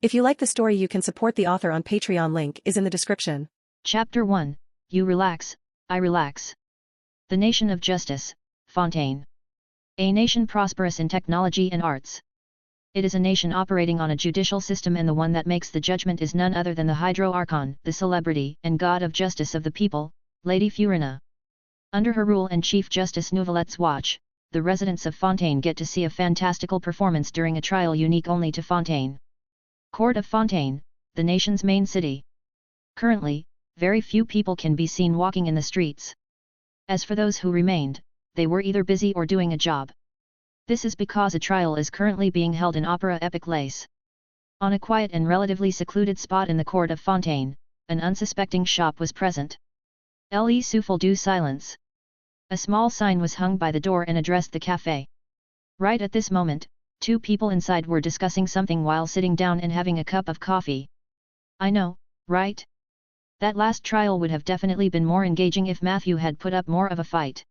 If you like the story, you can support the author on Patreon. Link is in the description. Chapter 1. You relax, I relax. The Nation of Justice, Fontaine. A nation prosperous in technology and arts. It is a nation operating on a judicial system, and the one that makes the judgment is none other than the Hydro Archon, the celebrity and god of justice of the people, Lady Furina. Under her rule and Chief Justice Nouvelette's watch, the residents of Fontaine get to see a fantastical performance during a trial unique only to Fontaine. Court of Fontaine, the nation's main city. Currently, very few people can be seen walking in the streets. As for those who remained, they were either busy or doing a job. This is because a trial is currently being held in Opera Epic Lace. On a quiet and relatively secluded spot in the court of Fontaine, an unsuspecting shop was present. Le souffle du silence. A small sign was hung by the door and addressed the café. Right at this moment, two people inside were discussing something while sitting down and having a cup of coffee. I know, right? That last trial would have definitely been more engaging if Matthew had put up more of a fight.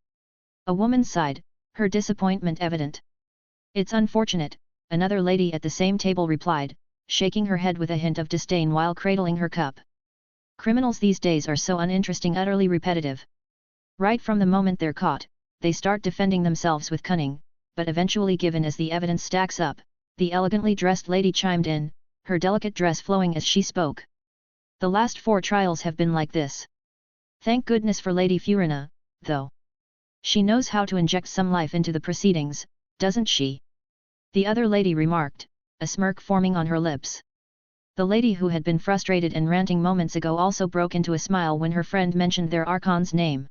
A woman sighed, her disappointment evident. It's unfortunate, another lady at the same table replied, shaking her head with a hint of disdain while cradling her cup. Criminals these days are so uninteresting, utterly repetitive. Right from the moment they're caught, they start defending themselves with cunning, but eventually give in as the evidence stacks up, the elegantly dressed lady chimed in, her delicate dress flowing as she spoke. The last 4 trials have been like this. Thank goodness for Lady Furina, though. She knows how to inject some life into the proceedings, doesn't she? The other lady remarked, a smirk forming on her lips. The lady who had been frustrated and ranting moments ago also broke into a smile when her friend mentioned their Archon's name.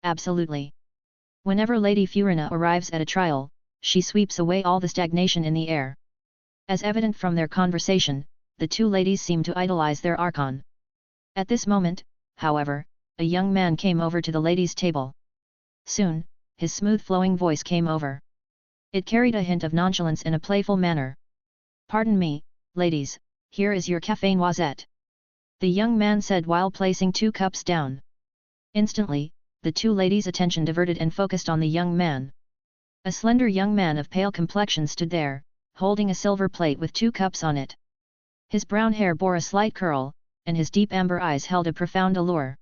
Absolutely. Whenever Lady Furina arrives at a trial, she sweeps away all the stagnation in the air. As evident from their conversation, the two ladies seem to idolize their Archon. At this moment, however, a young man came over to the ladies' table. Soon, his smooth-flowing voice came over. It carried a hint of nonchalance in a playful manner. Pardon me, ladies, here is your café noisette. The young man said while placing 2 cups down. Instantly, the two ladies' attention diverted and focused on the young man. A slender young man of pale complexion stood there, holding a silver plate with 2 cups on it. His brown hair bore a slight curl, and his deep amber eyes held a profound allure.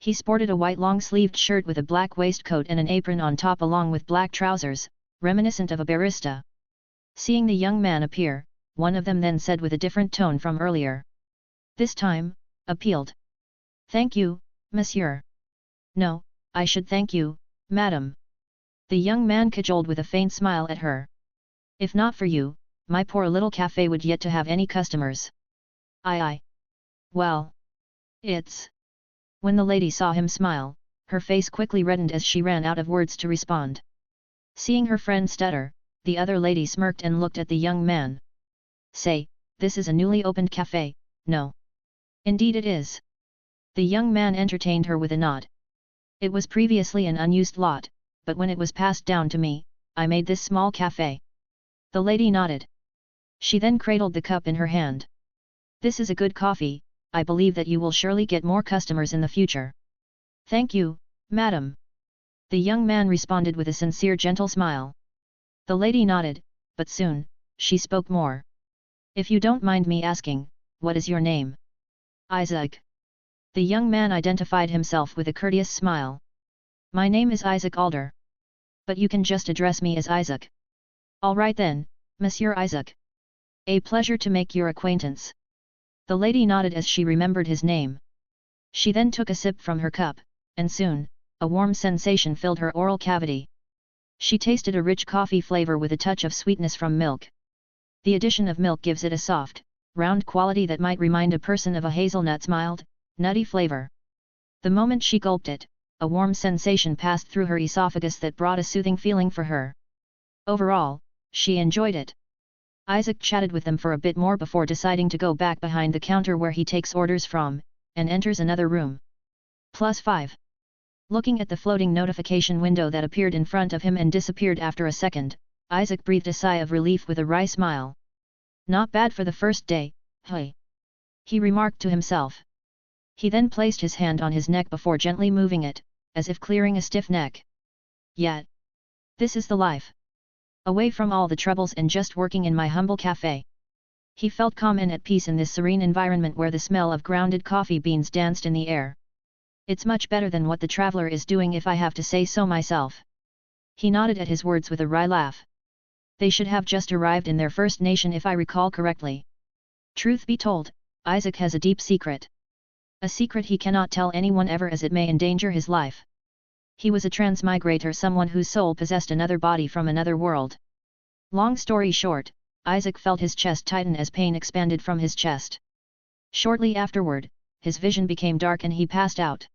He sported a white long-sleeved shirt with a black waistcoat and an apron on top along with black trousers, reminiscent of a barista. Seeing the young man appear, one of them then said with a different tone from earlier. This time, appealed. Thank you, monsieur. No, I should thank you, madam. The young man cajoled with a faint smile at her. If not for you, my poor little café would yet to have any customers. Aye. Well. It's... When the lady saw him smile, her face quickly reddened as she ran out of words to respond. Seeing her friend stutter, the other lady smirked and looked at the young man. Say, this is a newly opened café, no? Indeed it is. The young man entertained her with a nod. It was previously an unused lot, but when it was passed down to me, I made this small café. The lady nodded. She then cradled the cup in her hand. This is a good coffee, I believe that you will surely get more customers in the future. Thank you, madam. The young man responded with a sincere gentle smile. The lady nodded, but soon, she spoke more. If you don't mind me asking, what is your name? Isaac. The young man identified himself with a courteous smile. My name is Isaac Alder. But you can just address me as Isaac. All right then, Monsieur Isaac. A pleasure to make your acquaintance. The lady nodded as she remembered his name. She then took a sip from her cup, and soon, a warm sensation filled her oral cavity. She tasted a rich coffee flavor with a touch of sweetness from milk. The addition of milk gives it a soft, round quality that might remind a person of a hazelnut's mild, nutty flavor. The moment she gulped it, a warm sensation passed through her esophagus that brought a soothing feeling for her. Overall, she enjoyed it. Isaac chatted with them for a bit more before deciding to go back behind the counter where he takes orders from, and enters another room. +5. Looking at the floating notification window that appeared in front of him and disappeared after a second, Isaac breathed a sigh of relief with a wry smile. Not bad for the first day, hey? He remarked to himself. He then placed his hand on his neck before gently moving it, as if clearing a stiff neck. Yet. This is the life. away from all the troubles and just working in my humble cafe. He felt calm and at peace in this serene environment where the smell of grounded coffee beans danced in the air. It's much better than what the traveler is doing if I have to say so myself. He nodded at his words with a wry laugh. They should have just arrived in their first nation if I recall correctly. Truth be told, Isaac has a deep secret. A secret he cannot tell anyone ever as it may endanger his life. He was a transmigrator, someone whose soul possessed another body from another world. Long story short, Isaac felt his chest tighten as pain expanded from his chest. Shortly afterward, his vision became dark and he passed out.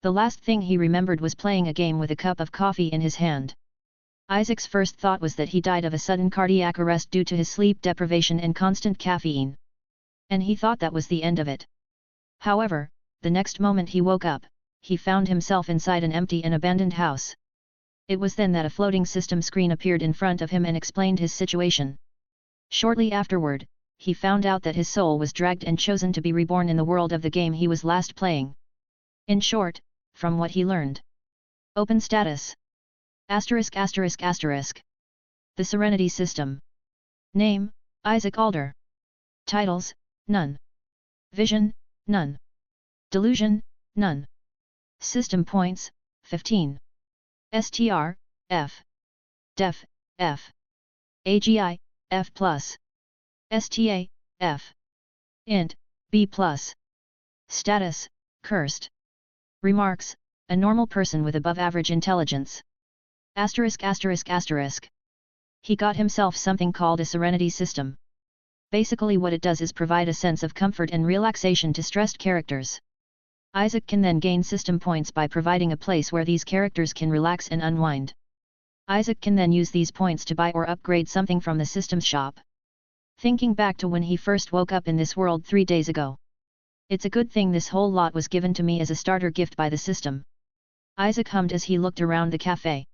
The last thing he remembered was playing a game with a cup of coffee in his hand. Isaac's first thought was that he died of a sudden cardiac arrest due to his sleep deprivation and constant caffeine. And he thought that was the end of it. However, the next moment he woke up, he found himself inside an empty and abandoned house. It was then that a floating system screen appeared in front of him and explained his situation. Shortly afterward, he found out that his soul was dragged and chosen to be reborn in the world of the game he was last playing. In short, from what he learned. Open status. ******. The Serenity System. Name, Isaac Alder. Titles, none. Vision, none. Delusion, none. System points, 15. STR, F. Def, F. AGI, F+. STA, F. Int, B+. Status, cursed. Remarks, a normal person with above-average intelligence. *****. He got himself something called a Serenity System. Basically what it does is provide a sense of comfort and relaxation to stressed characters. Isaac can then gain system points by providing a place where these characters can relax and unwind. Isaac can then use these points to buy or upgrade something from the system's shop. Thinking back to when he first woke up in this world 3 days ago. It's a good thing this whole lot was given to me as a starter gift by the system. Isaac hummed as he looked around the cafe.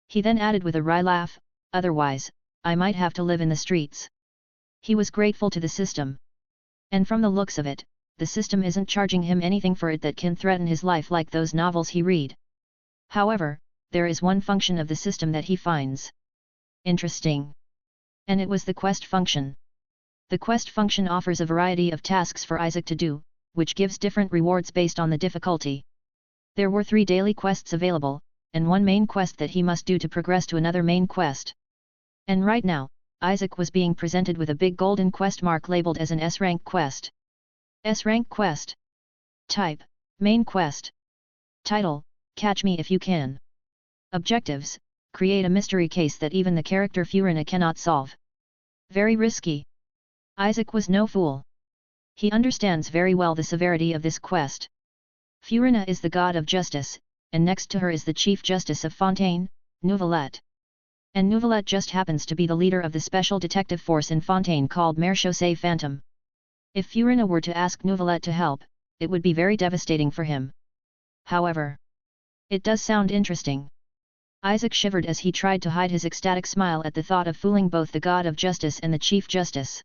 He then added with a wry laugh, otherwise, I might have to live in the streets. He was grateful to the system. And from the looks of it, the system isn't charging him anything for it that can threaten his life like those novels he read. However, there is one function of the system that he finds interesting. And it was the quest function. The quest function offers a variety of tasks for Isaac to do, which gives different rewards based on the difficulty. There were 3 daily quests available, and 1 main quest that he must do to progress to another main quest. And right now, Isaac was being presented with a big golden quest mark labeled as an S-rank quest. S-rank quest. Type, main quest. Title, Catch Me If You Can. Objectives, create a mystery case that even the character Furina cannot solve. Very risky. Isaac was no fool. He understands very well the severity of this quest. Furina is the god of justice, and next to her is the Chief Justice of Fontaine, Nouvelette. And Nouvelette just happens to be the leader of the special detective force in Fontaine called Marechaussee Phantom. If Furina were to ask Nouvelette to help, it would be very devastating for him. However, it does sound interesting. Isaac shivered as he tried to hide his ecstatic smile at the thought of fooling both the God of Justice and the Chief Justice.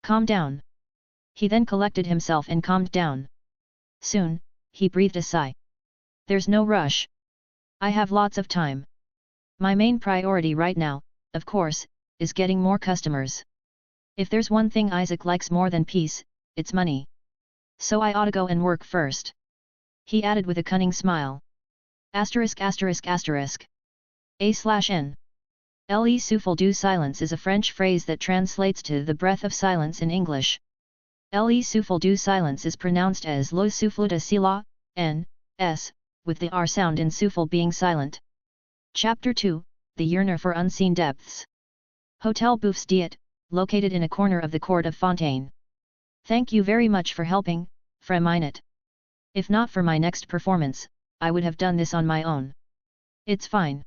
Calm down. He then collected himself and calmed down. Soon, he breathed a sigh. There's no rush. I have lots of time. My main priority right now, of course, is getting more customers. If there's one thing Isaac likes more than peace, it's money. So I ought to go and work first. He added with a cunning smile. ******. Le souffle du silence is a French phrase that translates to the breath of silence in English. Le souffle du silence is pronounced as le souffle de silence, n.s, with the r sound in souffle being silent. Chapter 2, The Yearner for Unseen Depths. Hotel Bouffes Diet, located in a corner of the court of Fontaine. Thank you very much for helping, Freminot. If not for my next performance, I would have done this on my own. It's fine.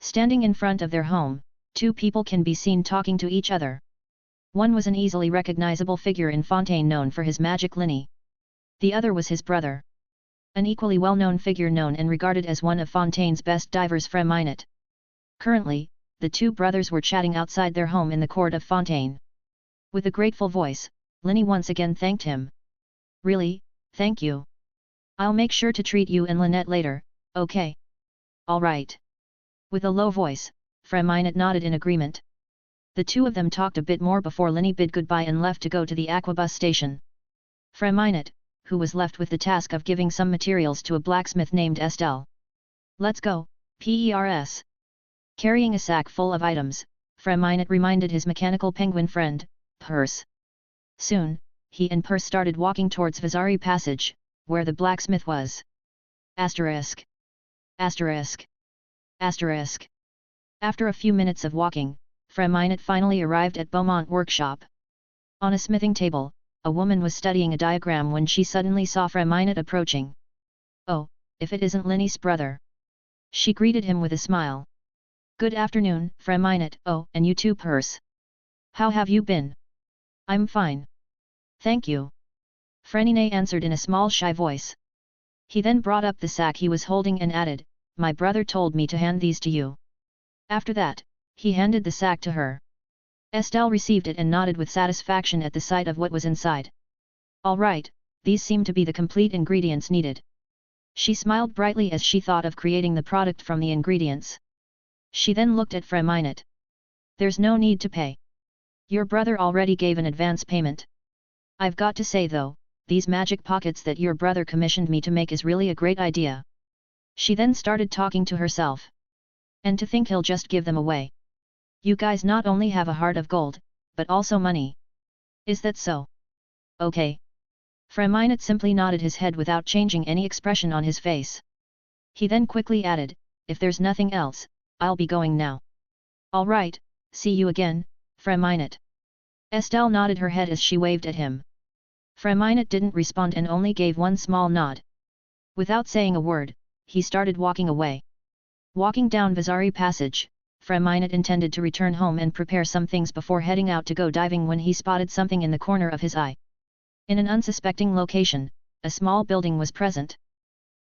Standing in front of their home, 2 people can be seen talking to each other. One was an easily recognizable figure in Fontaine known for his magic linny. The other was his brother. An equally well-known figure known and regarded as one of Fontaine's best divers, Freminot. Currently, the 2 brothers were chatting outside their home in the court of Fontaine. With a grateful voice, Linny once again thanked him. Really, thank you. I'll make sure to treat you and Lynette later, okay? All right. With a low voice, Freminute nodded in agreement. The two of them talked a bit more before Linny bid goodbye and left to go to the aquabus station. Freminute, who was left with the task of giving some materials to a blacksmith named Estelle. Let's go, Pers. Carrying a sack full of items, Freminute reminded his mechanical penguin friend, Pers. Soon, he and Pers started walking towards Vizari Passage, where the blacksmith was. Asterisk. Asterisk. Asterisk. After a few minutes of walking, Freminute finally arrived at Beaumont Workshop. On a smithing table, a woman was studying a diagram when she suddenly saw Freminute approaching. Oh, if it isn't Linny's brother. She greeted him with a smile. Good afternoon, Freminute. Oh, and you too, Pers. How have you been? I'm fine. Thank you. Frenine answered in a small shy voice. He then brought up the sack he was holding and added, My brother told me to hand these to you. After that, he handed the sack to her. Estelle received it and nodded with satisfaction at the sight of what was inside. All right, these seem to be the complete ingredients needed. She smiled brightly as she thought of creating the product from the ingredients. She then looked at Freminute. There's no need to pay. Your brother already gave an advance payment. I've got to say though, these magic pockets that your brother commissioned me to make is really a great idea. She then started talking to herself. And to think he'll just give them away. You guys not only have a heart of gold, but also money. Is that so? Okay. Freminute simply nodded his head without changing any expression on his face. He then quickly added, If there's nothing else, I'll be going now. All right, see you again, Freminute. Estelle nodded her head as she waved at him. Freminute didn't respond and only gave one small nod. Without saying a word, he started walking away. Walking down Vizari Passage, Freminute intended to return home and prepare some things before heading out to go diving when he spotted something in the corner of his eye. In an unsuspecting location, a small building was present.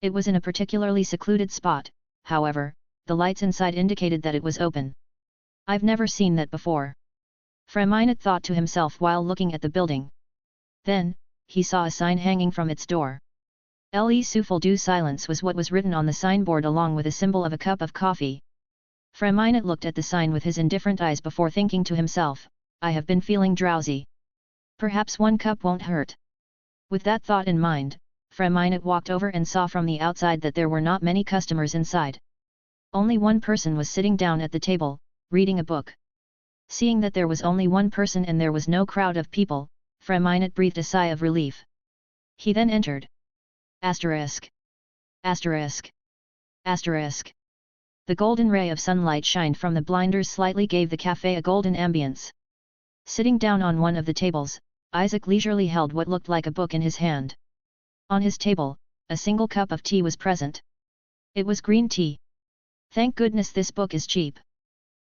It was in a particularly secluded spot, however, the lights inside indicated that it was open. I've never seen that before. Freminute thought to himself while looking at the building. Then, he saw a sign hanging from its door. Le souffle du silence was what was written on the signboard along with a symbol of a cup of coffee. Freminute looked at the sign with his indifferent eyes before thinking to himself, I have been feeling drowsy. Perhaps one cup won't hurt. With that thought in mind, Freminute walked over and saw from the outside that there were not many customers inside. Only one person was sitting down at the table, reading a book. Seeing that there was only one person and there was no crowd of people, Freminute breathed a sigh of relief. He then entered. Asterisk. Asterisk. Asterisk. The golden ray of sunlight shined from the blinders slightly gave the café a golden ambience. Sitting down on one of the tables, Isaac leisurely held what looked like a book in his hand. On his table, a single cup of tea was present. It was green tea. Thank goodness this book is cheap.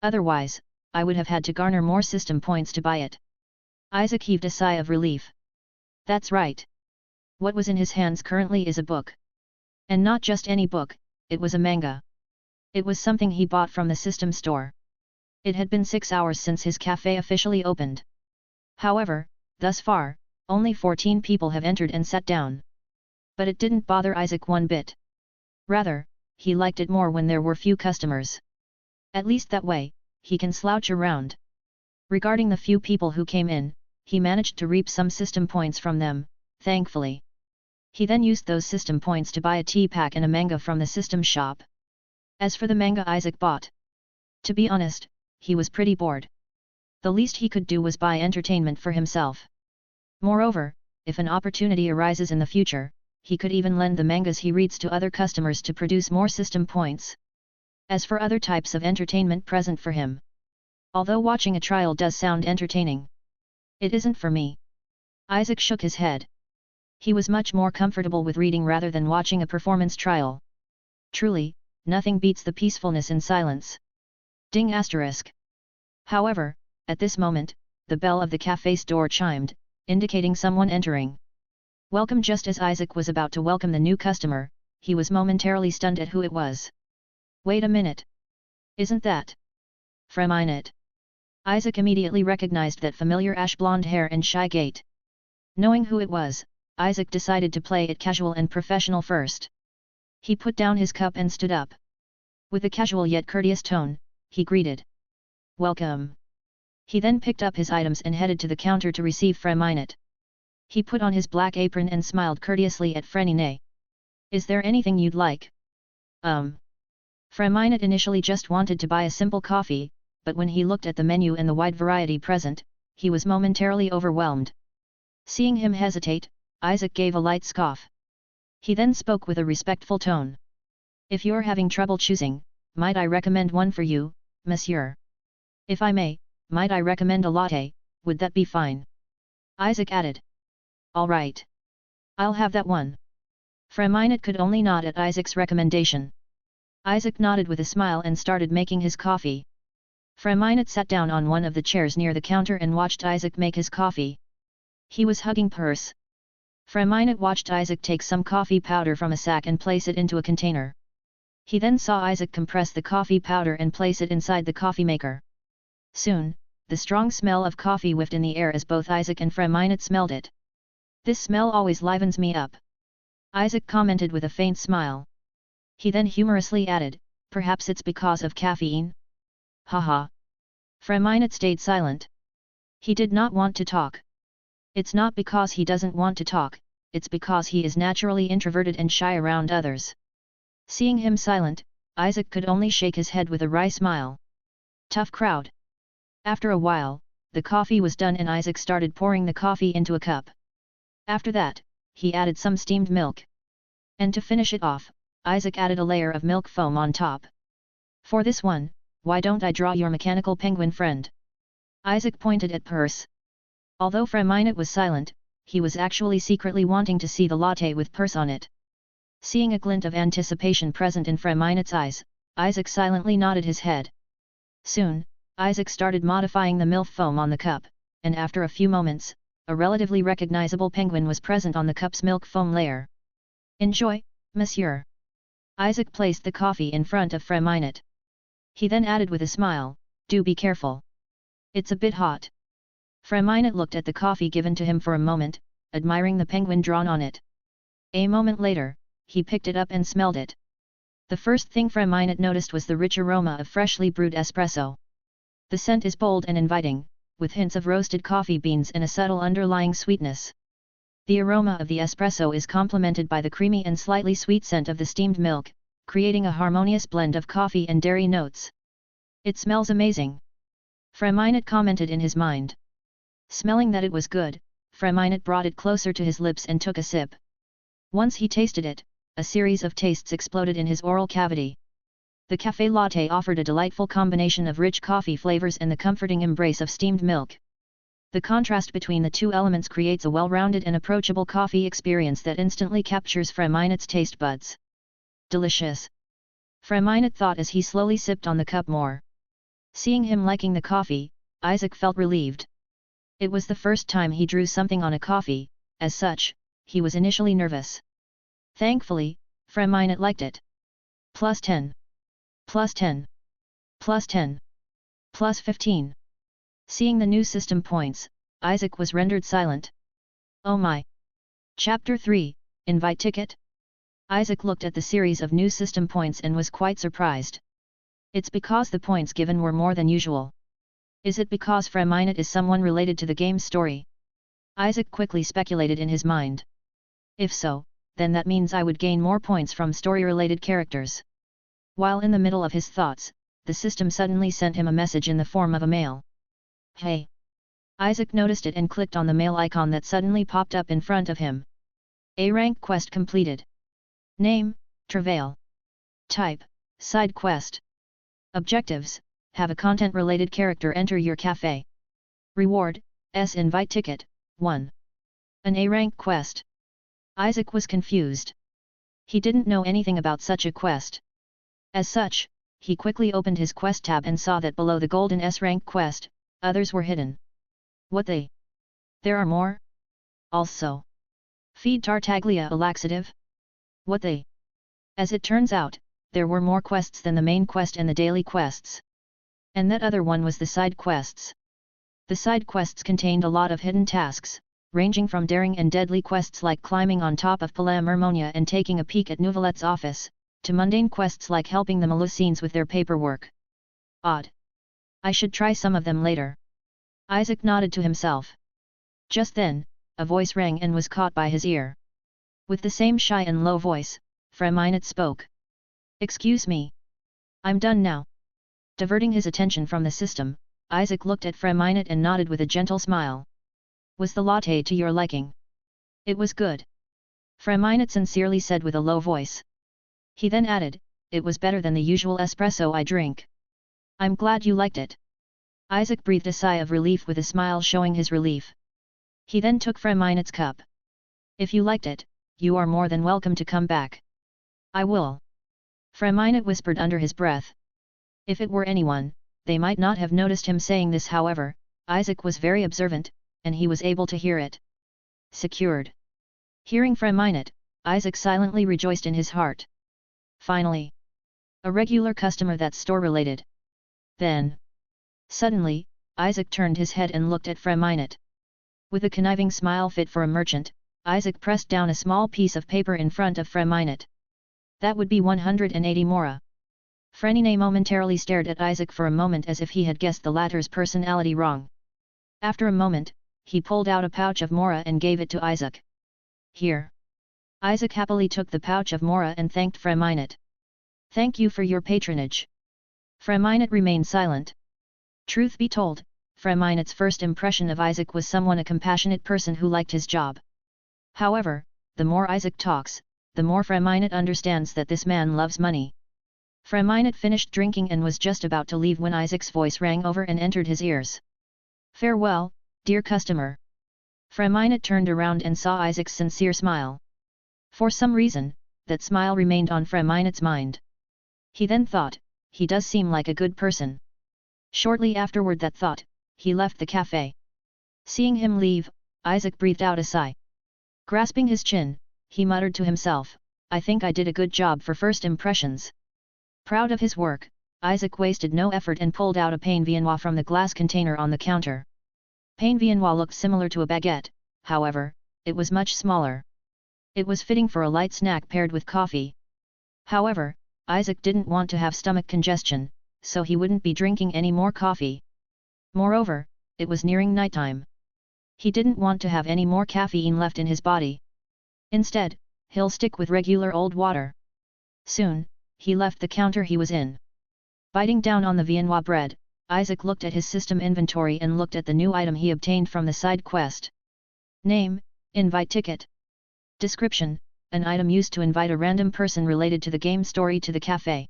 Otherwise, I would have had to garner more system points to buy it. Isaac heaved a sigh of relief. That's right. What was in his hands currently is a book. And not just any book, it was a manga. It was something he bought from the system store. It had been 6 hours since his cafe officially opened. However, thus far, only 14 people have entered and sat down. But it didn't bother Isaac one bit. Rather, he liked it more when there were few customers. At least that way, he can slouch around. Regarding the few people who came in, he managed to reap some system points from them, thankfully. He then used those system points to buy a tea pack and a manga from the system shop. As for the manga Isaac bought, to be honest, he was pretty bored. The least he could do was buy entertainment for himself. Moreover, if an opportunity arises in the future, he could even lend the mangas he reads to other customers to produce more system points. As for other types of entertainment present for him, although watching a trial does sound entertaining, it isn't for me. Isaac shook his head. He was much more comfortable with reading rather than watching a performance trial. Truly, nothing beats the peacefulness in silence. Ding asterisk. However, at this moment, the bell of the café's door chimed, indicating someone entering. Welcome. Just as Isaac was about to welcome the new customer, he was momentarily stunned at who it was. Wait a minute. Isn't that Freminute? Isaac immediately recognized that familiar ash blonde hair and shy gait. Knowing who it was, Isaac decided to play it casual and professional first. He put down his cup and stood up. With a casual yet courteous tone, he greeted. Welcome. He then picked up his items and headed to the counter to receive Freminute. He put on his black apron and smiled courteously at Freminute. Is there anything you'd like? Freminute initially just wanted to buy a simple coffee, but when he looked at the menu and the wide variety present, he was momentarily overwhelmed. Seeing him hesitate, Isaac gave a light scoff. He then spoke with a respectful tone. If you're having trouble choosing, might I recommend one for you, monsieur? If I may, might I recommend a latte, would that be fine? Isaac added. All right. I'll have that one. Freminute could only nod at Isaac's recommendation. Isaac nodded with a smile and started making his coffee. Freminute sat down on one of the chairs near the counter and watched Isaac make his coffee. He was hugging purse. Freminute watched Isaac take some coffee powder from a sack and place it into a container. He then saw Isaac compress the coffee powder and place it inside the coffee maker. Soon, the strong smell of coffee whiffed in the air as both Isaac and Freminute smelled it. This smell always livens me up. Isaac commented with a faint smile. He then humorously added, perhaps it's because of caffeine? Haha. Freminute stayed silent. He did not want to talk. It's not because he doesn't want to talk, it's because he is naturally introverted and shy around others. Seeing him silent, Isaac could only shake his head with a wry smile. Tough crowd. After a while, the coffee was done and Isaac started pouring the coffee into a cup. After that, he added some steamed milk. And to finish it off, Isaac added a layer of milk foam on top. For this one, why don't I draw your mechanical penguin friend? Isaac pointed at Purse. Although Freminute was silent, he was actually secretly wanting to see the latte with Purse on it. Seeing a glint of anticipation present in Freminute's eyes, Isaac silently nodded his head. Soon, Isaac started modifying the milk foam on the cup, and after a few moments, a relatively recognizable penguin was present on the cup's milk foam layer. Enjoy, monsieur. Isaac placed the coffee in front of Freminute. He then added with a smile, do be careful. It's a bit hot. Freminute looked at the coffee given to him for a moment, admiring the penguin drawn on it. A moment later, he picked it up and smelled it. The first thing Freminute noticed was the rich aroma of freshly brewed espresso. The scent is bold and inviting, with hints of roasted coffee beans and a subtle underlying sweetness. The aroma of the espresso is complemented by the creamy and slightly sweet scent of the steamed milk, creating a harmonious blend of coffee and dairy notes. It smells amazing. Freminute commented in his mind. Smelling that it was good, Freminute brought it closer to his lips and took a sip. Once he tasted it, a series of tastes exploded in his oral cavity. The café latte offered a delightful combination of rich coffee flavors and the comforting embrace of steamed milk. The contrast between the two elements creates a well-rounded and approachable coffee experience that instantly captures Freminute's taste buds. Delicious! Freminute thought as he slowly sipped on the cup more. Seeing him liking the coffee, Isaac felt relieved. It was the first time he drew something on a coffee, as such, he was initially nervous. Thankfully, Freminute liked it. +10. +10. +10. +15. Seeing the new system points, Isaac was rendered silent. Oh my! Chapter 3, Invite Ticket? Isaac looked at the series of new system points and was quite surprised. It's because the points given were more than usual. Is it because Freminute is someone related to the game's story? Isaac quickly speculated in his mind. If so, then that means I would gain more points from story-related characters. While in the middle of his thoughts, the system suddenly sent him a message in the form of a mail. Hey! Isaac noticed it and clicked on the mail icon that suddenly popped up in front of him. A rank quest completed. Name, Travail. Type, Side Quest. Objectives, have a content-related character enter your café. Reward, S invite ticket, 1. An A-rank quest. Isaac was confused. He didn't know anything about such a quest. As such, he quickly opened his quest tab and saw that below the golden S-rank quest, others were hidden. What they? There are more? Also. Feed Tartaglia a laxative? What they? As it turns out, there were more quests than the main quest and the daily quests. And that other one was the side quests. The side quests contained a lot of hidden tasks, ranging from daring and deadly quests like climbing on top of Palais Mermonia and taking a peek at Nouvelette's office, to mundane quests like helping the Melusines with their paperwork. Odd. I should try some of them later. Isaac nodded to himself. Just then, a voice rang and was caught by his ear. With the same shy and low voice, Freminate spoke. Excuse me. I'm done now. Diverting his attention from the system, Isaac looked at Freminate and nodded with a gentle smile. Was the latte to your liking? It was good. Freminate sincerely said with a low voice. He then added, it was better than the usual espresso I drink. I'm glad you liked it. Isaac breathed a sigh of relief with a smile showing his relief. He then took Freminate's cup. If you liked it, you are more than welcome to come back. I will. Freminate whispered under his breath. If it were anyone, they might not have noticed him saying this. However, Isaac was very observant, and he was able to hear it. Secured. Hearing Freminate, Isaac silently rejoiced in his heart. Finally. A regular customer that's store-related. Then. Suddenly, Isaac turned his head and looked at Freminate. With a conniving smile fit for a merchant, Isaac pressed down a small piece of paper in front of Freminate. That would be 180 mora. Freminate momentarily stared at Isaac for a moment as if he had guessed the latter's personality wrong. After a moment, he pulled out a pouch of mora and gave it to Isaac. Here. Isaac happily took the pouch of mora and thanked Freminate. Thank you for your patronage. Freminate remained silent. Truth be told, Freminate's first impression of Isaac was someone a compassionate person who liked his job. However, the more Isaac talks, the more Freminate understands that this man loves money. Freminate finished drinking and was just about to leave when Isaac's voice rang over and entered his ears. Farewell, dear customer. Freminate turned around and saw Isaac's sincere smile. For some reason, that smile remained on Freminate's mind. He then thought, he does seem like a good person. Shortly afterward that thought, he left the cafe. Seeing him leave, Isaac breathed out a sigh. Grasping his chin, he muttered to himself, I think I did a good job for first impressions. Proud of his work, Isaac wasted no effort and pulled out a pain viennois from the glass container on the counter. Pain viennois looked similar to a baguette, however, it was much smaller. It was fitting for a light snack paired with coffee. However, Isaac didn't want to have stomach congestion, so he wouldn't be drinking any more coffee. Moreover, it was nearing nighttime. He didn't want to have any more caffeine left in his body. Instead, he'll stick with regular old water. Soon, he left the counter he was in. Biting down on the viennois bread, Isaac looked at his system inventory and looked at the new item he obtained from the side quest. Name, invite ticket. Description, an item used to invite a random person related to the game story to the cafe.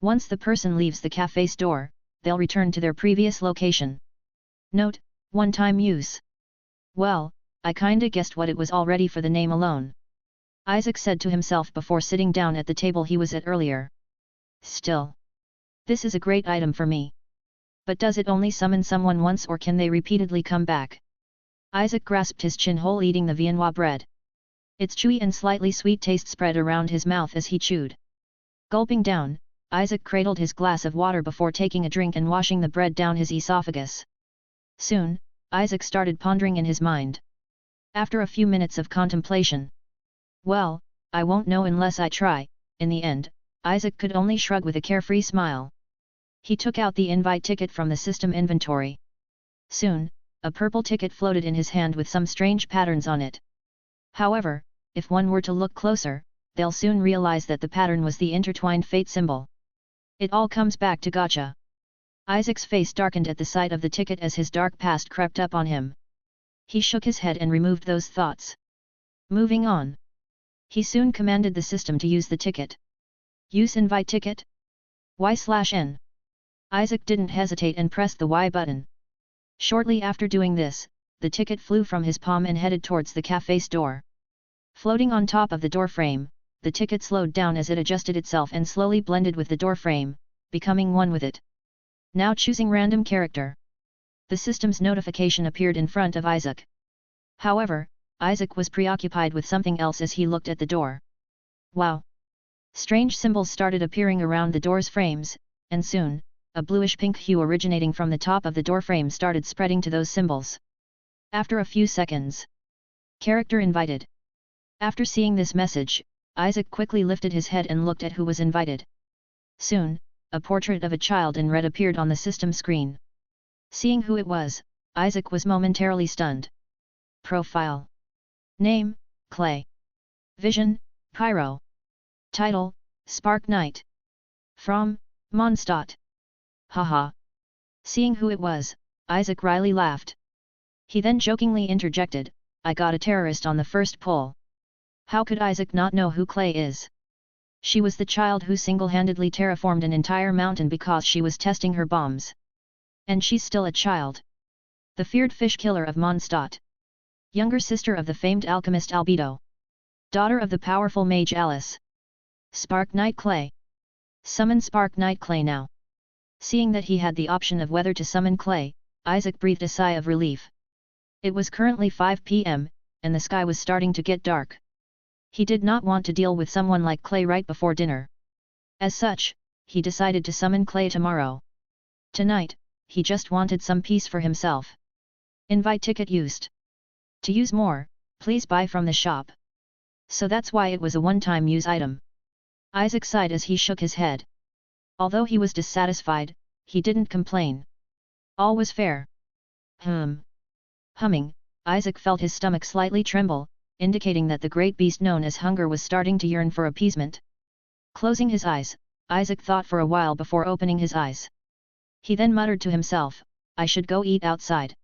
Once the person leaves the cafe store, they'll return to their previous location. Note, one-time use. Well, I kinda guessed what it was already for the name alone. Isaac said to himself before sitting down at the table he was at earlier. Still. This is a great item for me. But does it only summon someone once or can they repeatedly come back? Isaac grasped his chin hole eating the viennois bread. Its chewy and slightly sweet taste spread around his mouth as he chewed. Gulping down, Isaac cradled his glass of water before taking a drink and washing the bread down his esophagus. Soon, Isaac started pondering in his mind. After a few minutes of contemplation. Well, I won't know unless I try. In the end, Isaac could only shrug with a carefree smile. He took out the invite ticket from the system inventory. Soon, a purple ticket floated in his hand with some strange patterns on it. However, if one were to look closer, they'll soon realize that the pattern was the intertwined fate symbol. It all comes back to gotcha. Isaac's face darkened at the sight of the ticket as his dark past crept up on him. He shook his head and removed those thoughts. Moving on. He soon commanded the system to use the ticket. Use invite ticket? Y/N. Isaac didn't hesitate and pressed the Y button. Shortly after doing this, the ticket flew from his palm and headed towards the cafe's door. Floating on top of the doorframe, the ticket slowed down as it adjusted itself and slowly blended with the doorframe, becoming one with it. Now choosing random character. The system's notification appeared in front of Isaac. However, Isaac was preoccupied with something else as he looked at the door. Wow! Strange symbols started appearing around the door's frames, and soon, a bluish-pink hue originating from the top of the doorframe started spreading to those symbols. After a few seconds. Character invited. After seeing this message, Isaac quickly lifted his head and looked at who was invited. Soon, a portrait of a child in red appeared on the system screen. Seeing who it was, Isaac was momentarily stunned. Profile. Name, Clay. Vision, Pyro. Title, Spark Knight. From, Mondstadt. Haha. Seeing who it was, Isaac wryly laughed. He then jokingly interjected, I got a terrorist on the first pull. How could Isaac not know who Clay is? She was the child who single-handedly terraformed an entire mountain because she was testing her bombs. And she's still a child. The feared fish killer of Mondstadt. Younger sister of the famed alchemist Albedo. Daughter of the powerful mage Alice. Spark Knight Clay. Summon Spark Knight Clay now. Seeing that he had the option of whether to summon Clay, Isaac breathed a sigh of relief. It was currently 5 p.m., and the sky was starting to get dark. He did not want to deal with someone like Clay right before dinner. As such, he decided to summon Clay tomorrow. Tonight, he just wanted some peace for himself. Invite ticket used. To use more, please buy from the shop. So that's why it was a one-time use item. Isaac sighed as he shook his head. Although he was dissatisfied, he didn't complain. All was fair. Humming, Isaac felt his stomach slightly tremble, indicating that the great beast known as hunger was starting to yearn for appeasement. Closing his eyes, Isaac thought for a while before opening his eyes. He then muttered to himself, I should go eat outside.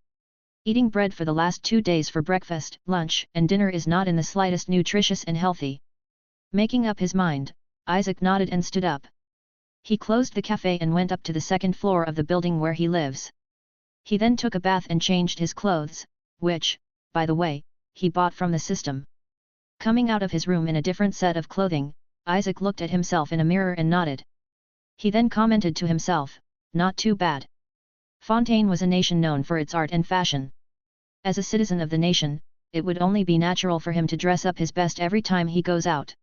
Eating bread for the last 2 days for breakfast, lunch, and dinner is not in the slightest nutritious and healthy. Making up his mind, Isaac nodded and stood up. He closed the cafe and went up to the second floor of the building where he lives. He then took a bath and changed his clothes, which, by the way, he bought from the system. Coming out of his room in a different set of clothing, Isaac looked at himself in a mirror and nodded. He then commented to himself, not too bad. Fontaine was a nation known for its art and fashion. As a citizen of the nation, it would only be natural for him to dress up his best every time he goes out.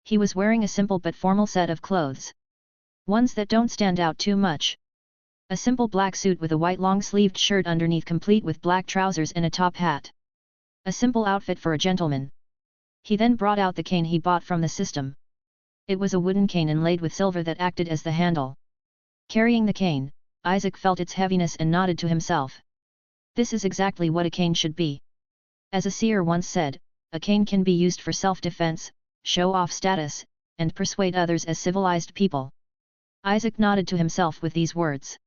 He was wearing a simple but formal set of clothes. Ones that don't stand out too much. A simple black suit with a white long-sleeved shirt underneath complete with black trousers and a top hat. A simple outfit for a gentleman. He then brought out the cane he bought from the system. It was a wooden cane inlaid with silver that acted as the handle. Carrying the cane, Isaac felt its heaviness and nodded to himself. This is exactly what a cane should be. As a seer once said, a cane can be used for self-defense, show off status, and persuade others as civilized people. Isaac nodded to himself with these words.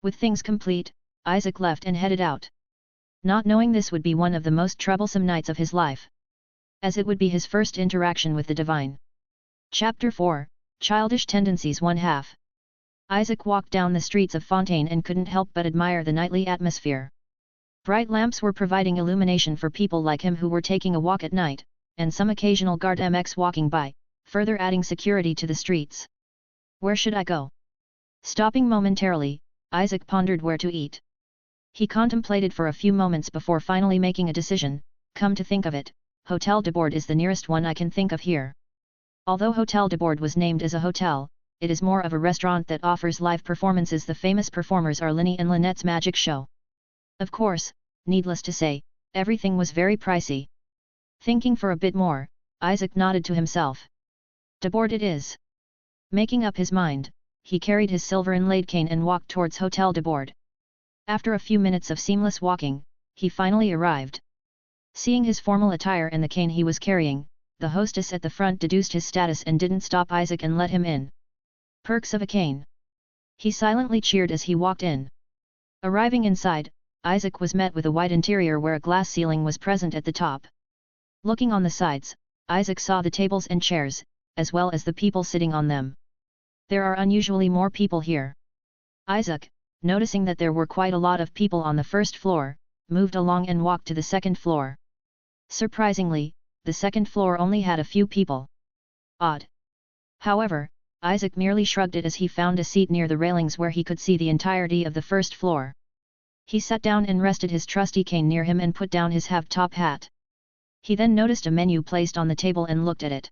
With things complete, Isaac left and headed out. Not knowing this would be one of the most troublesome nights of his life. As it would be his first interaction with the divine. Chapter 4, Childish Tendencies 1/2. Isaac walked down the streets of Fontaine and couldn't help but admire the nightly atmosphere. Bright lamps were providing illumination for people like him who were taking a walk at night, and some occasional guard MX walking by, further adding security to the streets. Where should I go? Stopping momentarily, Isaac pondered where to eat. He contemplated for a few moments before finally making a decision. Come to think of it, Hotel de Bord is the nearest one I can think of here. Although Hotel de Bord was named as a hotel, it is more of a restaurant that offers live performances. The famous performers are Linny and Lynette's magic show. Of course, needless to say, everything was very pricey. Thinking for a bit more, Isaac nodded to himself. De Bord it is. Making up his mind, he carried his silver inlaid cane and walked towards Hotel de Bord. After a few minutes of seamless walking, he finally arrived. Seeing his formal attire and the cane he was carrying, the hostess at the front deduced his status and didn't stop Isaac and let him in. Perks of a cane. He silently cheered as he walked in. Arriving inside, Isaac was met with a white interior where a glass ceiling was present at the top. Looking on the sides, Isaac saw the tables and chairs, as well as the people sitting on them. There are unusually more people here. Isaac, noticing that there were quite a lot of people on the first floor, moved along and walked to the second floor. Surprisingly, the second floor only had a few people. Odd. However, Isaac merely shrugged it as he found a seat near the railings where he could see the entirety of the first floor. He sat down and rested his trusty cane near him and put down his half-top hat. He then noticed a menu placed on the table and looked at it.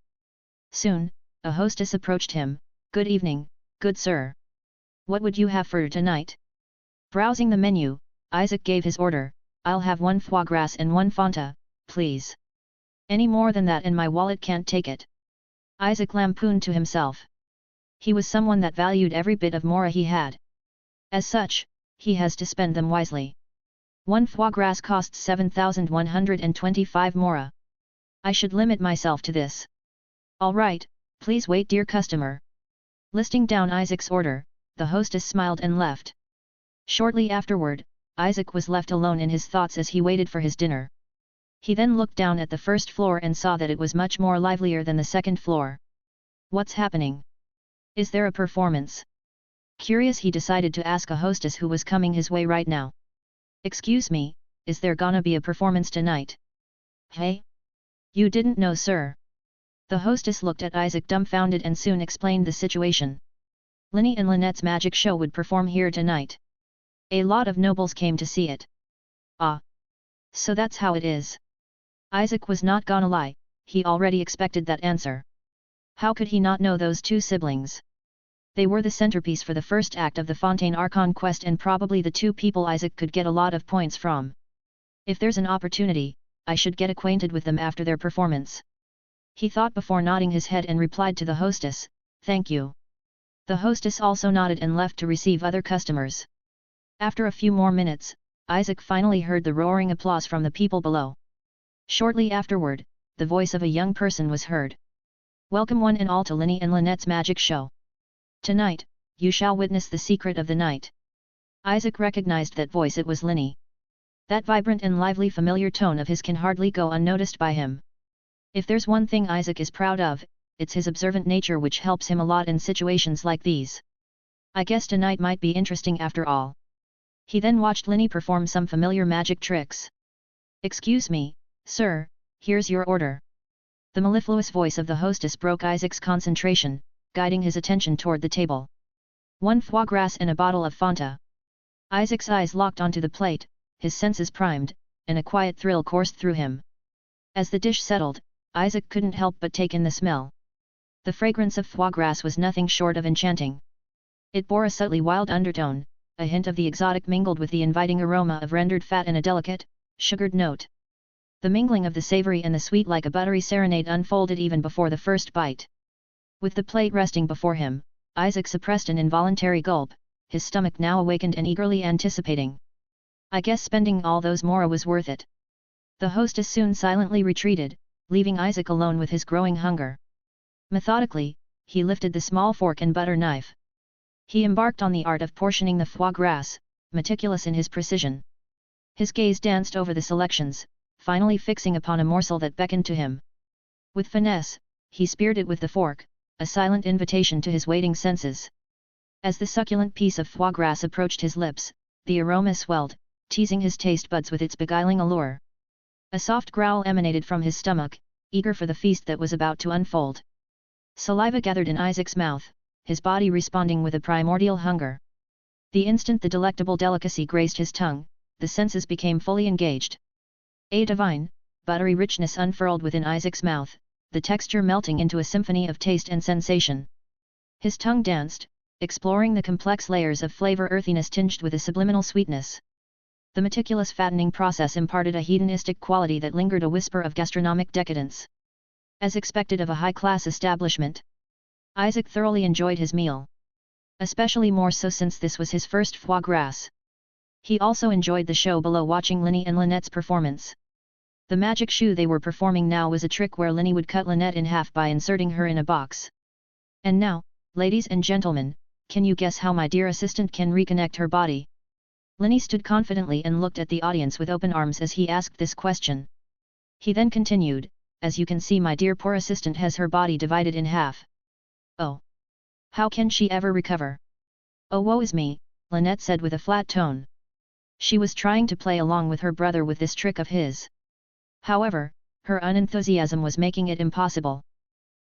Soon, a hostess approached him. Good evening, good sir. What would you have for tonight? Browsing the menu, Isaac gave his order. I'll have 1 foie gras and 1 Fanta, please. Any more than that and my wallet can't take it. Isaac lampooned to himself. He was someone that valued every bit of mora he had. As such, he has to spend them wisely. One foie gras costs 7,125 mora. I should limit myself to this. Alright, please wait dear customer. Listing down Isaac's order, the hostess smiled and left. Shortly afterward, Isaac was left alone in his thoughts as he waited for his dinner. He then looked down at the first floor and saw that it was much more livelier than the second floor. What's happening? Is there a performance? Curious, he decided to ask a hostess who was coming his way right now. Excuse me, is there gonna be a performance tonight? Hey? You didn't know, sir? The hostess looked at Isaac dumbfounded and soon explained the situation. Linny and Lynette's magic show would perform here tonight. A lot of nobles came to see it. Ah. So that's how it is. Isaac was not gonna lie, he already expected that answer. How could he not know those two siblings? They were the centerpiece for the first act of the Fontaine Archon quest and probably the two people Isaac could get a lot of points from. If there's an opportunity, I should get acquainted with them after their performance. He thought before nodding his head and replied to the hostess, "Thank you." The hostess also nodded and left to receive other customers. After a few more minutes, Isaac finally heard the roaring applause from the people below. Shortly afterward, the voice of a young person was heard. "Welcome one and all to Linny and Lynette's magic show. Tonight, you shall witness the secret of the night." Isaac recognized that voice. It was Linny. That vibrant and lively familiar tone of his can hardly go unnoticed by him. If there's one thing Isaac is proud of, it's his observant nature, which helps him a lot in situations like these. I guess tonight might be interesting after all. He then watched Linny perform some familiar magic tricks. "Excuse me, sir, here's your order." The mellifluous voice of the hostess broke Isaac's concentration, guiding his attention toward the table. "One foie gras and a bottle of Fanta." Isaac's eyes locked onto the plate, his senses primed, and a quiet thrill coursed through him. As the dish settled, Isaac couldn't help but take in the smell. The fragrance of foie gras was nothing short of enchanting. It bore a subtly wild undertone, a hint of the exotic mingled with the inviting aroma of rendered fat and a delicate, sugared note. The mingling of the savory and the sweet like a buttery serenade unfolded even before the first bite. With the plate resting before him, Isaac suppressed an involuntary gulp, his stomach now awakened and eagerly anticipating. "I guess spending all those mora was worth it." The hostess soon silently retreated, leaving Isaac alone with his growing hunger. Methodically, he lifted the small fork and butter knife. He embarked on the art of portioning the foie gras, meticulous in his precision. His gaze danced over the selections, finally fixing upon a morsel that beckoned to him. With finesse, he speared it with the fork, a silent invitation to his waiting senses. As the succulent piece of foie gras approached his lips, the aroma swelled, teasing his taste buds with its beguiling allure. A soft growl emanated from his stomach, eager for the feast that was about to unfold. Saliva gathered in Isaac's mouth, his body responding with a primordial hunger. The instant the delectable delicacy grazed his tongue, the senses became fully engaged. A divine, buttery richness unfurled within Isaac's mouth, the texture melting into a symphony of taste and sensation. His tongue danced, exploring the complex layers of flavor, earthiness tinged with a subliminal sweetness. The meticulous fattening process imparted a hedonistic quality that lingered, a whisper of gastronomic decadence. As expected of a high-class establishment, Isaac thoroughly enjoyed his meal. Especially more so since this was his first foie gras. He also enjoyed the show below, watching Linny and Lynette's performance. The magic shoe they were performing now was a trick where Linny would cut Lynette in half by inserting her in a box. And now, ladies and gentlemen, can you guess how my dear assistant can reconnect her body? Linny stood confidently and looked at the audience with open arms as he asked this question. He then continued, "As you can see, my dear poor assistant has her body divided in half." "Oh! How can she ever recover?" "Oh, woe is me," Lynette said with a flat tone. She was trying to play along with her brother with this trick of his. However, her unenthusiasm was making it impossible.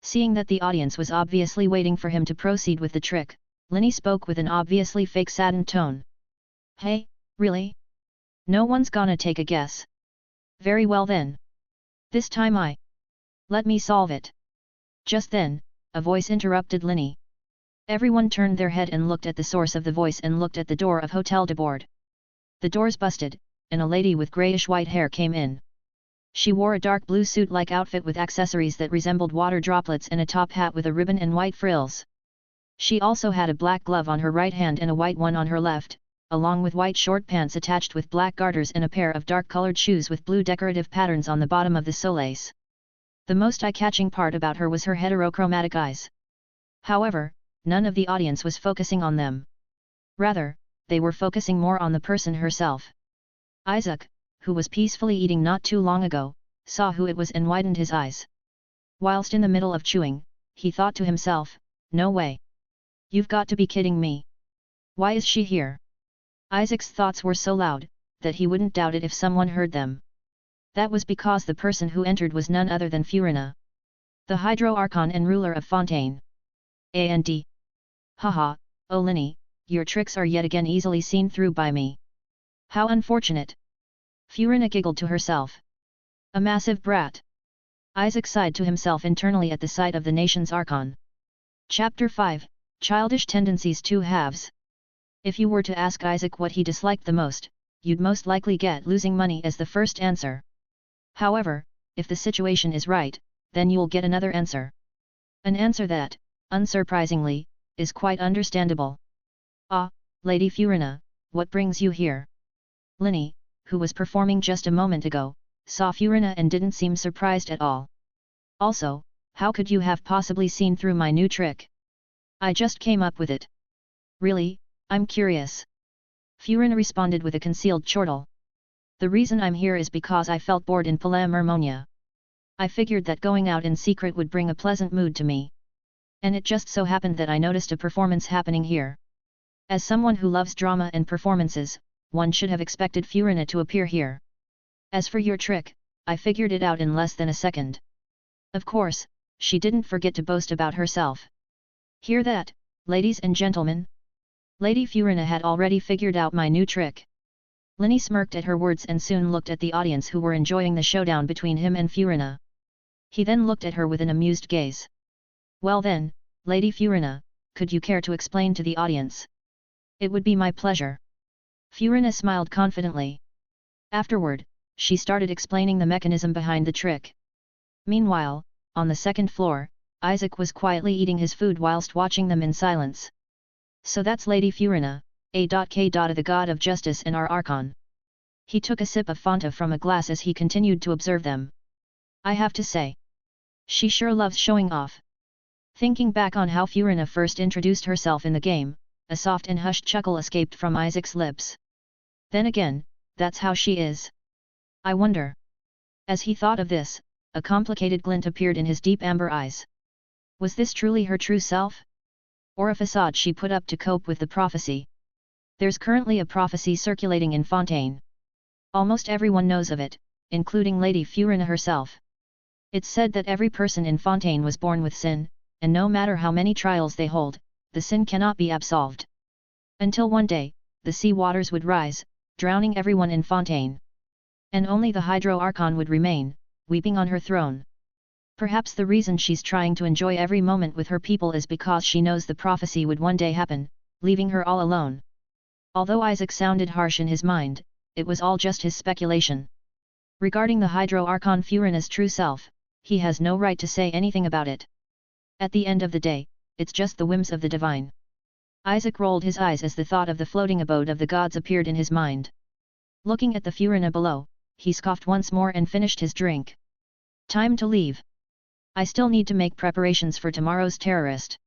Seeing that the audience was obviously waiting for him to proceed with the trick, Linny spoke with an obviously fake saddened tone. "Hey, really? No one's gonna take a guess? Very well then. This time let me solve it." Just then, a voice interrupted Linny. Everyone turned their head and looked at the source of the voice and looked at the door of Hotel de Bord. The doors busted, and a lady with greyish-white hair came in. She wore a dark blue suit-like outfit with accessories that resembled water droplets and a top hat with a ribbon and white frills. She also had a black glove on her right hand and a white one on her left, along with white short pants attached with black garters and a pair of dark-colored shoes with blue decorative patterns on the bottom of the soles. The most eye-catching part about her was her heterochromatic eyes. However, none of the audience was focusing on them. Rather, they were focusing more on the person herself. Isaac, who was peacefully eating not too long ago, saw who it was and widened his eyes. Whilst in the middle of chewing, he thought to himself, "No way. You've got to be kidding me. Why is she here?" Isaac's thoughts were so loud, that he wouldn't doubt it if someone heard them. That was because the person who entered was none other than Furina, the Hydro Archon and ruler of Fontaine. And haha, oh Linny, your tricks are yet again easily seen through by me. How unfortunate. Furina giggled to herself. A massive brat. Isaac sighed to himself internally at the sight of the nation's Archon. Chapter 5, Childish Tendencies 2 Halves. If you were to ask Isaac what he disliked the most, you'd most likely get losing money as the first answer. However, if the situation is right, then you'll get another answer. An answer that, unsurprisingly, is quite understandable. "Ah, Lady Furina, what brings you here?" Linny, who was performing just a moment ago, saw Furina and didn't seem surprised at all. "Also, how could you have possibly seen through my new trick?" "I just came up with it." "Really, I'm curious." Furina responded with a concealed chortle. "The reason I'm here is because I felt bored in Palermo. I figured that going out in secret would bring a pleasant mood to me. And it just so happened that I noticed a performance happening here. As someone who loves drama and performances, one should have expected Furina to appear here. As for your trick, I figured it out in less than a second." Of course, she didn't forget to boast about herself. "Hear that, ladies and gentlemen? Lady Furina had already figured out my new trick." Linny smirked at her words and soon looked at the audience who were enjoying the showdown between him and Furina. He then looked at her with an amused gaze. "Well then, Lady Furina, could you care to explain to the audience?" "It would be my pleasure." Furina smiled confidently. Afterward, she started explaining the mechanism behind the trick. Meanwhile, on the second floor, Isaac was quietly eating his food whilst watching them in silence. "So that's Lady Furina, A.K. the god of justice and our Archon." He took a sip of Fanta from a glass as he continued to observe them. "I have to say, she sure loves showing off." Thinking back on how Furina first introduced herself in the game, a soft and hushed chuckle escaped from Isaac's lips. Then again, that's how she is. I wonder. As he thought of this, a complicated glint appeared in his deep amber eyes. Was this truly her true self? Or a facade she put up to cope with the prophecy? There's currently a prophecy circulating in Fontaine. Almost everyone knows of it, including Lady Furina herself. It's said that every person in Fontaine was born with sin, and no matter how many trials they hold, the sin cannot be absolved. Until one day, the sea waters would rise, drowning everyone in Fontaine. And only the Hydro Archon would remain, weeping on her throne. Perhaps the reason she's trying to enjoy every moment with her people is because she knows the prophecy would one day happen, leaving her all alone. Although Isaac sounded harsh in his mind, it was all just his speculation. Regarding the Hydro Archon Furina's true self, he has no right to say anything about it. At the end of the day, it's just the whims of the divine. Isaac rolled his eyes as the thought of the floating abode of the gods appeared in his mind. Looking at the Furina below, he scoffed once more and finished his drink. Time to leave. I still need to make preparations for tomorrow's terrorist.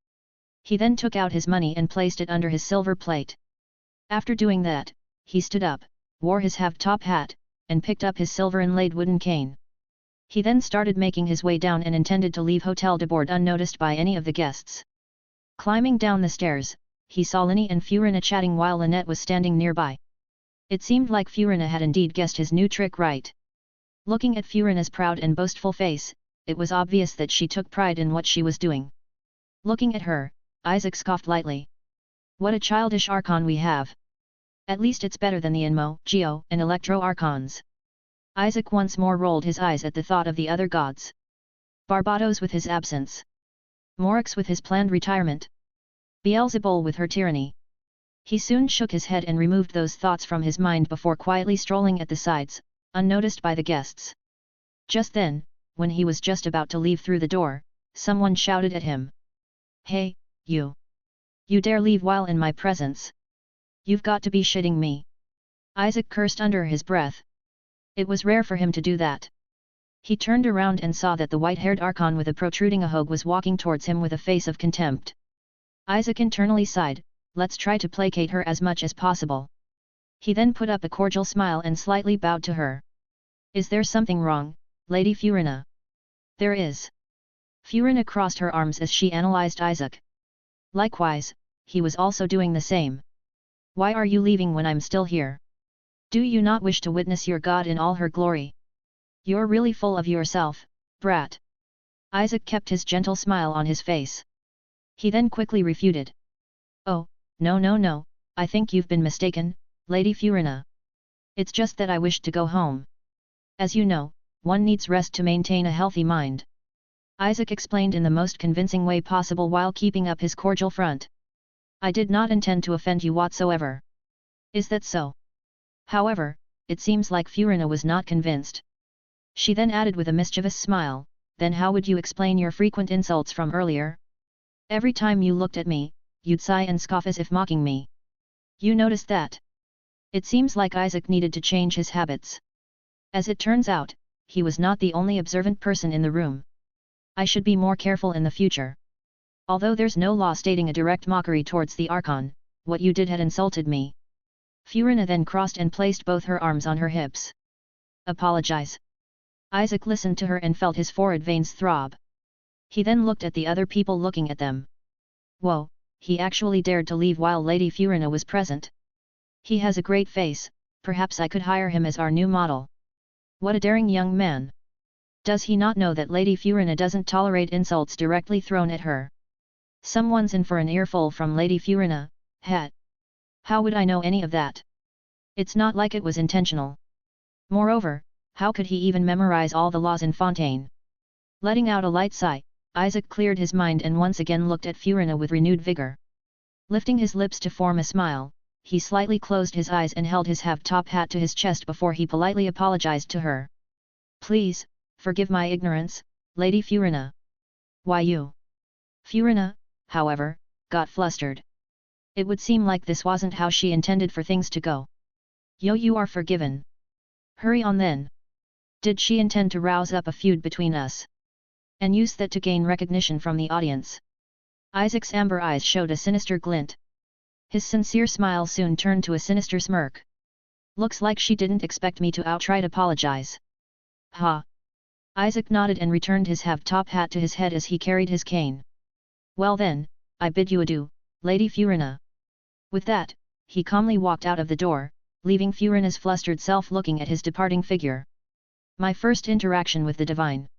He then took out his money and placed it under his silver plate. After doing that, he stood up, wore his half-top hat, and picked up his silver-inlaid wooden cane. He then started making his way down and intended to leave Hotel de Board unnoticed by any of the guests. Climbing down the stairs, he saw Linny and Furina chatting while Lynette was standing nearby. It seemed like Furina had indeed guessed his new trick right. Looking at Furina's proud and boastful face, it was obvious that she took pride in what she was doing. Looking at her, Isaac scoffed lightly. What a childish Archon we have! At least it's better than the Inmo, Geo, and Electro Archons. Isaac once more rolled his eyes at the thought of the other gods. Barbados with his absence. Morix with his planned retirement. Beelzebul with her tyranny. He soon shook his head and removed those thoughts from his mind before quietly strolling at the sides, unnoticed by the guests. Just then, when he was just about to leave through the door, someone shouted at him. Hey, you! You dare leave while in my presence? You've got to be shitting me. Isaac cursed under his breath. It was rare for him to do that. He turned around and saw that the white-haired Archon with a protruding ahog was walking towards him with a face of contempt. Isaac internally sighed, let's try to placate her as much as possible. He then put up a cordial smile and slightly bowed to her. Is there something wrong, Lady Furina? There is. Furina crossed her arms as she analyzed Isaac. Likewise, he was also doing the same. Why are you leaving when I'm still here? Do you not wish to witness your god in all her glory? You're really full of yourself, brat. Isaac kept his gentle smile on his face. He then quickly refuted. Oh, no, I think you've been mistaken, Lady Furina. It's just that I wish to go home. As you know, one needs rest to maintain a healthy mind. Isaac explained in the most convincing way possible while keeping up his cordial front. I did not intend to offend you whatsoever. Is that so? However, it seems like Furina was not convinced. She then added with a mischievous smile, then how would you explain your frequent insults from earlier? Every time you looked at me, you'd sigh and scoff as if mocking me. You noticed that? It seems like Isaac needed to change his habits. As it turns out, he was not the only observant person in the room. I should be more careful in the future. Although there's no law stating a direct mockery towards the Archon, what you did had insulted me. Furina then crossed and placed both her arms on her hips. Apologize. Isaac listened to her and felt his forehead veins throb. He then looked at the other people looking at them. Whoa, he actually dared to leave while Lady Furina was present. He has a great face, perhaps I could hire him as our new model. What a daring young man. Does he not know that Lady Furina doesn't tolerate insults directly thrown at her? Someone's in for an earful from Lady Furina, hat. How would I know any of that? It's not like it was intentional. Moreover, how could he even memorize all the laws in Fontaine? Letting out a light sigh, Isaac cleared his mind and once again looked at Furina with renewed vigor. Lifting his lips to form a smile, he slightly closed his eyes and held his half-top hat to his chest before he politely apologized to her. Please, forgive my ignorance, Lady Furina. Why you? Furina, however, got flustered. It would seem like this wasn't how she intended for things to go. You are forgiven. Hurry on then. Did she intend to rouse up a feud between us? And use that to gain recognition from the audience? Isaac's amber eyes showed a sinister glint. His sincere smile soon turned to a sinister smirk. Looks like she didn't expect me to outright apologize. Ha! Isaac nodded and returned his half-top hat to his head as he carried his cane. Well then, I bid you adieu, Lady Furina. With that, he calmly walked out of the door, leaving Furina's flustered self looking at his departing figure. My first interaction with the divine.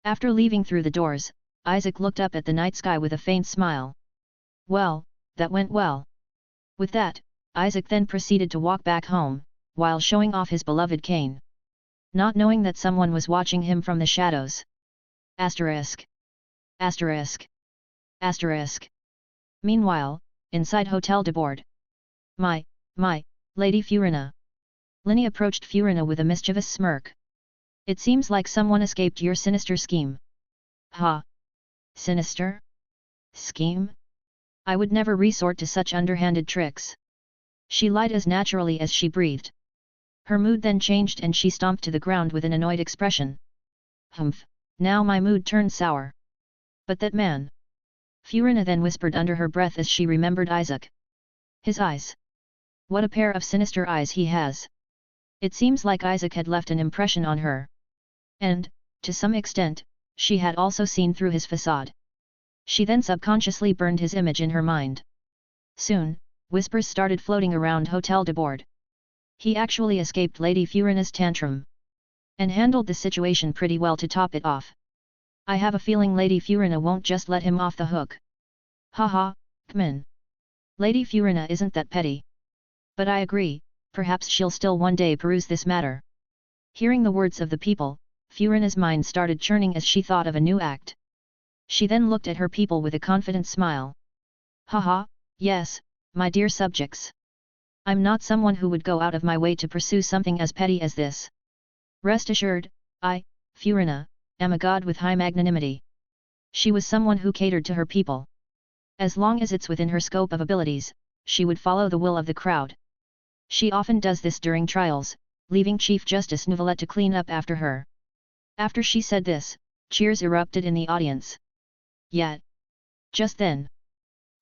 After leaving through the doors, Isaac looked up at the night sky with a faint smile. Well, that went well. With that, Isaac then proceeded to walk back home, while showing off his beloved cane. Not knowing that someone was watching him from the shadows. Asterisk. Asterisk. Asterisk. Meanwhile, inside Hotel de Board. My, Lady Furina. Linny approached Furina with a mischievous smirk. It seems like someone escaped your sinister scheme. Ha! Sinister? Scheme? I would never resort to such underhanded tricks. She lied as naturally as she breathed. Her mood then changed and she stomped to the ground with an annoyed expression. Humph, now my mood turned sour. But that man. Furina then whispered under her breath as she remembered Isaac. His eyes. What a pair of sinister eyes he has. It seems like Isaac had left an impression on her. And, to some extent, she had also seen through his facade. She then subconsciously burned his image in her mind. Soon, whispers started floating around Hotel de Board. He actually escaped Lady Furina's tantrum. And handled the situation pretty well to top it off. I have a feeling Lady Furina won't just let him off the hook. Haha, Kmin. Lady Furina isn't that petty. But I agree, perhaps she'll still one day peruse this matter. Hearing the words of the people, Furina's mind started churning as she thought of a new act. She then looked at her people with a confident smile. Haha, yes, my dear subjects. I'm not someone who would go out of my way to pursue something as petty as this. Rest assured, I, Furina, am a god with high magnanimity. She was someone who catered to her people. As long as it's within her scope of abilities, she would follow the will of the crowd. She often does this during trials, leaving Chief Justice Novelette to clean up after her. After she said this, cheers erupted in the audience. Yet, just then,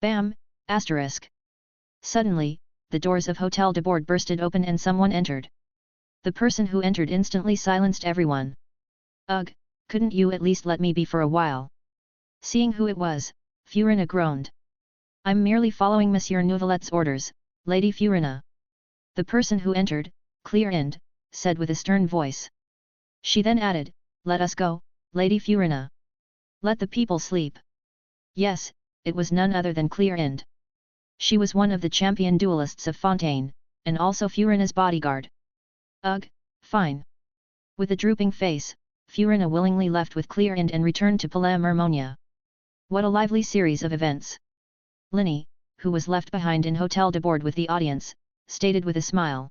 bam, asterisk. Suddenly, the doors of Hotel de Bord bursted open and someone entered. The person who entered instantly silenced everyone. Ugh, couldn't you at least let me be for a while? Seeing who it was, Furina groaned. I'm merely following Monsieur Nouvelette's orders, Lady Furina. The person who entered, Clear End, said with a stern voice. She then added, let us go, Lady Furina. Let the people sleep. Yes, it was none other than Clear End. She was one of the champion duelists of Fontaine, and also Furina's bodyguard. Ugh, fine. With a drooping face, Furina willingly left with Clear End and returned to Palais Mermonia. What a lively series of events! Linny, who was left behind in Hotel de Bord with the audience, stated with a smile.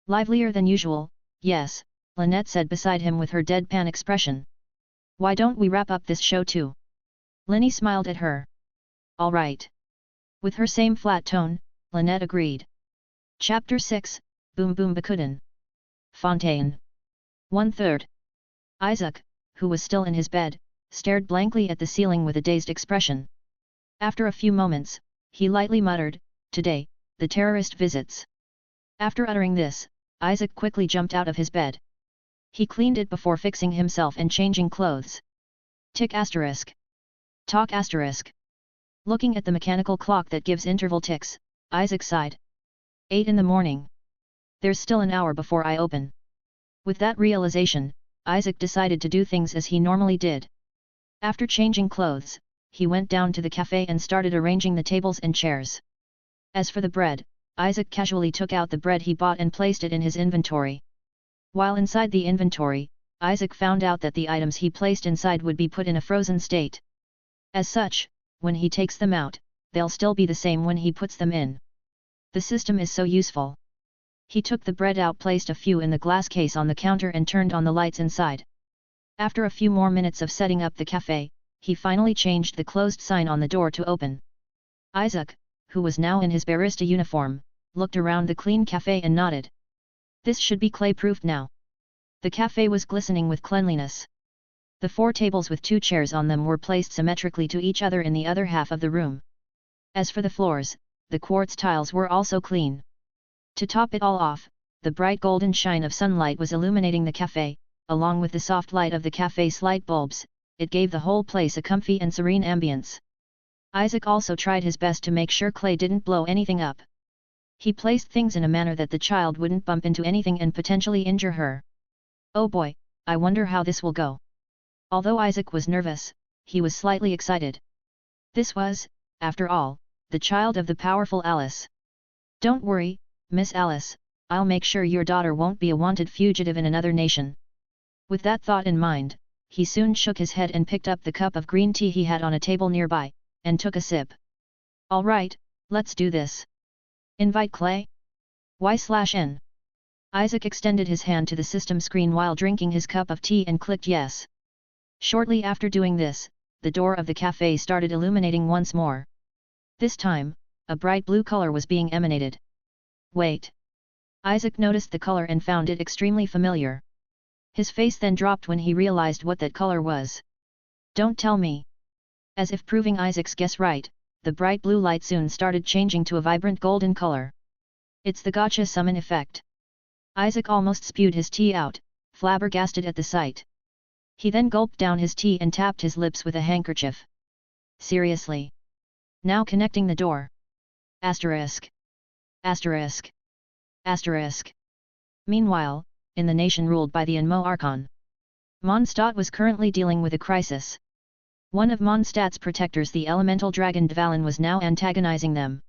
Livelier than usual, yes, Lynette said beside him with her deadpan expression. Why don't we wrap up this show too? Linny smiled at her. All right. With her same flat tone, Lynette agreed. Chapter 6, Boom Boom Bakuden. Fontaine. 1/3. Isaac, who was still in his bed, stared blankly at the ceiling with a dazed expression. After a few moments, he lightly muttered, today, the terrorist visits. After uttering this, Isaac quickly jumped out of his bed. He cleaned it before fixing himself and changing clothes. Tick asterisk. Talk asterisk. Looking at the mechanical clock that gives interval ticks, Isaac sighed. 8 in the morning. There's still an hour before I open. With that realization, Isaac decided to do things as he normally did. After changing clothes, he went down to the café and started arranging the tables and chairs. As for the bread, Isaac casually took out the bread he bought and placed it in his inventory. While inside the inventory, Isaac found out that the items he placed inside would be put in a frozen state. As such, when he takes them out, they'll still be the same when he puts them in. The system is so useful. He took the bread out, placed a few in the glass case on the counter and turned on the lights inside. After a few more minutes of setting up the café, he finally changed the closed sign on the door to open. Isaac, who was now in his barista uniform, looked around the clean café and nodded. This should be clay-proofed now. The café was glistening with cleanliness. The 4 tables with 2 chairs on them were placed symmetrically to each other in the other half of the room. As for the floors, the quartz tiles were also clean. To top it all off, the bright golden shine of sunlight was illuminating the café, along with the soft light of the café's light bulbs. It gave the whole place a comfy and serene ambience. Isaac also tried his best to make sure Clay didn't blow anything up. He placed things in a manner that the child wouldn't bump into anything and potentially injure her. Oh boy, I wonder how this will go. Although Isaac was nervous, he was slightly excited. This was, after all, the child of the powerful Alice. Don't worry, Miss Alice, I'll make sure your daughter won't be a wanted fugitive in another nation. With that thought in mind, he soon shook his head and picked up the cup of green tea he had on a table nearby, and took a sip. All right, let's do this. Invite Clay? Y/N. Isaac extended his hand to the system screen while drinking his cup of tea and clicked yes. Shortly after doing this, the door of the café started illuminating once more. This time, a bright blue color was being emanated. Wait. Isaac noticed the color and found it extremely familiar. His face then dropped when he realized what that color was. Don't tell me. As if proving Isaac's guess right, the bright blue light soon started changing to a vibrant golden color. It's the gotcha summon effect. Isaac almost spewed his tea out, flabbergasted at the sight. He then gulped down his tea and tapped his lips with a handkerchief. Seriously. Now connecting the door. Asterisk. Asterisk. Asterisk. Meanwhile, in the nation ruled by the Anmo Archon, Mondstadt was currently dealing with a crisis. One of Mondstadt's protectors, the elemental dragon Dvalin, was now antagonizing them.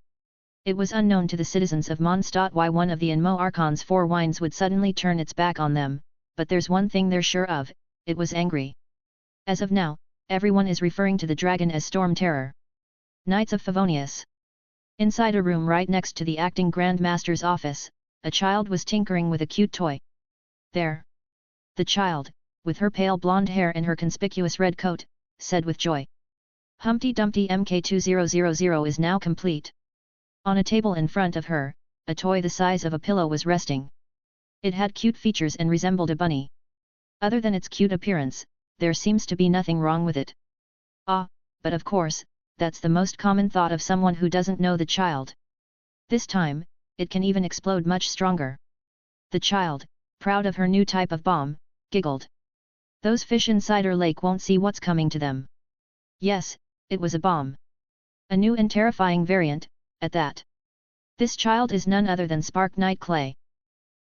It was unknown to the citizens of Mondstadt why one of the Anmo Archon's 4 wines would suddenly turn its back on them, but there's one thing they're sure of, it was angry. As of now, everyone is referring to the dragon as Storm Terror. Knights of Favonius. Inside a room right next to the acting Grand Master's office, a child was tinkering with a cute toy. There. The child, with her pale blonde hair and her conspicuous red coat, said with joy. Humpty Dumpty MK2000 is now complete. On a table in front of her, a toy the size of a pillow was resting. It had cute features and resembled a bunny. Other than its cute appearance, there seems to be nothing wrong with it. Ah, but of course, that's the most common thought of someone who doesn't know the child. This time, it can even explode much stronger. The child, proud of her new type of bomb, giggled. Those fish inside her lake won't see what's coming to them. Yes, it was a bomb. A new and terrifying variant, at that. This child is none other than Spark Knight Clay.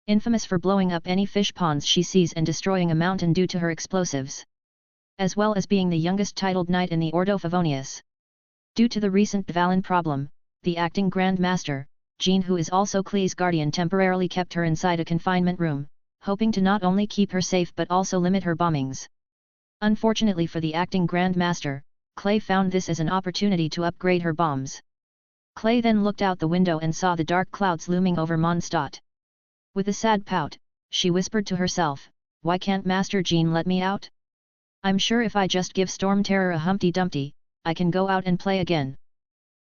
Infamous for blowing up any fish ponds she sees and destroying a mountain due to her explosives. As well as being the youngest titled knight in the Ordo Favonius. Due to the recent Dvalin problem, the acting Grand Master, Jean, who is also Clay's guardian, temporarily kept her inside a confinement room, hoping to not only keep her safe but also limit her bombings. Unfortunately for the acting Grand Master, Clay found this as an opportunity to upgrade her bombs. Clay then looked out the window and saw the dark clouds looming over Mondstadt. With a sad pout, she whispered to herself, "Why can't Master Jean let me out? I'm sure if I just give Storm Terror a Humpty Dumpty, I can go out and play again."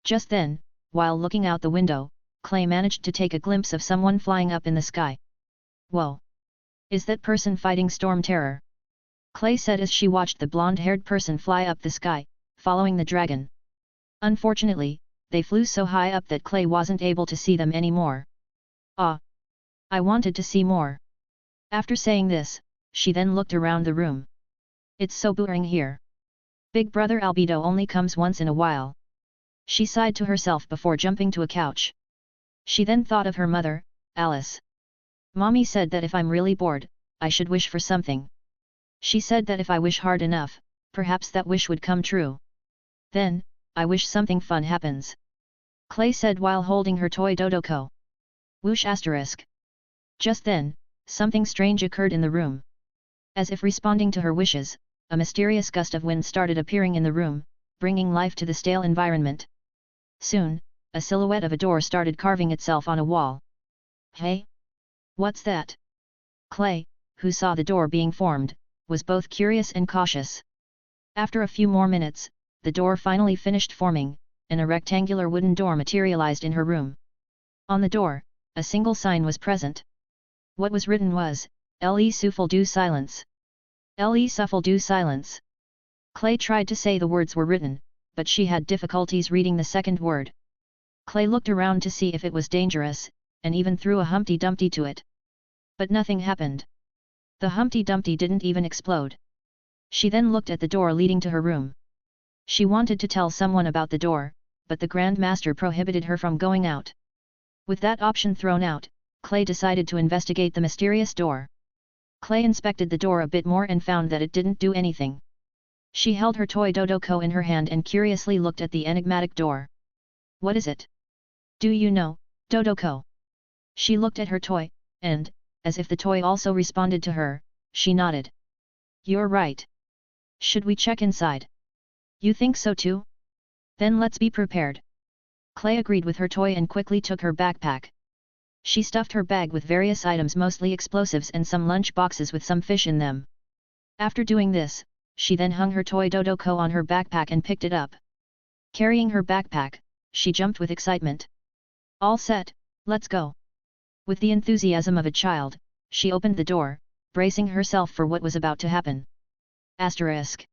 Just then, while looking out the window, Clay managed to take a glimpse of someone flying up in the sky. "Whoa! Is that person fighting Storm Terror?" Clay said as she watched the blonde-haired person fly up the sky, following the dragon. Unfortunately, they flew so high up that Clay wasn't able to see them anymore. "Ah! I wanted to see more." After saying this, she then looked around the room. "It's so boring here. Big Brother Albedo only comes once in a while." She sighed to herself before jumping to a couch. She then thought of her mother, Alice. "Mommy said that if I'm really bored, I should wish for something. She said that if I wish hard enough, perhaps that wish would come true. Then, I wish something fun happens." Clay said while holding her toy Dodoko. Whoosh asterisk. Just then, something strange occurred in the room. As if responding to her wishes, a mysterious gust of wind started appearing in the room, bringing life to the stale environment. Soon, a silhouette of a door started carving itself on a wall. "Hey? What's that?" Clay, who saw the door being formed, was both curious and cautious. After a few more minutes, the door finally finished forming, and a rectangular wooden door materialized in her room. On the door, a single sign was present. What was written was, "Le souffle du silence." Le souffle du silence. Clay tried to say the words were written, but she had difficulties reading the second word. Clay looked around to see if it was dangerous, and even threw a Humpty Dumpty to it. But nothing happened. The Humpty Dumpty didn't even explode. She then looked at the door leading to her room. She wanted to tell someone about the door, but the Grand Master prohibited her from going out. With that option thrown out, Clay decided to investigate the mysterious door. Clay inspected the door a bit more and found that it didn't do anything. She held her toy Dodoko in her hand and curiously looked at the enigmatic door. "What is it? Do you know, Dodoko?" She looked at her toy, and, as if the toy also responded to her, she nodded. "You're right. Should we check inside?" "You think so too? Then let's be prepared." Clay agreed with her toy and quickly took her backpack. She stuffed her bag with various items, mostly explosives, and some lunch boxes with some fish in them. After doing this, she then hung her toy Dodoko on her backpack and picked it up. Carrying her backpack, she jumped with excitement. "All set, let's go." With the enthusiasm of a child, she opened the door, bracing herself for what was about to happen. Asterisk.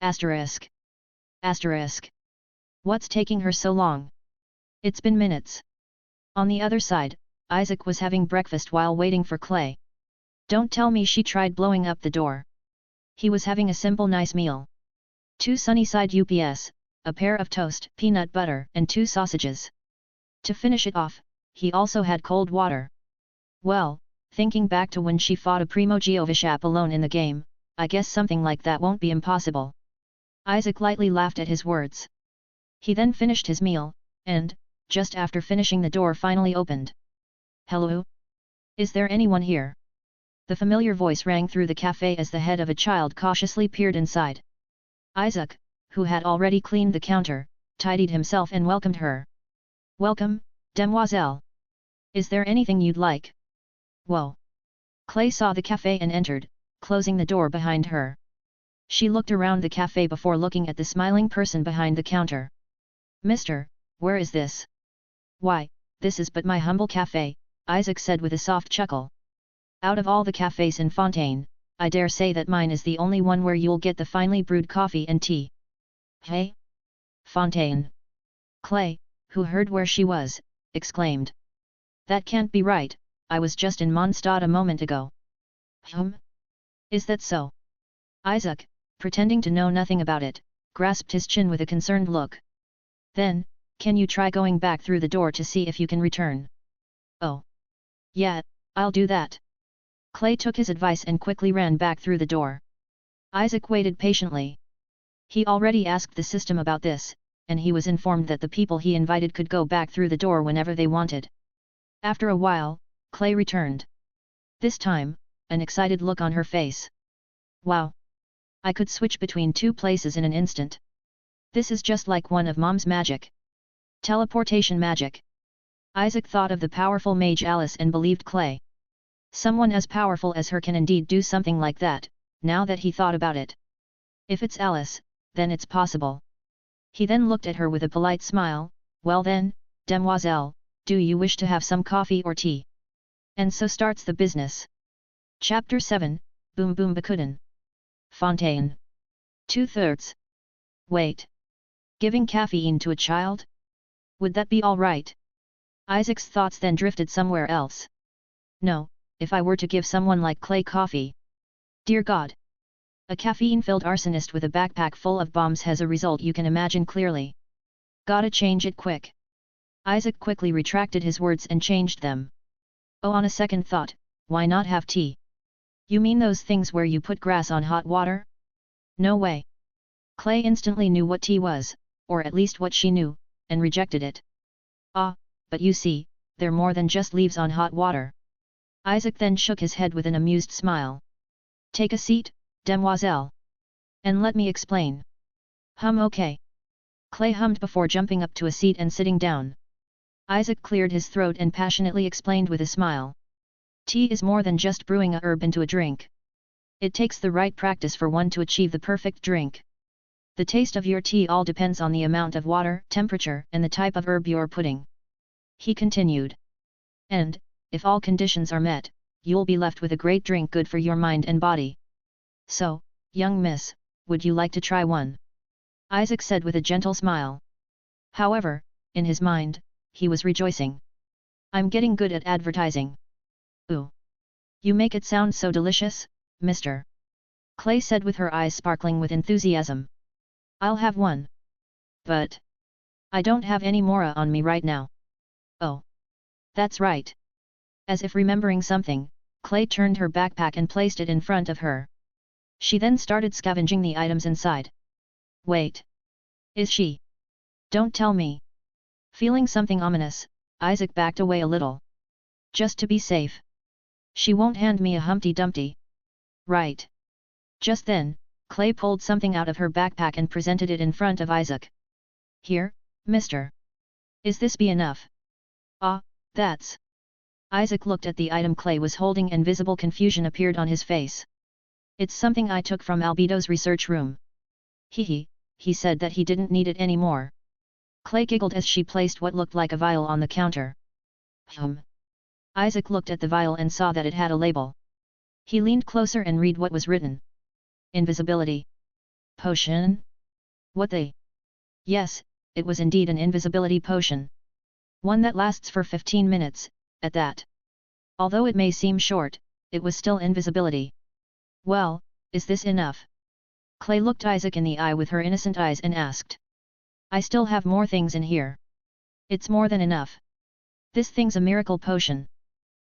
Asterisk. Asterisk. What's taking her so long? It's been minutes. On the other side, Isaac was having breakfast while waiting for Clay. Don't tell me she tried blowing up the door. He was having a simple nice meal. 2 Sunnyside UPS, a pair of toast, peanut butter, and 2 sausages. To finish it off, he also had cold water. Well, thinking back to when she fought a Primo Geovishap alone in the game, I guess something like that won't be impossible. Isaac lightly laughed at his words. He then finished his meal, and, just after finishing, the door finally opened. "Hello? Is there anyone here?" The familiar voice rang through the cafe as the head of a child cautiously peered inside. Isaac, who had already cleaned the counter, tidied himself and welcomed her. "Welcome, demoiselle. Is there anything you'd like?" "Whoa!" Clay saw the cafe and entered, closing the door behind her. She looked around the cafe before looking at the smiling person behind the counter. "Mister, where is this?" "Why, this is but my humble cafe," Isaac said with a soft chuckle. "Out of all the cafes in Fontaine, I dare say that mine is the only one where you'll get the finely brewed coffee and tea." "Hey? Fontaine?" Clay, who heard where she was, exclaimed. "That can't be right, I was just in Mondstadt a moment ago." Is that so?" Isaac, pretending to know nothing about it, grasped his chin with a concerned look. "Then, can you try going back through the door to see if you can return?" "Oh. Yeah, I'll do that." Clay took his advice and quickly ran back through the door. Isaac waited patiently. He already asked the system about this, and he was informed that the people he invited could go back through the door whenever they wanted. After a while, Clay returned. This time, an excited look on her face. "Wow! I could switch between two places in an instant. This is just like one of Mom's magic. Teleportation magic." Isaac thought of the powerful mage Alice and believed Clay. Someone as powerful as her can indeed do something like that, now that he thought about it. If it's Alice, then it's possible. He then looked at her with a polite smile. "Well then, demoiselle, do you wish to have some coffee or tea?" And so starts the business. Chapter 7, Boom Boom Bakuden. Fontaine. 2/3. Wait. Giving caffeine to a child? Would that be all right? Isaac's thoughts then drifted somewhere else. No, if I were to give someone like Clay coffee. Dear God! A caffeine-filled arsonist with a backpack full of bombs has a result you can imagine clearly. Gotta change it quick. Isaac quickly retracted his words and changed them. Oh, on a second thought, why not have tea? You mean those things where you put grass on hot water? No way. Clay instantly knew what tea was, or at least what she knew, and rejected it. Ah, but you see, they're more than just leaves on hot water. Isaac then shook his head with an amused smile. Take a seat, demoiselle. And let me explain. Okay. Clay hummed before jumping up to a seat and sitting down. Isaac cleared his throat and passionately explained with a smile. Tea is more than just brewing a herb into a drink. It takes the right practice for one to achieve the perfect drink. The taste of your tea all depends on the amount of water, temperature, and the type of herb you're putting. He continued. And, if all conditions are met, you'll be left with a great drink good for your mind and body. So, young miss, would you like to try one? Isaac said with a gentle smile. However, in his mind, he was rejoicing. I'm getting good at advertising. Ooh! You make it sound so delicious, mister. Clay said with her eyes sparkling with enthusiasm. I'll have one. But I don't have any mora on me right now. Oh. That's right. As if remembering something, Clay turned her backpack and placed it in front of her. She then started scavenging the items inside. Wait. Is she? Don't tell me. Feeling something ominous, Isaac backed away a little. Just to be safe. She won't hand me a Humpty Dumpty. Right. Just then, Clay pulled something out of her backpack and presented it in front of Isaac. Here, mister. Is this be enough? Ah, that's... Isaac looked at the item Clay was holding and visible confusion appeared on his face. It's something I took from Albedo's research room. He said that he didn't need it anymore. Clay giggled as she placed what looked like a vial on the counter. Isaac looked at the vial and saw that it had a label. He leaned closer and read what was written. Invisibility. Potion? What the? Yes, it was indeed an invisibility potion. One that lasts for 15 minutes, at that. Although it may seem short, it was still invisibility. Well, is this enough? Clay looked Isaac in the eye with her innocent eyes and asked. I still have more things in here. It's more than enough. This thing's a miracle potion.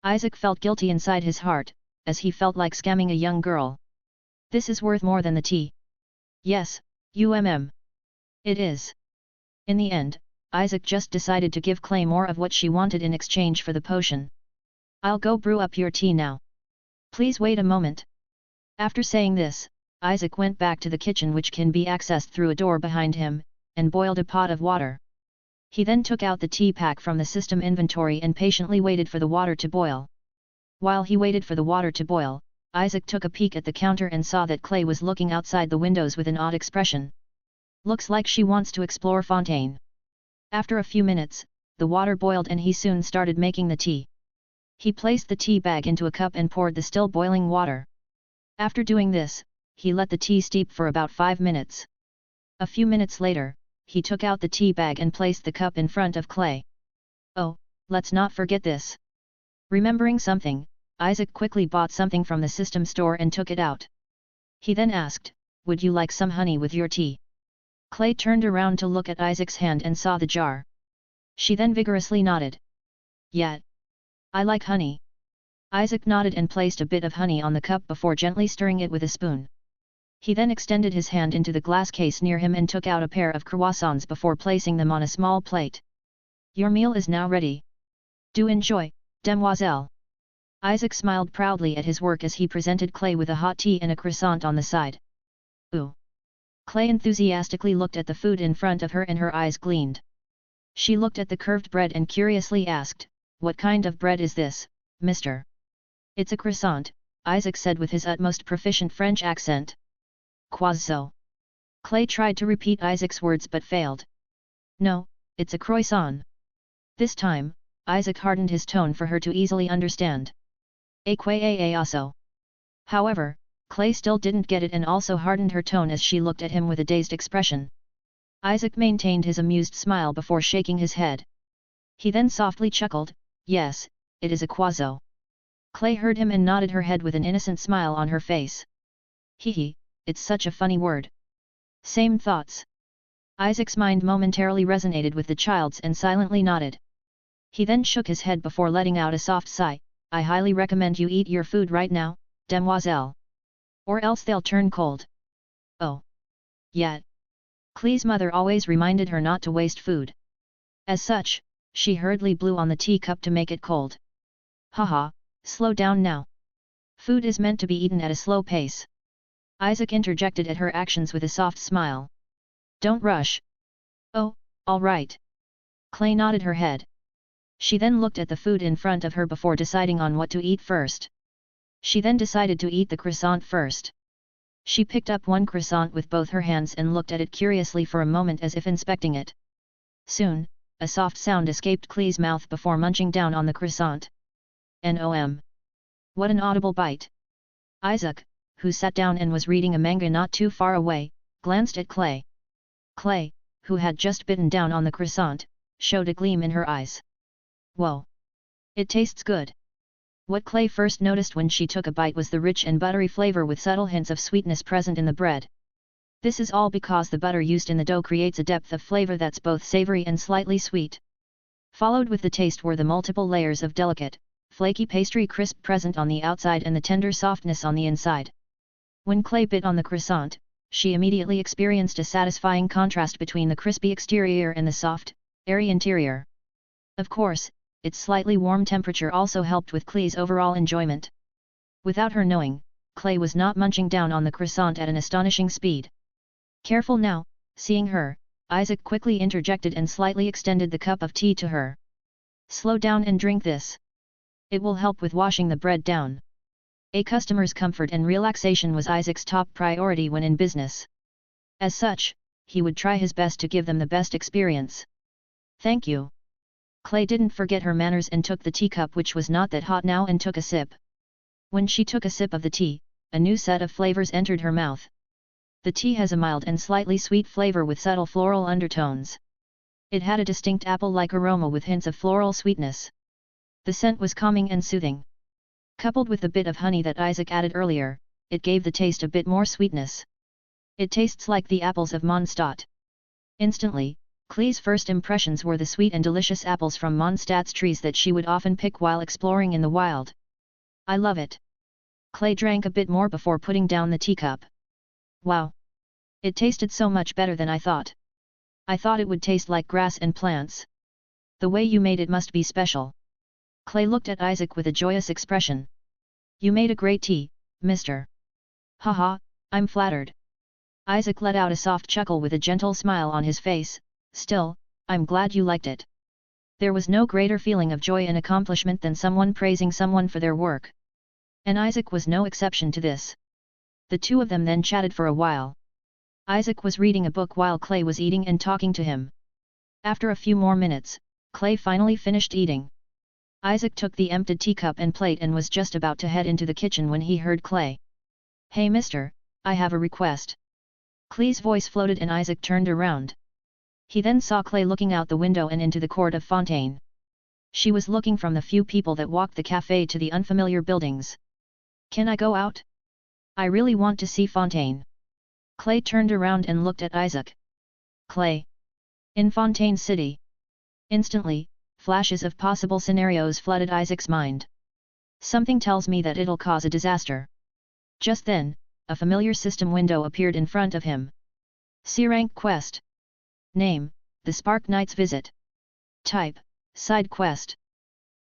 Isaac felt guilty inside his heart, as he felt like scamming a young girl. This is worth more than the tea. Yes, It is. In the end, Isaac just decided to give Clay more of what she wanted in exchange for the potion. I'll go brew up your tea now. Please wait a moment. After saying this, Isaac went back to the kitchen which can be accessed through a door behind him, and boiled a pot of water. He then took out the tea pack from the system inventory and patiently waited for the water to boil. While he waited for the water to boil, Isaac took a peek at the counter and saw that Clay was looking outside the windows with an odd expression. Looks like she wants to explore Fontaine. After a few minutes, the water boiled and he soon started making the tea. He placed the tea bag into a cup and poured the still boiling water. After doing this, he let the tea steep for about 5 minutes. A few minutes later, he took out the tea bag and placed the cup in front of Clay. Oh, let's not forget this. Remembering something, Isaac quickly bought something from the system store and took it out. He then asked, "Would you like some honey with your tea?" Clay turned around to look at Isaac's hand and saw the jar. She then vigorously nodded. "Yeah. I like honey." Isaac nodded and placed a bit of honey on the cup before gently stirring it with a spoon. He then extended his hand into the glass case near him and took out a pair of croissants before placing them on a small plate. "Your meal is now ready. Do enjoy, demoiselle." Isaac smiled proudly at his work as he presented Clay with a hot tea and a croissant on the side. "Ooh." Clay enthusiastically looked at the food in front of her and her eyes gleamed. She looked at the curved bread and curiously asked, "What kind of bread is this, mister?" "It's a croissant," Isaac said with his utmost proficient French accent. "Croissant." Clay tried to repeat Isaac's words but failed. "No, it's a croissant." This time, Isaac hardened his tone for her to easily understand. "Also." However, Clay still didn't get it and also hardened her tone as she looked at him with a dazed expression. Isaac maintained his amused smile before shaking his head. He then softly chuckled, "Yes, it is a croissant." Clay heard him and nodded her head with an innocent smile on her face. "Hee, it's such a funny word." "Same thoughts." Isaac's mind momentarily resonated with the child's and silently nodded. He then shook his head before letting out a soft sigh. "I highly recommend you eat your food right now, demoiselle. Or else they'll turn cold." "Oh. Yeah." Clee's mother always reminded her not to waste food. As such, she hurriedly blew on the teacup to make it cold. "Haha, slow down now. Food is meant to be eaten at a slow pace." Isaac interjected at her actions with a soft smile. "Don't rush." "Oh, all right." Clay nodded her head. She then looked at the food in front of her before deciding on what to eat first. She then decided to eat the croissant first. She picked up one croissant with both her hands and looked at it curiously for a moment as if inspecting it. Soon, a soft sound escaped Clee's mouth before munching down on the croissant. Nom! What an audible bite! Isaac, who sat down and was reading a manga not too far away, glanced at Clay. Clay, who had just bitten down on the croissant, showed a gleam in her eyes. "Whoa! It tastes good." What Clay first noticed when she took a bite was the rich and buttery flavor with subtle hints of sweetness present in the bread. This is all because the butter used in the dough creates a depth of flavor that's both savory and slightly sweet. Followed with the taste were the multiple layers of delicate, flaky pastry crisp present on the outside and the tender softness on the inside. When Clay bit on the croissant, she immediately experienced a satisfying contrast between the crispy exterior and the soft, airy interior. Of course, its slightly warm temperature also helped with Clee's overall enjoyment. Without her knowing, Clay was not munching down on the croissant at an astonishing speed. "Careful now," seeing her, Isaac quickly interjected and slightly extended the cup of tea to her. "Slow down and drink this. It will help with washing the bread down." A customer's comfort and relaxation was Isaac's top priority when in business. As such, he would try his best to give them the best experience. "Thank you." Clay didn't forget her manners and took the teacup, which was not that hot now, and took a sip. When she took a sip of the tea, a new set of flavors entered her mouth. The tea has a mild and slightly sweet flavor with subtle floral undertones. It had a distinct apple-like aroma with hints of floral sweetness. The scent was calming and soothing. Coupled with the bit of honey that Isaac added earlier, it gave the taste a bit more sweetness. "It tastes like the apples of Mondstadt." Instantly, Clee's first impressions were the sweet and delicious apples from Mondstadt's trees that she would often pick while exploring in the wild. "I love it." Clay drank a bit more before putting down the teacup. "Wow! It tasted so much better than I thought. I thought it would taste like grass and plants. The way you made it must be special." Clay looked at Isaac with a joyous expression. "You made a great tea, mister." "Haha, I'm flattered." Isaac let out a soft chuckle with a gentle smile on his face. "Still, I'm glad you liked it." There was no greater feeling of joy and accomplishment than someone praising someone for their work. And Isaac was no exception to this. The two of them then chatted for a while. Isaac was reading a book while Clay was eating and talking to him. After a few more minutes, Clay finally finished eating. Isaac took the emptied teacup and plate and was just about to head into the kitchen when he heard Clay. "Hey mister, I have a request." Clay's voice floated and Isaac turned around. He then saw Clay looking out the window and into the court of Fontaine. She was looking from the few people that walked the café to the unfamiliar buildings. "Can I go out? I really want to see Fontaine." Clay turned around and looked at Isaac. "Clay? In Fontaine City?" Instantly, flashes of possible scenarios flooded Isaac's mind. "Something tells me that it'll cause a disaster." Just then, a familiar system window appeared in front of him. C-rank quest. Name, The Spark Knight's Visit. Type, Side Quest.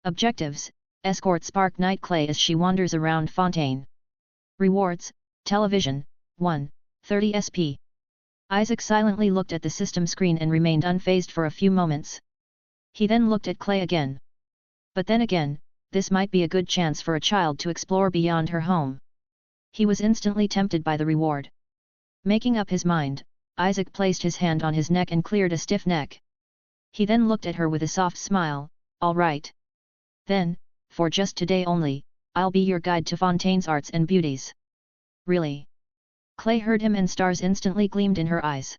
Objectives, escort Spark Knight Clay as she wanders around Fontaine. Rewards, Television, 1, 30 SP. Isaac silently looked at the system screen and remained unfazed for a few moments. He then looked at Clay again. But then again, this might be a good chance for a child to explore beyond her home. He was instantly tempted by the reward. Making up his mind, Isaac placed his hand on his neck and cleared a stiff neck. He then looked at her with a soft smile. "All right. Then, for just today only, I'll be your guide to Fontaine's arts and beauties." "Really?" Clay heard him and stars instantly gleamed in her eyes.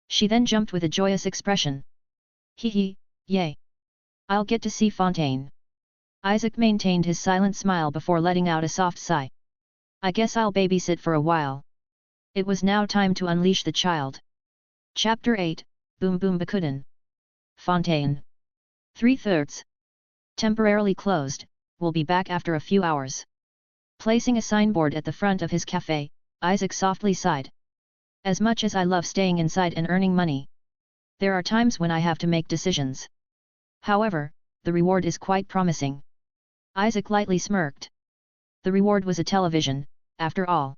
She then jumped with a joyous expression. "Hee hee, yay! I'll get to see Fontaine." Isaac maintained his silent smile before letting out a soft sigh. "I guess I'll babysit for a while." It was now time to unleash the child. Chapter 8, Boom Boom Bakuden. Fontaine. 3/3. Temporarily closed, will be back after a few hours. Placing a signboard at the front of his café, Isaac softly sighed. "As much as I love staying inside and earning money, there are times when I have to make decisions. However, the reward is quite promising." Isaac lightly smirked. The reward was a television, after all.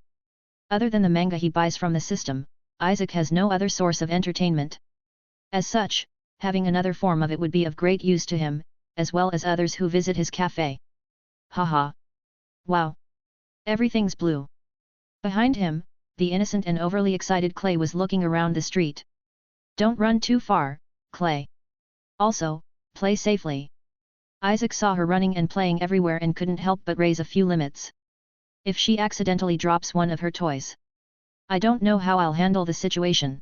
Other than the manga he buys from the system, Isaac has no other source of entertainment. As such, having another form of it would be of great use to him, as well as others who visit his café. Haha! Wow! Everything's blue. Behind him, the innocent and overly excited Clay was looking around the street. "Don't run too far, Clay. Also, play safely." Isaac saw her running and playing everywhere and couldn't help but raise a few limits. "If she accidentally drops one of her toys, I don't know how I'll handle the situation."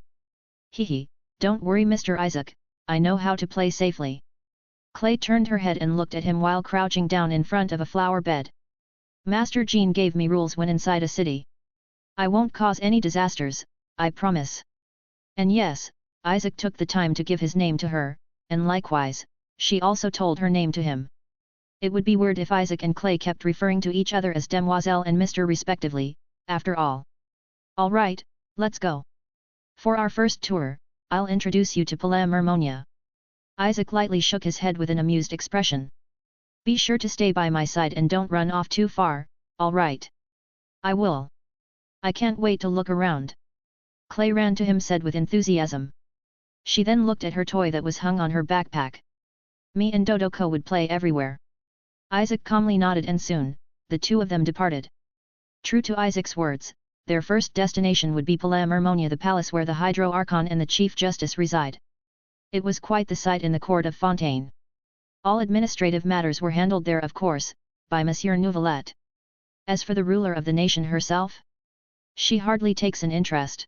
"Hehe, don't worry Mr. Isaac, I know how to play safely." Clay turned her head and looked at him while crouching down in front of a flower bed. "Master Jean gave me rules when inside a city. I won't cause any disasters, I promise." And yes, Isaac took the time to give his name to her, and likewise, she also told her name to him. It would be weird if Isaac and Clay kept referring to each other as Demoiselle and Mr. respectively, after all. "All right, let's go. For our first tour, I'll introduce you to Palais Mermonia." Isaac lightly shook his head with an amused expression. "Be sure to stay by my side and don't run off too far, all right?" "I will. I can't wait to look around." Clay ran to him said with enthusiasm. She then looked at her toy that was hung on her backpack. "Me and Dodoko would play everywhere." Isaac calmly nodded and soon, the two of them departed. True to Isaac's words, their first destination would be Palais Mermonia, the palace where the Hydro Archon and the Chief Justice reside. It was quite the sight in the court of Fontaine. All administrative matters were handled there of course, by Monsieur Nouvelette. As for the ruler of the nation herself, she hardly takes an interest.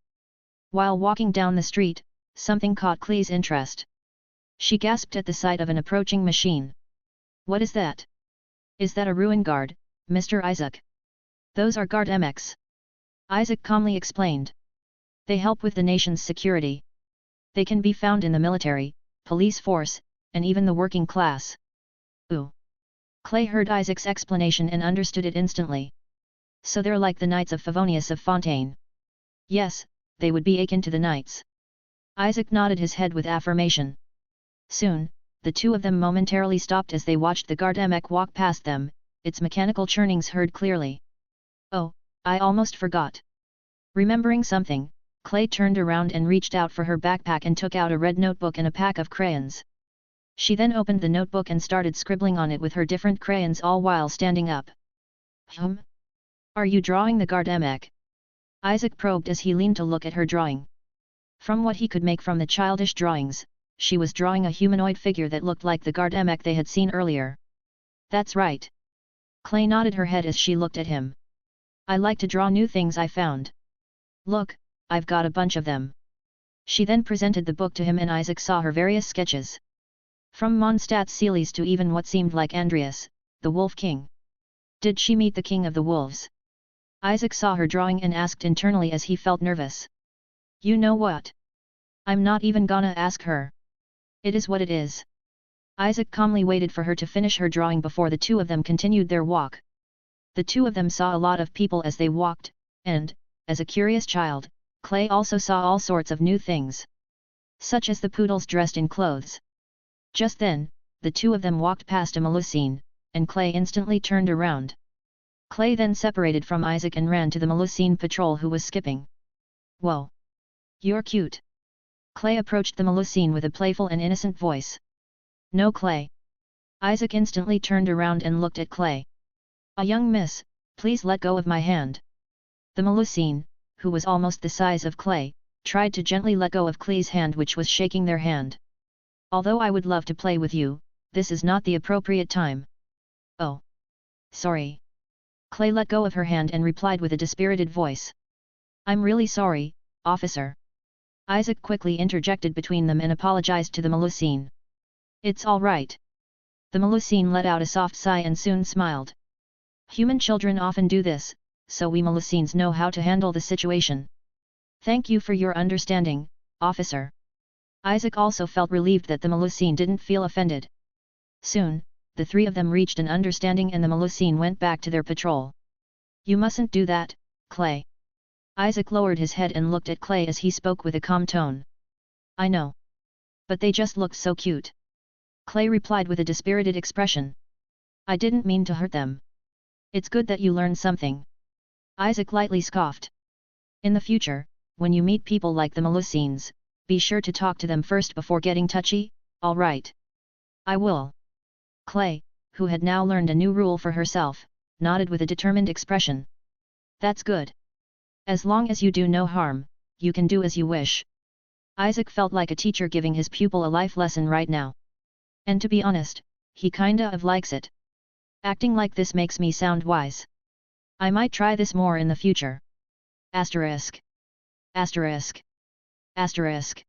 While walking down the street, something caught Clay's interest. She gasped at the sight of an approaching machine. "What is that?" "Is that a ruin guard, Mr. Isaac?" "Those are guard MX. Isaac calmly explained. "They help with the nation's security. They can be found in the military, police force, and even the working class." "Ooh." Clay heard Isaac's explanation and understood it instantly. "So they're like the Knights of Favonius of Fontaine." "Yes, they would be akin to the Knights." Isaac nodded his head with affirmation. Soon, the two of them momentarily stopped as they watched the guard mech walk past them, its mechanical churnings heard clearly. "Oh, I almost forgot." Remembering something, Clay turned around and reached out for her backpack and took out a red notebook and a pack of crayons. She then opened the notebook and started scribbling on it with her different crayons all while standing up. Are you drawing the Gardemek? Isaac probed as he leaned to look at her drawing. From what he could make from the childish drawings, she was drawing a humanoid figure that looked like the Gardemek they had seen earlier. That's right. Clay nodded her head as she looked at him. I like to draw new things I found. Look, I've got a bunch of them. She then presented the book to him and Isaac saw her various sketches. From Mondstadt Sealies to even what seemed like Andreas, the Wolf King. Did she meet the King of the Wolves? Isaac saw her drawing and asked internally as he felt nervous. You know what? I'm not even gonna ask her. It is what it is. Isaac calmly waited for her to finish her drawing before the two of them continued their walk. The two of them saw a lot of people as they walked, and, as a curious child, Clay also saw all sorts of new things. Such as the poodles dressed in clothes. Just then, the two of them walked past a Melusine, and Clay instantly turned around. Clay then separated from Isaac and ran to the Melusine patrol who was skipping. Whoa! You're cute! Clay approached the Melusine with a playful and innocent voice. No, Clay! Isaac instantly turned around and looked at Clay. A young miss, please let go of my hand. The Melusine, who was almost the size of Clay, tried to gently let go of Clay's hand which was shaking their hand. Although I would love to play with you, this is not the appropriate time. Oh. Sorry. Clay let go of her hand and replied with a dispirited voice. I'm really sorry, officer. Isaac quickly interjected between them and apologized to the Melusine. It's all right. The Melusine let out a soft sigh and soon smiled. Human children often do this, so we Melusines know how to handle the situation. Thank you for your understanding, officer. Isaac also felt relieved that the Melusine didn't feel offended. Soon, the three of them reached an understanding and the Melusine went back to their patrol. You mustn't do that, Clay. Isaac lowered his head and looked at Clay as he spoke with a calm tone. I know. But they just looked so cute. Clay replied with a dispirited expression. I didn't mean to hurt them. It's good that you learned something. Isaac lightly scoffed. In the future, when you meet people like the Melusines, be sure to talk to them first before getting touchy, all right? I will. Clay, who had now learned a new rule for herself, nodded with a determined expression. That's good. As long as you do no harm, you can do as you wish. Isaac felt like a teacher giving his pupil a life lesson right now. And to be honest, he kinda of likes it. Acting like this makes me sound wise. I might try this more in the future. Asterisk. Asterisk. Asterisk.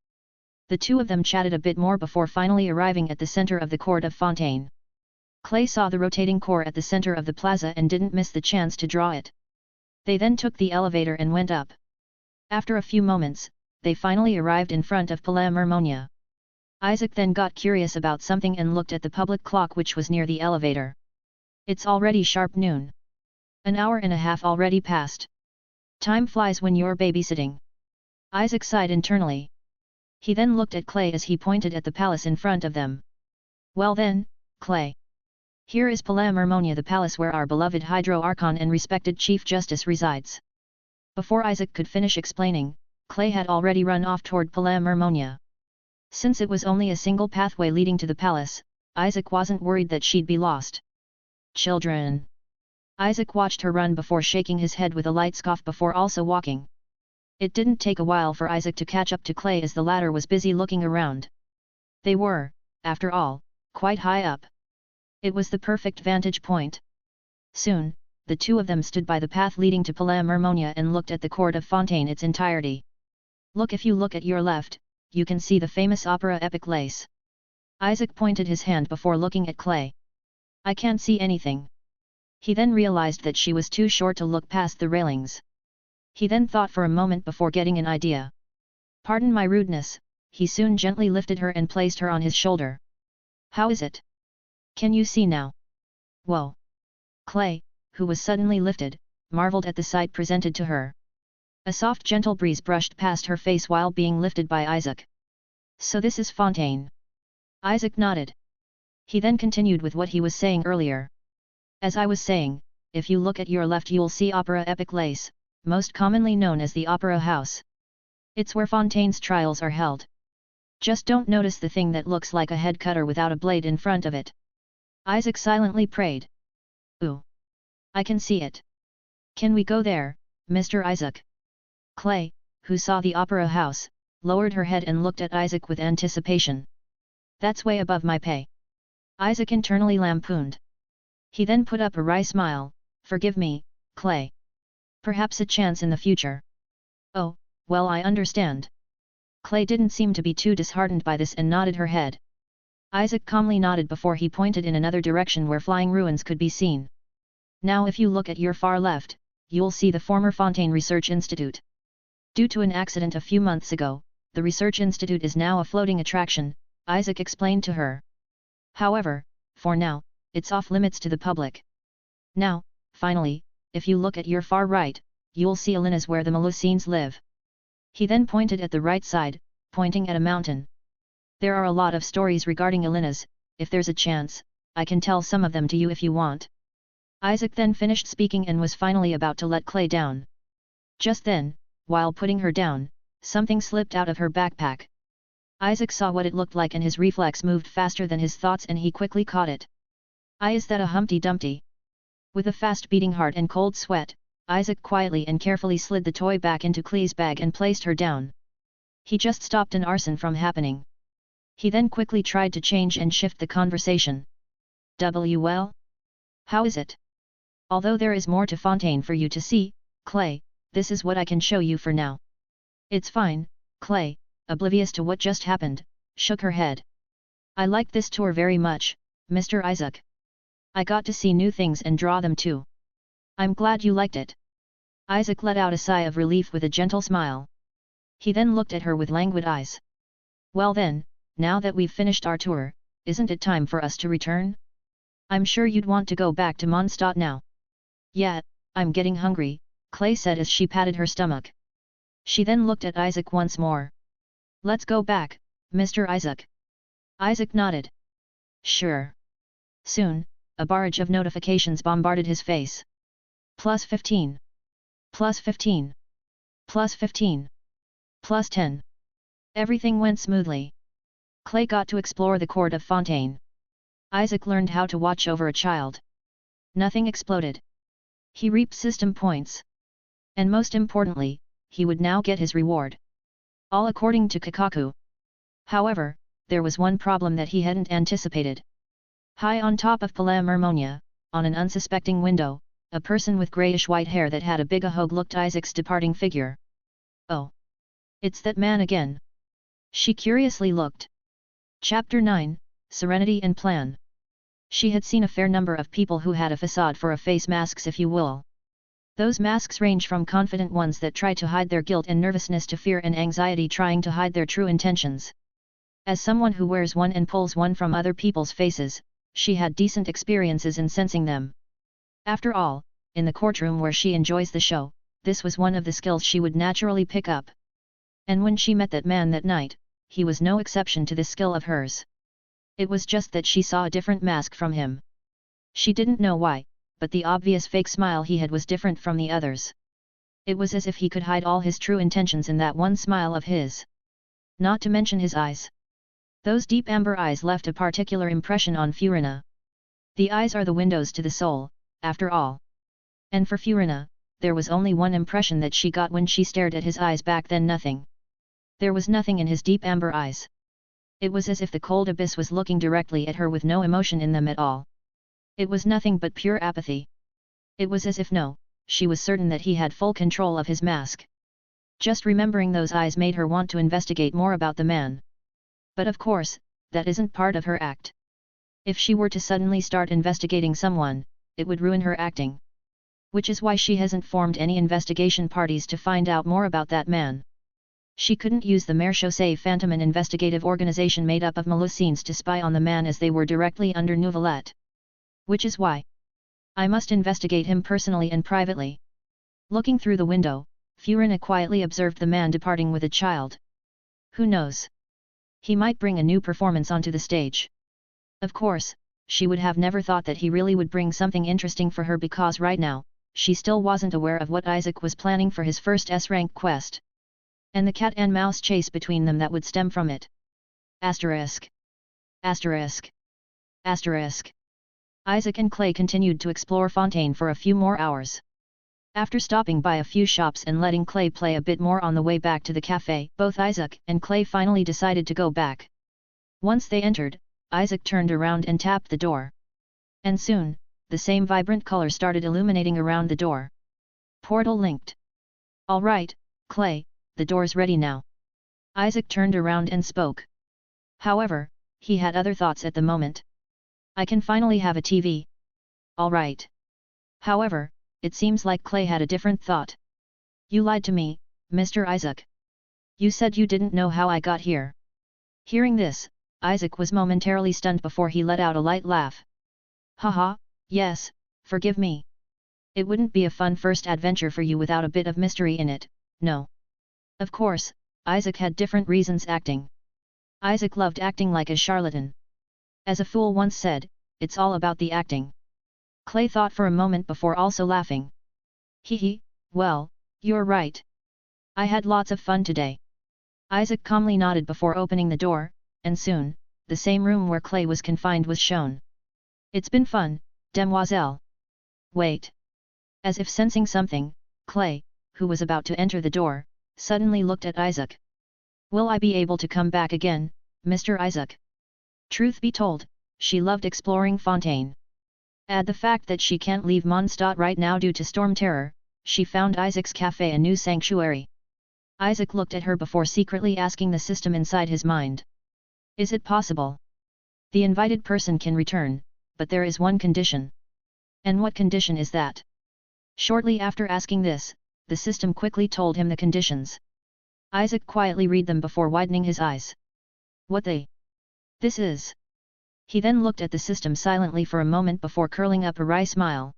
The two of them chatted a bit more before finally arriving at the center of the court of Fontaine. Clay saw the rotating core at the center of the plaza and didn't miss the chance to draw it. They then took the elevator and went up. After a few moments, they finally arrived in front of Palais Mermonia. Isaac then got curious about something and looked at the public clock which was near the elevator. It's already sharp noon. An hour and a half already passed. Time flies when you're babysitting. Isaac sighed internally. He then looked at Clay as he pointed at the palace in front of them. Well then, Clay. Here is Palais Mermonia, the palace where our beloved Hydro Archon and respected Chief Justice resides. Before Isaac could finish explaining, Clay had already run off toward Palais Mermonia. Since it was only a single pathway leading to the palace, Isaac wasn't worried that she'd be lost. Children. Isaac watched her run before shaking his head with a light scoff before also walking. It didn't take a while for Isaac to catch up to Clay as the latter was busy looking around. They were, after all, quite high up. It was the perfect vantage point. Soon, the two of them stood by the path leading to Palais Mermonia and looked at the court of Fontaine its entirety. If you look at your left, you can see the famous opera epic lace. Isaac pointed his hand before looking at Clay. I can't see anything. He then realized that she was too short to look past the railings. He then thought for a moment before getting an idea. Pardon my rudeness, he soon gently lifted her and placed her on his shoulder. How is it? Can you see now? Whoa! Clay, who was suddenly lifted, marveled at the sight presented to her. A soft gentle breeze brushed past her face while being lifted by Isaac. So this is Fontaine. Isaac nodded. He then continued with what he was saying earlier. As I was saying, if you look at your left you'll see Opera Epic Lace, most commonly known as the Opera House. It's where Fontaine's trials are held. Just don't notice the thing that looks like a head cutter without a blade in front of it. Isaac silently prayed. Ooh! I can see it. Can we go there, Mr. Isaac? Clay, who saw the opera house, lowered her head and looked at Isaac with anticipation. That's way above my pay. Isaac internally lampooned. He then put up a wry smile. Forgive me, Clay. Perhaps a chance in the future. Oh, well, I understand. Clay didn't seem to be too disheartened by this and nodded her head. Isaac calmly nodded before he pointed in another direction where flying ruins could be seen. Now if you look at your far left, you'll see the former Fontaine Research Institute. Due to an accident a few months ago, the Research Institute is now a floating attraction, Isaac explained to her. However, for now, it's off limits to the public. Now, finally, if you look at your far right, you'll see Elena's where the Melusines live. He then pointed at the right side, pointing at a mountain. There are a lot of stories regarding Elena's. If there's a chance, I can tell some of them to you if you want. Isaac then finished speaking and was finally about to let Clay down. Just then, while putting her down, something slipped out of her backpack. Isaac saw what it looked like and his reflex moved faster than his thoughts and he quickly caught it. Is that a Humpty Dumpty? With a fast beating heart and cold sweat, Isaac quietly and carefully slid the toy back into Clay's bag and placed her down. He just stopped an arson from happening. He then quickly tried to change and shift the conversation. Well? How is it? Although there is more to Fontaine for you to see, Clay, this is what I can show you for now. It's fine, Clay, oblivious to what just happened, shook her head. I liked this tour very much, Mr. Isaac. I got to see new things and draw them too. I'm glad you liked it. Isaac let out a sigh of relief with a gentle smile. He then looked at her with languid eyes. Well then, now that we've finished our tour, isn't it time for us to return? I'm sure you'd want to go back to Mondstadt now. Yeah, I'm getting hungry, Clay said as she patted her stomach. She then looked at Isaac once more. Let's go back, Mr. Isaac. Isaac nodded. Sure. Soon, a barrage of notifications bombarded his face. +15. +15. +15. +10. Everything went smoothly. Clay got to explore the court of Fontaine. Isaac learned how to watch over a child. Nothing exploded. He reaped system points. And most importantly, he would now get his reward. All according to Kakaku. However, there was one problem that he hadn't anticipated. High on top of Palam Harmonia, on an unsuspecting window, a person with grayish-white hair that had a big ahog looked Isaac's departing figure. Oh! It's that man again. She curiously looked. Chapter 9, Serenity and Plan. She had seen a fair number of people who had a facade for a face masks if you will. Those masks range from confident ones that try to hide their guilt and nervousness to fear and anxiety trying to hide their true intentions. As someone who wears one and pulls one from other people's faces, she had decent experiences in sensing them. After all, in the courtroom where she enjoys the show, this was one of the skills she would naturally pick up. And when she met that man that night, he was no exception to this skill of hers. It was just that she saw a different mask from him. She didn't know why, but the obvious fake smile he had was different from the others. It was as if he could hide all his true intentions in that one smile of his. Not to mention his eyes. Those deep amber eyes left a particular impression on Furina. The eyes are the windows to the soul, after all. And for Furina, there was only one impression that she got when she stared at his eyes back then: nothing. There was nothing in his deep amber eyes. It was as if the cold abyss was looking directly at her with no emotion in them at all. It was nothing but pure apathy. It was as if she was certain that he had full control of his mask. Just remembering those eyes made her want to investigate more about the man. But of course, that isn't part of her act. If she were to suddenly start investigating someone, it would ruin her acting. Which is why she hasn't formed any investigation parties to find out more about that man. She couldn't use the Marechaussee Phantom, an investigative organization made up of Melusines, to spy on the man as they were directly under Nouvellette. Which is why I must investigate him personally and privately. Looking through the window, Furina quietly observed the man departing with a child. Who knows? He might bring a new performance onto the stage. Of course, she would have never thought that he really would bring something interesting for her, because right now, she still wasn't aware of what Isaac was planning for his first S-rank quest. And the cat and mouse chase between them that would stem from it. Asterisk. Asterisk. Asterisk. Isaac and Clay continued to explore Fontaine for a few more hours. After stopping by a few shops and letting Clay play a bit more on the way back to the cafe, both Isaac and Clay finally decided to go back. Once they entered, Isaac turned around and tapped the door. And soon, the same vibrant color started illuminating around the door. Portal linked. All right, Clay, the door's ready now. Isaac turned around and spoke. However, he had other thoughts at the moment. I can finally have a TV. All right. However, it seems like Clay had a different thought. You lied to me, Mr. Isaac. You said you didn't know how I got here. Hearing this, Isaac was momentarily stunned before he let out a light laugh. Haha, yes, forgive me. It wouldn't be a fun first adventure for you without a bit of mystery in it, no. Of course, Isaac had different reasons acting. Isaac loved acting like a charlatan. As a fool once said, it's all about the acting. Clay thought for a moment before also laughing. Hee, well, you're right. I had lots of fun today. Isaac calmly nodded before opening the door, and soon, the same room where Clay was confined was shown. It's been fun, demoiselle. Wait. As if sensing something, Clay, who was about to enter the door, suddenly looked at Isaac. Will I be able to come back again, Mr. Isaac? Truth be told, she loved exploring Fontaine. Add the fact that she can't leave Mondstadt right now due to storm terror, she found Isaac's cafe a new sanctuary. Isaac looked at her before secretly asking the system inside his mind. Is it possible? The invited person can return, but there is one condition. And what condition is that? Shortly after asking this, the system quickly told him the conditions. Isaac quietly read them before widening his eyes. What this is? He then looked at the system silently for a moment before curling up a wry smile.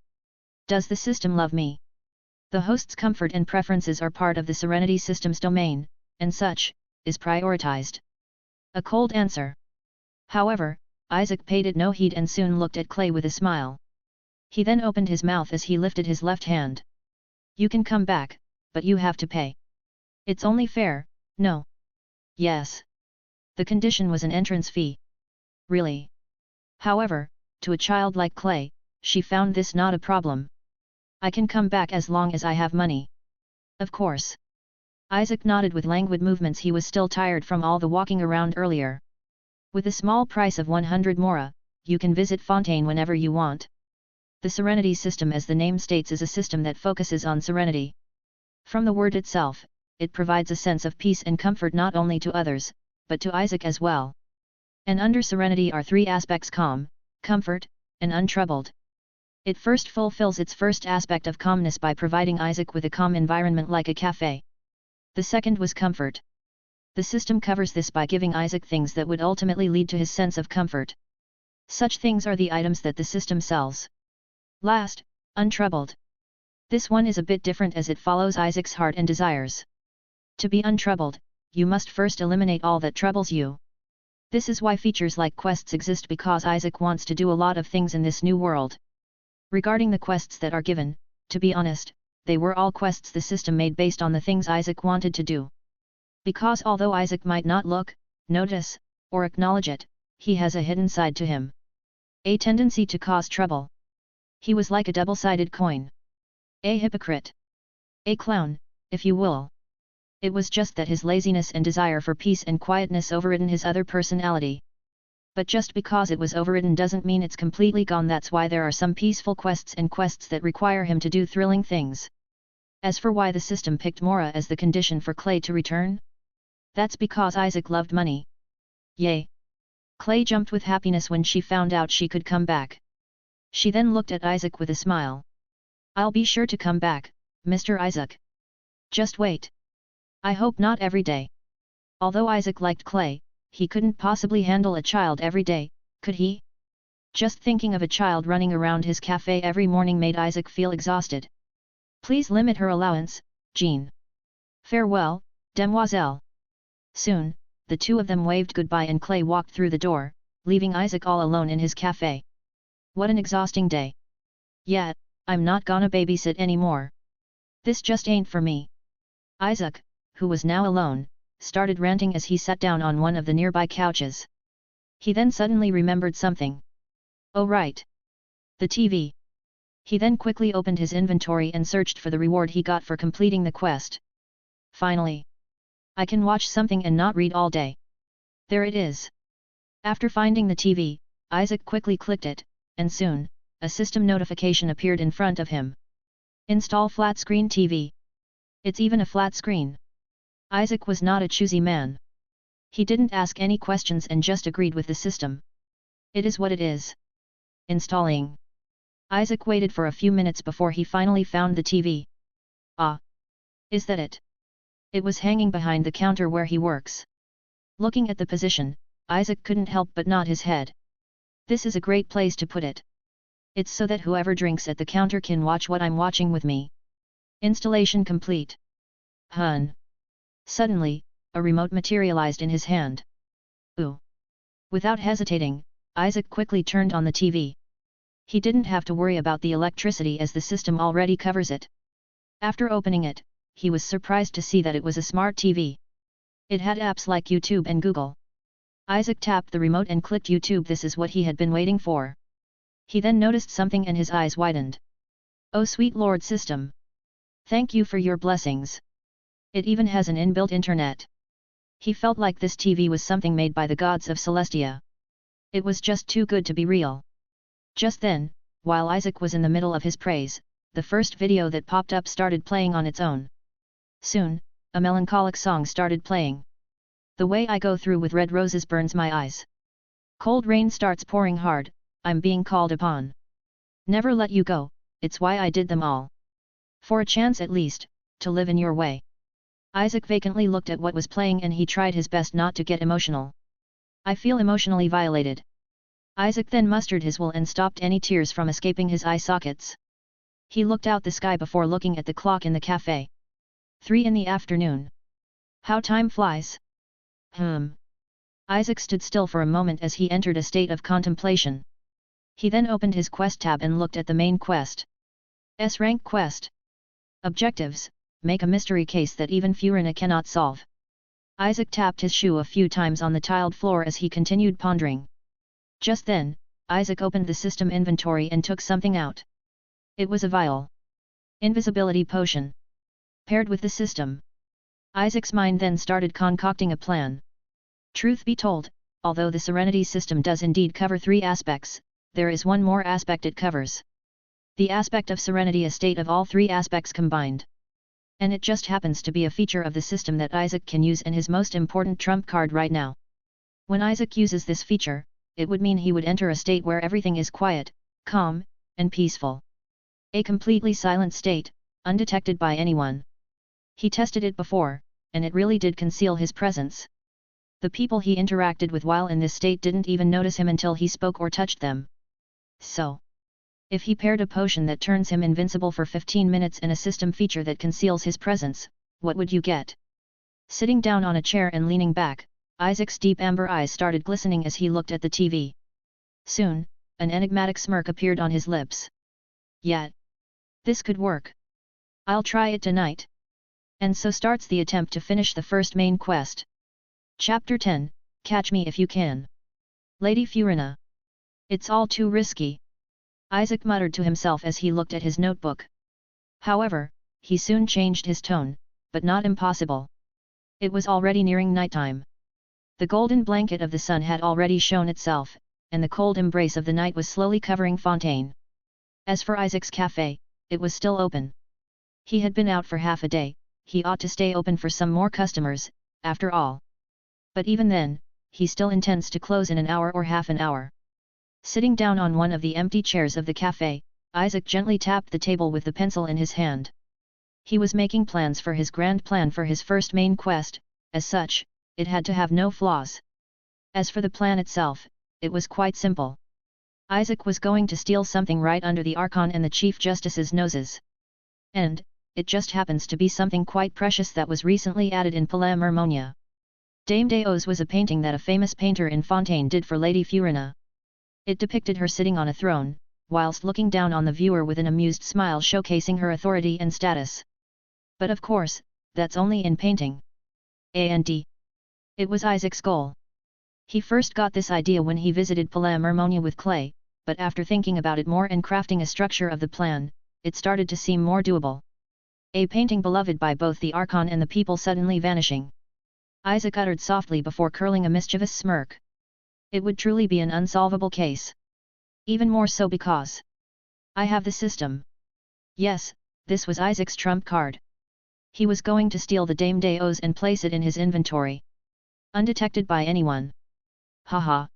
Does the system love me? The host's comfort and preferences are part of the Serenity system's domain, and such, is prioritized. A cold answer. However, Isaac paid it no heed and soon looked at Clay with a smile. He then opened his mouth as he lifted his left hand. You can come back, but you have to pay. It's only fair, no? Yes. The condition was an entrance fee. Really? However, to a child like Clay, she found this not a problem. I can come back as long as I have money. Of course. Isaac nodded with languid movements. He was still tired from all the walking around earlier. With a small price of 100 mora, you can visit Fontaine whenever you want. The Serenity system, as the name states, is a system that focuses on serenity. From the word itself, it provides a sense of peace and comfort not only to others, but to Isaac as well. And under serenity are three aspects: calm, comfort, and untroubled. It first fulfills its first aspect of calmness by providing Isaac with a calm environment like a cafe. The second was comfort. The system covers this by giving Isaac things that would ultimately lead to his sense of comfort. Such things are the items that the system sells. Last, untroubled. This one is a bit different as it follows Isaac's heart and desires. To be untroubled, you must first eliminate all that troubles you. This is why features like quests exist, because Isaac wants to do a lot of things in this new world. Regarding the quests that are given, to be honest, they were all quests the system made based on the things Isaac wanted to do. Because although Isaac might not look, notice, or acknowledge it, he has a hidden side to him. A tendency to cause trouble. He was like a double-sided coin. A hypocrite. A clown, if you will. It was just that his laziness and desire for peace and quietness overridden his other personality. But just because it was overridden doesn't mean it's completely gone. That's why there are some peaceful quests and quests that require him to do thrilling things. As for why the system picked Mora as the condition for Clay to return? That's because Isaac loved money. Yay! Clay jumped with happiness when she found out she could come back. She then looked at Isaac with a smile. I'll be sure to come back, Mr. Isaac. Just wait. I hope not every day. Although Isaac liked Clay, he couldn't possibly handle a child every day, could he? Just thinking of a child running around his cafe every morning made Isaac feel exhausted. Please limit her allowance, Jean. Farewell, demoiselle. Soon, the two of them waved goodbye and Clay walked through the door, leaving Isaac all alone in his cafe. What an exhausting day. Yeah, I'm not gonna babysit anymore. This just ain't for me. Isaac, who was now alone, started ranting as he sat down on one of the nearby couches. He then suddenly remembered something. Oh right. The TV. He then quickly opened his inventory and searched for the reward he got for completing the quest. Finally! I can watch something and not read all day. There it is. After finding the TV, Isaac quickly clicked it, and soon, a system notification appeared in front of him. Install flat screen TV. It's even a flat screen. Isaac was not a choosy man. He didn't ask any questions and just agreed with the system. It is what it is. Installing. Isaac waited for a few minutes before he finally found the TV. Ah! Is that it? It was hanging behind the counter where he works. Looking at the position, Isaac couldn't help but nod his head. This is a great place to put it. It's so that whoever drinks at the counter can watch what I'm watching with me. Installation complete. Hun. Suddenly, a remote materialized in his hand. Ooh! Without hesitating, Isaac quickly turned on the TV. He didn't have to worry about the electricity as the system already covers it. After opening it, he was surprised to see that it was a smart TV. It had apps like YouTube and Google. Isaac tapped the remote and clicked YouTube. This is what he had been waiting for. He then noticed something and his eyes widened. Oh sweet Lord system! Thank you for your blessings. It even has an inbuilt internet. He felt like this TV was something made by the gods of Celestia. It was just too good to be real. Just then, while Isaac was in the middle of his praise, the first video that popped up started playing on its own. Soon, a melancholic song started playing. The way I go through with red roses burns my eyes. Cold rain starts pouring hard, I'm being called upon. Never let you go, it's why I did them all. For a chance at least, to live in your way. Isaac vacantly looked at what was playing and he tried his best not to get emotional. I feel emotionally violated. Isaac then mustered his will and stopped any tears from escaping his eye sockets. He looked out the sky before looking at the clock in the cafe. 3 in the afternoon. How time flies. Isaac stood still for a moment as he entered a state of contemplation. He then opened his quest tab and looked at the main quest. S-rank quest. Objectives: make a mystery case that even Furina cannot solve. Isaac tapped his shoe a few times on the tiled floor as he continued pondering. Just then, Isaac opened the system inventory and took something out. It was a vial. Invisibility potion. Paired with the system. Isaac's mind then started concocting a plan. Truth be told, although the Serenity system does indeed cover 3 aspects, there is one more aspect it covers. The aspect of Serenity, a state of all 3 aspects combined. And it just happens to be a feature of the system that Isaac can use and his most important trump card right now. When Isaac uses this feature, it would mean he would enter a state where everything is quiet, calm, and peaceful. A completely silent state, undetected by anyone. He tested it before, and it really did conceal his presence. The people he interacted with while in this state didn't even notice him until he spoke or touched them. So, if he paired a potion that turns him invincible for 15 minutes and a system feature that conceals his presence, what would you get? Sitting down on a chair and leaning back, Isaac's deep amber eyes started glistening as he looked at the TV. Soon, an enigmatic smirk appeared on his lips. Yet, this could work. I'll try it tonight. And so starts the attempt to finish the first main quest. Chapter 10, Catch Me If You Can. Lady Furina. It's all too risky. Isaac muttered to himself as he looked at his notebook. However, he soon changed his tone, but not impossible. It was already nearing nighttime. The golden blanket of the sun had already shown itself, and the cold embrace of the night was slowly covering Fontaine. As for Isaac's cafe, it was still open. He had been out for half a day, he ought to stay open for some more customers, after all. But even then, he still intends to close in an hour or half an hour. Sitting down on one of the empty chairs of the cafe, Isaac gently tapped the table with the pencil in his hand. He was making plans for his grand plan for his first main quest, as such, it had to have no flaws. As for the plan itself, it was quite simple. Isaac was going to steal something right under the Archon and the Chief Justice's noses. And, it just happens to be something quite precious that was recently added in Palais Mermonia. Dame Deos was a painting that a famous painter in Fontaine did for Lady Furina. It depicted her sitting on a throne, whilst looking down on the viewer with an amused smile showcasing her authority and status. But of course, that's only in painting. And it was Isaac's goal. He first got this idea when he visited Palais Mermonia with Clay, but after thinking about it more and crafting a structure of the plan, it started to seem more doable. A painting beloved by both the Archon and the people suddenly vanishing. Isaac uttered softly before curling a mischievous smirk. It would truly be an unsolvable case. Even more so because I have the system. Yes, this was Isaac's trump card. He was going to steal the Dame Deos and place it in his inventory. Undetected by anyone. Haha.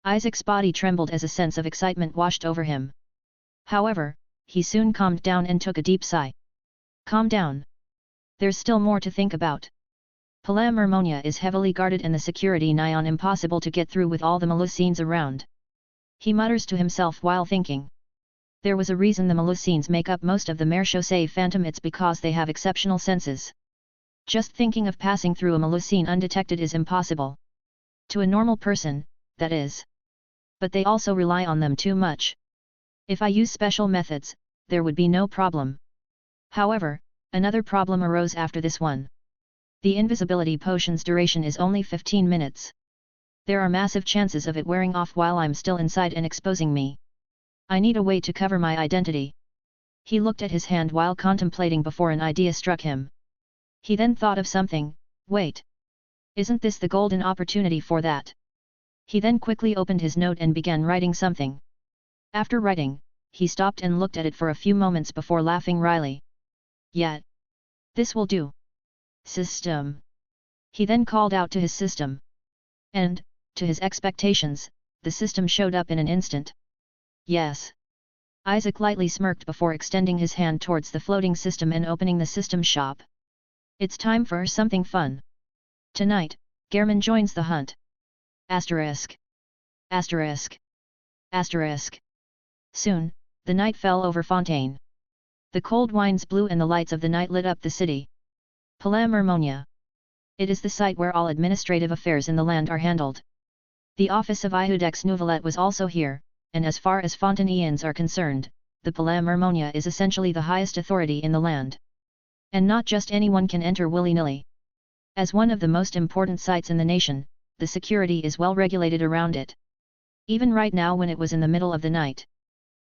Isaac's body trembled as a sense of excitement washed over him. However, he soon calmed down and took a deep sigh. Calm down. There's still more to think about. Palais Mermonia is heavily guarded and the security nigh on impossible to get through with all the Melusines around. He mutters to himself while thinking. There was a reason the Melusines make up most of the Marechaussee Phantom, it's because they have exceptional senses. Just thinking of passing through a Melusine undetected is impossible. To a normal person, that is. But they also rely on them too much. If I use special methods, there would be no problem. However, another problem arose after this one. The invisibility potion's duration is only 15 minutes. There are massive chances of it wearing off while I'm still inside and exposing me. I need a way to cover my identity. He looked at his hand while contemplating before an idea struck him. He then thought of something. Wait. Isn't this the golden opportunity for that? He then quickly opened his note and began writing something. After writing, he stopped and looked at it for a few moments before laughing wryly. Yet. This will do. System. He then called out to his system. And, to his expectations, the system showed up in an instant. Yes. Isaac lightly smirked before extending his hand towards the floating system and opening the system shop. It's time for something fun. Tonight, Gehrman joins the hunt. Asterisk. Asterisk. Asterisk. Soon, the night fell over Fontaine. The cold winds blew and the lights of the night lit up the city. Palais Mermonia. It is the site where all administrative affairs in the land are handled. The office of Ihudex Nouvelette was also here, and as far as Fontainians are concerned, the Palais Mermonia is essentially the highest authority in the land. And not just anyone can enter willy-nilly. As one of the most important sites in the nation, the security is well regulated around it. Even right now when it was in the middle of the night.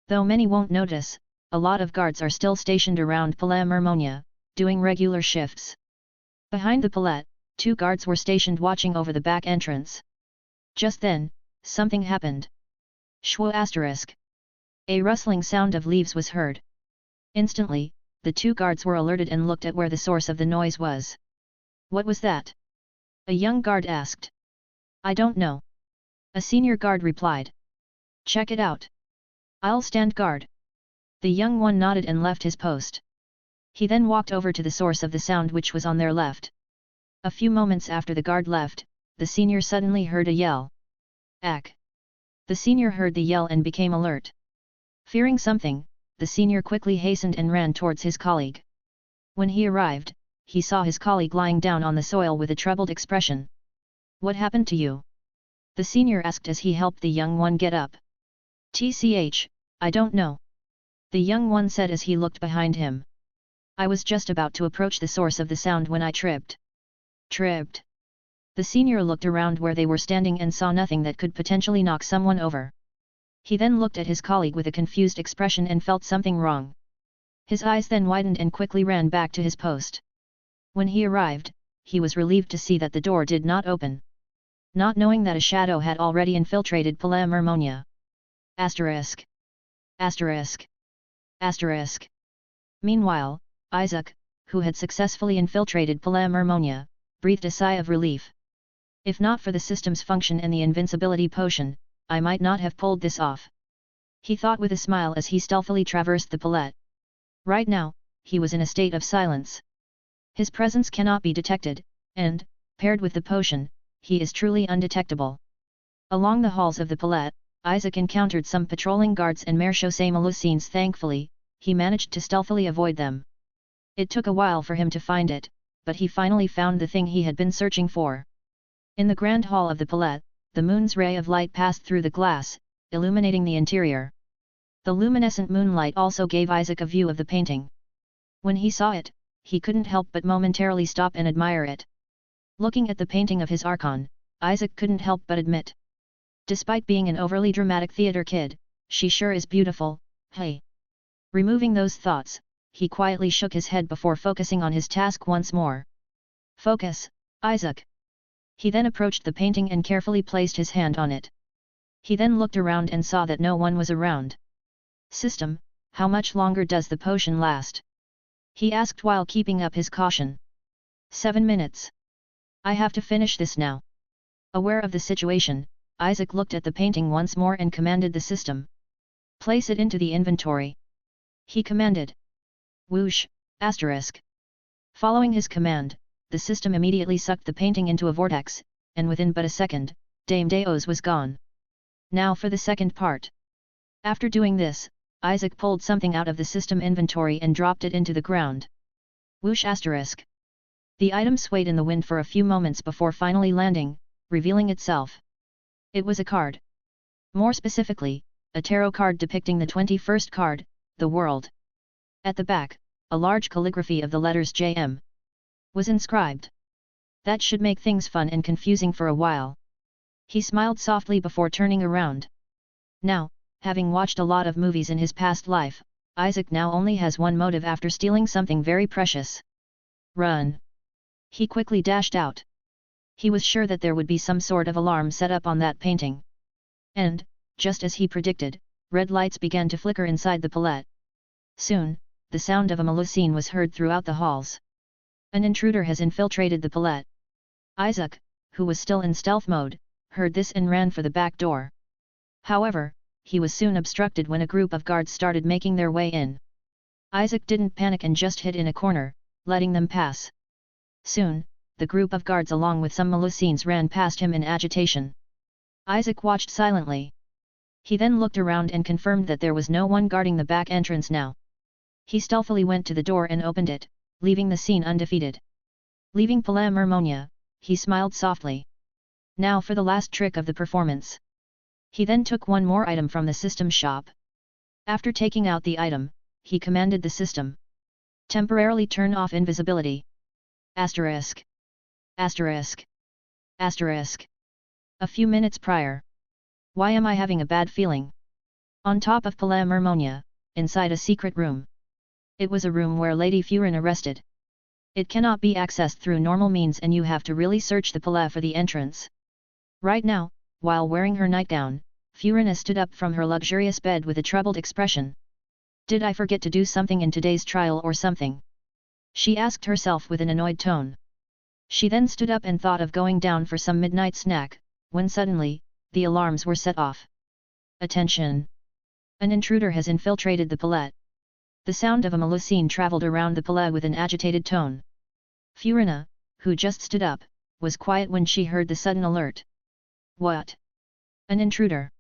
Though many won't notice, a lot of guards are still stationed around Palais Mermonia, doing regular shifts. Behind the Palais, 2 guards were stationed watching over the back entrance. Just then, something happened. Shwo asterisk. A rustling sound of leaves was heard. Instantly, the 2 guards were alerted and looked at where the source of the noise was. What was that? A young guard asked. I don't know. A senior guard replied. Check it out. I'll stand guard. The young one nodded and left his post. He then walked over to the source of the sound, which was on their left. A few moments after the guard left, the senior suddenly heard a yell. Ack! The senior heard the yell and became alert. Fearing something, the senior quickly hastened and ran towards his colleague. When he arrived, he saw his colleague lying down on the soil with a troubled expression. What happened to you? The senior asked as he helped the young one get up. TCH, I don't know. The young one said as he looked behind him. I was just about to approach the source of the sound when I tripped. Tripped? The senior looked around where they were standing and saw nothing that could potentially knock someone over. He then looked at his colleague with a confused expression and felt something wrong. His eyes then widened and quickly ran back to his post. When he arrived, he was relieved to see that the door did not open. Not knowing that a shadow had already infiltrated Palais Mermonia. Asterisk. Asterisk. Asterisk. Meanwhile, Isaac, who had successfully infiltrated Palais Mermonia, breathed a sigh of relief. If not for the system's function and the invincibility potion, I might not have pulled this off. He thought with a smile as he stealthily traversed the palais. Right now, he was in a state of silence. His presence cannot be detected, and, paired with the potion, he is truly undetectable. Along the halls of the palais, Isaac encountered some patrolling guards and Marechaussee Melusines. Thankfully, he managed to stealthily avoid them. It took a while for him to find it, but he finally found the thing he had been searching for. In the grand hall of the palais, the moon's ray of light passed through the glass, illuminating the interior. The luminescent moonlight also gave Isaac a view of the painting. When he saw it, he couldn't help but momentarily stop and admire it. Looking at the painting of his Archon, Isaac couldn't help but admit. Despite being an overly dramatic theater kid, she sure is beautiful, hey. Removing those thoughts, he quietly shook his head before focusing on his task once more. Focus, Isaac. He then approached the painting and carefully placed his hand on it. He then looked around and saw that no one was around. System, how much longer does the potion last? He asked while keeping up his caution. 7 minutes. I have to finish this now. Aware of the situation, Isaac looked at the painting once more and commanded the system. Place it into the inventory. He commanded. Whoosh, asterisk. Following his command, the system immediately sucked the painting into a vortex, and within but a second, Dame Deos was gone. Now for the second part. After doing this, Isaac pulled something out of the system inventory and dropped it into the ground. Whoosh asterisk. The item swayed in the wind for a few moments before finally landing, revealing itself. It was a card. More specifically, a tarot card depicting the 21st card, the world. At the back, a large calligraphy of the letters JM was inscribed. That should make things fun and confusing for a while. He smiled softly before turning around. Now, having watched a lot of movies in his past life, Isaac now only has one motive after stealing something very precious. Run. He quickly dashed out. He was sure that there would be some sort of alarm set up on that painting. And, just as he predicted, red lights began to flicker inside the palette. Soon, the sound of a melusine was heard throughout the halls. An intruder has infiltrated the palette. Isaac, who was still in stealth mode, heard this and ran for the back door. However, he was soon obstructed when a group of guards started making their way in. Isaac didn't panic and just hid in a corner, letting them pass. Soon, the group of guards along with some melusines ran past him in agitation. Isaac watched silently. He then looked around and confirmed that there was no one guarding the back entrance now. He stealthily went to the door and opened it, leaving the scene undefeated. Leaving Palais Mermonia, he smiled softly. Now for the last trick of the performance. He then took one more item from the system shop. After taking out the item, he commanded the system. Temporarily turn off invisibility. Asterisk. Asterisk. Asterisk. A few minutes prior. Why am I having a bad feeling? On top of Palais Mermonia, inside a secret room. It was a room where Lady Furina rested. It cannot be accessed through normal means and you have to really search the palais for the entrance. Right now, while wearing her nightgown, Furina stood up from her luxurious bed with a troubled expression. Did I forget to do something in today's trial or something? She asked herself with an annoyed tone. She then stood up and thought of going down for some midnight snack, when suddenly, the alarms were set off. Attention! An intruder has infiltrated the palais. The sound of a melusine travelled around the palais with an agitated tone. Furina, who just stood up, was quiet when she heard the sudden alert. What? An intruder.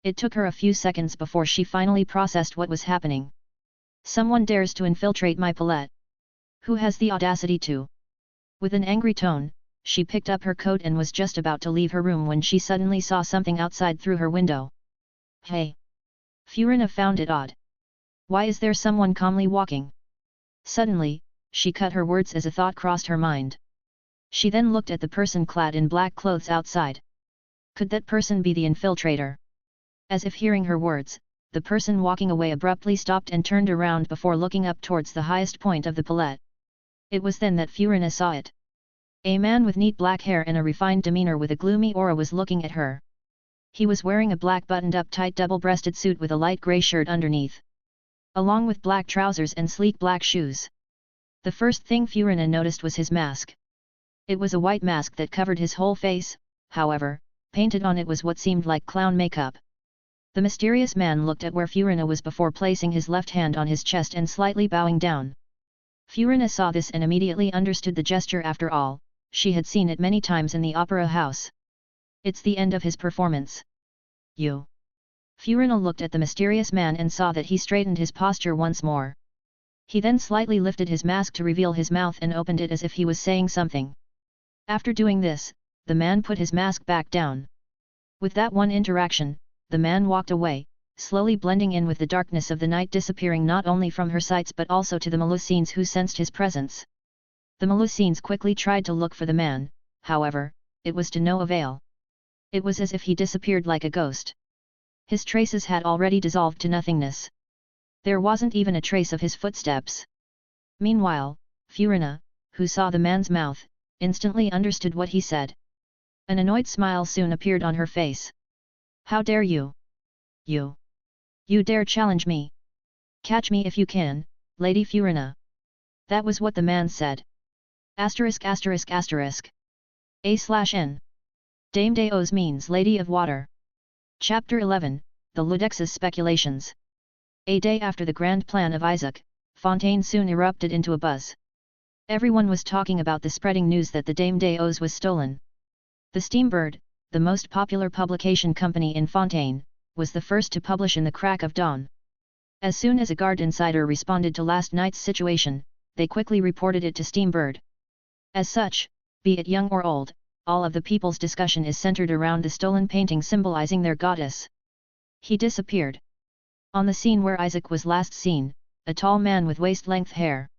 It took her a few seconds before she finally processed what was happening. Someone dares to infiltrate my palais. Who has the audacity to? With an angry tone, she picked up her coat and was just about to leave her room when she suddenly saw something outside through her window. Hey! Furina found it odd. Why is there someone calmly walking? Suddenly, she cut her words as a thought crossed her mind. She then looked at the person clad in black clothes outside. Could that person be the infiltrator? As if hearing her words, the person walking away abruptly stopped and turned around before looking up towards the highest point of the palette. It was then that Furina saw it. A man with neat black hair and a refined demeanor with a gloomy aura was looking at her. He was wearing a black buttoned-up tight double-breasted suit with a light grey shirt underneath, along with black trousers and sleek black shoes. The first thing Furina noticed was his mask. It was a white mask that covered his whole face, however, painted on it was what seemed like clown makeup. The mysterious man looked at where Furina was before placing his left hand on his chest and slightly bowing down. Furina saw this and immediately understood the gesture. After all, she had seen it many times in the opera house. It's the end of his performance. You. Furina looked at the mysterious man and saw that he straightened his posture once more. He then slightly lifted his mask to reveal his mouth and opened it as if he was saying something. After doing this, the man put his mask back down. With that one interaction, the man walked away, slowly blending in with the darkness of the night, disappearing not only from her sights but also to the melusines who sensed his presence. The melusines quickly tried to look for the man, however, it was to no avail. It was as if he disappeared like a ghost. His traces had already dissolved to nothingness. There wasn't even a trace of his footsteps. Meanwhile, Furina, who saw the man's mouth, instantly understood what he said. An annoyed smile soon appeared on her face. How dare you? You dare challenge me? Catch me if you can, Lady Furina. That was what the man said. ********A/N. Dame Deos means Lady of Water. Chapter 11, The Ludex's Speculations. A day after the grand plan of Isaac, Fontaine soon erupted into a buzz. Everyone was talking about the spreading news that the Dame Deos was stolen. The Steambird, the most popular publication company in Fontaine, was the first to publish in the crack of dawn. As soon as a guard insider responded to last night's situation, they quickly reported it to Steambird. As such, be it young or old, all of the people's discussion is centered around the stolen painting symbolizing their goddess. He disappeared. On the scene where Isaac was last seen, a tall man with waist-length hair.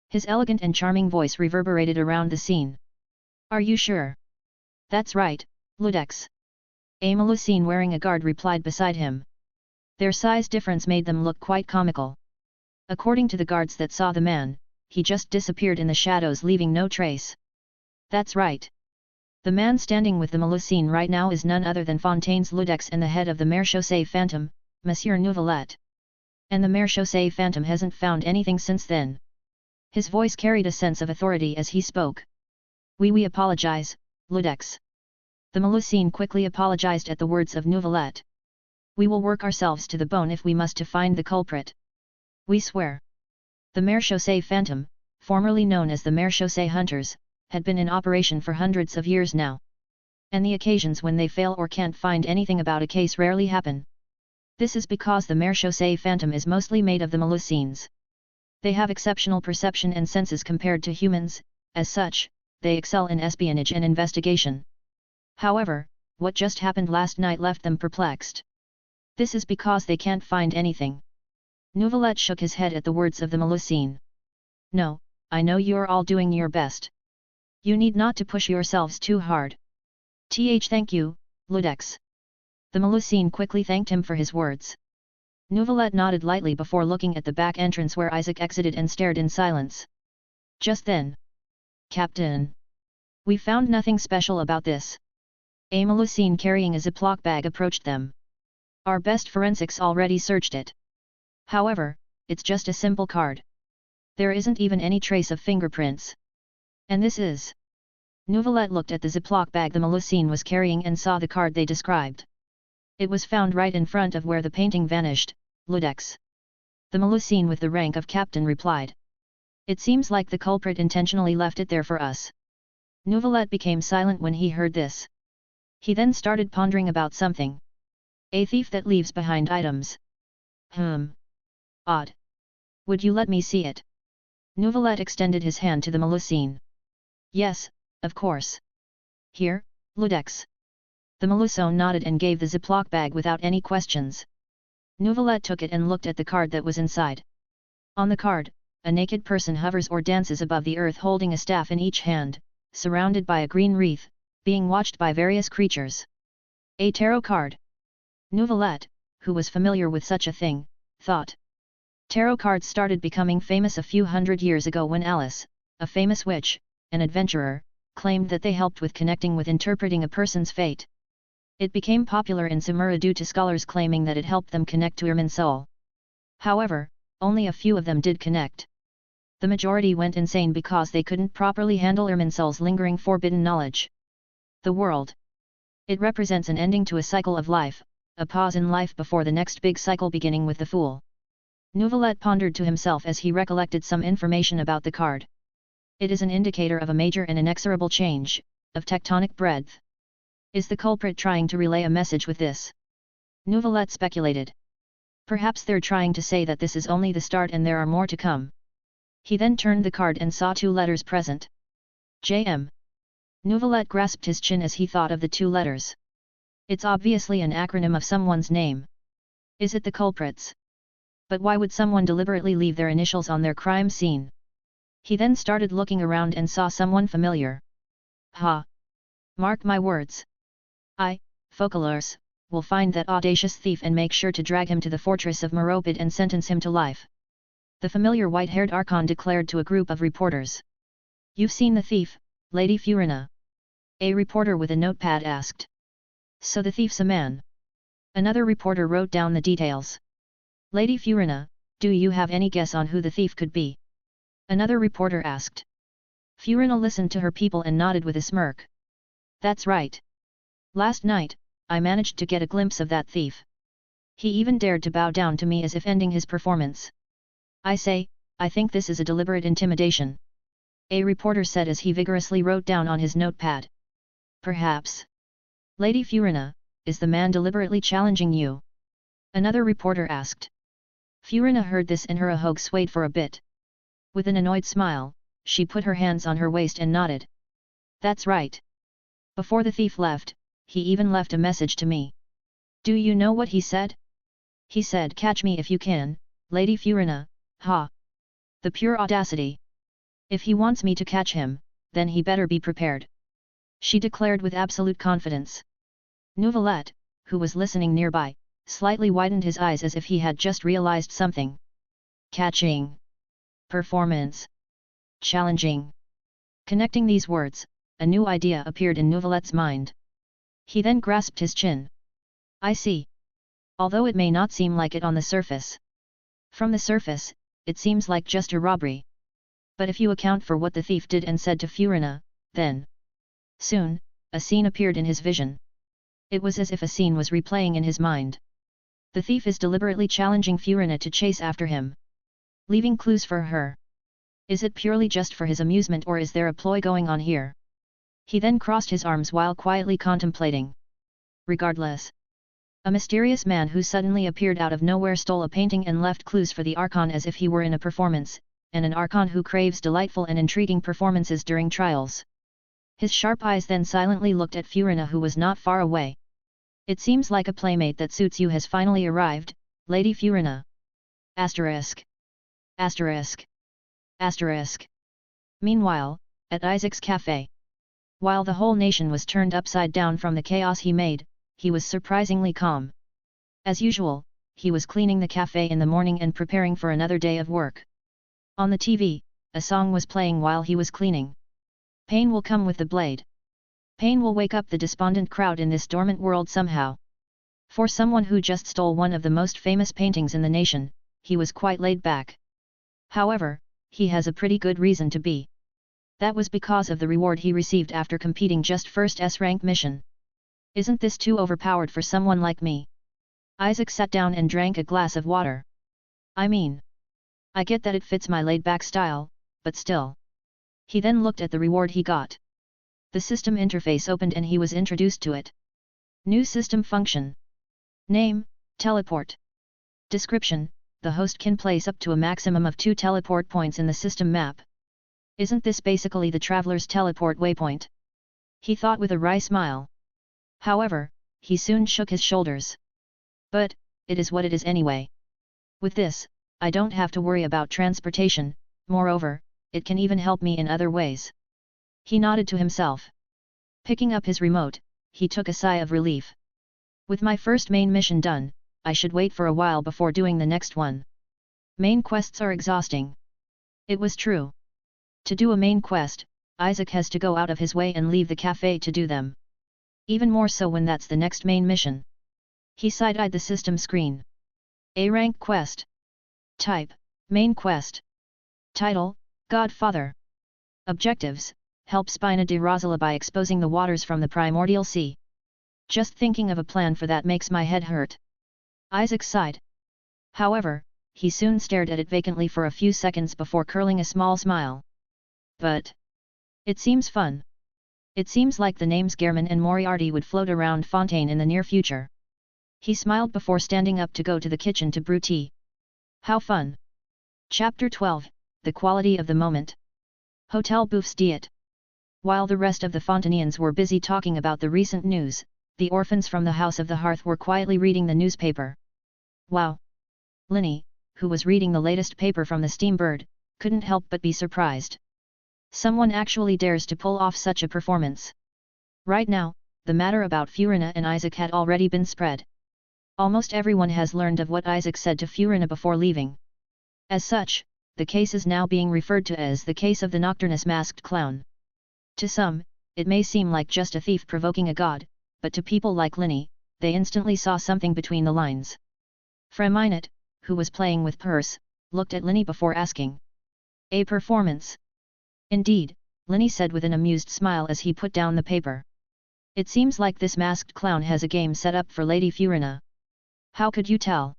His elegant and charming voice reverberated around the scene. Are you sure? That's right, Ludex. A Melusine wearing a guard replied beside him. Their size difference made them look quite comical. According to the guards that saw the man, he just disappeared in the shadows leaving no trace. That's right. The man standing with the Melusine right now is none other than Fontaine's Ludex and the head of the Marechaussee Phantom, Monsieur Nouvelet. And the Marechaussee Phantom hasn't found anything since then. His voice carried a sense of authority as he spoke. We apologize, Ludex. The Melusine quickly apologized at the words of Nouvelet. We will work ourselves to the bone if we must to find the culprit. We swear. The Marechaussee Phantom, formerly known as the Marechaussee Hunters, had been in operation for hundreds of years now. And the occasions when they fail or can't find anything about a case rarely happen. This is because the Marechaussee Phantom is mostly made of the Melusines. They have exceptional perception and senses compared to humans, as such, they excel in espionage and investigation. However, what just happened last night left them perplexed. This is because they can't find anything. Nouvelet shook his head at the words of the Melusine. No, I know you're all doing your best. You need not to push yourselves too hard. Thank you, Ludex. The Melusine quickly thanked him for his words. Nouvelet nodded lightly before looking at the back entrance where Isaac exited and stared in silence. Just then. Captain. We found nothing special about this. A Melusine carrying a Ziploc bag approached them. Our best forensics already searched it. However, it's just a simple card. There isn't even any trace of fingerprints. And this is... Nouvelet looked at the Ziploc bag the Melusine was carrying and saw the card they described. It was found right in front of where the painting vanished, Ludex. The Melusine with the rank of captain replied. It seems like the culprit intentionally left it there for us. Nouvelet became silent when he heard this. He then started pondering about something. A thief that leaves behind items. Odd. Would you let me see it? Nouvelet extended his hand to the Melusine. Yes, of course. Here, Ludex. The Melusine nodded and gave the Ziploc bag without any questions. Nouvelet took it and looked at the card that was inside. On the card, a naked person hovers or dances above the earth holding a staff in each hand, surrounded by a green wreath, being watched by various creatures. A tarot card. Nouvelet, who was familiar with such a thing, thought. Tarot cards started becoming famous a few hundred years ago when Alice, a famous witch, an adventurer, claimed that they helped with connecting with interpreting a person's fate. It became popular in Sumeru due to scholars claiming that it helped them connect to Irminsul. However, only a few of them did connect. The majority went insane because they couldn't properly handle Irminsul's lingering forbidden knowledge. The world. It represents an ending to a cycle of life, a pause in life before the next big cycle beginning with the Fool. Nouvelet pondered to himself as he recollected some information about the card. It is an indicator of a major and inexorable change, of tectonic breadth. Is the culprit trying to relay a message with this? Nouvelet speculated. Perhaps they're trying to say that this is only the start and there are more to come. He then turned the card and saw two letters present. JM. Nouvelet grasped his chin as he thought of the two letters. It's obviously an acronym of someone's name. Is it the culprit's? But why would someone deliberately leave their initials on their crime scene? He then started looking around and saw someone familiar. Ha! Mark my words. Focalors, will find that audacious thief and make sure to drag him to the fortress of Meropid and sentence him to life. The familiar white-haired Archon declared to a group of reporters. You've seen the thief, Lady Furina? A reporter with a notepad asked. So the thief's a man. Another reporter wrote down the details. Lady Furina, do you have any guess on who the thief could be? Another reporter asked. Furina listened to her people and nodded with a smirk. That's right. Last night, I managed to get a glimpse of that thief. He even dared to bow down to me as if ending his performance. I say, I think this is a deliberate intimidation. A reporter said as he vigorously wrote down on his notepad. Perhaps. Lady Furina, is the man deliberately challenging you? Another reporter asked. Furina heard this and her ahog swayed for a bit. With an annoyed smile, she put her hands on her waist and nodded. That's right. Before the thief left, he even left a message to me. Do you know what he said? He said, catch me if you can, Lady Furina, ha! The pure audacity. If he wants me to catch him, then he better be prepared. She declared with absolute confidence. Nouvelette, who was listening nearby, slightly widened his eyes as if he had just realized something. Catching. Performance. Challenging. Connecting these words, a new idea appeared in Nouvelette's mind. He then grasped his chin. I see. Although it may not seem like it on the surface. From the surface, it seems like just a robbery. But if you account for what the thief did and said to Furina, then... Soon, a scene appeared in his vision. It was as if a scene was replaying in his mind. The thief is deliberately challenging Furina to chase after him. Leaving clues for her. Is it purely just for his amusement or is there a ploy going on here? He then crossed his arms while quietly contemplating. Regardless. A mysterious man who suddenly appeared out of nowhere stole a painting and left clues for the Archon as if he were in a performance, and an Archon who craves delightful and intriguing performances during trials. His sharp eyes then silently looked at Furina who was not far away. It seems like a playmate that suits you has finally arrived, Lady Furina. Asterisk. Asterisk. Asterisk. Meanwhile, at Isaac's Café. While the whole nation was turned upside down from the chaos he made, he was surprisingly calm. As usual, he was cleaning the café in the morning and preparing for another day of work. On the TV, a song was playing while he was cleaning. Pain will come with the blade. Pain will wake up the despondent crowd in this dormant world somehow. For someone who just stole one of the most famous paintings in the nation, he was quite laid back. However, he has a pretty good reason to be. That was because of the reward he received after competing just first S-rank mission. Isn't this too overpowered for someone like me? Isaac sat down and drank a glass of water. I mean, I get that it fits my laid-back style, but still. He then looked at the reward he got. The system interface opened and he was introduced to it. New system function. Name, teleport. Description, the host can place up to a maximum of 2 teleport points in the system map. Isn't this basically the traveler's teleport waypoint? He thought with a wry smile. However, he soon shook his shoulders. But, it is what it is anyway. With this, I don't have to worry about transportation, moreover, it can even help me in other ways. He nodded to himself. Picking up his remote, he took a sigh of relief. With my first main mission done, I should wait for a while before doing the next one. Main quests are exhausting. It was true. To do a main quest, Isaac has to go out of his way and leave the café to do them. Even more so when that's the next main mission. He side-eyed the system screen. A-rank quest. Type, main quest. Title, Godfather. Objectives, help Spina de Rosala by exposing the waters from the primordial sea. Just thinking of a plan for that makes my head hurt. Isaac sighed. However, he soon stared at it vacantly for a few seconds before curling a small smile. But it seems fun. It seems like the names Gehrman and Moriarty would float around Fontaine in the near future. He smiled before standing up to go to the kitchen to brew tea. How fun! Chapter 12, The Quality of the Moment. Hotel Bouffes Diet. While the rest of the Fontanians were busy talking about the recent news, the orphans from the House of the Hearth were quietly reading the newspaper. Wow! Linny, who was reading the latest paper from the Steambird, couldn't help but be surprised. Someone actually dares to pull off such a performance. Right now, the matter about Furina and Isaac had already been spread. Almost everyone has learned of what Isaac said to Furina before leaving. As such, the case is now being referred to as the case of the nocturnus masked clown. To some, it may seem like just a thief provoking a god, but to people like Linny, they instantly saw something between the lines. Freminute, who was playing with purse, looked at Linny before asking. A performance? Indeed, Linny said with an amused smile as he put down the paper. It seems like this masked clown has a game set up for Lady Furina. How could you tell?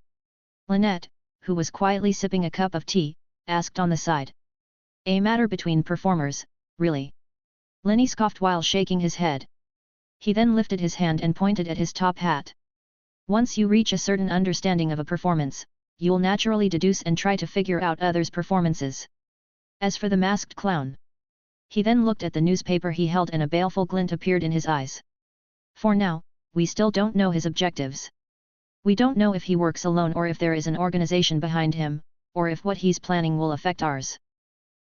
Lynette, who was quietly sipping a cup of tea, asked on the side. A matter between performers, really. Linny scoffed while shaking his head. He then lifted his hand and pointed at his top hat. Once you reach a certain understanding of a performance, you'll naturally deduce and try to figure out others' performances. As for the masked clown. He then looked at the newspaper he held and a baleful glint appeared in his eyes. For now, we still don't know his objectives. We don't know if he works alone or if there is an organization behind him, or if what he's planning will affect ours.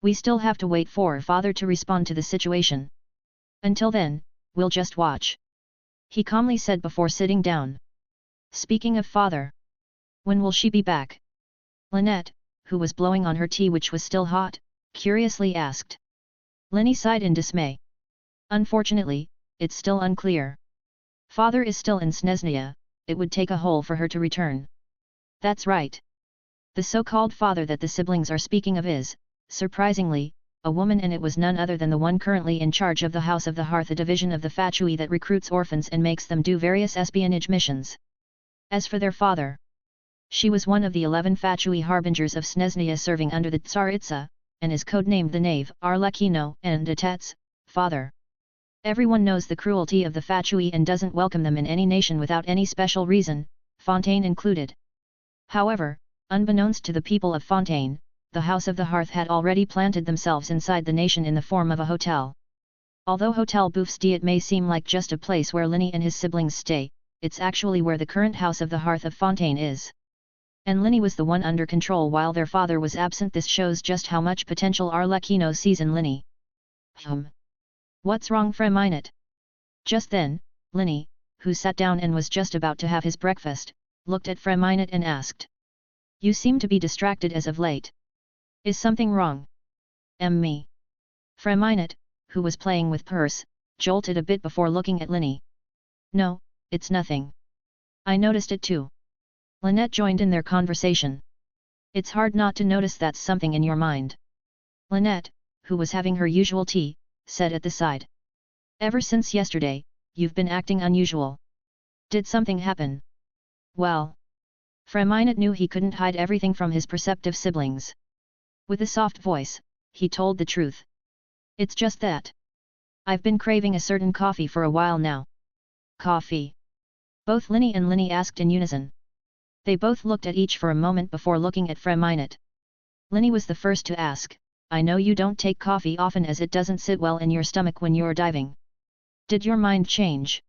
We still have to wait for Father to respond to the situation. Until then, we'll just watch. He calmly said before sitting down. Speaking of Father. When will she be back? Lynette, who was blowing on her tea which was still hot, curiously asked. Linny sighed in dismay. Unfortunately, it's still unclear. Father is still in Snezhnaya, it would take a hole for her to return. That's right. The so-called father that the siblings are speaking of is, surprisingly, a woman, and it was none other than the one currently in charge of the House of the Hearth, a division of the Fatui that recruits orphans and makes them do various espionage missions. As for their father, she was one of the 11 Fatui harbingers of Snezhnaya serving under the Tsaritsa, and is codenamed the Knave, Arlecchino, and Atet's father. Everyone knows the cruelty of the Fatui and doesn't welcome them in any nation without any special reason, Fontaine included. However, unbeknownst to the people of Fontaine, the House of the Hearth had already planted themselves inside the nation in the form of a hotel. Although Hotel Bouffes may seem like just a place where Linny and his siblings stay, it's actually where the current House of the Hearth of Fontaine is. And Linny was the one under control while their father was absent. This shows just how much potential Arlecchino sees in Linny. What's wrong, Freminute? Just then, Linny, who sat down and was just about to have his breakfast, looked at Freminute and asked. You seem to be distracted as of late. Is something wrong? Me. Freminute, who was playing with purse, jolted a bit before looking at Linny. No, it's nothing. I noticed it too. Lynette joined in their conversation. It's hard not to notice that's something in your mind. Lynette, who was having her usual tea, said at the side. Ever since yesterday, you've been acting unusual. Did something happen? Well. Freminute knew he couldn't hide everything from his perceptive siblings. With a soft voice, he told the truth. It's just that. I've been craving a certain coffee for a while now. Coffee? Both Linny and Linny asked in unison. They both looked at each for a moment before looking at Freminute. Linny was the first to ask. I know you don't take coffee often as it doesn't sit well in your stomach when you're diving. Did your mind change?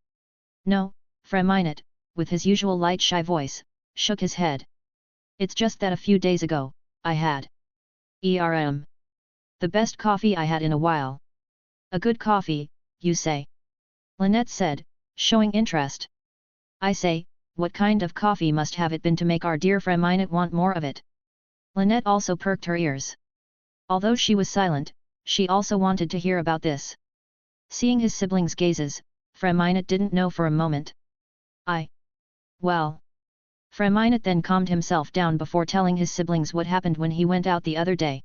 No, Freminute, with his usual light shy voice, shook his head. It's just that a few days ago, I had the best coffee I had in a while. A good coffee, you say? Lynette said, showing interest. I say, what kind of coffee must have it been to make our dear Freminute want more of it? Lynette also perked her ears. Although she was silent, she also wanted to hear about this. Seeing his siblings' gazes, Freminute didn't know for a moment. Well. Freminute then calmed himself down before telling his siblings what happened when he went out the other day.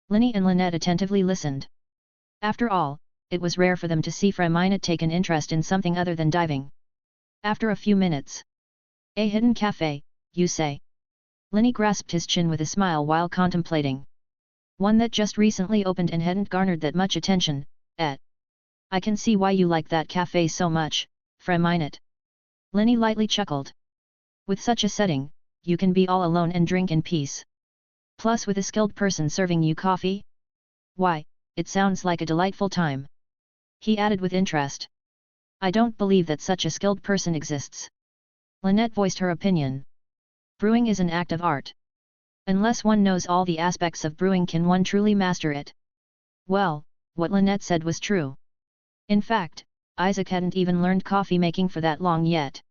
Linny and Lynette attentively listened. After all, it was rare for them to see Freminute take an interest in something other than diving. After a few minutes. A hidden café, you say? Linny grasped his chin with a smile while contemplating. One that just recently opened and hadn't garnered that much attention, I can see why you like that café so much, Freminute. Linny lightly chuckled. With such a setting, you can be all alone and drink in peace. Plus with a skilled person serving you coffee? Why, it sounds like a delightful time. He added with interest. I don't believe that such a skilled person exists. Lynette voiced her opinion. Brewing is an act of art. Unless one knows all the aspects of brewing can one truly master it. Well, what Lynette said was true. In fact, Isaac hadn't even learned coffee making for that long yet.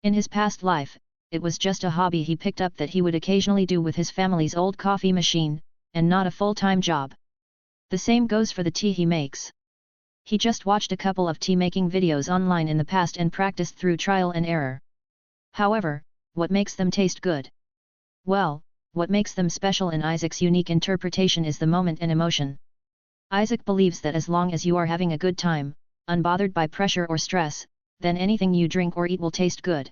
In his past life, it was just a hobby he picked up that he would occasionally do with his family's old coffee machine, and not a full-time job. The same goes for the tea he makes. He just watched a couple of tea-making videos online in the past and practiced through trial and error. However, what makes them taste good? Well, what makes them special in Isaac's unique interpretation is the moment and emotion. Isaac believes that as long as you are having a good time, unbothered by pressure or stress, then anything you drink or eat will taste good.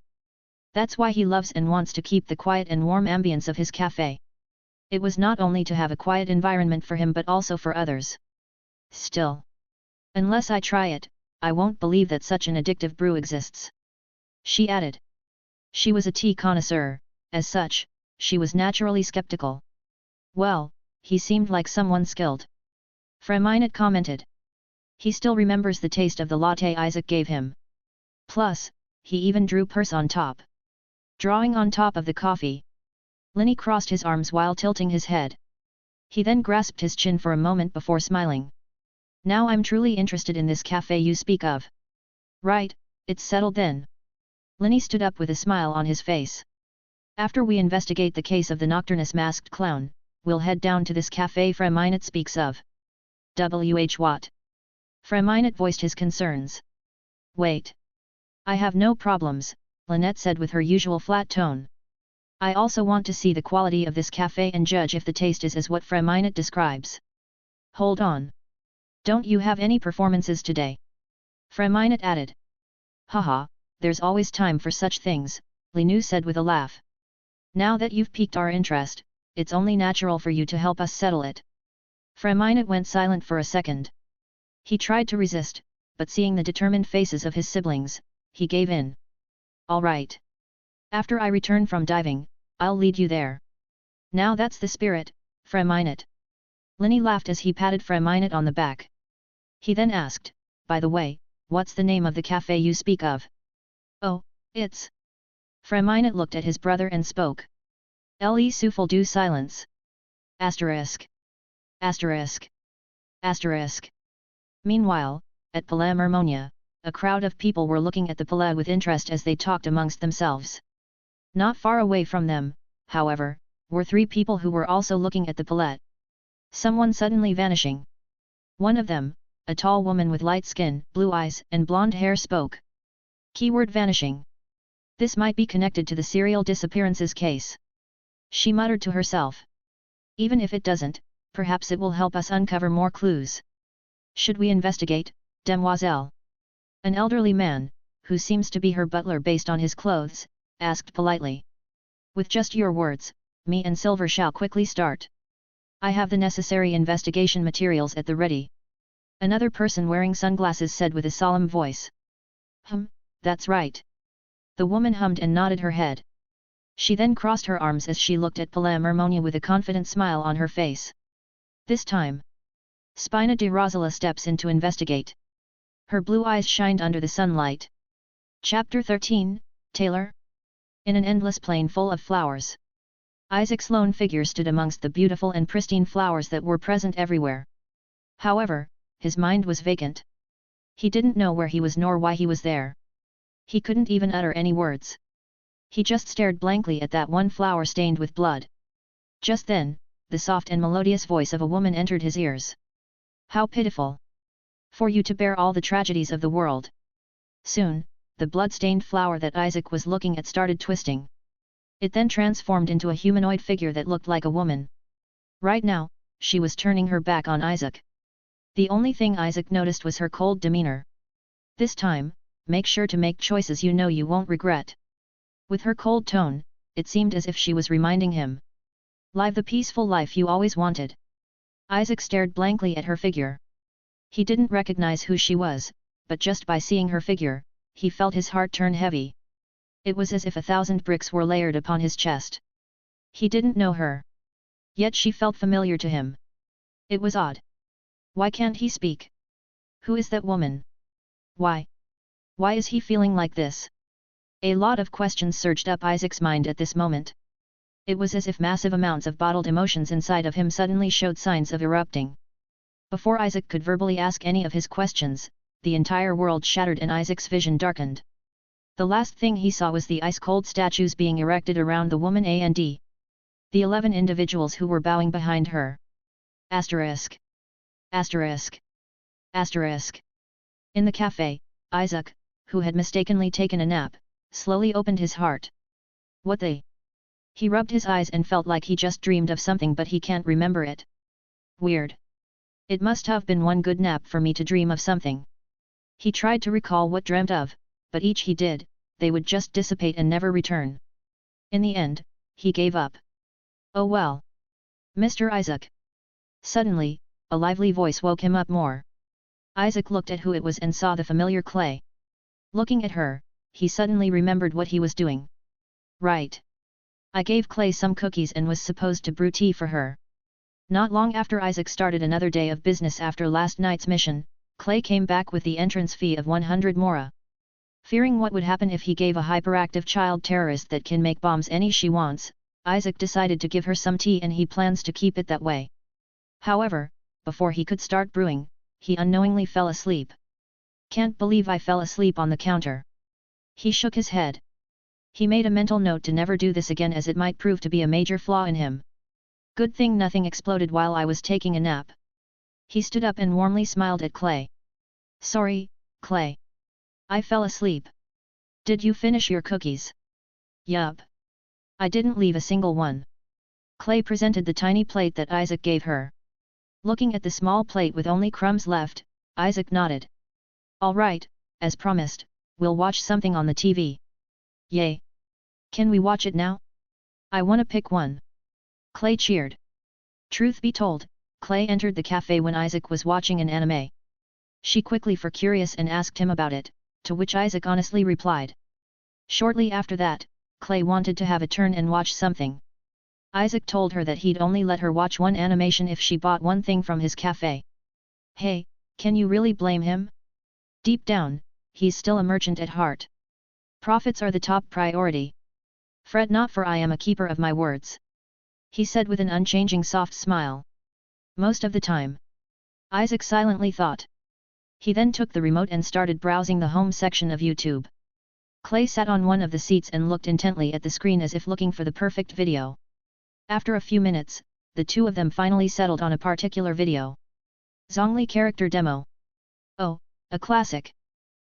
That's why he loves and wants to keep the quiet and warm ambience of his cafe. It was not only to have a quiet environment for him but also for others. Still, unless I try it, I won't believe that such an addictive brew exists. She added. She was a tea connoisseur, as such, she was naturally skeptical. Well, he seemed like someone skilled. Freminot commented. He still remembers the taste of the latte Isaac gave him. Plus, he even drew purse on top. Drawing on top of the coffee. Linny crossed his arms while tilting his head. He then grasped his chin for a moment before smiling. Now I'm truly interested in this cafe you speak of. Right, it's settled then. Linny stood up with a smile on his face. After we investigate the case of the nocturnus masked clown, we'll head down to this cafe Freminot speaks of. What? Freminot voiced his concerns. Wait. I have no problems, Lynette said with her usual flat tone. I also want to see the quality of this cafe and judge if the taste is as what Freminot describes. Hold on. Don't you have any performances today? Freminot added. Haha, there's always time for such things, Linu said with a laugh. Now that you've piqued our interest, it's only natural for you to help us settle it. Freminot went silent for a second. He tried to resist, but seeing the determined faces of his siblings, he gave in. All right. After I return from diving, I'll lead you there. Now that's the spirit, Freminot. Linny laughed as he patted Freminot on the back. He then asked, by the way, what's the name of the cafe you speak of? Oh, it's... Freminot looked at his brother and spoke. Le souffle du silence. Asterisk. Asterisk. Asterisk. Meanwhile, at Palais Mermonia, a crowd of people were looking at the Palais with interest as they talked amongst themselves. Not far away from them, however, were three people who were also looking at the Palais. Someone suddenly vanishing. One of them, a tall woman with light skin, blue eyes and blonde hair spoke. Keyword vanishing. This might be connected to the serial disappearances case. She muttered to herself. Even if it doesn't, perhaps it will help us uncover more clues. Should we investigate, demoiselle? An elderly man, who seems to be her butler based on his clothes, asked politely. With just your words, me and Silver shall quickly start. I have the necessary investigation materials at the ready. Another person wearing sunglasses said with a solemn voice. That's right. The woman hummed and nodded her head. She then crossed her arms as she looked at Palais Mermonia with a confident smile on her face. This time, Spina de Rosala steps in to investigate. Her blue eyes shined under the sunlight. Chapter 13, Taylor. In an endless plain full of flowers. Isaac's lone figure stood amongst the beautiful and pristine flowers that were present everywhere. However, his mind was vacant. He didn't know where he was nor why he was there. He couldn't even utter any words. He just stared blankly at that one flower stained with blood. Just then, the soft and melodious voice of a woman entered his ears. How pitiful! For you to bear all the tragedies of the world. Soon, the blood-stained flower that Isaac was looking at started twisting. It then transformed into a humanoid figure that looked like a woman. Right now, she was turning her back on Isaac. The only thing Isaac noticed was her cold demeanor. This time, make sure to make choices you know you won't regret. With her cold tone, it seemed as if she was reminding him. Live the peaceful life you always wanted. Isaac stared blankly at her figure. He didn't recognize who she was, but just by seeing her figure, he felt his heart turn heavy. It was as if 1,000 bricks were layered upon his chest. He didn't know her. Yet she felt familiar to him. It was odd. Why can't he speak? Who is that woman? Why? Why is he feeling like this? A lot of questions surged up Isaac's mind at this moment. It was as if massive amounts of bottled emotions inside of him suddenly showed signs of erupting. Before Isaac could verbally ask any of his questions, the entire world shattered and Isaac's vision darkened. The last thing he saw was the ice-cold statues being erected around the woman and the 11 individuals who were bowing behind her. Asterisk. Asterisk. Asterisk. In the cafe, Isaac, who had mistakenly taken a nap, slowly opened his heart. What the? He rubbed his eyes and felt like he just dreamed of something, but he can't remember it. Weird. It must have been one good nap for me to dream of something. He tried to recall what dreamt of, but each he did, they would just dissipate and never return. In the end, he gave up. Oh well. Mr. Isaac. Suddenly, a lively voice woke him up more. Isaac looked at who it was and saw the familiar Clay. Looking at her, he suddenly remembered what he was doing. Right. I gave Clay some cookies and was supposed to brew tea for her. Not long after Isaac started another day of business after last night's mission, Clay came back with the entrance fee of 100 mora. Fearing what would happen if he gave a hyperactive child terrorist that can make bombs any she wants, Isaac decided to give her some tea and he plans to keep it that way. However, before he could start brewing, he unknowingly fell asleep. Can't believe I fell asleep on the counter. He shook his head. He made a mental note to never do this again as it might prove to be a major flaw in him. Good thing nothing exploded while I was taking a nap. He stood up and warmly smiled at Clay. Sorry, Clay. I fell asleep. Did you finish your cookies? Yup. I didn't leave a single one. Clay presented the tiny plate that Isaac gave her. Looking at the small plate with only crumbs left, Isaac nodded. All right, as promised, we'll watch something on the TV. Yay! Can we watch it now? I wanna pick one. Clay cheered. Truth be told, Clay entered the cafe when Isaac was watching an anime. She quickly for curious and asked him about it, to which Isaac honestly replied. Shortly after that, Clay wanted to have a turn and watch something. Isaac told her that he'd only let her watch one animation if she bought one thing from his cafe. Hey, can you really blame him? Deep down, he's still a merchant at heart. Profits are the top priority. Fret not, for I am a keeper of my words. He said with an unchanging soft smile. Most of the time. Isaac silently thought. He then took the remote and started browsing the home section of YouTube. Clay sat on one of the seats and looked intently at the screen as if looking for the perfect video. After a few minutes, the two of them finally settled on a particular video. Zhongli character demo. Oh, a classic.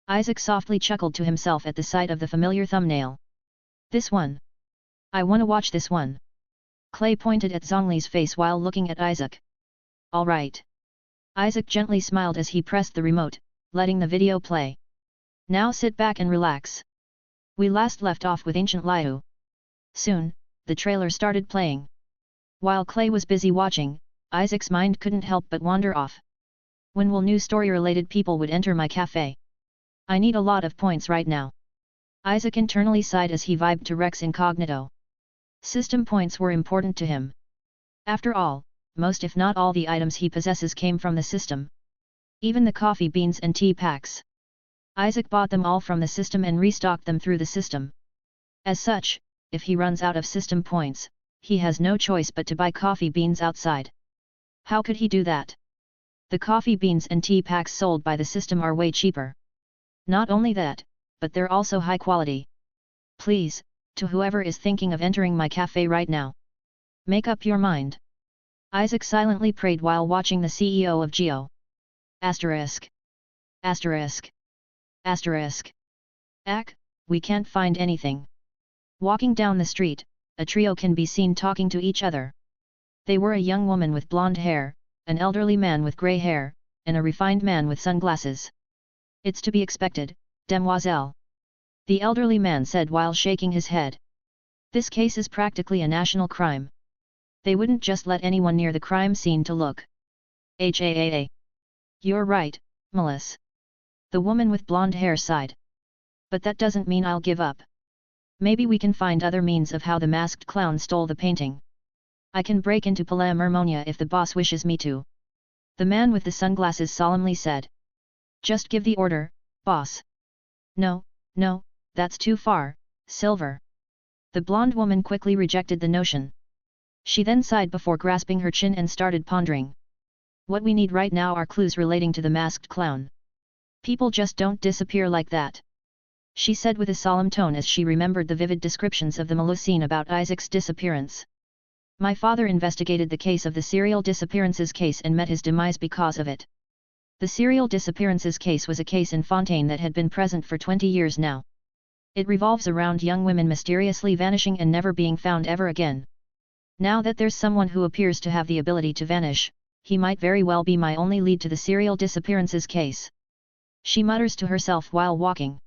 Isaac softly chuckled to himself at the sight of the familiar thumbnail. This one. I wanna watch this one. Clay pointed at Zhongli's face while looking at Isaac. All right. Isaac gently smiled as he pressed the remote, letting the video play. Now sit back and relax. We last left off with Ancient Liu. Soon, the trailer started playing. While Clay was busy watching, Isaac's mind couldn't help but wander off. When will new story-related people would enter my cafe? I need a lot of points right now. Isaac internally sighed as he vibed to Rex Incognito. System points were important to him. After all, most if not all the items he possesses came from the system. Even the coffee beans and tea packs. Isaac bought them all from the system and restocked them through the system. As such, if he runs out of system points, he has no choice but to buy coffee beans outside. How could he do that? The coffee beans and tea packs sold by the system are way cheaper. Not only that, but they're also high quality. Please, to whoever is thinking of entering my cafe right now, make up your mind. Isaac silently prayed while watching the CEO of Geo. Asterisk. Asterisk. Asterisk. Ack, we can't find anything. Walking down the street, a trio can be seen talking to each other. They were a young woman with blonde hair, an elderly man with grey hair, and a refined man with sunglasses. It's to be expected, demoiselle. The elderly man said while shaking his head. This case is practically a national crime. They wouldn't just let anyone near the crime scene to look. HAAA. You're right, Melissa. The woman with blonde hair sighed. But that doesn't mean I'll give up. Maybe we can find other means of how the masked clown stole the painting. I can break into Palais Mermonia if the boss wishes me to. The man with the sunglasses solemnly said. Just give the order, boss. No, that's too far, Silver. The blonde woman quickly rejected the notion. She then sighed before grasping her chin and started pondering. What we need right now are clues relating to the masked clown. People just don't disappear like that," she said with a solemn tone as she remembered the vivid descriptions of the Melusine about Isaac's disappearance. "My father investigated the case of the serial disappearances case and met his demise because of it." The serial disappearances case was a case in Fontaine that had been present for 20 years now. It revolves around young women mysteriously vanishing and never being found ever again. Now that there's someone who appears to have the ability to vanish, he might very well be my only lead to the serial disappearances case, she mutters to herself while walking.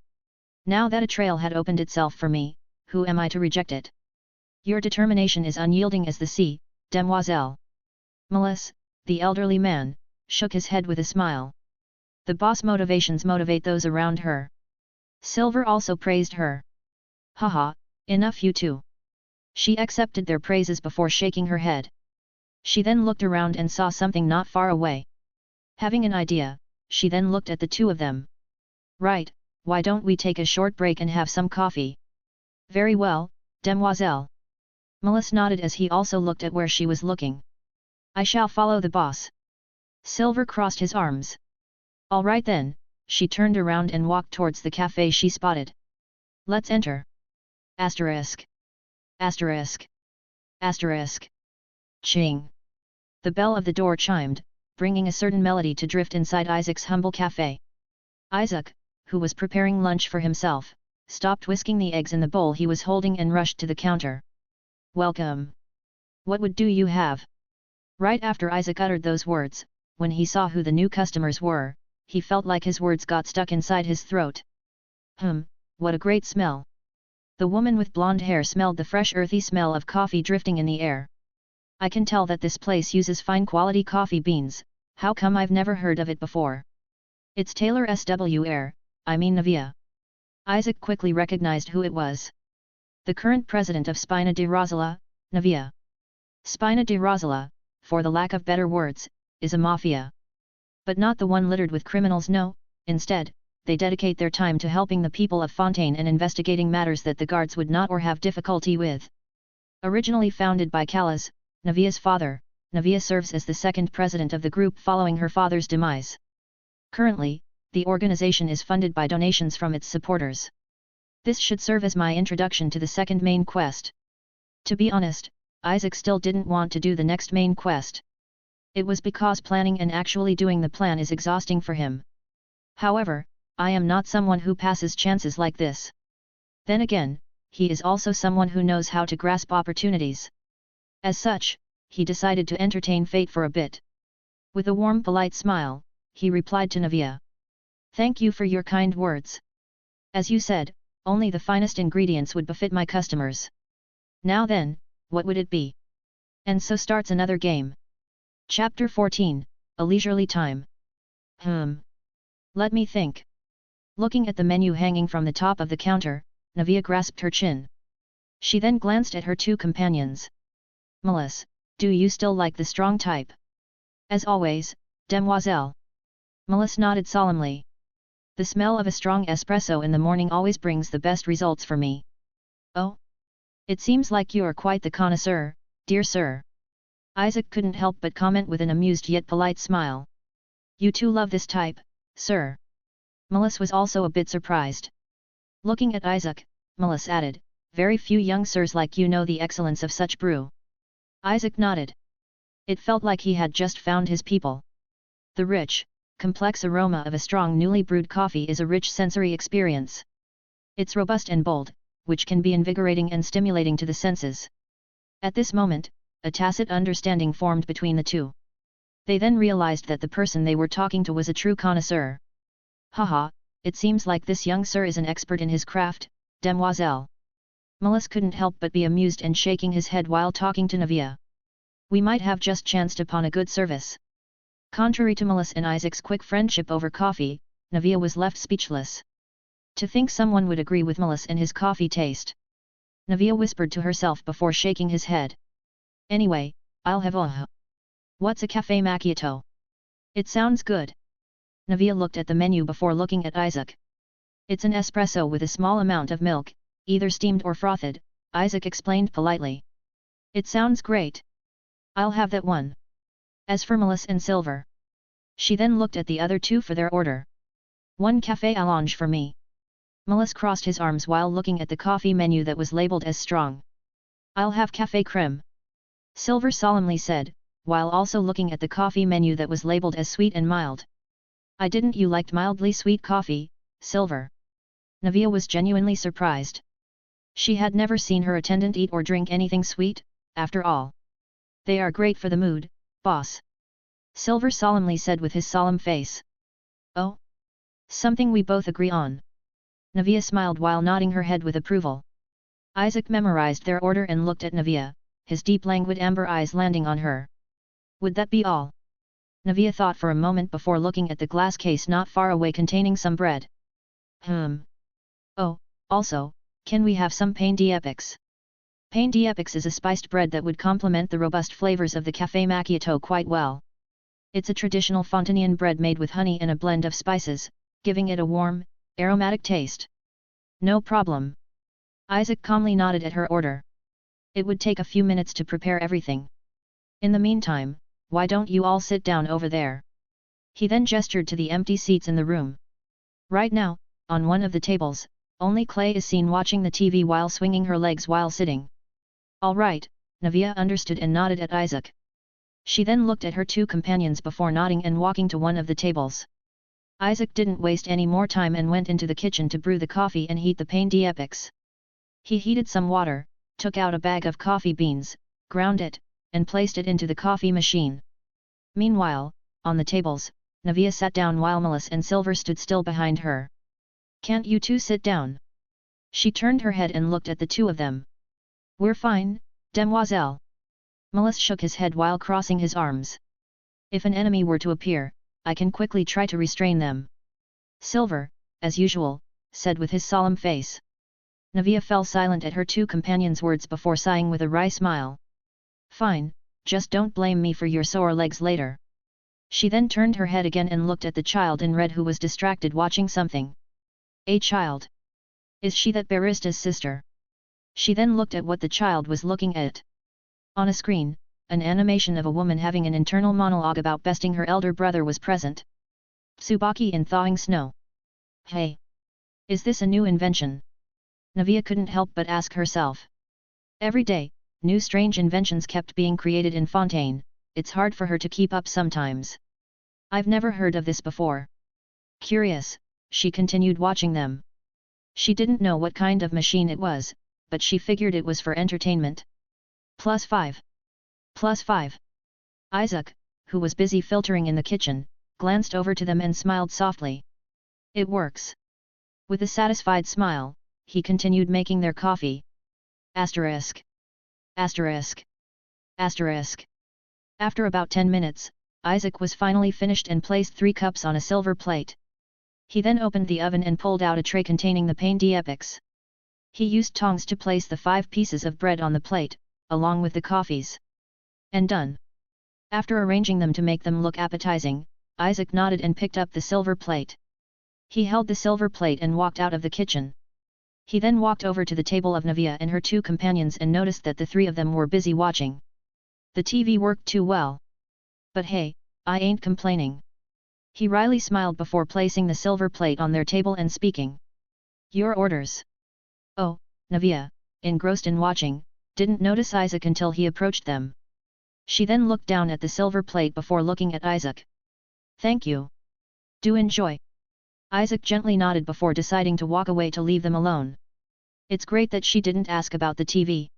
Now that a trail had opened itself for me, who am I to reject it? Your determination is unyielding as the sea, demoiselle. Melis, the elderly man, shook his head with a smile. The boss motivations motivate those around her. Silver also praised her. Haha, enough you two. She accepted their praises before shaking her head. She then looked around and saw something not far away. Having an idea, she then looked at the two of them. Right, why don't we take a short break and have some coffee? Very well, demoiselle. Melis nodded as he also looked at where she was looking. I shall follow the boss. Silver crossed his arms. All right then, she turned around and walked towards the cafe she spotted. Let's enter. Asterisk. Asterisk. Asterisk. Ching. The bell of the door chimed, bringing a certain melody to drift inside Isaac's humble cafe. Isaac, who was preparing lunch for himself, stopped whisking the eggs in the bowl he was holding and rushed to the counter. Welcome. What would do you have? Right after Isaac uttered those words, when he saw who the new customers were, he felt like his words got stuck inside his throat. What a great smell. The woman with blonde hair smelled the fresh earthy smell of coffee drifting in the air. I can tell that this place uses fine quality coffee beans, how come I've never heard of it before? It's Taylor SWR, I mean Navia. Isaac quickly recognized who it was. The current president of Spina di Rosala, Navia. Spina di Rosala, for the lack of better words, is a mafia. But not the one littered with criminals, no, instead, they dedicate their time to helping the people of Fontaine and investigating matters that the guards would not or have difficulty with. Originally founded by Callas, Navia's father, Navia serves as the second president of the group following her father's demise. Currently, the organization is funded by donations from its supporters. This should serve as my introduction to the second main quest. To be honest, Isaac still didn't want to do the next main quest. It was because planning and actually doing the plan is exhausting for him. However, I am not someone who passes chances like this. Then again, he is also someone who knows how to grasp opportunities. As such, he decided to entertain fate for a bit. With a warm, polite smile, he replied to Navia. Thank you for your kind words. As you said, only the finest ingredients would befit my customers. Now then, what would it be? And so starts another game. Chapter 14, A Leisurely Time. Let me think. Looking at the menu hanging from the top of the counter, Navia grasped her chin. She then glanced at her two companions. Melis, do you still like the strong type? As always, demoiselle. Melis nodded solemnly. The smell of a strong espresso in the morning always brings the best results for me. Oh? It seems like you are quite the connoisseur, dear sir. Isaac couldn't help but comment with an amused yet polite smile. You too love this type, sir. Melis was also a bit surprised. Looking at Isaac, Melis added, very few young sirs like you know the excellence of such brew. Isaac nodded. It felt like he had just found his people. The rich, complex aroma of a strong newly brewed coffee is a rich sensory experience. It's robust and bold, which can be invigorating and stimulating to the senses. At this moment, a tacit understanding formed between the two. They then realized that the person they were talking to was a true connoisseur. Haha, it seems like this young sir is an expert in his craft, demoiselle. Melis couldn't help but be amused and shaking his head while talking to Navia. We might have just chanced upon a good service. Contrary to Melis and Isaac's quick friendship over coffee, Navia was left speechless. To think someone would agree with Melis and his coffee taste. Navia whispered to herself before shaking his head. Anyway, I'll have What's a café macchiato? It sounds good. Navia looked at the menu before looking at Isaac. It's an espresso with a small amount of milk, either steamed or frothed, Isaac explained politely. It sounds great. I'll have that one. As for Melis and Silver. She then looked at the other two for their order. 1 café allonge for me. Mollis crossed his arms while looking at the coffee menu that was labeled as strong. I'll have café creme. Silver solemnly said, while also looking at the coffee menu that was labeled as sweet and mild. I didn't you liked mildly sweet coffee, Silver? Navia was genuinely surprised. She had never seen her attendant eat or drink anything sweet, after all. They are great for the mood, boss. Silver solemnly said with his solemn face. Oh? Something we both agree on. Navia smiled while nodding her head with approval. Isaac memorized their order and looked at Navia, his deep languid amber eyes landing on her. Would that be all? Navia thought for a moment before looking at the glass case not far away containing some bread. Oh, also, can we have some pain d'epics? Pain d'epics is a spiced bread that would complement the robust flavors of the café macchiato quite well. It's a traditional Fontanian bread made with honey and a blend of spices, giving it a warm, aromatic taste. No problem. Isaac calmly nodded at her order. It would take a few minutes to prepare everything. In the meantime, why don't you all sit down over there? He then gestured to the empty seats in the room. Right now, on one of the tables, only Clay is seen watching the TV while swinging her legs while sitting. All right, Navia understood and nodded at Isaac. She then looked at her two companions before nodding and walking to one of the tables. Isaac didn't waste any more time and went into the kitchen to brew the coffee and heat the pain d'epics. He heated some water, took out a bag of coffee beans, ground it, and placed it into the coffee machine. Meanwhile, on the tables, Navia sat down while Mollis and Silver stood still behind her. Can't you two sit down? She turned her head and looked at the two of them. We're fine, demoiselle. Mollis shook his head while crossing his arms. If an enemy were to appear, I can quickly try to restrain them. Silver, as usual, said with his solemn face. Navia fell silent at her two companions' words before sighing with a wry smile. Fine, just don't blame me for your sore legs later. She then turned her head again and looked at the child in red who was distracted watching something. A child. Is she that barista's sister? She then looked at what the child was looking at. On a screen, an animation of a woman having an internal monologue about besting her elder brother was present. Tsubaki in thawing snow. Hey! Is this a new invention? Navia couldn't help but ask herself. Every day, new strange inventions kept being created in Fontaine, it's hard for her to keep up sometimes. I've never heard of this before. Curious, she continued watching them. She didn't know what kind of machine it was, but she figured it was for entertainment. +5. +5. Isaac, who was busy filtering in the kitchen, glanced over to them and smiled softly. It works. With a satisfied smile, he continued making their coffee. Asterisk. Asterisk. Asterisk. After about 10 minutes, Isaac was finally finished and placed 3 cups on a silver plate. He then opened the oven and pulled out a tray containing the pain d'epics. He used tongs to place the 5 pieces of bread on the plate, along with the coffees. And done. After arranging them to make them look appetizing, Isaac nodded and picked up the silver plate. He held the silver plate and walked out of the kitchen. He then walked over to the table of Navia and her two companions and noticed that the 3 of them were busy watching. The TV worked too well. But hey, I ain't complaining. He wryly smiled before placing the silver plate on their table and speaking. Your orders. Oh, Navia, engrossed in watching, didn't notice Isaac until he approached them. She then looked down at the silver plate before looking at Isaac. Thank you. Do enjoy. Isaac gently nodded before deciding to walk away to leave them alone. It's great that she didn't ask about the TV.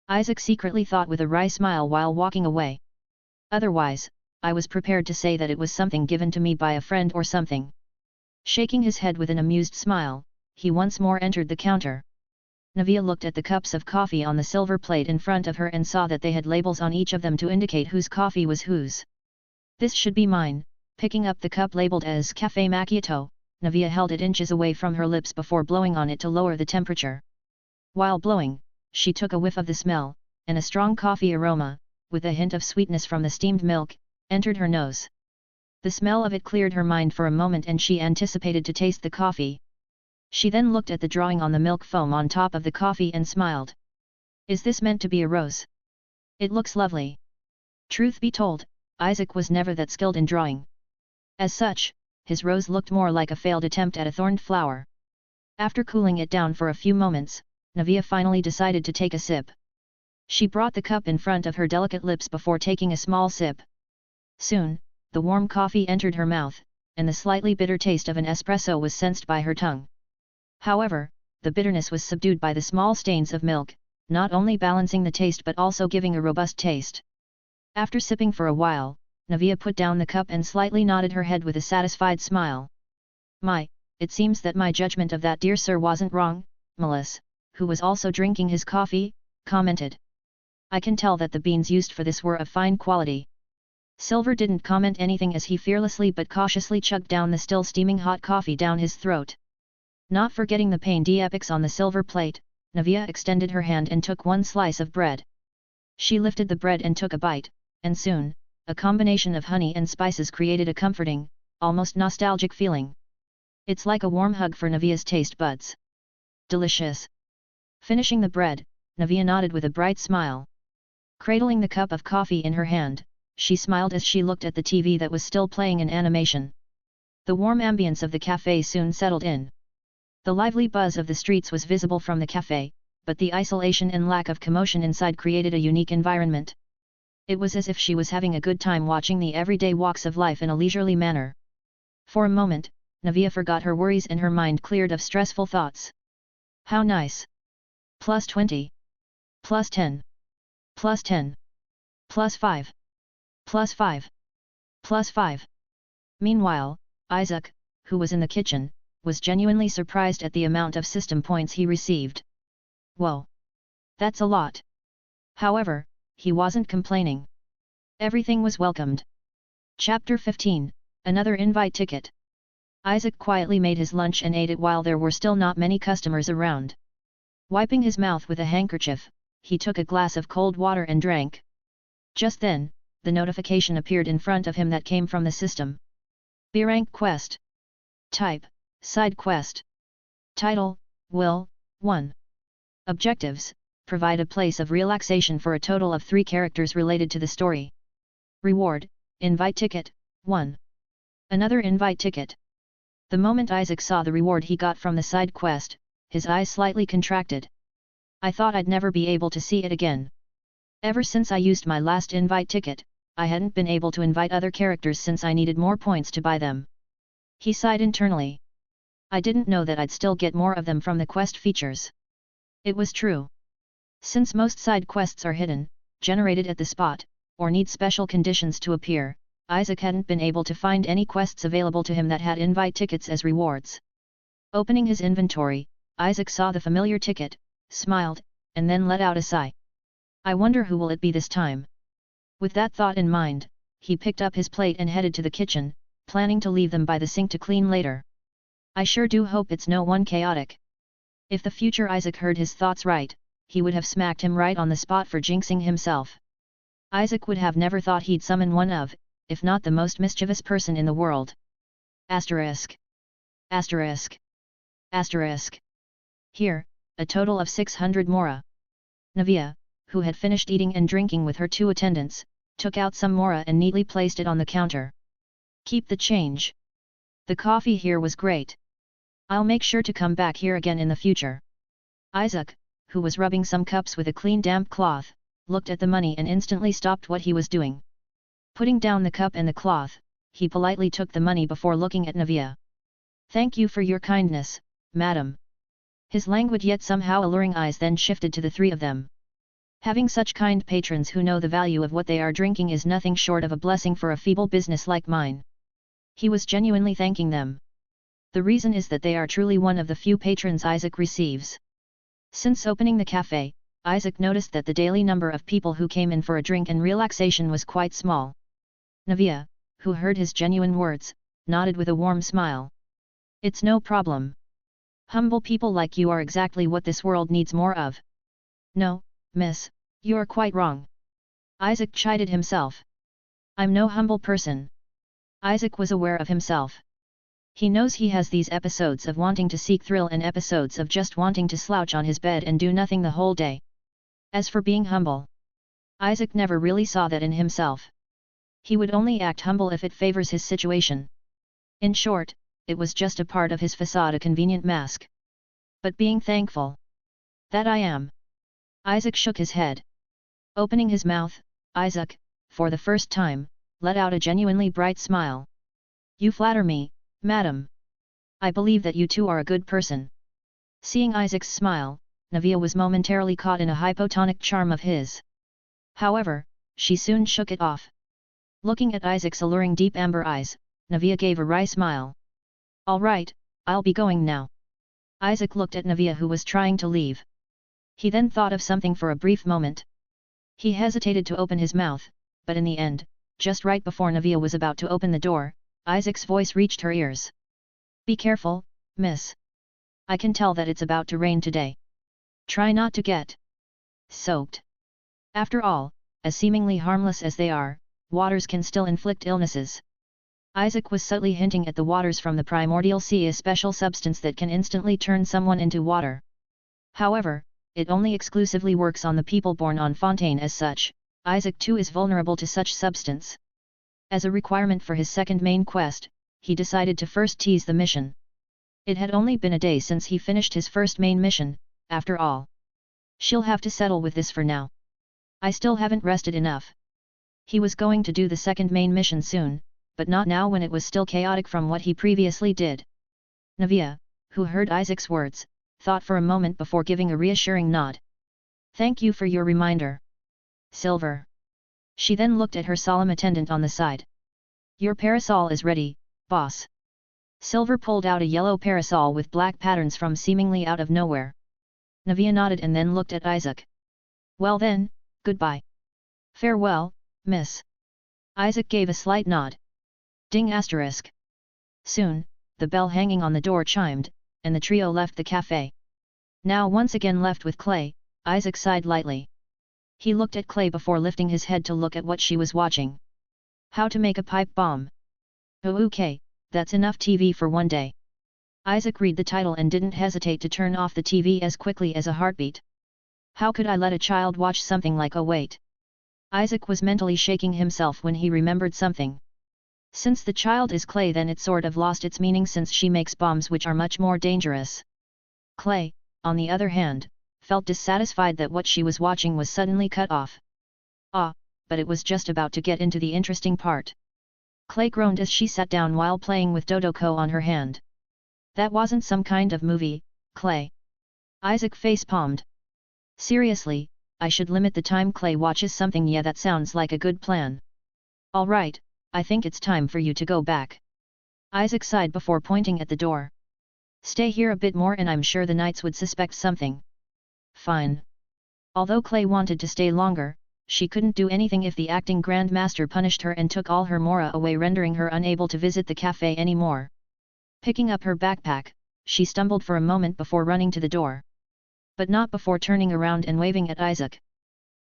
Isaac secretly thought with a wry smile while walking away. Otherwise, I was prepared to say that it was something given to me by a friend or something. Shaking his head with an amused smile, he once more entered the counter. Navia looked at the cups of coffee on the silver plate in front of her and saw that they had labels on each of them to indicate whose coffee was whose. This should be mine. Picking up the cup labeled as Café Macchiato, Navia held it inches away from her lips before blowing on it to lower the temperature. While blowing, she took a whiff of the smell, and a strong coffee aroma, with a hint of sweetness from the steamed milk, entered her nose. The smell of it cleared her mind for a moment and she anticipated to taste the coffee. She then looked at the drawing on the milk foam on top of the coffee and smiled. Is this meant to be a rose? It looks lovely. Truth be told, Isaac was never that skilled in drawing. As such, his rose looked more like a failed attempt at a thorned flower. After cooling it down for a few moments, Navia finally decided to take a sip. She brought the cup in front of her delicate lips before taking a small sip. Soon, the warm coffee entered her mouth, and the slightly bitter taste of an espresso was sensed by her tongue. However, the bitterness was subdued by the small stains of milk, not only balancing the taste but also giving a robust taste. After sipping for a while, Navia put down the cup and slightly nodded her head with a satisfied smile. It seems that my judgment of that dear sir wasn't wrong, Melis, who was also drinking his coffee, commented. I can tell that the beans used for this were of fine quality. Silver didn't comment anything as he fearlessly but cautiously chugged down the still steaming hot coffee down his throat. Not forgetting the pain d'epics on the silver plate, Navia extended her hand and took one slice of bread. She lifted the bread and took a bite, and soon, a combination of honey and spices created a comforting, almost nostalgic feeling. It's like a warm hug for Navia's taste buds. Delicious. Finishing the bread, Navia nodded with a bright smile. Cradling the cup of coffee in her hand, she smiled as she looked at the TV that was still playing an animation. The warm ambience of the café soon settled in. The lively buzz of the streets was visible from the café, but the isolation and lack of commotion inside created a unique environment. It was as if she was having a good time watching the everyday walks of life in a leisurely manner. For a moment, Navia forgot her worries and her mind cleared of stressful thoughts. How nice! +20. +10. +10. +5. +5. +5. Meanwhile, Isaac, who was in the kitchen, was genuinely surprised at the amount of system points he received. Whoa! That's a lot. However, he wasn't complaining. Everything was welcomed. Chapter 15, Another invite ticket. Isaac quietly made his lunch and ate it while there were still not many customers around. Wiping his mouth with a handkerchief, he took a glass of cold water and drank. Just then, the notification appeared in front of him that came from the system. B-rank quest. Type, side quest. Title, Will, 1. Objectives, provide a place of relaxation for a total of 3 characters related to the story. Reward, invite ticket, 1. Another invite ticket. The moment Isaac saw the reward he got from the side quest, his eyes slightly contracted. I thought I'd never be able to see it again. Ever since I used my last invite ticket, I hadn't been able to invite other characters since I needed more points to buy them. He sighed internally. I didn't know that I'd still get more of them from the quest features. It was true. Since most side quests are hidden, generated at the spot, or need special conditions to appear, Isaac hadn't been able to find any quests available to him that had invite tickets as rewards. Opening his inventory, Isaac saw the familiar ticket, smiled, and then let out a sigh. I wonder who will it be this time? With that thought in mind, he picked up his plate and headed to the kitchen, planning to leave them by the sink to clean later. I sure do hope it's no one chaotic. If the future Isaac heard his thoughts right, he would have smacked him right on the spot for jinxing himself. Isaac would have never thought he'd summon one of, if not the most mischievous person in the world. Asterisk. Asterisk. Asterisk. Here, a total of 600 mora. Navia, who had finished eating and drinking with her 2 attendants, took out some mora and neatly placed it on the counter. Keep the change. The coffee here was great. I'll make sure to come back here again in the future. Isaac, who was rubbing some cups with a clean damp cloth, looked at the money and instantly stopped what he was doing. Putting down the cup and the cloth, he politely took the money before looking at Navia. Thank you for your kindness, madam. His languid yet somehow alluring eyes then shifted to the 3 of them. Having such kind patrons who know the value of what they are drinking is nothing short of a blessing for a feeble business like mine. He was genuinely thanking them. The reason is that they are truly one of the few patrons Isaac receives. Since opening the café, Isaac noticed that the daily number of people who came in for a drink and relaxation was quite small. Navia, who heard his genuine words, nodded with a warm smile. It's no problem. Humble people like you are exactly what this world needs more of. No, miss, you're quite wrong. Isaac chided himself. I'm no humble person. Isaac was aware of himself. He knows he has these episodes of wanting to seek thrill and episodes of just wanting to slouch on his bed and do nothing the whole day. As for being humble, Isaac never really saw that in himself. He would only act humble if it favors his situation. In short, it was just a part of his facade, a convenient mask. But being thankful. That I am. Isaac shook his head. Opening his mouth, Isaac, for the first time, let out a genuinely bright smile. You flatter me, madam. I believe that you too are a good person. Seeing Isaac's smile, Navia was momentarily caught in a hypotonic charm of his. However, she soon shook it off. Looking at Isaac's alluring deep amber eyes, Navia gave a wry smile. All right, I'll be going now. Isaac looked at Navia, who was trying to leave. He then thought of something for a brief moment. He hesitated to open his mouth, but in the end, just right before Navia was about to open the door, Isaac's voice reached her ears. Be careful, miss. I can tell that it's about to rain today. Try not to get soaked. After all, as seemingly harmless as they are, waters can still inflict illnesses. Isaac was subtly hinting at the waters from the primordial sea, a special substance that can instantly turn someone into water. However, it only exclusively works on the people born on Fontaine. As such, Isaac too is vulnerable to such substance. As a requirement for his second main quest, he decided to first tease the mission. It had only been a day since he finished his first main mission, after all. She'll have to settle with this for now. I still haven't rested enough. He was going to do the second main mission soon, but not now when it was still chaotic from what he previously did. Navia, who heard Isaac's words, thought for a moment before giving a reassuring nod. Thank you for your reminder. Silver. She then looked at her solemn attendant on the side. Your parasol is ready, boss. Silver pulled out a yellow parasol with black patterns from seemingly out of nowhere. Navia nodded and then looked at Isaac. Well then, goodbye. Farewell, miss. Isaac gave a slight nod. Ding asterisk. Soon, the bell hanging on the door chimed, and the trio left the cafe. Now once again left with Clay, Isaac sighed lightly. He looked at Clay before lifting his head to look at what she was watching. How to make a pipe bomb. Oh okay, that's enough TV for one day. Isaac read the title and didn't hesitate to turn off the TV as quickly as a heartbeat. How could I let a child watch something like? Oh wait. Isaac was mentally shaking himself when he remembered something. Since the child is Clay, then it sort of lost its meaning since she makes bombs which are much more dangerous. Clay, on the other hand, felt dissatisfied that what she was watching was suddenly cut off. Ah, but it was just about to get into the interesting part. Clay groaned as she sat down while playing with Dodoko on her hand. That wasn't some kind of movie, Clay. Isaac face-palmed. Seriously, I should limit the time Clay watches something. Yeah, that sounds like a good plan. All right, I think it's time for you to go back. Isaac sighed before pointing at the door. Stay here a bit more and I'm sure the knights would suspect something. Fine. Although Clay wanted to stay longer, she couldn't do anything if the acting Grand Master punished her and took all her mora away, rendering her unable to visit the cafe anymore. Picking up her backpack, she stumbled for a moment before running to the door. But not before turning around and waving at Isaac.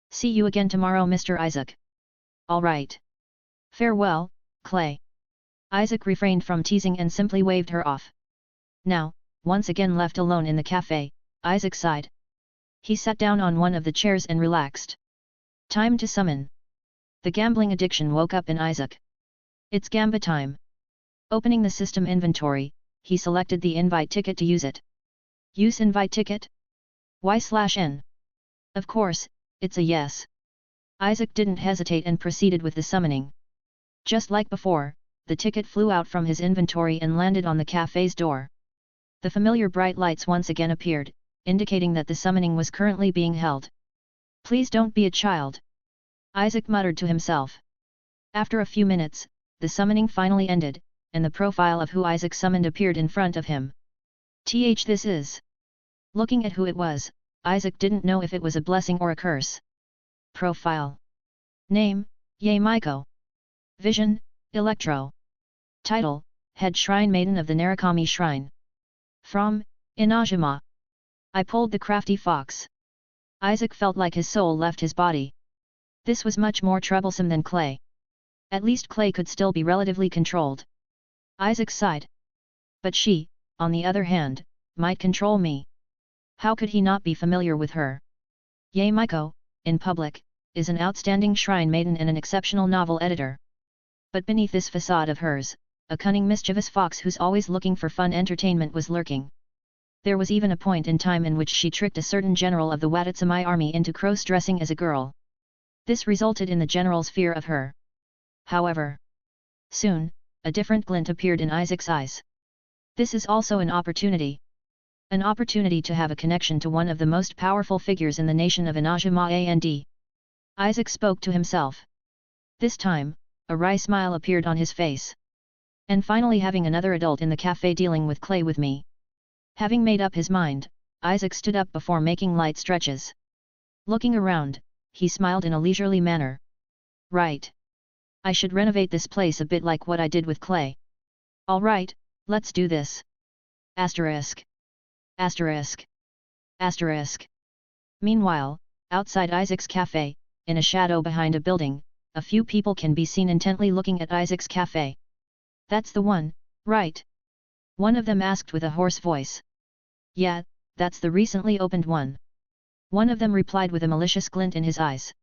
See you again tomorrow, Mr. Isaac. All right. Farewell, Clay. Isaac refrained from teasing and simply waved her off. Now, once again left alone in the cafe, Isaac sighed. He sat down on one of the chairs and relaxed. Time to summon. The gambling addiction woke up in Isaac. It's Gamba time. Opening the system inventory, he selected the invite ticket to use it. Use invite ticket? Y/N. Of course, it's a yes. Isaac didn't hesitate and proceeded with the summoning. Just like before, the ticket flew out from his inventory and landed on the cafe's door. The familiar bright lights once again appeared, indicating that the summoning was currently being held. Please don't be a child. Isaac muttered to himself. After a few minutes, the summoning finally ended, and the profile of who Isaac summoned appeared in front of him. This is. Looking at who it was, Isaac didn't know if it was a blessing or a curse. Profile. Name, Maiko. Vision, Electro. Title, Head Shrine Maiden of the Narukami Shrine. From, Inajima. I pulled the crafty fox. Isaac felt like his soul left his body. This was much more troublesome than Clay. At least Clay could still be relatively controlled. Isaac sighed. But she, on the other hand, might control me. How could he not be familiar with her? Maiko, in public, is an outstanding shrine maiden and an exceptional novel editor. But beneath this facade of hers, a cunning mischievous fox who's always looking for fun entertainment was lurking. There was even a point in time in which she tricked a certain general of the Wadatsumai army into cross-dressing as a girl. This resulted in the general's fear of her. However, soon, a different glint appeared in Isaac's eyes. This is also an opportunity. An opportunity to have a connection to one of the most powerful figures in the nation of Inajima and Isaac spoke to himself. This time, a wry smile appeared on his face. And finally having another adult in the cafe dealing with clay with me. Having made up his mind, Isaac stood up before making light stretches. Looking around, he smiled in a leisurely manner. Right. I should renovate this place a bit like what I did with clay. Alright, let's do this. Asterisk. Asterisk. Asterisk. Meanwhile, outside Isaac's cafe, in a shadow behind a building, a few people can be seen intently looking at Isaac's cafe. That's the one, right? One of them asked with a hoarse voice. Yeah, that's the recently opened one. One of them replied with a malicious glint in his eyes.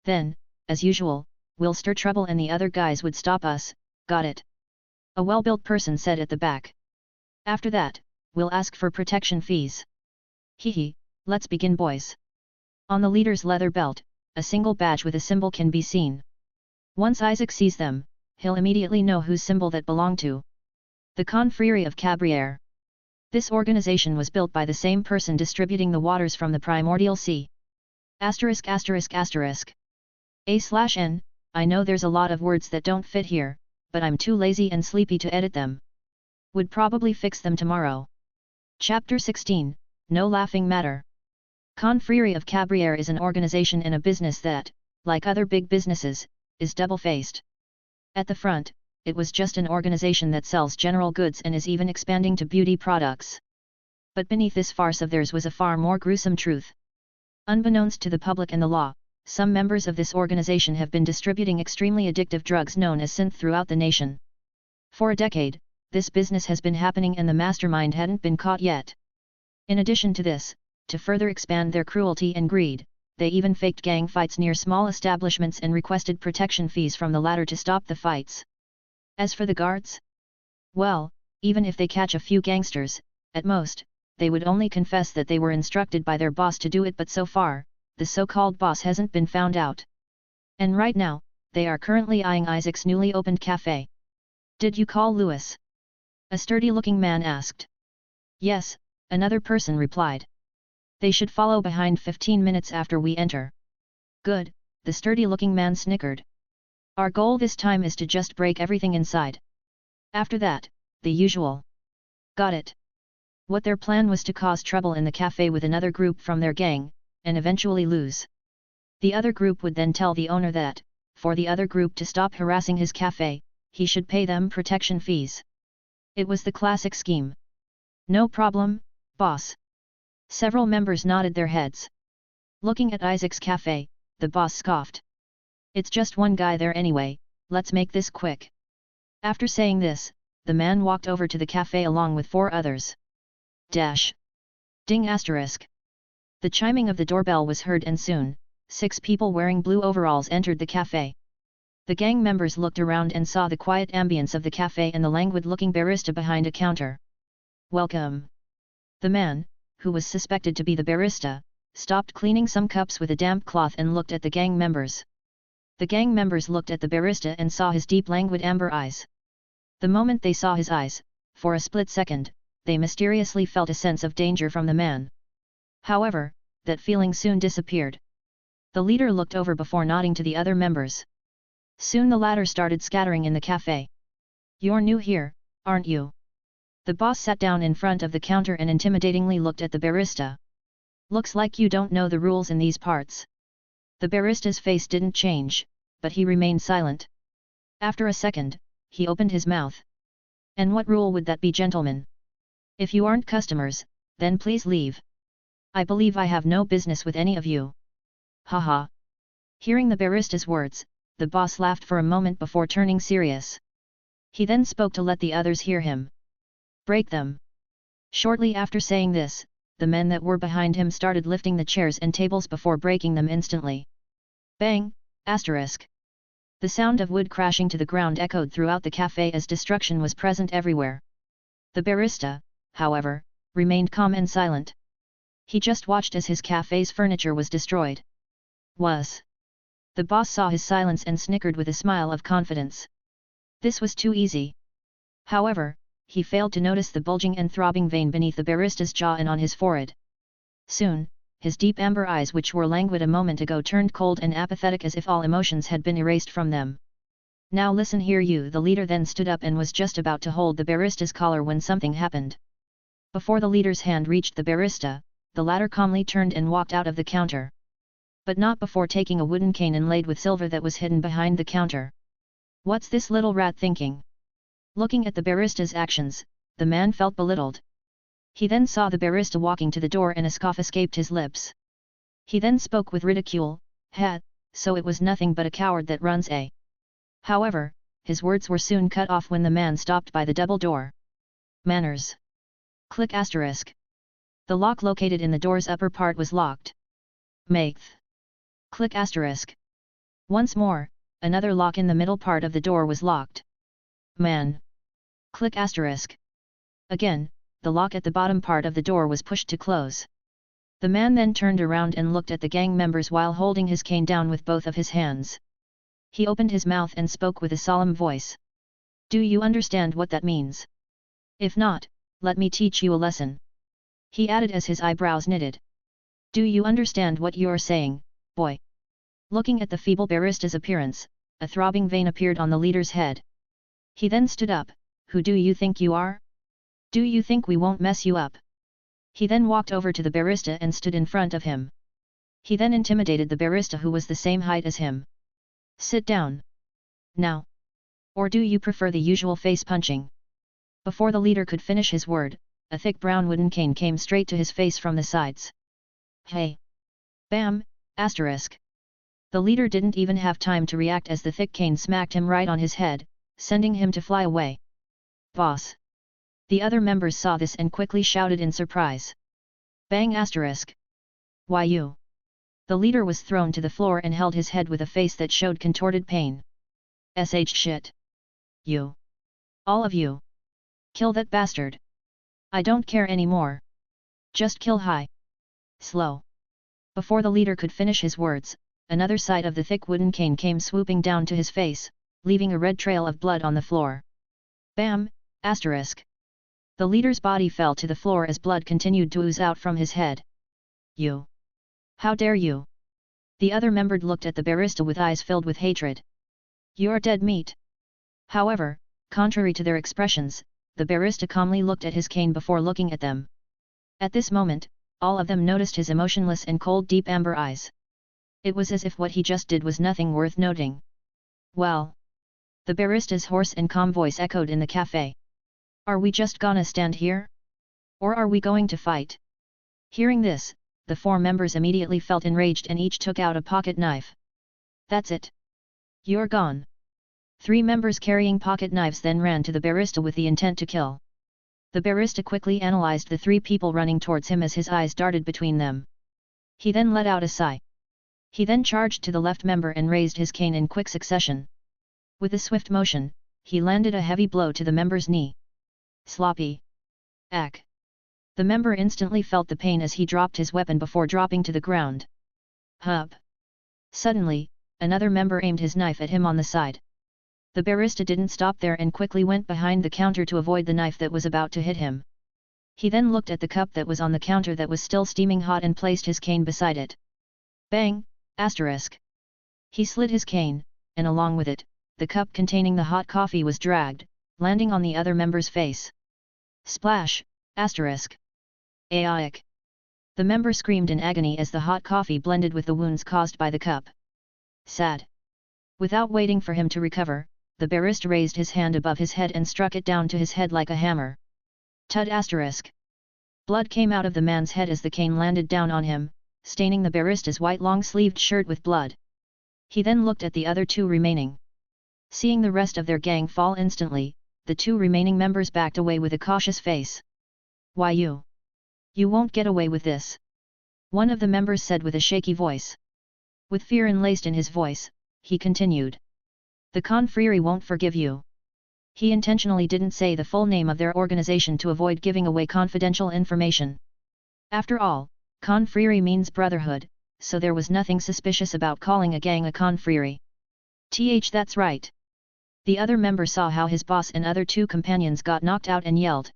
Then, as usual, we'll stir trouble and the other guys would stop us, got it? A well-built person said at the back. After that, we'll ask for protection fees. Hehe, let's begin boys. On the leader's leather belt, a single badge with a symbol can be seen. Once Isaac sees them, he'll immediately know whose symbol that belonged to. The Confrérie of Cabrières. This organization was built by the same person distributing the waters from the primordial sea. Asterisk asterisk asterisk. A/N, I know there's a lot of words that don't fit here, but I'm too lazy and sleepy to edit them. Would probably fix them tomorrow. Chapter 16, No Laughing Matter. Confrérie of Cabrières is an organization in a business that, like other big businesses, is double-faced. At the front, it was just an organization that sells general goods and is even expanding to beauty products. But beneath this farce of theirs was a far more gruesome truth. Unbeknownst to the public and the law, some members of this organization have been distributing extremely addictive drugs known as synth throughout the nation. For a decade, this business has been happening and the mastermind hadn't been caught yet. In addition to this, to further expand their cruelty and greed, they even faked gang fights near small establishments and requested protection fees from the latter to stop the fights. As for the guards? Well, even if they catch a few gangsters, at most, they would only confess that they were instructed by their boss to do it, but so far, the so-called boss hasn't been found out. And right now, they are currently eyeing Isaac's newly opened cafe. Did you call Louis? A sturdy-looking man asked. Yes, another person replied. They should follow behind 15 minutes after we enter. Good, the sturdy-looking man snickered. Our goal this time is to just break everything inside. After that, the usual. Got it. What their plan was to cause trouble in the cafe with another group from their gang, and eventually lose. The other group would then tell the owner that, for the other group to stop harassing his cafe, he should pay them protection fees. It was the classic scheme. No problem, boss. Several members nodded their heads. Looking at Isaac's cafe, the boss scoffed. It's just one guy there anyway, let's make this quick. After saying this, the man walked over to the cafe along with 4 others. Dash. Ding asterisk. The chiming of the doorbell was heard and soon, 6 people wearing blue overalls entered the cafe. The gang members looked around and saw the quiet ambience of the cafe and the languid-looking barista behind a counter. Welcome. The man, who was suspected to be the barista, stopped cleaning some cups with a damp cloth and looked at the gang members. The gang members looked at the barista and saw his deep languid amber eyes. The moment they saw his eyes, for a split second, they mysteriously felt a sense of danger from the man. However, that feeling soon disappeared. The leader looked over before nodding to the other members. Soon the latter started scattering in the cafe. You're new here, aren't you? The boss sat down in front of the counter and intimidatingly looked at the barista. Looks like you don't know the rules in these parts. The barista's face didn't change, but he remained silent. After a second, he opened his mouth. And what rule would that be, gentlemen? If you aren't customers, then please leave. I believe I have no business with any of you. Haha. Hearing the barista's words, the boss laughed for a moment before turning serious. He then spoke to let the others hear him. Break them. Shortly after saying this, the men that were behind him started lifting the chairs and tables before breaking them instantly. Bang, asterisk. The sound of wood crashing to the ground echoed throughout the café as destruction was present everywhere. The barista, however, remained calm and silent. He just watched as his café's furniture was destroyed. The boss saw his silence and snickered with a smile of confidence. This was too easy. However, he failed to notice the bulging and throbbing vein beneath the barista's jaw and on his forehead. Soon, his deep amber eyes, which were languid a moment ago, turned cold and apathetic as if all emotions had been erased from them. Now listen here, you. The leader then stood up and was just about to hold the barista's collar when something happened. Before the leader's hand reached the barista, the latter calmly turned and walked out of the counter. But not before taking a wooden cane inlaid with silver that was hidden behind the counter. What's this little rat thinking? Looking at the barista's actions, the man felt belittled. He then saw the barista walking to the door and a scoff escaped his lips. He then spoke with ridicule, so it was nothing but a coward that runs a. However, his words were soon cut off when the man stopped by the double door. Manners. Click asterisk. The lock located in the door's upper part was locked. Math. Click asterisk. Once more, another lock in the middle part of the door was locked. Man. Click asterisk. Again, the lock at the bottom part of the door was pushed to close. The man then turned around and looked at the gang members while holding his cane down with both of his hands. He opened his mouth and spoke with a solemn voice. Do you understand what that means? If not, let me teach you a lesson. He added as his eyebrows knitted. Do you understand what you're saying, boy? Looking at the feeble barista's appearance, a throbbing vein appeared on the leader's head. He then stood up. Who do you think you are? Do you think we won't mess you up? He then walked over to the barista and stood in front of him. He then intimidated the barista, who was the same height as him. Sit down. Now. Or do you prefer the usual face punching? Before the leader could finish his word, a thick brown wooden cane came straight to his face from the sides. Hey! Bam! Asterisk. The leader didn't even have time to react as the thick cane smacked him right on his head, sending him to fly away. Boss! The other members saw this and quickly shouted in surprise. Bang asterisk. Why you? The leader was thrown to the floor and held his head with a face that showed contorted pain. Shit. You. All of you. Kill that bastard. I don't care anymore. Just kill high. Slow. Before the leader could finish his words, another side of the thick wooden cane came swooping down to his face, leaving a red trail of blood on the floor. Bam! Asterisk. The leader's body fell to the floor as blood continued to ooze out from his head. You! How dare you! The other member looked at the barista with eyes filled with hatred. You're dead meat! However, contrary to their expressions, the barista calmly looked at his cane before looking at them. At this moment, all of them noticed his emotionless and cold deep amber eyes. It was as if what he just did was nothing worth noting. Well! The barista's hoarse and calm voice echoed in the cafe. Are we just gonna stand here? Or are we going to fight? Hearing this, the four members immediately felt enraged and each took out a pocket knife. That's it. You're gone. 3 members carrying pocket knives then ran to the barista with the intent to kill. The barista quickly analyzed the 3 people running towards him as his eyes darted between them. He then let out a sigh. He then charged to the left member and raised his cane in quick succession. With a swift motion, he landed a heavy blow to the member's knee. Sloppy. Ack. The member instantly felt the pain as he dropped his weapon before dropping to the ground. Hup. Suddenly, another member aimed his knife at him on the side. The barista didn't stop there and quickly went behind the counter to avoid the knife that was about to hit him. He then looked at the cup that was on the counter that was still steaming hot and placed his cane beside it. Bang! Asterisk. He slid his cane, and along with it, the cup containing the hot coffee was dragged, landing on the other member's face. Splash! Asterisk. Aic. The member screamed in agony as the hot coffee blended with the wounds caused by the cup. Sad. Without waiting for him to recover, the barista raised his hand above his head and struck it down to his head like a hammer. Tud asterisk. Blood came out of the man's head as the cane landed down on him, staining the barista's white long-sleeved shirt with blood. He then looked at the other 2 remaining. Seeing the rest of their gang fall instantly, the 2 remaining members backed away with a cautious face. Why you? You won't get away with this. One of the members said with a shaky voice. With fear enlaced in his voice, he continued. The confrérie won't forgive you. He intentionally didn't say the full name of their organization to avoid giving away confidential information. After all, confrérie means brotherhood, so there was nothing suspicious about calling a gang a confrérie. That's right. The other member saw how his boss and other two companions got knocked out and yelled.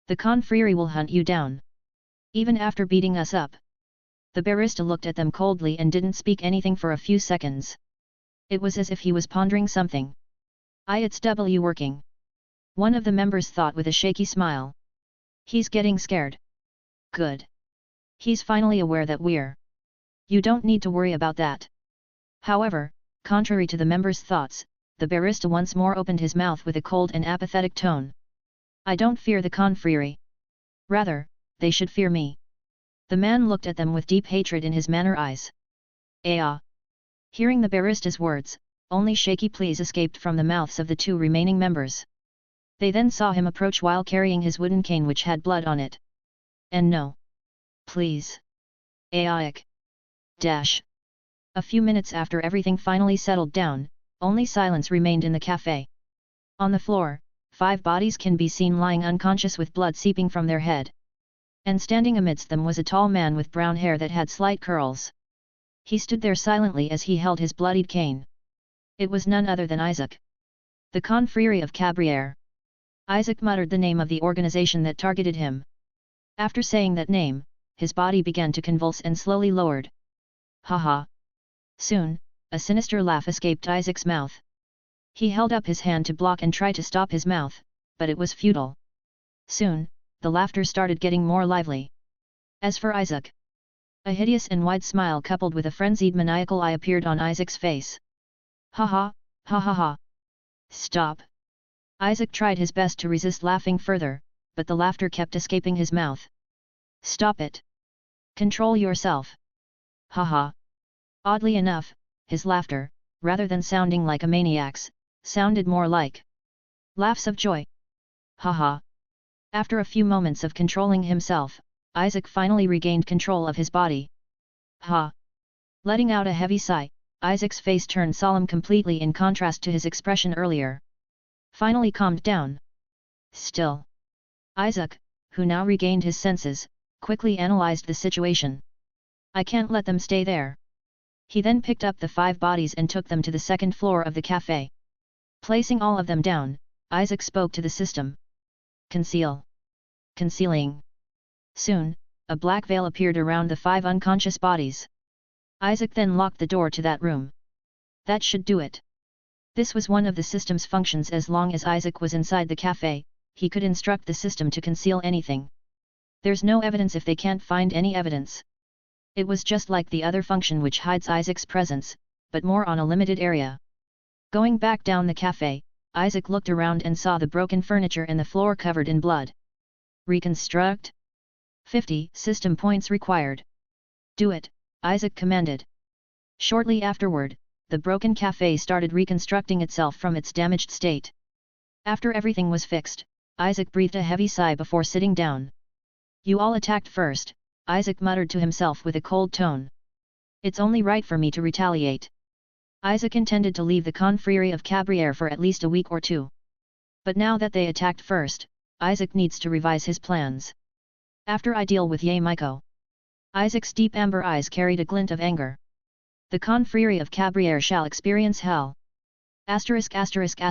The confrérie will hunt you down. Even after beating us up. The barista looked at them coldly and didn't speak anything for a few seconds. It was as if he was pondering something. It's working. One of the members thought with a shaky smile. He's getting scared. Good. He's finally aware that we're. You don't need to worry about that. However, contrary to the member's thoughts, the barista once more opened his mouth with a cold and apathetic tone. I don't fear the confrérie. Rather, they should fear me. The man looked at them with deep hatred in his manner eyes. Hearing the barista's words, only shaky pleas escaped from the mouths of the two remaining members. They then saw him approach while carrying his wooden cane which had blood on it. And no. Please. Dash. A few minutes after everything finally settled down, only silence remained in the café. On the floor, 5 bodies can be seen lying unconscious with blood seeping from their head. And standing amidst them was a tall man with brown hair that had slight curls. He stood there silently as he held his bloodied cane. It was none other than Isaac. The confrérie of Cabriere. Isaac muttered the name of the organization that targeted him. After saying that name, his body began to convulse and slowly lowered. Ha. Soon, a sinister laugh escaped Isaac's mouth. He held up his hand to block and try to stop his mouth, but it was futile. Soon, the laughter started getting more lively. As for Isaac, a hideous and wide smile coupled with a frenzied maniacal eye appeared on Isaac's face. Ha. Stop. Isaac tried his best to resist laughing further, but the laughter kept escaping his mouth. Stop it. Control yourself. Ha. Oddly enough, his laughter, rather than sounding like a maniac's, sounded more like laughs of joy. Ha. After a few moments of controlling himself, Isaac finally regained control of his body. Ha! Letting out a heavy sigh, Isaac's face turned solemn completely in contrast to his expression earlier. Finally calmed down. Still. Isaac, who now regained his senses, quickly analyzed the situation. I can't let them stay there. He then picked up the 5 bodies and took them to the second floor of the café. Placing all of them down, Isaac spoke to the system. Conceal. Concealing. Soon, a black veil appeared around the 5 unconscious bodies. Isaac then locked the door to that room. That should do it. This was one of the system's functions. As long as Isaac was inside the café, he could instruct the system to conceal anything. There's no evidence if they can't find any evidence. It was just like the other function which hides Isaac's presence, but more on a limited area. Going back down the café, Isaac looked around and saw the broken furniture and the floor covered in blood. Reconstruct? 50 system points required. Do it, Isaac commanded. Shortly afterward, the broken café started reconstructing itself from its damaged state. After everything was fixed, Isaac breathed a heavy sigh before sitting down. You all attacked first, Isaac muttered to himself with a cold tone. It's only right for me to retaliate. Isaac intended to leave the confrérie of Cabriere for at least a week or 2. But now that they attacked first, Isaac needs to revise his plans. After I deal with Ye Miko. Isaac's deep amber eyes carried a glint of anger. The confrérie of Cabriere shall experience hell. A/N,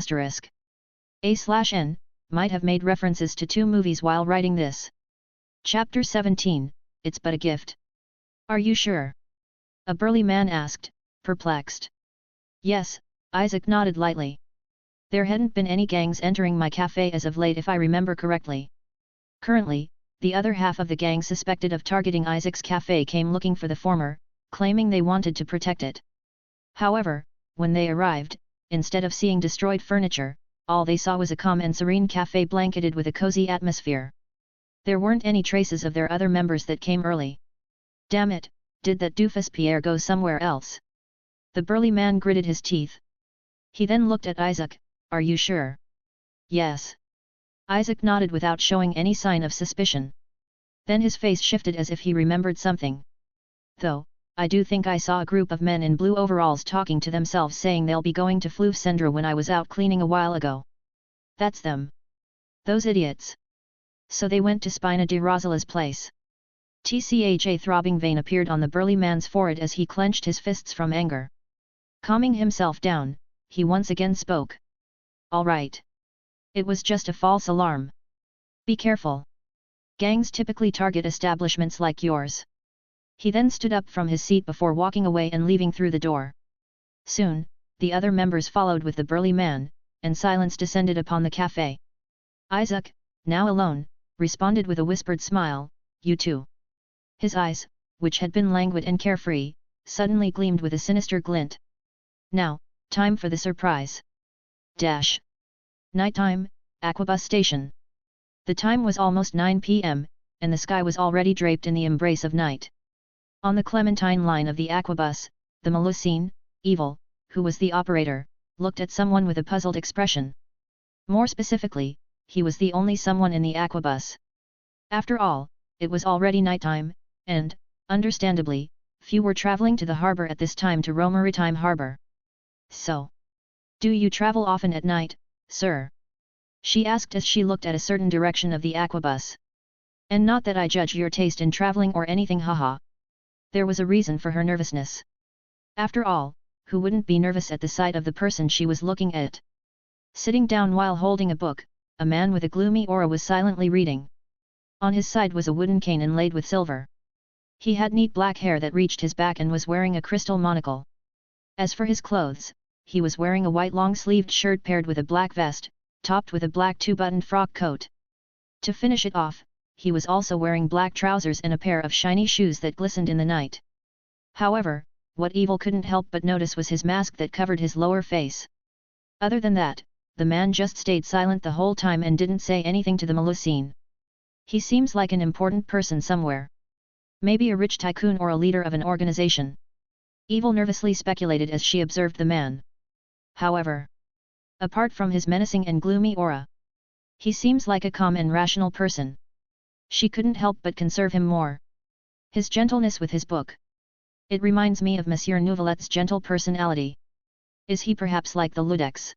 might have made references to 2 movies while writing this. Chapter 17, It's but a gift. Are you sure? A burly man asked, perplexed. Yes, Isaac nodded lightly. There hadn't been any gangs entering my café as of late if I remember correctly. Currently, the other half of the gang suspected of targeting Isaac's café came looking for the former, claiming they wanted to protect it. However, when they arrived, instead of seeing destroyed furniture, all they saw was a calm and serene café blanketed with a cozy atmosphere. There weren't any traces of their other members that came early. Damn it, did that doofus Pierre go somewhere else? The burly man gritted his teeth. He then looked at Isaac, are you sure? Yes. Isaac nodded without showing any sign of suspicion. Then his face shifted as if he remembered something. Though, I do think I saw a group of men in blue overalls talking to themselves saying they'll be going to Fluvsendra when I was out cleaning a while ago. That's them. Those idiots. So they went to Spina di Rosala's place. A throbbing vein appeared on the burly man's forehead as he clenched his fists from anger. Calming himself down, he once again spoke. All right. It was just a false alarm. Be careful. Gangs typically target establishments like yours. He then stood up from his seat before walking away and leaving through the door. Soon, the other members followed with the burly man, and silence descended upon the café. Isaac, now alone, responded with a whispered smile, you too. His eyes, which had been languid and carefree, suddenly gleamed with a sinister glint. Now, time for the surprise. Nighttime, Aquabus Station. The time was almost 9 p.m., and the sky was already draped in the embrace of night. On the Clementine line of the Aquabus, the Melusine, Evil, who was the operator, looked at someone with a puzzled expression. More specifically, he was the only someone in the Aquabus. After all, it was already nighttime, and, understandably, few were traveling to the harbor at this time to roam Maritime Harbor. So, do you travel often at night, sir? She asked as she looked at a certain direction of the Aquabus. And not that I judge your taste in traveling or anything, haha. There was a reason for her nervousness. After all, who wouldn't be nervous at the sight of the person she was looking at? Sitting down while holding a book, a man with a gloomy aura was silently reading. On his side was a wooden cane inlaid with silver. He had neat black hair that reached his back and was wearing a crystal monocle. As for his clothes, he was wearing a white long-sleeved shirt paired with a black vest, topped with a black two-buttoned frock coat. To finish it off, he was also wearing black trousers and a pair of shiny shoes that glistened in the night. However, what Evil couldn't help but notice was his mask that covered his lower face. Other than that, the man just stayed silent the whole time and didn't say anything to the Melusine. He seems like an important person somewhere. Maybe a rich tycoon or a leader of an organization. Evil nervously speculated as she observed the man. However, apart from his menacing and gloomy aura, he seems like a calm and rational person. She couldn't help but conserve him more. His gentleness with his book. It reminds me of Monsieur Nouvelet's gentle personality. Is he perhaps like the Ludex?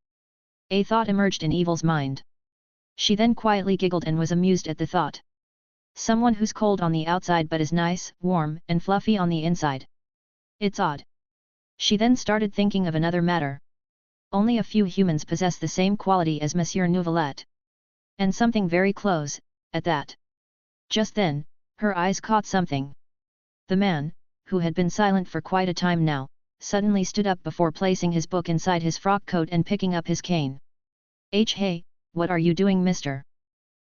A thought emerged in Evil's mind. She then quietly giggled and was amused at the thought. Someone who's cold on the outside but is nice, warm, and fluffy on the inside. It's odd. She then started thinking of another matter. Only a few humans possess the same quality as Monsieur Nouvelet. And something very close, at that. Just then, her eyes caught something. The man, who had been silent for quite a time now, suddenly stood up before placing his book inside his frock coat and picking up his cane. Hey, what are you doing, mister?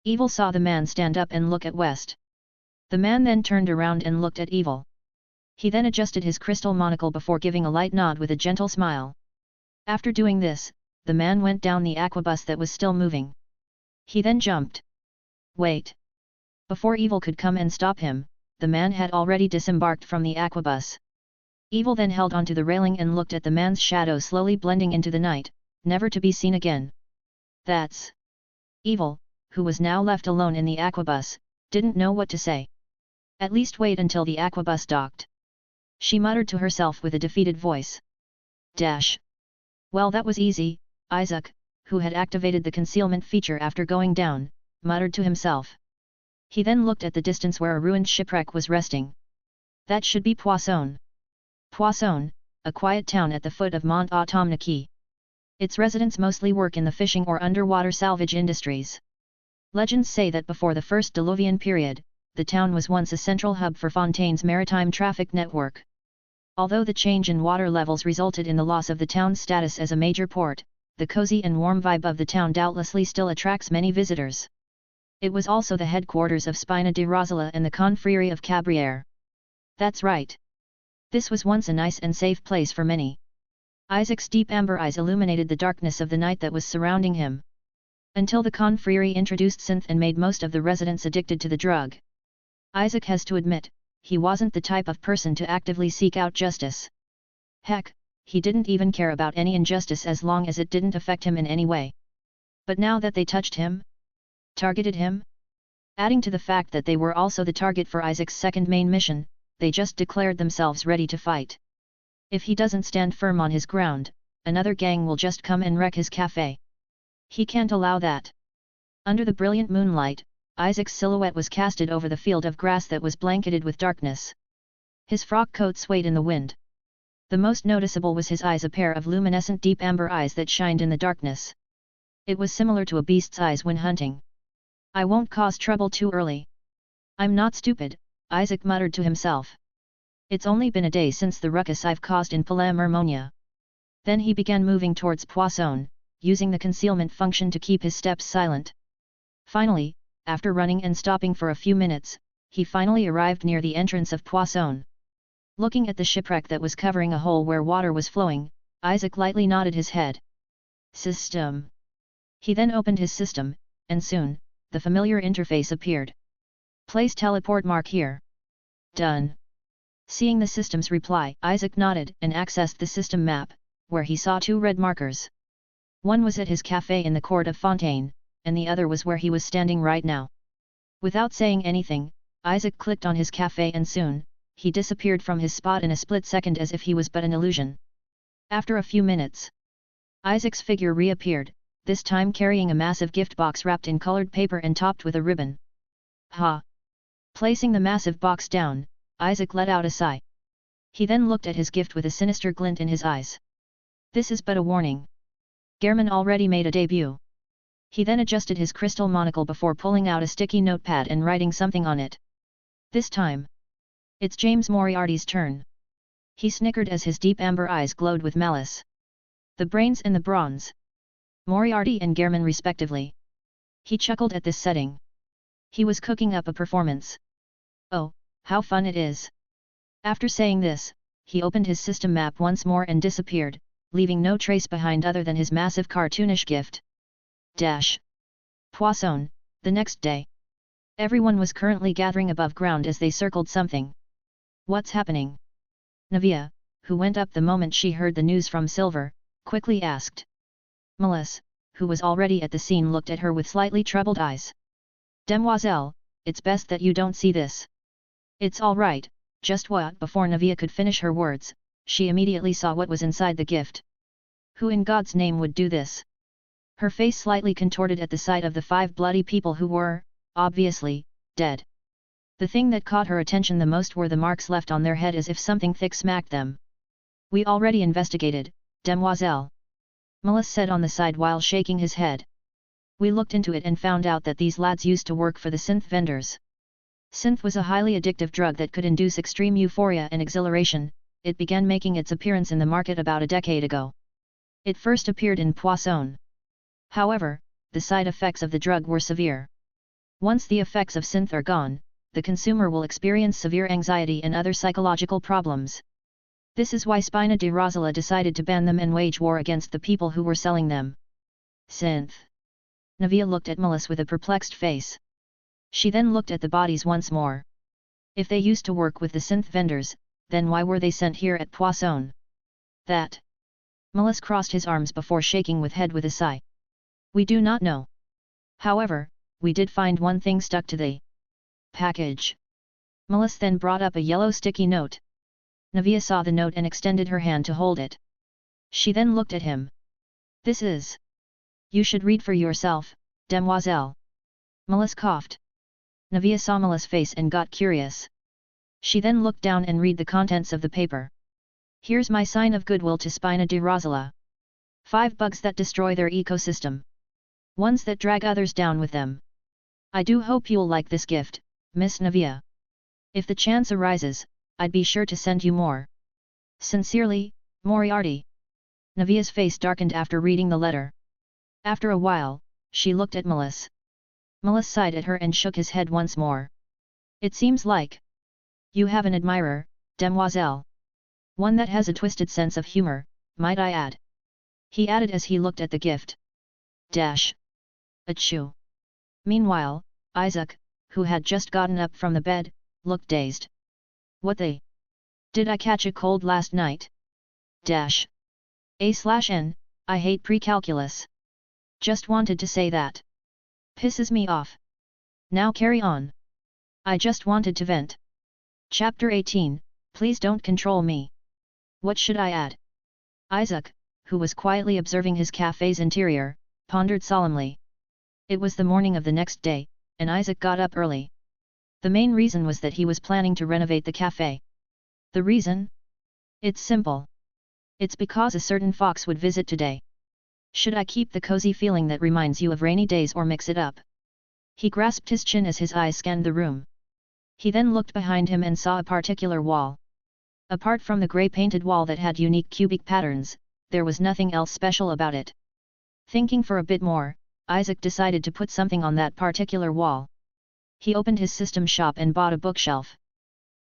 Evil saw the man stand up and look at West. The man then turned around and looked at Evil. He then adjusted his crystal monocle before giving a light nod with a gentle smile. After doing this, the man went down the aquabus that was still moving. He then jumped. Wait! Before Evil could come and stop him, the man had already disembarked from the aquabus. Evil then held onto the railing and looked at the man's shadow slowly blending into the night, never to be seen again. That's... Evil, who was now left alone in the aquabus, didn't know what to say. At least wait until the aquabus docked. She muttered to herself with a defeated voice. Well, that was easy, Isaac, who had activated the concealment feature after going down, muttered to himself. He then looked at the distance where a ruined shipwreck was resting. That should be Poisson. Poisson, a quiet town at the foot of Mont Automne. Its residents mostly work in the fishing or underwater salvage industries. Legends say that before the First Diluvian period, the town was once a central hub for Fontaine's maritime traffic network. Although the change in water levels resulted in the loss of the town's status as a major port, the cozy and warm vibe of the town doubtlessly still attracts many visitors. It was also the headquarters of Spina di Rosala and the Confrérie of Cabrières. That's right. This was once a nice and safe place for many. Isaac's deep amber eyes illuminated the darkness of the night that was surrounding him. Until the Confrérie introduced synth and made most of the residents addicted to the drug. Isaac has to admit, he wasn't the type of person to actively seek out justice. Heck, he didn't even care about any injustice as long as it didn't affect him in any way. But now that they touched him, targeted him, adding to the fact that they were also the target for Isaac's second main mission, they just declared themselves ready to fight. If he doesn't stand firm on his ground, another gang will just come and wreck his cafe. He can't allow that. Under the brilliant moonlight, Isaac's silhouette was casted over the field of grass that was blanketed with darkness. His frock coat swayed in the wind. The most noticeable was his eyes, a pair of luminescent deep amber eyes that shined in the darkness. It was similar to a beast's eyes when hunting. I won't cause trouble too early. I'm not stupid, Isaac muttered to himself. It's only been a day since the ruckus I've caused in Palais Mermonia. Then he began moving towards Poisson, using the concealment function to keep his steps silent. Finally, after running and stopping for a few minutes, he finally arrived near the entrance of Poisson. Looking at the shipwreck that was covering a hole where water was flowing, Isaac lightly nodded his head. System. He then opened his system, and soon, the familiar interface appeared. Place teleport mark here. Done. Seeing the system's reply, Isaac nodded and accessed the system map, where he saw two red markers. One was at his cafe in the court of Fontaine, and the other was where he was standing right now. Without saying anything, Isaac clicked on his cafe and soon, he disappeared from his spot in a split second as if he was but an illusion. After a few minutes, Isaac's figure reappeared, this time carrying a massive gift box wrapped in colored paper and topped with a ribbon. Ha! Placing the massive box down, Isaac let out a sigh. He then looked at his gift with a sinister glint in his eyes. This is but a warning. Gehrman already made a debut. He then adjusted his crystal monocle before pulling out a sticky notepad and writing something on it. This time, it's James Moriarty's turn. He snickered as his deep amber eyes glowed with malice. The brains and the bronze. Moriarty and Gehrman respectively. He chuckled at this setting. He was cooking up a performance. Oh, how fun it is! After saying this, he opened his system map once more and disappeared, leaving no trace behind other than his massive cartoonish gift. Poisson, the next day. Everyone was currently gathering above ground as they circled something. What's happening? Navia, who went up the moment she heard the news from Silver, quickly asked. Melissa, who was already at the scene, looked at her with slightly troubled eyes. Demoiselle, it's best that you don't see this. It's all right, just what? Before Navia could finish her words, she immediately saw what was inside the gift. Who in God's name would do this? Her face slightly contorted at the sight of the 5 bloody people who were, obviously, dead. The thing that caught her attention the most were the marks left on their head as if something thick smacked them. We already investigated, Demoiselle. Melissa said on the side while shaking his head. We looked into it and found out that these lads used to work for the synth vendors. Synth was a highly addictive drug that could induce extreme euphoria and exhilaration. It began making its appearance in the market about a decade ago. It first appeared in Poisson. However, the side effects of the drug were severe. Once the effects of synth are gone, the consumer will experience severe anxiety and other psychological problems. This is why Spina di Rosala decided to ban them and wage war against the people who were selling them. Synth. Navia looked at Melissa with a perplexed face. She then looked at the bodies once more. If they used to work with the synth vendors, then why were they sent here at Poisson? That. Melissa crossed his arms before shaking with head with a sigh. We do not know. However, we did find one thing stuck to the package. Melissa then brought up a yellow sticky note. Navia saw the note and extended her hand to hold it. She then looked at him. This is. You should read for yourself, Demoiselle. Melissa coughed. Navia saw Melissa's face and got curious. She then looked down and read the contents of the paper. Here's my sign of goodwill to Spina di Rosala. 5 bugs that destroy their ecosystem. Ones that drag others down with them. I do hope you'll like this gift, Miss Navia. If the chance arises, I'd be sure to send you more. Sincerely, Moriarty. Navia's face darkened after reading the letter. After a while, she looked at Melissa. Melissa sighed at her and shook his head once more. It seems like you have an admirer, Demoiselle. One that has a twisted sense of humor, might I add. He added as he looked at the gift. Achoo. Meanwhile, Isaac, who had just gotten up from the bed, looked dazed. What the? Did I catch a cold last night? A/N, I hate pre-calculus. Just wanted to say that. Pisses me off. Now carry on. I just wanted to vent. Chapter 18, Please Don't Control Me. What should I add? Isaac, who was quietly observing his cafe's interior, pondered solemnly. It was the morning of the next day, and Isaac got up early. The main reason was that he was planning to renovate the cafe. The reason? It's simple. It's because a certain fox would visit today. Should I keep the cozy feeling that reminds you of rainy days or mix it up? He grasped his chin as his eyes scanned the room. He then looked behind him and saw a particular wall. Apart from the grey painted wall that had unique cubic patterns, there was nothing else special about it. Thinking for a bit more, Isaac decided to put something on that particular wall. He opened his system shop and bought a bookshelf.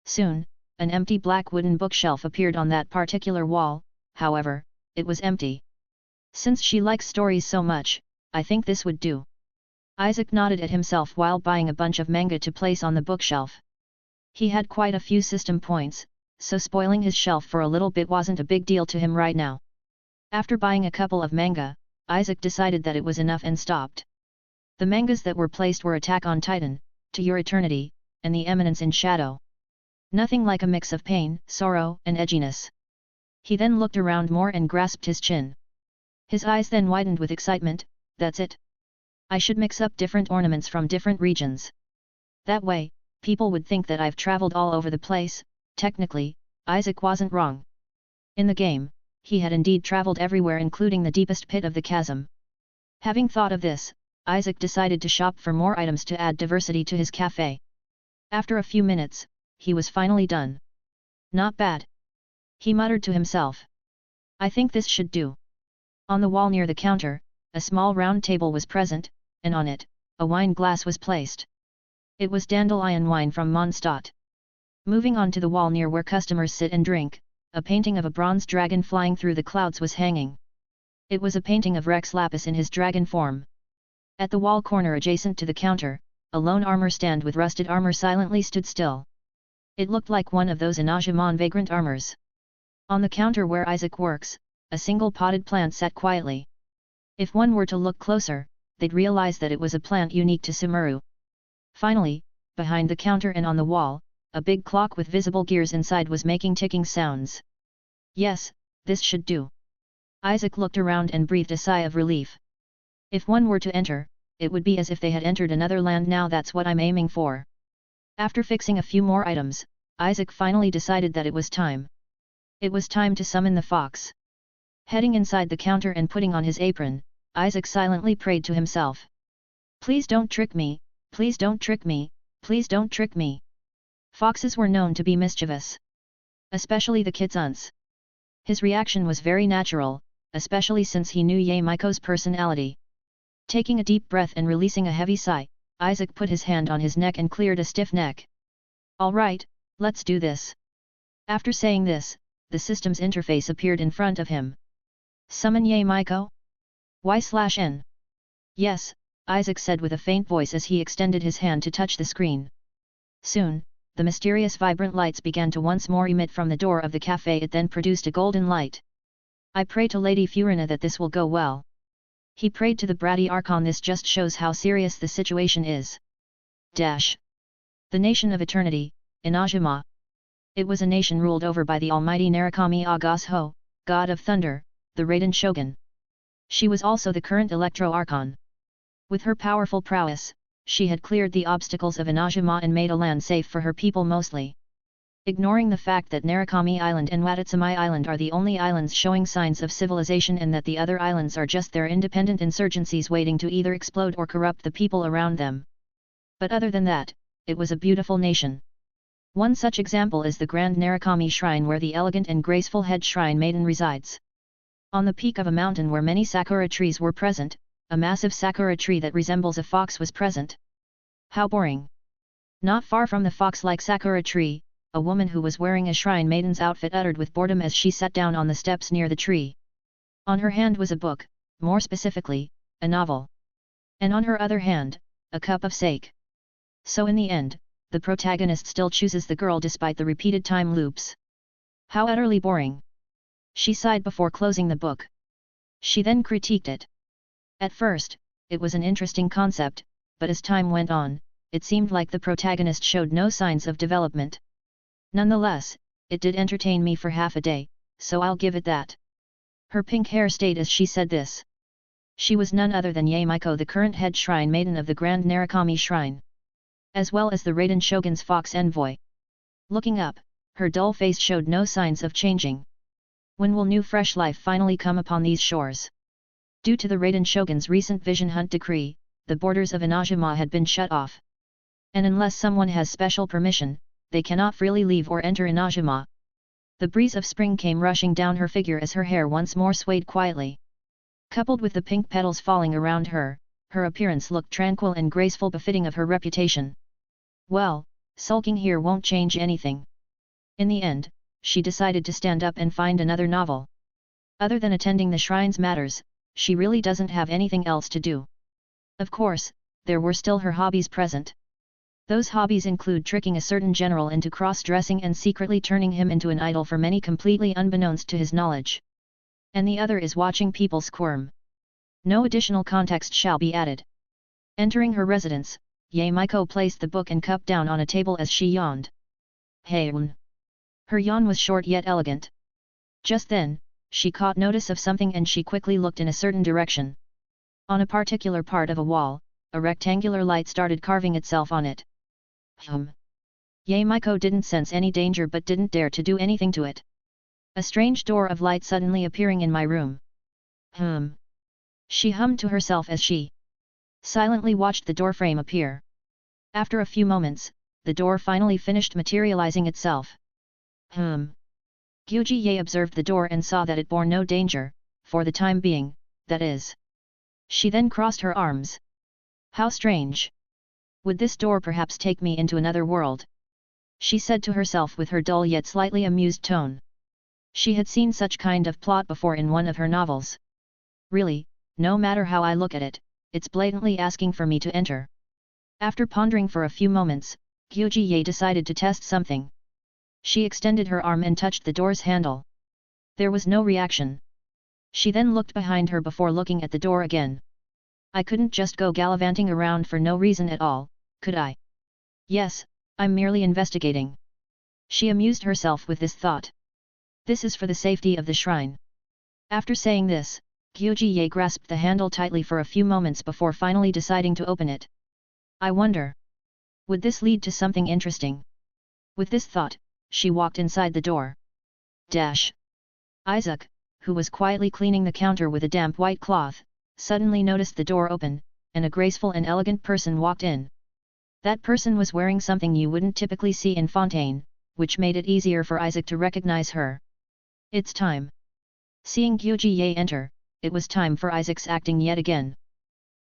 Soon, an empty black wooden bookshelf appeared on that particular wall, however, it was empty. Since she likes stories so much, I think this would do. Isaac nodded at himself while buying a bunch of manga to place on the bookshelf. He had quite a few system points, so spoiling his shelf for a little bit wasn't a big deal to him right now. After buying a couple of manga, Isaac decided that it was enough and stopped. The mangas that were placed were Attack on Titan, To Your Eternity, and The Eminence in Shadow. Nothing like a mix of pain, sorrow, and edginess. He then looked around more and grasped his chin. His eyes then widened with excitement. That's it. I should mix up different ornaments from different regions. That way, people would think that I've traveled all over the place. Technically, Isaac wasn't wrong. In the game, he had indeed traveled everywhere including the deepest pit of the chasm. Having thought of this, Isaac decided to shop for more items to add diversity to his cafe. After a few minutes, he was finally done. Not bad. He muttered to himself. I think this should do. On the wall near the counter, a small round table was present, and on it, a wine glass was placed. It was dandelion wine from Mondstadt. Moving on to the wall near where customers sit and drink, a painting of a bronze dragon flying through the clouds was hanging. It was a painting of Rex Lapis in his dragon form. At the wall corner adjacent to the counter, a lone armor stand with rusted armor silently stood still. It looked like one of those Inajimon vagrant armors. On the counter where Isaac works, a single potted plant sat quietly. If one were to look closer, they'd realize that it was a plant unique to Sumeru. Finally, behind the counter and on the wall, a big clock with visible gears inside was making ticking sounds. Yes, this should do. Isaac looked around and breathed a sigh of relief. If one were to enter, it would be as if they had entered another land. Now that's what I'm aiming for. After fixing a few more items, Isaac finally decided that it was time. It was time to summon the fox. Heading inside the counter and putting on his apron, Isaac silently prayed to himself. Please don't trick me, please don't trick me, please don't trick me. Foxes were known to be mischievous. Especially the kitsuns. His reaction was very natural, especially since he knew Yamiko's personality. Taking a deep breath and releasing a heavy sigh, Isaac put his hand on his neck and cleared a stiff neck. All right, let's do this. After saying this, the system's interface appeared in front of him. Summon Yamiko? Y/N. Yes, Isaac said with a faint voice as he extended his hand to touch the screen. Soon, the mysterious vibrant lights began to once more emit from the door of the cafe. It then produced a golden light. I pray to Lady Furina that this will go well. He prayed to the bratty Archon. This just shows how serious the situation is. Dash. The nation of eternity, Inajima. It was a nation ruled over by the almighty Narukami Agasho, god of thunder, the Raiden Shogun. She was also the current Electro Archon. With her powerful prowess, she had cleared the obstacles of Inajima and made a land safe for her people mostly. Ignoring the fact that Narukami Island and Watatsumi Island are the only islands showing signs of civilization and that the other islands are just their independent insurgencies waiting to either explode or corrupt the people around them. But other than that, it was a beautiful nation. One such example is the Grand Narukami Shrine where the elegant and graceful head shrine maiden resides. On the peak of a mountain where many sakura trees were present, a massive sakura tree that resembles a fox was present. How boring! Not far from the fox-like sakura tree, a woman who was wearing a shrine maiden's outfit uttered with boredom as she sat down on the steps near the tree. On her hand was a book, more specifically, a novel. And on her other hand, a cup of sake. So in the end, the protagonist still chooses the girl despite the repeated time loops. How utterly boring! She sighed before closing the book. She then critiqued it. At first, it was an interesting concept, but as time went on, it seemed like the protagonist showed no signs of development. Nonetheless, it did entertain me for half a day, so I'll give it that. Her pink hair stayed as she said this. She was none other than Yae Miko, the current head shrine maiden of the Grand Narukami Shrine, as well as the Raiden Shogun's fox envoy. Looking up, her dull face showed no signs of changing. When will new fresh life finally come upon these shores? Due to the Raiden Shogun's recent vision hunt decree, the borders of Inajima had been shut off. And unless someone has special permission, they cannot freely leave or enter Inajima. The breeze of spring came rushing down her figure as her hair once more swayed quietly. Coupled with the pink petals falling around her, her appearance looked tranquil and graceful, befitting of her reputation. Well, sulking here won't change anything. In the end, she decided to stand up and find another novel. Other than attending the shrine's matters, she really doesn't have anything else to do. Of course, there were still her hobbies present. Those hobbies include tricking a certain general into cross-dressing and secretly turning him into an idol for many, completely unbeknownst to his knowledge. And the other is watching people squirm. No additional context shall be added. Entering her residence, Yae Miko placed the book and cup down on a table as she yawned. Hey-un. Her yawn was short yet elegant. Just then, she caught notice of something and she quickly looked in a certain direction. On a particular part of a wall, a rectangular light started carving itself on it. Yae Miko didn't sense any danger but didn't dare to do anything to it. A strange door of light suddenly appearing in my room. She hummed to herself as she silently watched the doorframe appear. After a few moments, the door finally finished materializing itself. Gyuji Yae observed the door and saw that it bore no danger, for the time being, that is. She then crossed her arms. How strange! Would this door perhaps take me into another world? She said to herself with her dull yet slightly amused tone. She had seen such kind of plot before in one of her novels. Really, no matter how I look at it, it's blatantly asking for me to enter. After pondering for a few moments, Gyuji Yae decided to test something. She extended her arm and touched the door's handle. There was no reaction. She then looked behind her before looking at the door again. I couldn't just go gallivanting around for no reason at all, could I? Yes, I'm merely investigating. She amused herself with this thought. This is for the safety of the shrine. After saying this, Gyuji Yae grasped the handle tightly for a few moments before finally deciding to open it. I wonder. Would this lead to something interesting? With this thought, she walked inside the door. Isaac, who was quietly cleaning the counter with a damp white cloth, suddenly noticed the door open, and a graceful and elegant person walked in. That person was wearing something you wouldn't typically see in Fontaine, which made it easier for Isaac to recognize her. It's time. Seeing Gyuji Yae enter, it was time for Isaac's acting yet again.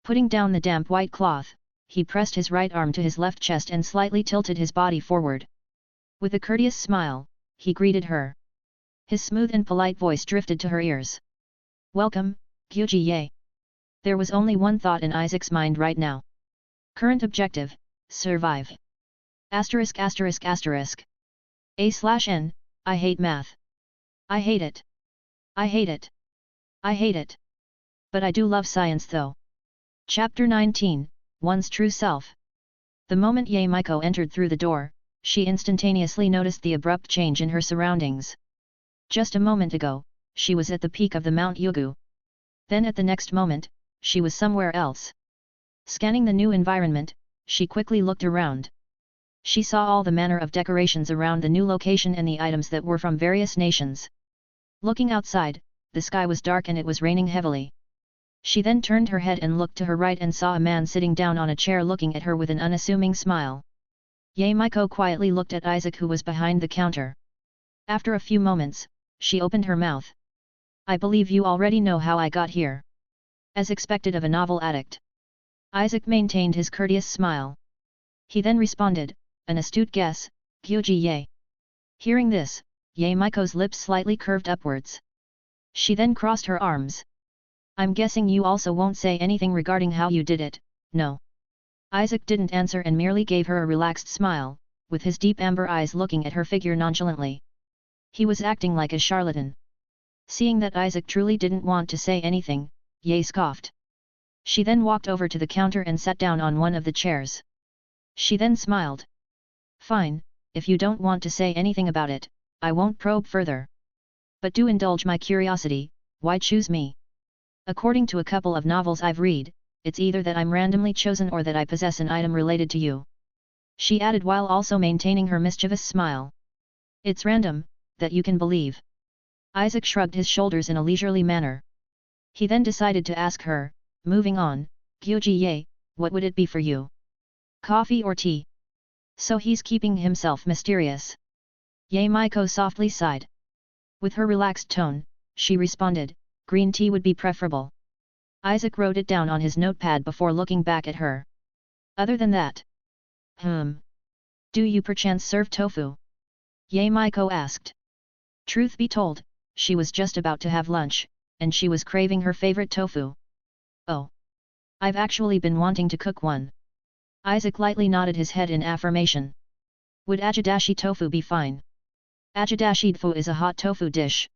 Putting down the damp white cloth, he pressed his right arm to his left chest and slightly tilted his body forward. With a courteous smile, he greeted her. His smooth and polite voice drifted to her ears. Welcome, Gyuji Yae. There was only one thought in Isaac's mind right now. Current objective, survive. ******. A/N, I hate math. I hate it. I hate it. I hate it. But I do love science though. Chapter 19, One's True Self. The moment Yae Miko entered through the door, she instantaneously noticed the abrupt change in her surroundings. Just a moment ago, she was at the peak of the Mount Yugu. Then at the next moment, she was somewhere else. Scanning the new environment, she quickly looked around. She saw all the manner of decorations around the new location and the items that were from various nations. Looking outside, the sky was dark and it was raining heavily. She then turned her head and looked to her right and saw a man sitting down on a chair looking at her with an unassuming smile. Yae Miko quietly looked at Isaac, who was behind the counter. After a few moments, she opened her mouth. I believe you already know how I got here. As expected of a novel addict. Isaac maintained his courteous smile. He then responded, an astute guess, Gyuji Yae. Hearing this, Yae Miko's lips slightly curved upwards. She then crossed her arms. I'm guessing you also won't say anything regarding how you did it, no? Isaac didn't answer and merely gave her a relaxed smile, with his deep amber eyes looking at her figure nonchalantly. He was acting like a charlatan. Seeing that Isaac truly didn't want to say anything, Yae scoffed. She then walked over to the counter and sat down on one of the chairs. She then smiled. Fine, if you don't want to say anything about it, I won't probe further. But do indulge my curiosity, why choose me? According to a couple of novels I've read, it's either that I'm randomly chosen or that I possess an item related to you. She added while also maintaining her mischievous smile. It's random, that you can believe. Isaac shrugged his shoulders in a leisurely manner. He then decided to ask her, moving on, Gyoji Ye, what would it be for you? Coffee or tea? So he's keeping himself mysterious. Ye Maiko softly sighed. With her relaxed tone, she responded, green tea would be preferable. Isaac wrote it down on his notepad before looking back at her. Other than that. Do you perchance serve tofu? Ye Maiko asked. Truth be told, she was just about to have lunch, and she was craving her favorite tofu. Oh. I've actually been wanting to cook one. Isaac lightly nodded his head in affirmation. Would agedashi tofu be fine? Agedashi tofu is a hot tofu dish.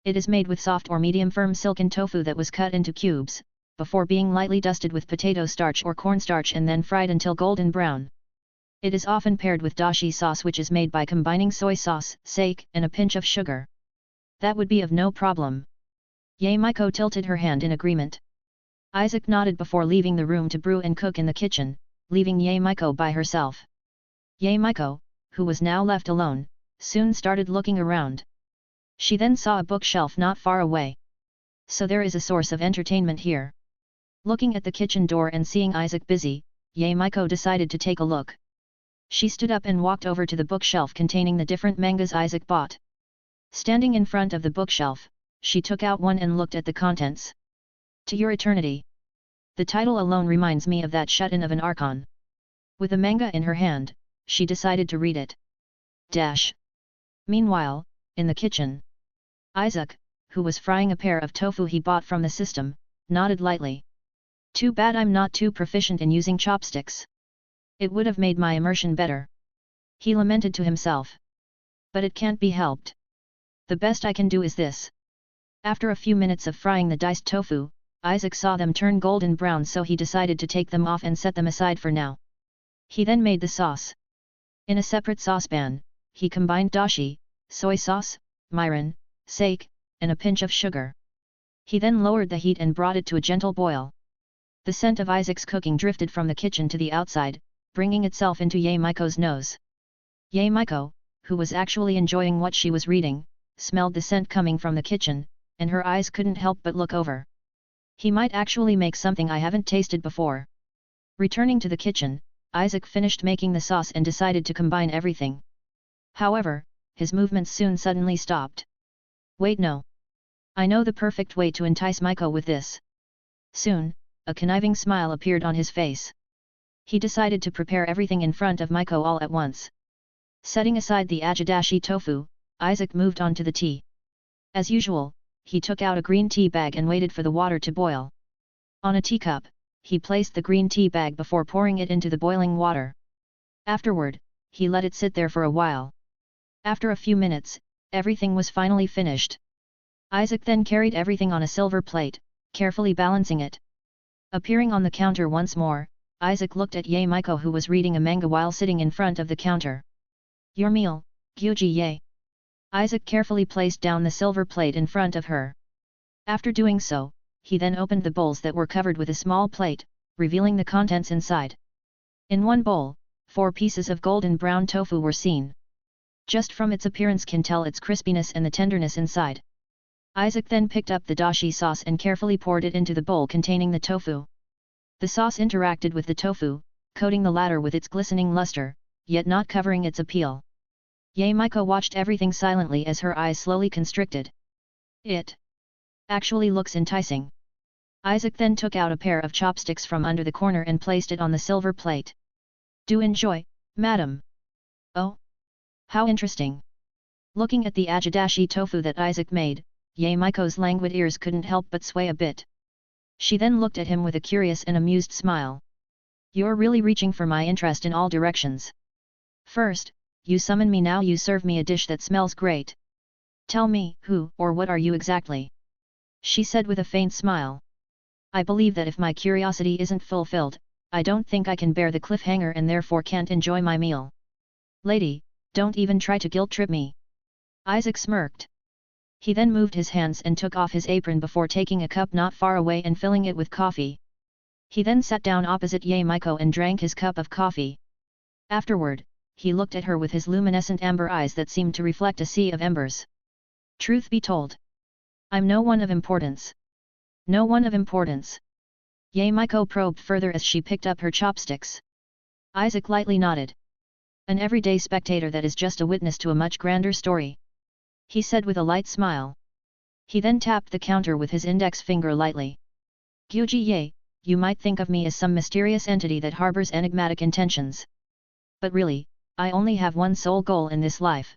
It is made with soft or medium firm silken tofu that was cut into cubes, before being lightly dusted with potato starch or cornstarch and then fried until golden brown. It is often paired with dashi sauce, which is made by combining soy sauce, sake, and a pinch of sugar. That would be of no problem. Ye Maiko tilted her hand in agreement. Isaac nodded before leaving the room to brew and cook in the kitchen, leaving Ye Maiko by herself. Ye Maiko, who was now left alone, soon started looking around. She then saw a bookshelf not far away. So there is a source of entertainment here. Looking at the kitchen door and seeing Isaac busy, Ye Maiko decided to take a look. She stood up and walked over to the bookshelf containing the different mangas Isaac bought. Standing in front of the bookshelf, she took out one and looked at the contents. To Your Eternity. The title alone reminds me of that shut-in of an Archon. With the manga in her hand, she decided to read it. Meanwhile, in the kitchen, Isaac, who was frying a pair of tofu he bought from the system, nodded lightly. Too bad I'm not too proficient in using chopsticks. It would have made my immersion better. He lamented to himself. But it can't be helped. The best I can do is this. After a few minutes of frying the diced tofu, Isaac saw them turn golden brown, so he decided to take them off and set them aside for now. He then made the sauce. In a separate saucepan, he combined dashi, soy sauce, mirin, sake, and a pinch of sugar. He then lowered the heat and brought it to a gentle boil. The scent of Isaac's cooking drifted from the kitchen to the outside, bringing itself into Ye Maiko's nose. Ye Maiko, who was actually enjoying what she was reading, smelled the scent coming from the kitchen, and her eyes couldn't help but look over. He might actually make something I haven't tasted before. Returning to the kitchen, Isaac finished making the sauce and decided to combine everything. However, his movements soon suddenly stopped. Wait, no. I know the perfect way to entice Maiko with this. Soon, a conniving smile appeared on his face. He decided to prepare everything in front of Maiko all at once. Setting aside the agedashi tofu, Isaac moved on to the tea. As usual, he took out a green tea bag and waited for the water to boil. On a teacup, he placed the green tea bag before pouring it into the boiling water. Afterward, he let it sit there for a while. After a few minutes, everything was finally finished. Isaac then carried everything on a silver plate, carefully balancing it. Appearing on the counter once more, Isaac looked at Ye Maiko, who was reading a manga while sitting in front of the counter. Your meal, Gyoji Ye. Isaac carefully placed down the silver plate in front of her. After doing so, he then opened the bowls that were covered with a small plate, revealing the contents inside. In one bowl, 4 pieces of golden brown tofu were seen. Just from its appearance can tell its crispiness and the tenderness inside. Isaac then picked up the dashi sauce and carefully poured it into the bowl containing the tofu. The sauce interacted with the tofu, coating the latter with its glistening luster, yet not covering its appeal. Ye Maiko watched everything silently as her eyes slowly constricted. It actually looks enticing. Isaac then took out a pair of chopsticks from under the corner and placed it on the silver plate. Do enjoy, madam. Oh? How interesting. Looking at the agedashi tofu that Isaac made, Ye Maiko's languid ears couldn't help but sway a bit. She then looked at him with a curious and amused smile. You're really reaching for my interest in all directions. First, you summon me, now you serve me a dish that smells great. Tell me, who or what are you exactly? She said with a faint smile. I believe that if my curiosity isn't fulfilled, I don't think I can bear the cliffhanger and therefore can't enjoy my meal. Lady, Don't even try to guilt-trip me. Isaac smirked. He then moved his hands and took off his apron before taking a cup not far away and filling it with coffee. He then sat down opposite Yae and drank his cup of coffee. Afterward, he looked at her with his luminescent amber eyes that seemed to reflect a sea of embers. Truth be told, I'm no one of importance. No one of importance. Yae probed further as she picked up her chopsticks. Isaac lightly nodded. An everyday spectator that is just a witness to a much grander story, he said with a light smile. He then tapped the counter with his index finger lightly. Gyuji Yae, you might think of me as some mysterious entity that harbors enigmatic intentions. But really, I only have one sole goal in this life.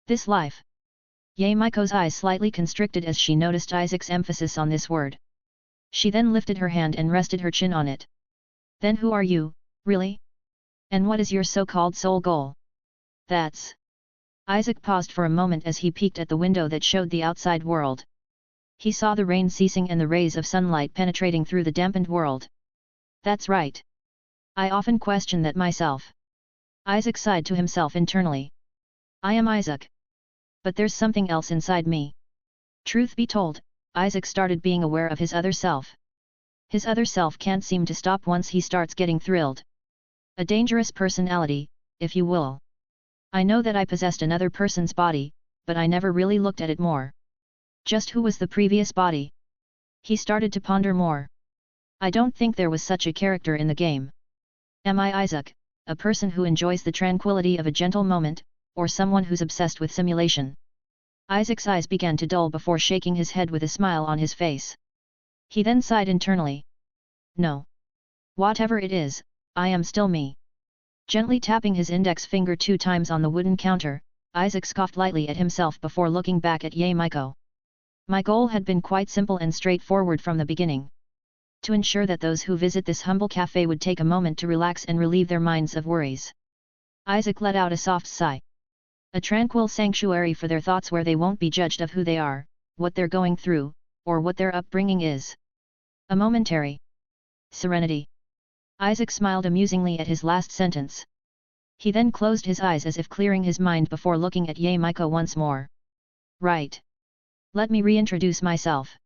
This life. Yae eyes slightly constricted as she noticed Isaac's emphasis on this word. She then lifted her hand and rested her chin on it. Then who are you, really? And what is your so-called sole goal? That's... Isaac paused for a moment as he peeked at the window that showed the outside world. He saw the rain ceasing and the rays of sunlight penetrating through the dampened world. That's right. I often question that myself. Isaac sighed to himself internally. I am Isaac. But there's something else inside me. Truth be told, Isaac started being aware of his other self. His other self can't seem to stop once he starts getting thrilled. A dangerous personality, if you will. I know that I possessed another person's body, but I never really looked at it more. Just who was the previous body? He started to ponder more. I don't think there was such a character in the game. Am I Isaac, a person who enjoys the tranquility of a gentle moment, or someone who's obsessed with simulation? Isaac's eyes began to dull before shaking his head with a smile on his face. He then sighed internally. No. Whatever it is, I am still me. Gently tapping his index finger 2 times on the wooden counter, Isaac scoffed lightly at himself before looking back at Yae. My goal had been quite simple and straightforward from the beginning. To ensure that those who visit this humble cafe would take a moment to relax and relieve their minds of worries. Isaac let out a soft sigh. A tranquil sanctuary for their thoughts where they won't be judged of who they are, what they're going through, or what their upbringing is. A momentary serenity. Isaac smiled amusingly at his last sentence. He then closed his eyes as if clearing his mind before looking at Yae once more. Right. Let me reintroduce myself.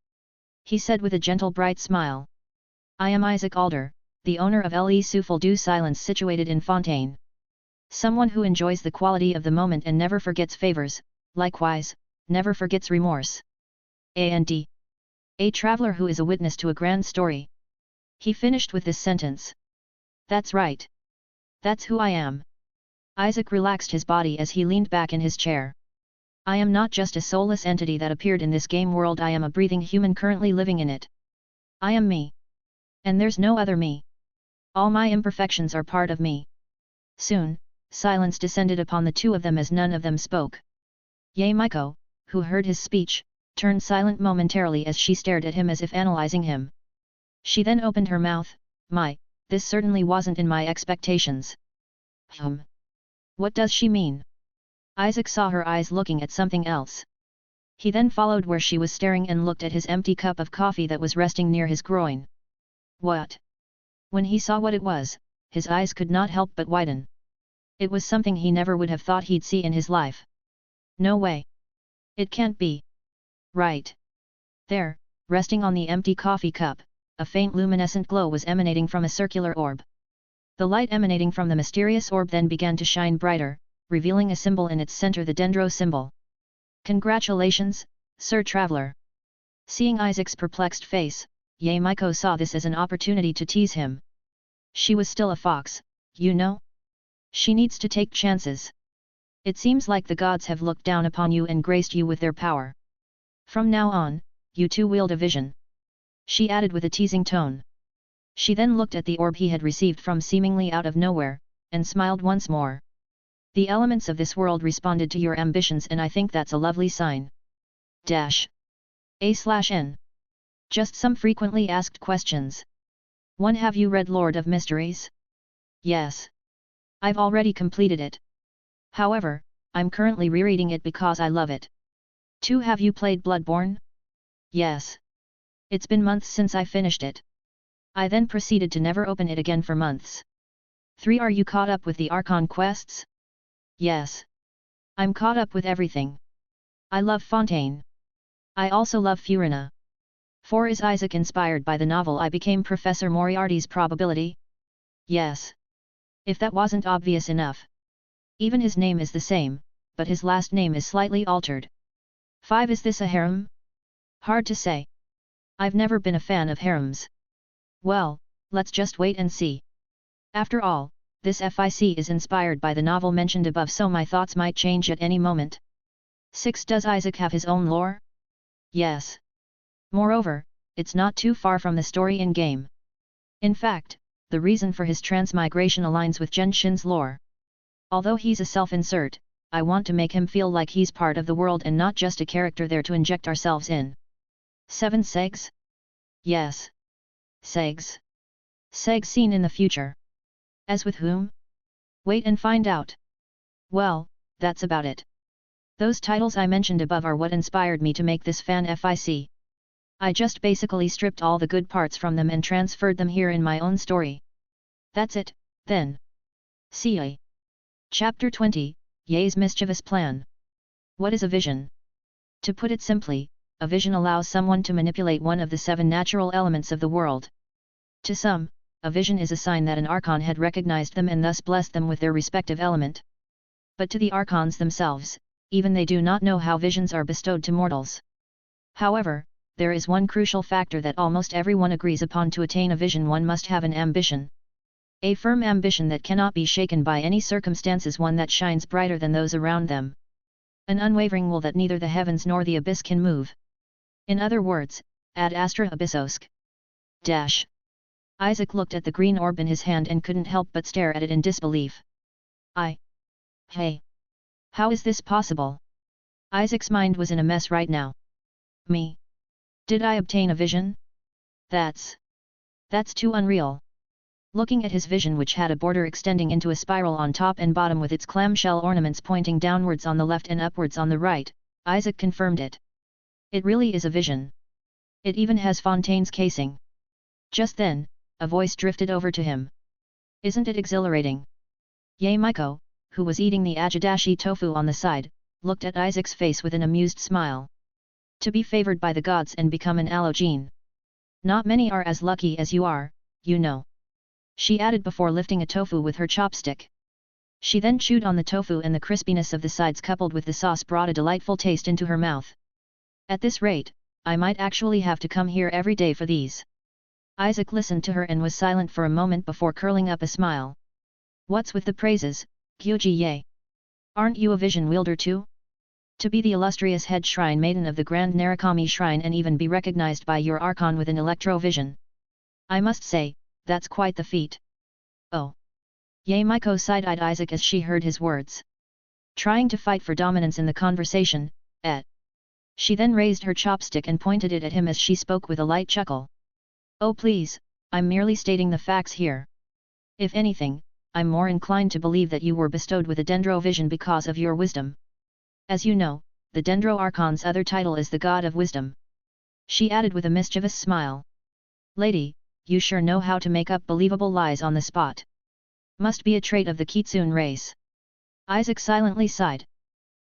He said with a gentle bright smile. I am Isaac Alder, the owner of Le Souffle du Silence situated in Fontaine. Someone who enjoys the quality of the moment and never forgets favors, likewise, never forgets remorse. And a traveler who is a witness to a grand story. He finished with this sentence. That's right. That's who I am. Isaac relaxed his body as he leaned back in his chair. I am not just a soulless entity that appeared in this game world, I am a breathing human currently living in it. I am me. And there's no other me. All my imperfections are part of me. Soon, silence descended upon the two of them as none of them spoke. Yae, who heard his speech, turned silent momentarily as she stared at him as if analyzing him. She then opened her mouth. This certainly wasn't in my expectations. What does she mean? Isaac saw her eyes looking at something else. He then followed where she was staring and looked at his empty cup of coffee that was resting near his groin. What? When he saw what it was, his eyes could not help but widen. It was something he never would have thought he'd see in his life. No way. It can't be. Right. There, resting on the empty coffee cup, a faint luminescent glow was emanating from a circular orb. The light emanating from the mysterious orb then began to shine brighter, revealing a symbol in its center, the dendro symbol. Congratulations, Sir Traveler. Seeing Isaac's perplexed face, Yae saw this as an opportunity to tease him. She was still a fox, you know? She needs to take chances. It seems like the gods have looked down upon you and graced you with their power. From now on, you two wield a vision. She added with a teasing tone. She then looked at the orb he had received from seemingly out of nowhere, and smiled once more. The elements of this world responded to your ambitions, and I think that's a lovely sign. A/N. Just some frequently asked questions. 1. Have you read Lord of Mysteries? Yes. I've already completed it. However, I'm currently rereading it because I love it. 2. Have you played Bloodborne? Yes. It's been months since I finished it. I then proceeded to never open it again for months. 3. Are you caught up with the Archon quests? Yes. I'm caught up with everything. I love Fontaine. I also love Furina. 4. Is Isaac inspired by the novel I Became Professor Moriarty's Probability? Yes. If that wasn't obvious enough. Even his name is the same, but his last name is slightly altered. 5. Is this a harem? Hard to say. I've never been a fan of harems. Well, let's just wait and see. After all, this FIC is inspired by the novel mentioned above, so my thoughts might change at any moment. 6. Does Isaac have his own lore? Yes. Moreover, it's not too far from the story in-game. In fact, the reason for his transmigration aligns with Genshin's lore. Although he's a self-insert, I want to make him feel like he's part of the world and not just a character there to inject ourselves in. 7. Segs? Yes. Segs. Segs seen in the future. As with whom? Wait and find out. Well, that's about it. Those titles I mentioned above are what inspired me to make this fan FIC. I just basically stripped all the good parts from them and transferred them here in my own story. That's it, then. See ya. Chapter 20, Ye's Mischievous Plan. What is a vision? To put it simply, a vision allows someone to manipulate one of the 7 natural elements of the world. To some, a vision is a sign that an archon had recognized them and thus blessed them with their respective element. But to the archons themselves, even they do not know how visions are bestowed to mortals. However, there is one crucial factor that almost everyone agrees upon: to attain a vision one must have an ambition. A firm ambition that cannot be shaken by any circumstances, one that shines brighter than those around them. An unwavering will that neither the heavens nor the abyss can move. In other words, ad astra abyssosk. Dash. Isaac looked at the green orb in his hand and couldn't help but stare at it in disbelief. Hey! How is this possible? Isaac's mind was in a mess right now. Me? Did I obtain a vision? That's too unreal. Looking at his vision, which had a border extending into a spiral on top and bottom with its clamshell ornaments pointing downwards on the left and upwards on the right, Isaac confirmed it. It really is a vision. It even has Fontaine's casing. Just then, a voice drifted over to him. Isn't it exhilarating? Ye Miko, who was eating the ajidashi tofu on the side, looked at Isaac's face with an amused smile. To be favored by the gods and become an allogene. Not many are as lucky as you are, you know. She added before lifting a tofu with her chopstick. She then chewed on the tofu, and the crispiness of the sides coupled with the sauce brought a delightful taste into her mouth. At this rate, I might actually have to come here every day for these. Isaac listened to her and was silent for a moment before curling up a smile. What's with the praises, Gyuji Ye? Aren't you a vision wielder too? To be the illustrious head shrine maiden of the Grand Narukami Shrine and even be recognized by your archon with an electro-vision. I must say, that's quite the feat. Oh. Ye Miko side-eyed Isaac as she heard his words. Trying to fight for dominance in the conversation, She then raised her chopstick and pointed it at him as she spoke with a light chuckle. Oh please, I'm merely stating the facts here. If anything, I'm more inclined to believe that you were bestowed with a Dendro vision because of your wisdom. As you know, the Dendro Archon's other title is the God of Wisdom. She added with a mischievous smile. Lady, you sure know how to make up believable lies on the spot. Must be a trait of the Kitsune race. Isaac silently sighed.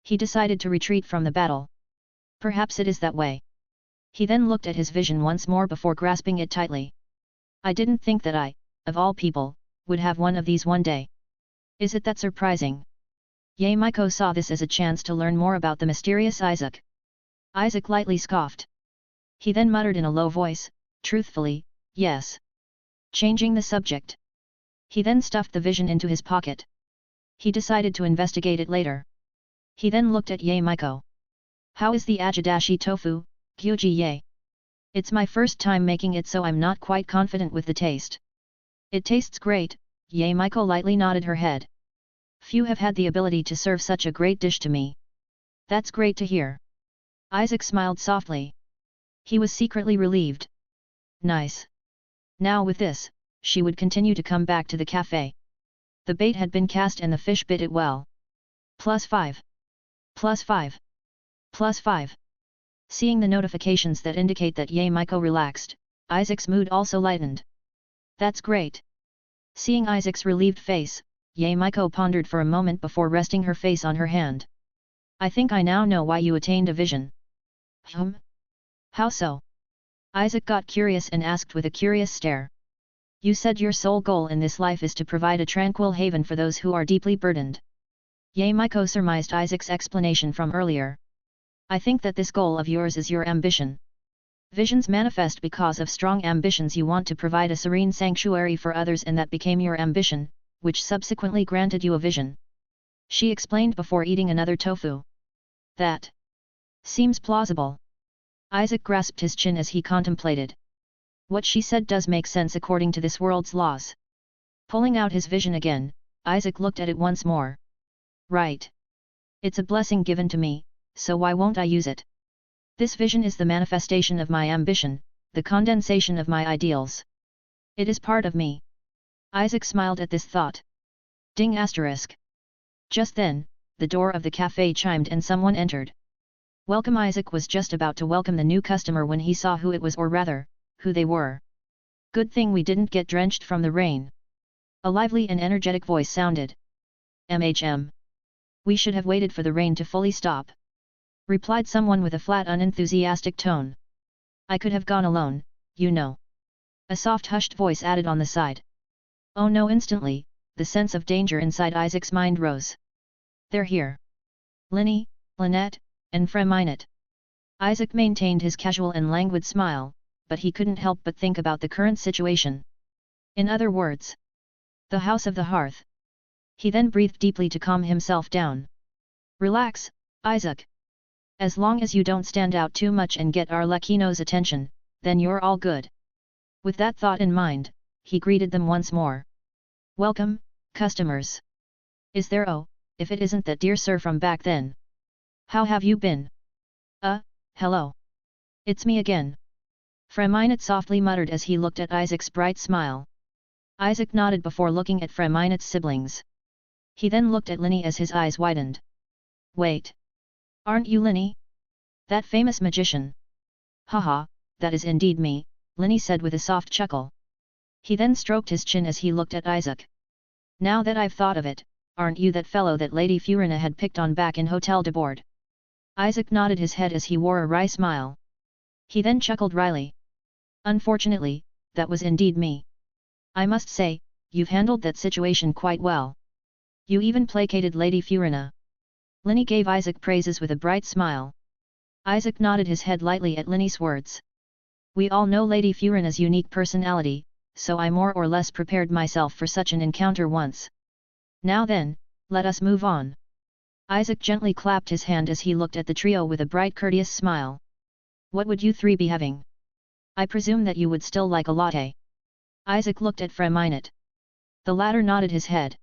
He decided to retreat from the battle. Perhaps it is that way. He then looked at his vision once more before grasping it tightly. I didn't think that I, of all people, would have one of these one day. Is it that surprising? Ye Miko saw this as a chance to learn more about the mysterious Isaac. Isaac lightly scoffed. He then muttered in a low voice, truthfully, yes. Changing the subject. He then stuffed the vision into his pocket. He decided to investigate it later. He then looked at Ye Miko. How is the ajidashi tofu, Gyuji Ye? It's my first time making it, so I'm not quite confident with the taste. It tastes great, Ye Miko lightly nodded her head. Few have had the ability to serve such a great dish to me. That's great to hear. Isaac smiled softly. He was secretly relieved. Nice. Now with this, she would continue to come back to the cafe. The bait had been cast and the fish bit it well. +5. +5. +5. Seeing the notifications that indicate that Ye Miko relaxed, Isaac's mood also lightened. That's great. Seeing Isaac's relieved face, Ye Miko pondered for a moment before resting her face on her hand. I think I now know why you attained a vision. How so? Isaac got curious and asked with a curious stare. You said your sole goal in this life is to provide a tranquil haven for those who are deeply burdened. Miko surmised Isaac's explanation from earlier. I think that this goal of yours is your ambition. Visions manifest because of strong ambitions. You want to provide a serene sanctuary for others, and that became your ambition, which subsequently granted you a vision. She explained before eating another tofu. That seems plausible. Isaac grasped his chin as he contemplated. What she said does make sense according to this world's laws. Pulling out his vision again, Isaac looked at it once more. Right. It's a blessing given to me, so why won't I use it? This vision is the manifestation of my ambition, the condensation of my ideals. It is part of me. Isaac smiled at this thought. Ding asterisk. Just then, the door of the cafe chimed and someone entered. Welcome. Isaac was just about to welcome the new customer when he saw who it was, or rather, who they were. Good thing we didn't get drenched from the rain. A lively and energetic voice sounded. We should have waited for the rain to fully stop, replied someone with a flat, unenthusiastic tone. I could have gone alone, you know. A soft, hushed voice added on the side. Oh no! Instantly, the sense of danger inside Isaac's mind rose. They're here. Linny, Lynette, and Freminute. Isaac maintained his casual and languid smile, but he couldn't help but think about the current situation. In other words, the House of the Hearth. He then breathed deeply to calm himself down. Relax, Isaac. As long as you don't stand out too much and get Arlecchino's attention, then you're all good. With that thought in mind, he greeted them once more. Welcome, customers. Is there if it isn't that dear sir from back then? How have you been? Hello. It's me again. Freminute softly muttered as he looked at Isaac's bright smile. Isaac nodded before looking at Freminute's siblings. He then looked at Linny as his eyes widened. Wait. Aren't you Linny? That famous magician? Haha, that is indeed me, Linny said with a soft chuckle. He then stroked his chin as he looked at Isaac. Now that I've thought of it, aren't you that fellow that Lady Furina had picked on back in Hotel de Board? Isaac nodded his head as he wore a wry smile. He then chuckled wryly. Unfortunately, that was indeed me. I must say, you've handled that situation quite well. You even placated Lady Furina. Linny gave Isaac praises with a bright smile. Isaac nodded his head lightly at Linny's words. We all know Lady Furina's unique personality, so I more or less prepared myself for such an encounter once. Now then, let us move on. Isaac gently clapped his hand as he looked at the trio with a bright, courteous smile. What would you three be having? I presume that you would still like a latte. Isaac looked at Freminute. The latter nodded his head.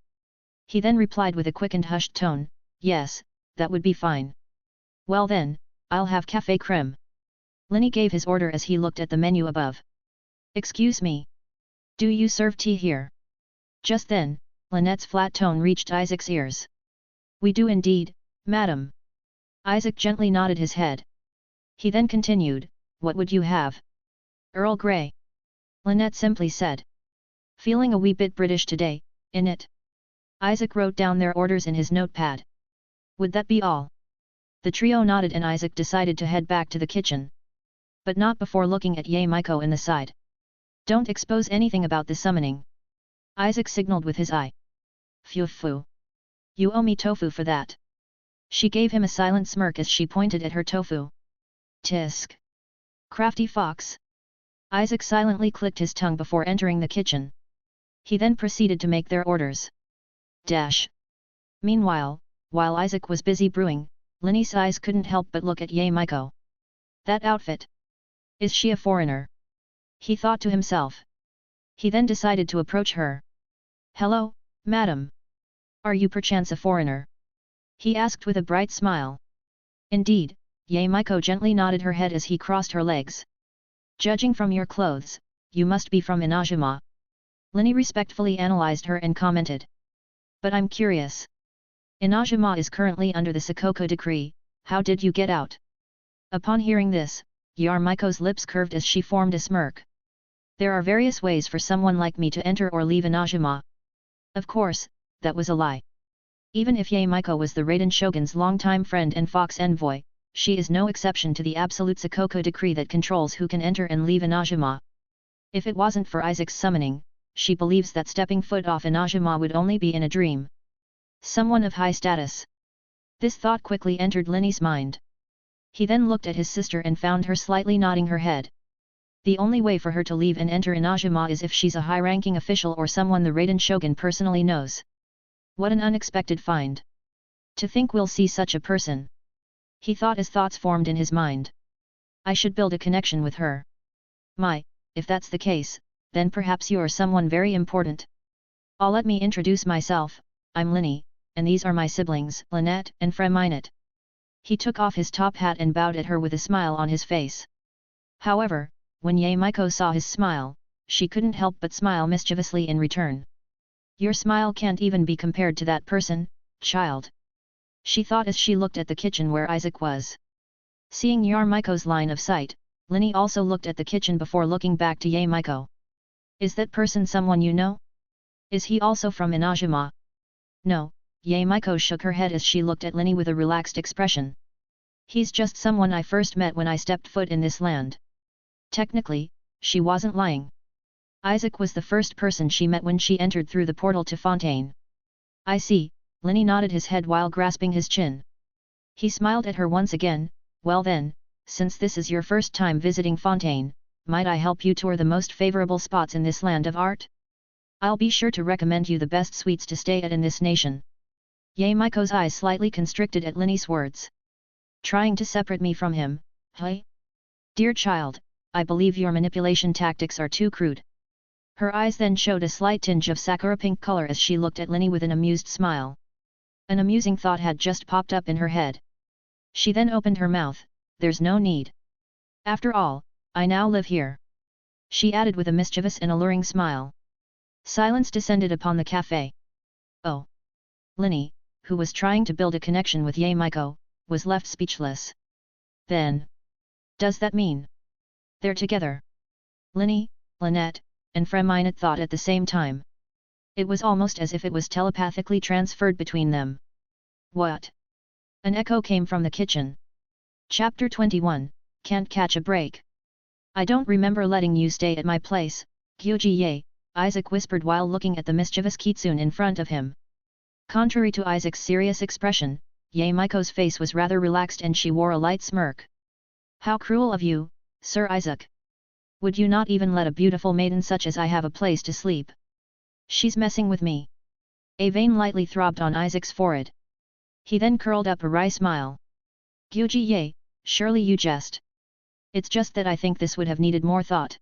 He then replied with a quick and hushed tone, yes, that would be fine. Well then, I'll have café crème. Linny gave his order as he looked at the menu above. Excuse me. Do you serve tea here? Just then, Lynette's flat tone reached Isaac's ears. We do indeed, madam. Isaac gently nodded his head. He then continued, what would you have? Earl Grey. Lynette simply said. Feeling a wee bit British today, innit? Isaac wrote down their orders in his notepad. Would that be all? The trio nodded and Isaac decided to head back to the kitchen. But not before looking at Miko in the side. Don't expose anything about the summoning. Isaac signaled with his eye. Phew. You owe me tofu for that. She gave him a silent smirk as she pointed at her tofu. Tisk. Crafty fox. Isaac silently clicked his tongue before entering the kitchen. He then proceeded to make their orders. Meanwhile, while Isaac was busy brewing, Linny's eyes couldn't help but look at Miko. That outfit. Is she a foreigner? He thought to himself. He then decided to approach her. Hello, madam. Are you perchance a foreigner? He asked with a bright smile. Indeed, Miko gently nodded her head as he crossed her legs. Judging from your clothes, you must be from Inajima. Linny respectfully analyzed her and commented. But I'm curious. Inajima is currently under the Sakoku decree, how did you get out? Upon hearing this, Miko's lips curved as she formed a smirk. There are various ways for someone like me to enter or leave Inajima. Of course, that was a lie. Even if Ye Miko was the Raiden Shogun's longtime friend and fox envoy, she is no exception to the absolute Sakoku decree that controls who can enter and leave Inajima. If it wasn't for Isaac's summoning, she believes that stepping foot off Inajima would only be in a dream. Someone of high status. This thought quickly entered Linny's mind. He then looked at his sister and found her slightly nodding her head. The only way for her to leave and enter Inajima is if she's a high-ranking official or someone the Raiden Shogun personally knows. What an unexpected find. To think we'll see such a person. He thought as thoughts formed in his mind. I should build a connection with her. My, if that's the case, then perhaps you're someone very important. Let me introduce myself, I'm Linny, and these are my siblings, Lynette and Freminette. He took off his top hat and bowed at her with a smile on his face. However, when Ye Miko saw his smile, she couldn't help but smile mischievously in return. Your smile can't even be compared to that person, child. She thought as she looked at the kitchen where Isaac was. Seeing Yar Miko's line of sight, Linny also looked at the kitchen before looking back to Ye Miko. Is that person someone you know? Is he also from Inajima? No, Ye Miko shook her head as she looked at Linny with a relaxed expression. He's just someone I first met when I stepped foot in this land. Technically, she wasn't lying. Isaac was the first person she met when she entered through the portal to Fontaine. I see, Linny nodded his head while grasping his chin. He smiled at her once again. Well then, since this is your first time visiting Fontaine, might I help you tour the most favorable spots in this land of art? I'll be sure to recommend you the best suites to stay at in this nation. Ye Miko's eyes slightly constricted at Linny's words. Trying to separate me from him, hey? Dear child, I believe your manipulation tactics are too crude. Her eyes then showed a slight tinge of sakura pink color as she looked at Linny with an amused smile. An amusing thought had just popped up in her head. She then opened her mouth, there's no need. After all, I now live here. She added with a mischievous and alluring smile. Silence descended upon the cafe. Oh. Linny, who was trying to build a connection with Ye Miko, was left speechless. Then. Does that mean they're together? Linny, Lynette, and Freminette thought at the same time. It was almost as if it was telepathically transferred between them. What? An echo came from the kitchen. Chapter 21, Can't Catch a Break. I don't remember letting you stay at my place, Gyuji-ye, Isaac whispered while looking at the mischievous Kitsune in front of him. Contrary to Isaac's serious expression, Ye Miko's face was rather relaxed and she wore a light smirk. How cruel of you, Sir Isaac. Would you not even let a beautiful maiden such as I have a place to sleep? She's messing with me. A vein lightly throbbed on Isaac's forehead. He then curled up a wry smile. Gyuji-ye, surely you jest. It's just that I think this would have needed more thought.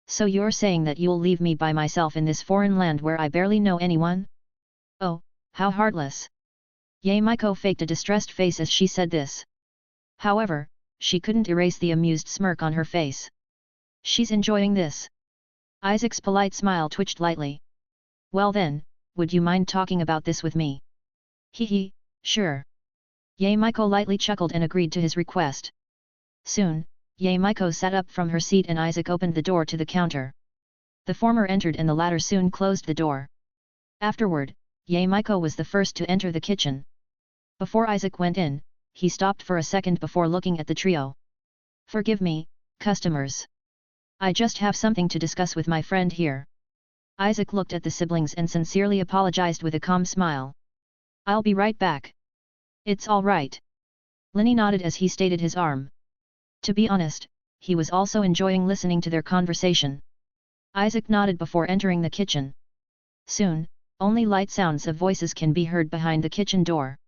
So you're saying that you'll leave me by myself in this foreign land where I barely know anyone? Oh, how heartless. Ye Miko faked a distressed face as she said this. However, she couldn't erase the amused smirk on her face. She's enjoying this. Isaac's polite smile twitched lightly. Well then, would you mind talking about this with me? Hee, sure. Ye Miko lightly chuckled and agreed to his request. Soon, Ye Miko sat up from her seat and Isaac opened the door to the counter. The former entered and the latter soon closed the door. Afterward, Ye Miko was the first to enter the kitchen. Before Isaac went in, he stopped for a second before looking at the trio. Forgive me, customers. I just have something to discuss with my friend here. Isaac looked at the siblings and sincerely apologized with a calm smile. I'll be right back. It's all right. Linny nodded as he stated his arm. To be honest, he was also enjoying listening to their conversation. Isaac nodded before entering the kitchen. Soon, only light sounds of voices can be heard behind the kitchen door.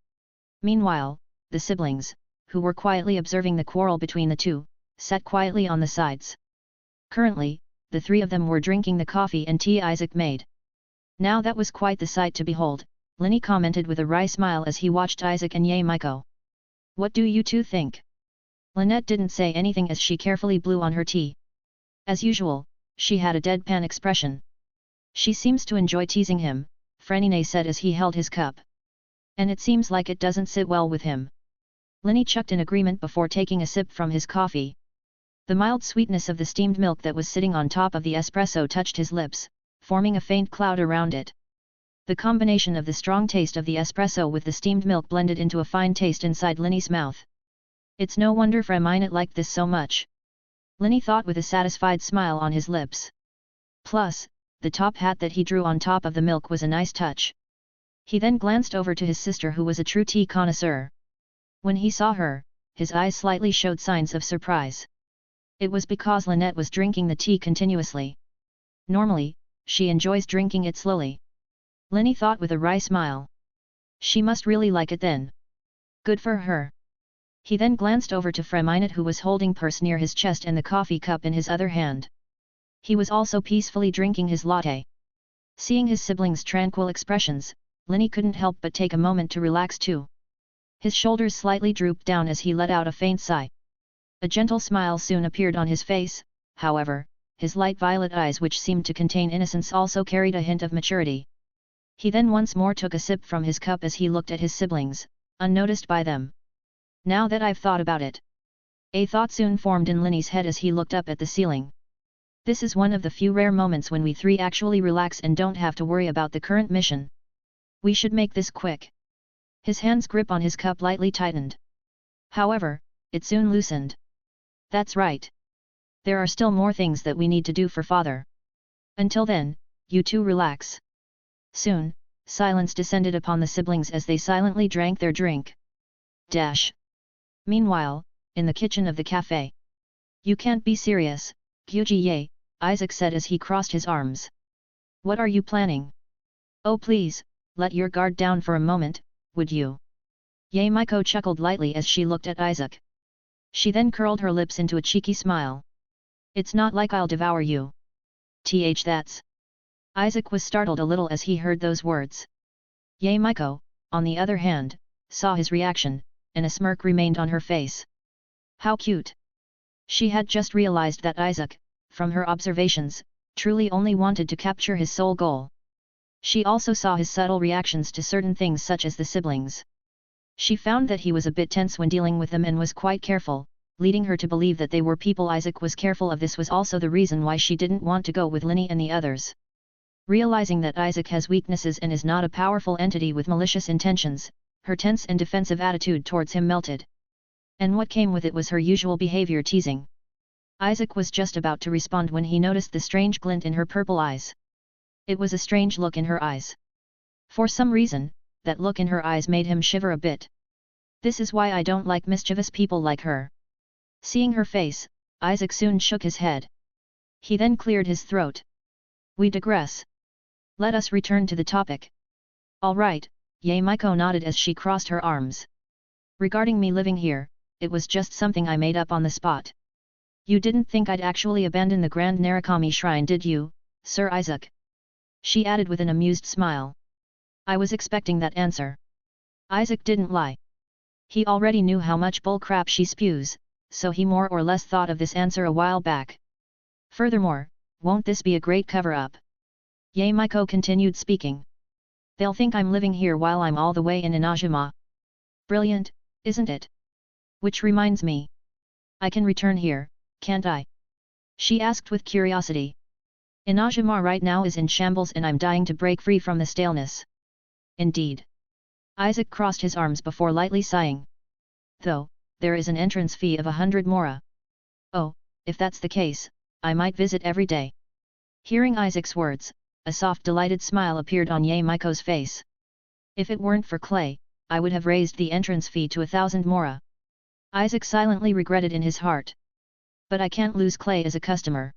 Meanwhile, the siblings, who were quietly observing the quarrel between the two, sat quietly on the sides. Currently, the three of them were drinking the coffee and tea Isaac made. Now that was quite the sight to behold, Linny commented with a wry smile as he watched Isaac and Ye Miko. What do you two think? Lynette didn't say anything as she carefully blew on her tea. As usual, she had a deadpan expression. She seems to enjoy teasing him, Freminette said as he held his cup. And it seems like it doesn't sit well with him. Linny chucked in agreement before taking a sip from his coffee. The mild sweetness of the steamed milk that was sitting on top of the espresso touched his lips, forming a faint cloud around it. The combination of the strong taste of the espresso with the steamed milk blended into a fine taste inside Linny's mouth. It's no wonder Freminot liked this so much. Linny thought with a satisfied smile on his lips. Plus, the top hat that he drew on top of the milk was a nice touch. He then glanced over to his sister, who was a true tea connoisseur. When he saw her, his eyes slightly showed signs of surprise. It was because Lynette was drinking the tea continuously. Normally, she enjoys drinking it slowly. Linny thought with a wry smile. She must really like it then. Good for her. He then glanced over to Freminot, who was holding purse near his chest and the coffee cup in his other hand. He was also peacefully drinking his latte. Seeing his siblings' tranquil expressions, Linny couldn't help but take a moment to relax too. His shoulders slightly drooped down as he let out a faint sigh. A gentle smile soon appeared on his face, however, his light violet eyes, which seemed to contain innocence, also carried a hint of maturity. He then once more took a sip from his cup as he looked at his siblings, unnoticed by them. Now that I've thought about it. A thought soon formed in Linny's head as he looked up at the ceiling. This is one of the few rare moments when we three actually relax and don't have to worry about the current mission. We should make this quick. His hand's grip on his cup lightly tightened. However, it soon loosened. That's right. There are still more things that we need to do for father. Until then, you two relax. Soon, silence descended upon the siblings as they silently drank their drink. Meanwhile, in the kitchen of the cafe. You can't be serious, Gyuji-ye, Isaac said as he crossed his arms. What are you planning? Oh please, let your guard down for a moment, would you? Ye Miko chuckled lightly as she looked at Isaac. She then curled her lips into a cheeky smile. It's not like I'll devour you. That's. Isaac was startled a little as he heard those words. Ye Miko, on the other hand, saw his reaction, and a smirk remained on her face. How cute! She had just realized that Isaac, from her observations, truly only wanted to capture his sole goal. She also saw his subtle reactions to certain things such as the siblings. She found that he was a bit tense when dealing with them and was quite careful, leading her to believe that they were people Isaac was careful of. This was also the reason why she didn't want to go with Linny and the others. Realizing that Isaac has weaknesses and is not a powerful entity with malicious intentions, her tense and defensive attitude towards him melted. And what came with it was her usual behavior, teasing. Isaac was just about to respond when he noticed the strange glint in her purple eyes. It was a strange look in her eyes. For some reason, that look in her eyes made him shiver a bit. This is why I don't like mischievous people like her. Seeing her face, Isaac soon shook his head. He then cleared his throat. We digress. Let us return to the topic. All right, Ye Miko nodded as she crossed her arms. Regarding me living here, it was just something I made up on the spot. You didn't think I'd actually abandon the Grand Narukami Shrine, did you, Sir Isaac? She added with an amused smile. I was expecting that answer. Isaac didn't lie. He already knew how much bull crap she spews, so he more or less thought of this answer a while back. Furthermore, won't this be a great cover-up? Ye Miko continued speaking. They'll think I'm living here while I'm all the way in Inajima. Brilliant, isn't it? Which reminds me. I can return here, can't I? She asked with curiosity. Inajima right now is in shambles and I'm dying to break free from the staleness. Indeed. Isaac crossed his arms before lightly sighing. Though, there is an entrance fee of 100 mora. Oh, if that's the case, I might visit every day. Hearing Isaac's words, a soft delighted smile appeared on Ye Miko's face. If it weren't for Clay, I would have raised the entrance fee to 1,000 mora. Isaac silently regretted in his heart. But I can't lose Clay as a customer.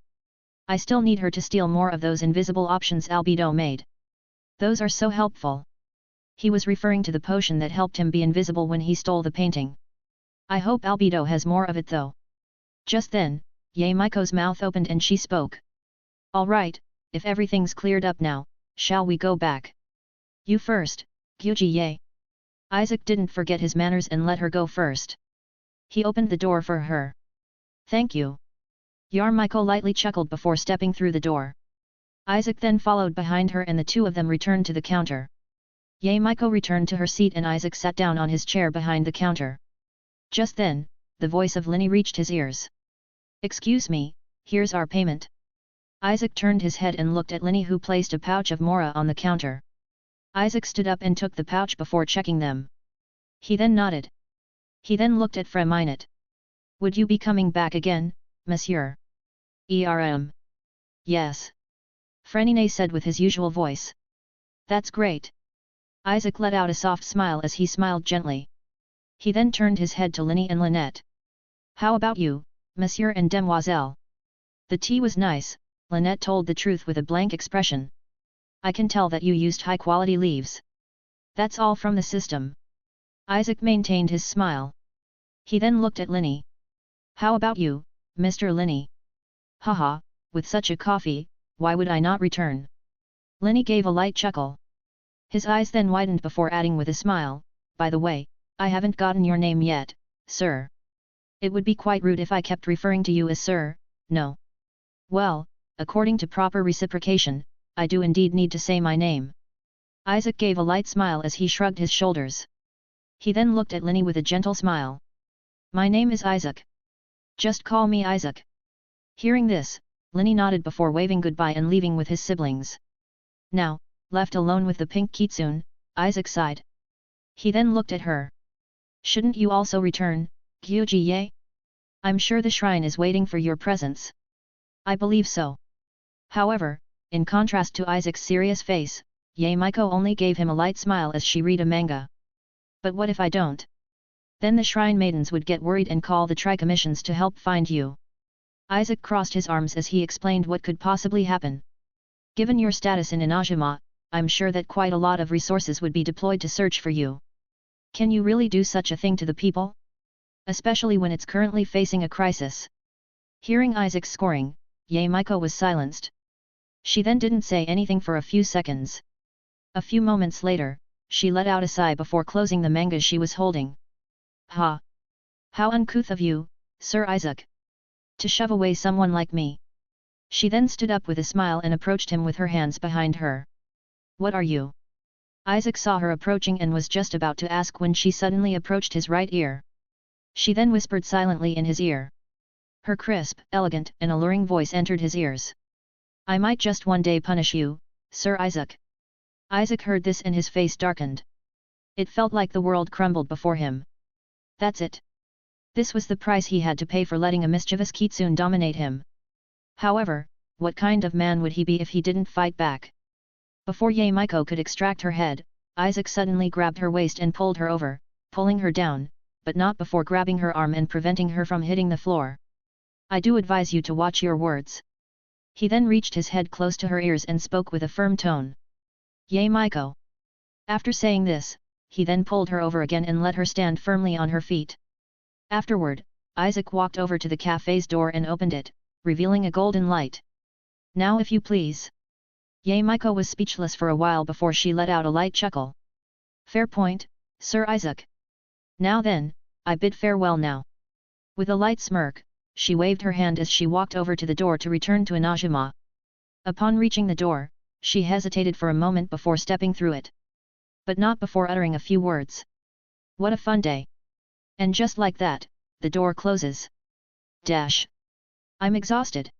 I still need her to steal more of those invisible options Albedo made. Those are so helpful. He was referring to the potion that helped him be invisible when he stole the painting. I hope Albedo has more of it though. Just then, Ye Miko's mouth opened and she spoke. All right, if everything's cleared up now, shall we go back? You first, Gyuji-ye. Isaac didn't forget his manners and let her go first. He opened the door for her. Thank you. Miko lightly chuckled before stepping through the door. Isaac then followed behind her and the two of them returned to the counter. Ye Miko returned to her seat and Isaac sat down on his chair behind the counter. Just then, the voice of Linny reached his ears. Excuse me, here's our payment. Isaac turned his head and looked at Linny, who placed a pouch of mora on the counter. Isaac stood up and took the pouch before checking them. He then nodded. He then looked at Freminute. Would you be coming back again, monsieur? Yes. Freminute said with his usual voice. That's great. Isaac let out a soft smile as he smiled gently. He then turned his head to Linny and Lynette. How about you, monsieur and demoiselle? The tea was nice, Lynette told the truth with a blank expression. I can tell that you used high-quality leaves. That's all from the system. Isaac maintained his smile. He then looked at Linny. How about you, Mr. Linny? Haha, with such a coffee, why would I not return? Linny gave a light chuckle. His eyes then widened before adding with a smile, by the way, I haven't gotten your name yet, sir. It would be quite rude if I kept referring to you as sir, no. Well, according to proper reciprocation, I do indeed need to say my name. Isaac gave a light smile as he shrugged his shoulders. He then looked at Linny with a gentle smile. My name is Isaac. Just call me Isaac. Hearing this, Linny nodded before waving goodbye and leaving with his siblings. Now, left alone with the pink kitsune, Isaac sighed. He then looked at her. Shouldn't you also return, Gyuji-ye? I'm sure the shrine is waiting for your presence. I believe so. However, in contrast to Isaac's serious face, Ye Miko only gave him a light smile as she read a manga. But what if I don't? Then the shrine maidens would get worried and call the tri-commissions to help find you. Isaac crossed his arms as he explained what could possibly happen. Given your status in Inajima, I'm sure that quite a lot of resources would be deployed to search for you. Can you really do such a thing to the people? Especially when it's currently facing a crisis. Hearing Isaac's scoring, Ye Miko was silenced. She then didn't say anything for a few seconds. A few moments later, she let out a sigh before closing the manga she was holding. Ha! How uncouth of you, Sir Isaac! To shove away someone like me. She then stood up with a smile and approached him with her hands behind her. What are you? Isaac saw her approaching and was just about to ask when she suddenly approached his right ear. She then whispered silently in his ear. Her crisp, elegant and alluring voice entered his ears. I might just one day punish you, Sir Isaac. Isaac heard this and his face darkened. It felt like the world crumbled before him. That's it. This was the price he had to pay for letting a mischievous kitsune dominate him. However, what kind of man would he be if he didn't fight back? Before Ye Miko could extract her head, Isaac suddenly grabbed her waist and pulled her over, pulling her down, but not before grabbing her arm and preventing her from hitting the floor. I do advise you to watch your words. He then reached his head close to her ears and spoke with a firm tone. Ye Miko. After saying this, he then pulled her over again and let her stand firmly on her feet. Afterward, Isaac walked over to the cafe's door and opened it, revealing a golden light. Now if you please. Ye Miko was speechless for a while before she let out a light chuckle. Fair point, Sir Isaac. Now then, I bid farewell now. With a light smirk, she waved her hand as she walked over to the door to return to Inajima. Upon reaching the door, she hesitated for a moment before stepping through it. But not before uttering a few words. What a fun day. And just like that, the door closes. Dash. I'm exhausted.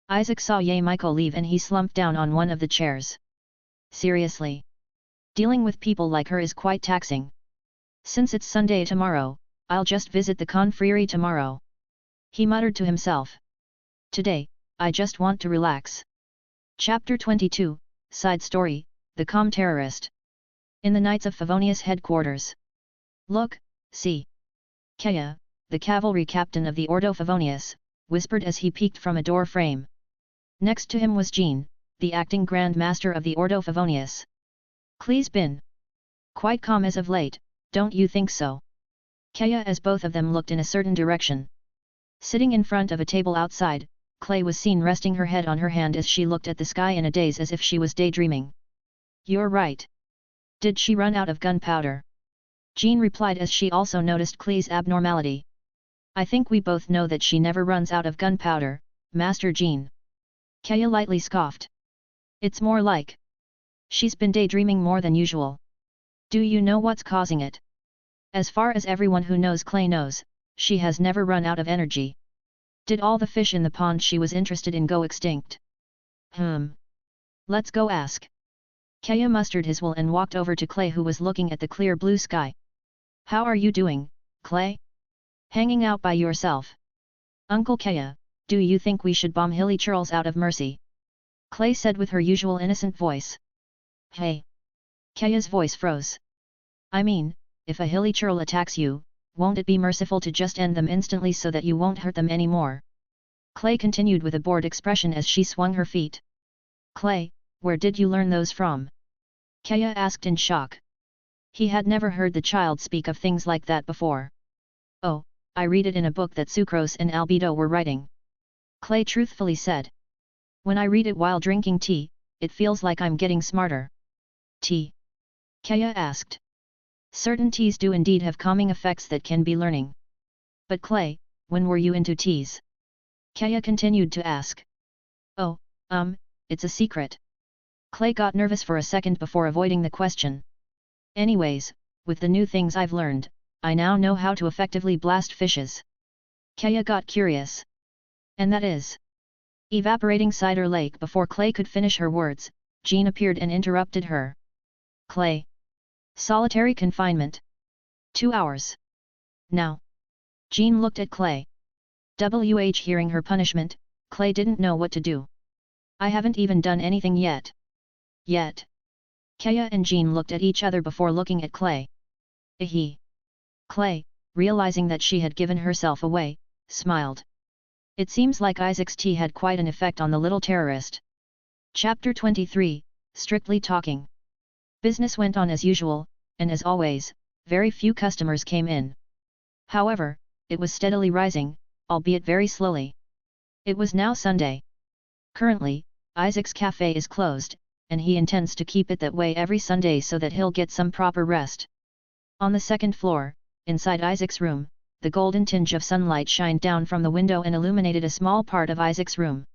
Isaac saw Ye Miko leave and he slumped down on one of the chairs. Seriously. Dealing with people like her is quite taxing. Since it's Sunday tomorrow, I'll just visit the confrérie tomorrow. He muttered to himself. Today, I just want to relax. Chapter 22, Side Story, The Calm Terrorist. In the Knights of Favonius headquarters. Look, see. Kea, the cavalry captain of the Ordo Favonius, whispered as he peeked from a door frame. Next to him was Jean, the acting Grand Master of the Ordo Favonius. Klee's been quite calm as of late, don't you think so? Kea as both of them looked in a certain direction. Sitting in front of a table outside, Clay was seen resting her head on her hand as she looked at the sky in a daze as if she was daydreaming. You're right. Did she run out of gunpowder? Jean replied as she also noticed Klee's abnormality. I think we both know that she never runs out of gunpowder, Master Jean. Kea lightly scoffed. It's more like she's been daydreaming more than usual. Do you know what's causing it? As far as everyone who knows Clay knows, she has never run out of energy. Did all the fish in the pond she was interested in go extinct? Let's go ask. Kaya mustered his will and walked over to Clay, who was looking at the clear blue sky. How are you doing, Clay? Hanging out by yourself? Uncle Kaya, do you think we should bomb Hilly Churls out of mercy? Clay said with her usual innocent voice. Hey! Kaya's voice froze. I mean, if a Hilly Churl attacks you, won't it be merciful to just end them instantly so that you won't hurt them anymore? Clay continued with a bored expression as she swung her feet. Clay, where did you learn those from? Kaya asked in shock. He had never heard the child speak of things like that before. Oh, I read it in a book that Sucrose and Albedo were writing. Clay truthfully said. When I read it while drinking tea, it feels like I'm getting smarter. Tea? Kaya asked. Certain teas do indeed have calming effects that can be learning. But Clay, when were you into teas? Kaya continued to ask. Oh, it's a secret. Clay got nervous for a second before avoiding the question. Anyways, with the new things I've learned, I now know how to effectively blast fishes. Kaya got curious. And that is? Evaporating Cider Lake. Before Clay could finish her words, Jean appeared and interrupted her. Clay. Solitary confinement. 2 hours. Now. Jean looked at Clay. Hearing her punishment, Clay didn't know what to do. I haven't even done anything yet. Yet. Kaya and Jean looked at each other before looking at Clay. Clay, realizing that she had given herself away, smiled. It seems like Isaac's tea had quite an effect on the little terrorist. Chapter 23, Strictly Talking. Business went on as usual, and as always, very few customers came in. However, it was steadily rising, albeit very slowly. It was now Sunday. Currently, Isaac's cafe is closed, and he intends to keep it that way every Sunday so that he'll get some proper rest. On the second floor, inside Isaac's room, the golden tinge of sunlight shined down from the window and illuminated a small part of Isaac's room.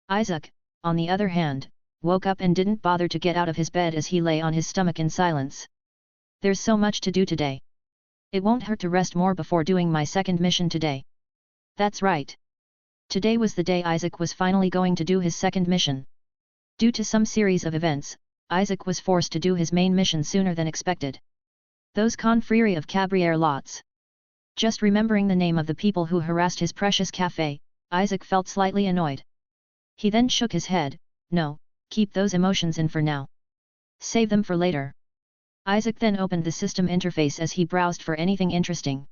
Isaac, on the other hand, woke up and didn't bother to get out of his bed as he lay on his stomach in silence. There's so much to do today. It won't hurt to rest more before doing my second mission today. That's right. Today was the day Isaac was finally going to do his second mission. Due to some series of events, Isaac was forced to do his main mission sooner than expected. Those confrérie of Cabriere lots. Just remembering the name of the people who harassed his precious café, Isaac felt slightly annoyed. He then shook his head. No, keep those emotions in for now. Save them for later. Isaac then opened the system interface as he browsed for anything interesting.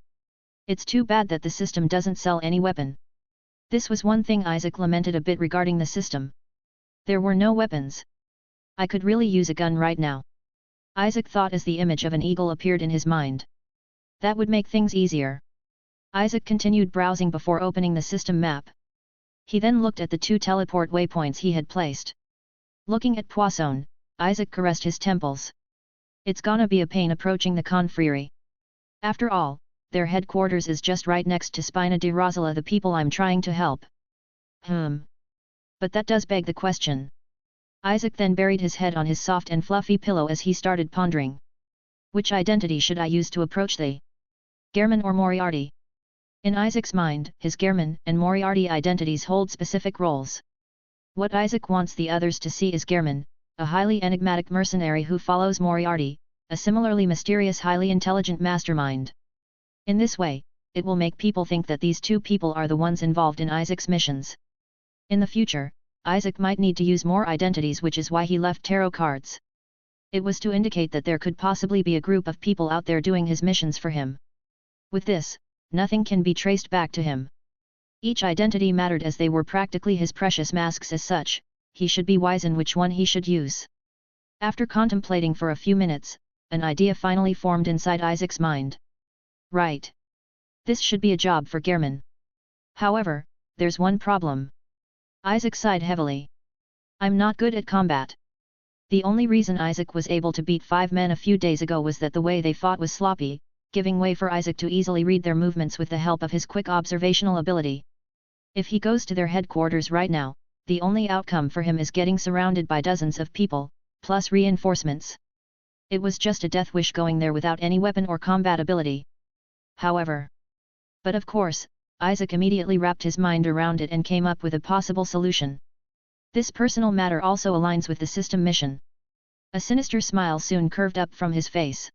It's too bad that the system doesn't sell any weapon. This was one thing Isaac lamented a bit regarding the system. There were no weapons. I could really use a gun right now. Isaac thought as the image of an eagle appeared in his mind. That would make things easier. Isaac continued browsing before opening the system map. He then looked at the 2 teleport waypoints he had placed. Looking at Poisson, Isaac caressed his temples. It's gonna be a pain approaching the confrérie. After all, their headquarters is just right next to Spina de Rosala, the people I'm trying to help. But that does beg the question. Isaac then buried his head on his soft and fluffy pillow as he started pondering. Which identity should I use to approach the Gehrman or Moriarty? In Isaac's mind, his Gehrman and Moriarty identities hold specific roles. What Isaac wants the others to see is Gehrman, a highly enigmatic mercenary who follows Moriarty, a similarly mysterious highly intelligent mastermind. In this way, it will make people think that these two people are the ones involved in Isaac's missions. In the future, Isaac might need to use more identities, which is why he left tarot cards. It was to indicate that there could possibly be a group of people out there doing his missions for him. With this, nothing can be traced back to him. Each identity mattered as they were practically his precious masks. As such, he should be wise in which one he should use. After contemplating for a few minutes, an idea finally formed inside Isaac's mind. Right. This should be a job for Gehrman. However, there's one problem. Isaac sighed heavily. I'm not good at combat. The only reason Isaac was able to beat 5 men a few days ago was that the way they fought was sloppy, giving way for Isaac to easily read their movements with the help of his quick observational ability. If he goes to their headquarters right now, the only outcome for him is getting surrounded by dozens of people, plus reinforcements. It was just a death wish going there without any weapon or combat ability. However. But of course, Isaac immediately wrapped his mind around it and came up with a possible solution. This personal matter also aligns with the system mission. A sinister smile soon curved up from his face.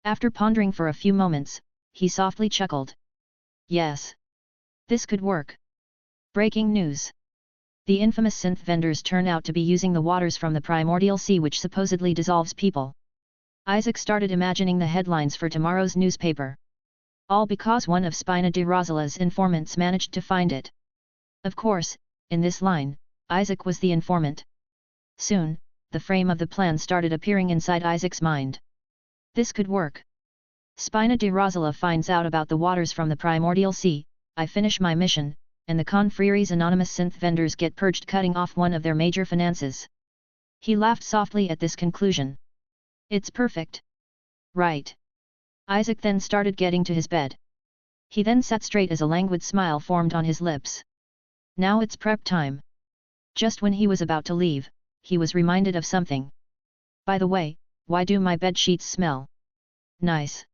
After pondering for a few moments, he softly chuckled. Yes. This could work. Breaking news. The infamous synth vendors turn out to be using the waters from the primordial sea which supposedly dissolves people. Isaac started imagining the headlines for tomorrow's newspaper. All because one of Spina di Rosala's informants managed to find it. Of course, in this line, Isaac was the informant. Soon, the frame of the plan started appearing inside Isaac's mind. This could work. Spina di Rosala finds out about the waters from the primordial sea, I finish my mission, and the Confrerie's anonymous synth vendors get purged, cutting off one of their major finances. He laughed softly at this conclusion. It's perfect. Right. Isaac then started getting to his bed. He then sat straight as a languid smile formed on his lips. Now it's prep time. Just when he was about to leave, he was reminded of something. By the way, why do my bed sheets smell nice?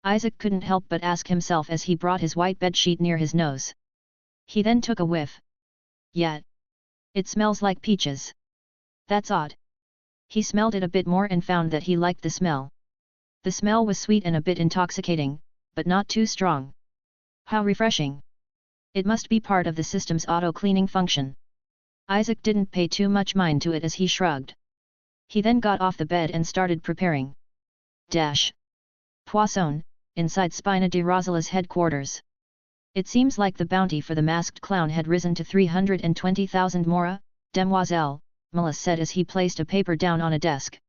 Isaac couldn't help but ask himself as he brought his white bed sheet near his nose. He then took a whiff. Yeah. It smells like peaches. That's odd. He smelled it a bit more and found that he liked the smell. The smell was sweet and a bit intoxicating, but not too strong. How refreshing. It must be part of the system's auto-cleaning function. Isaac didn't pay too much mind to it as he shrugged. He then got off the bed and started preparing. Poisson, inside Spina di Rosala's headquarters. It seems like the bounty for the masked clown had risen to 320,000 mora, demoiselle, Mellis said as he placed a paper down on a desk.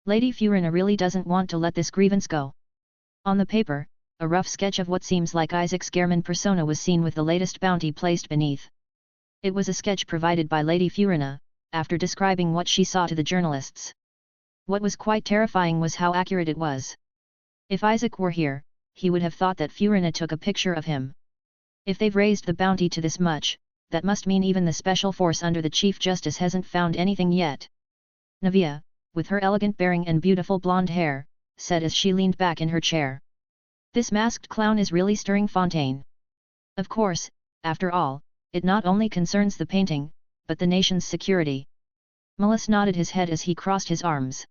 Lady Furina really doesn't want to let this grievance go. On the paper, a rough sketch of what seems like Isaac's Gehrman persona was seen with the latest bounty placed beneath. It was a sketch provided by Lady Furina, after describing what she saw to the journalists. What was quite terrifying was how accurate it was. If Isaac were here, he would have thought that Furina took a picture of him. If they've raised the bounty to this much, that must mean even the special force under the Chief Justice hasn't found anything yet. Navia, with her elegant bearing and beautiful blonde hair, said as she leaned back in her chair. This masked clown is really stirring Fontaine. Of course, after all, it not only concerns the painting, but the nation's security. Mullis nodded his head as he crossed his arms.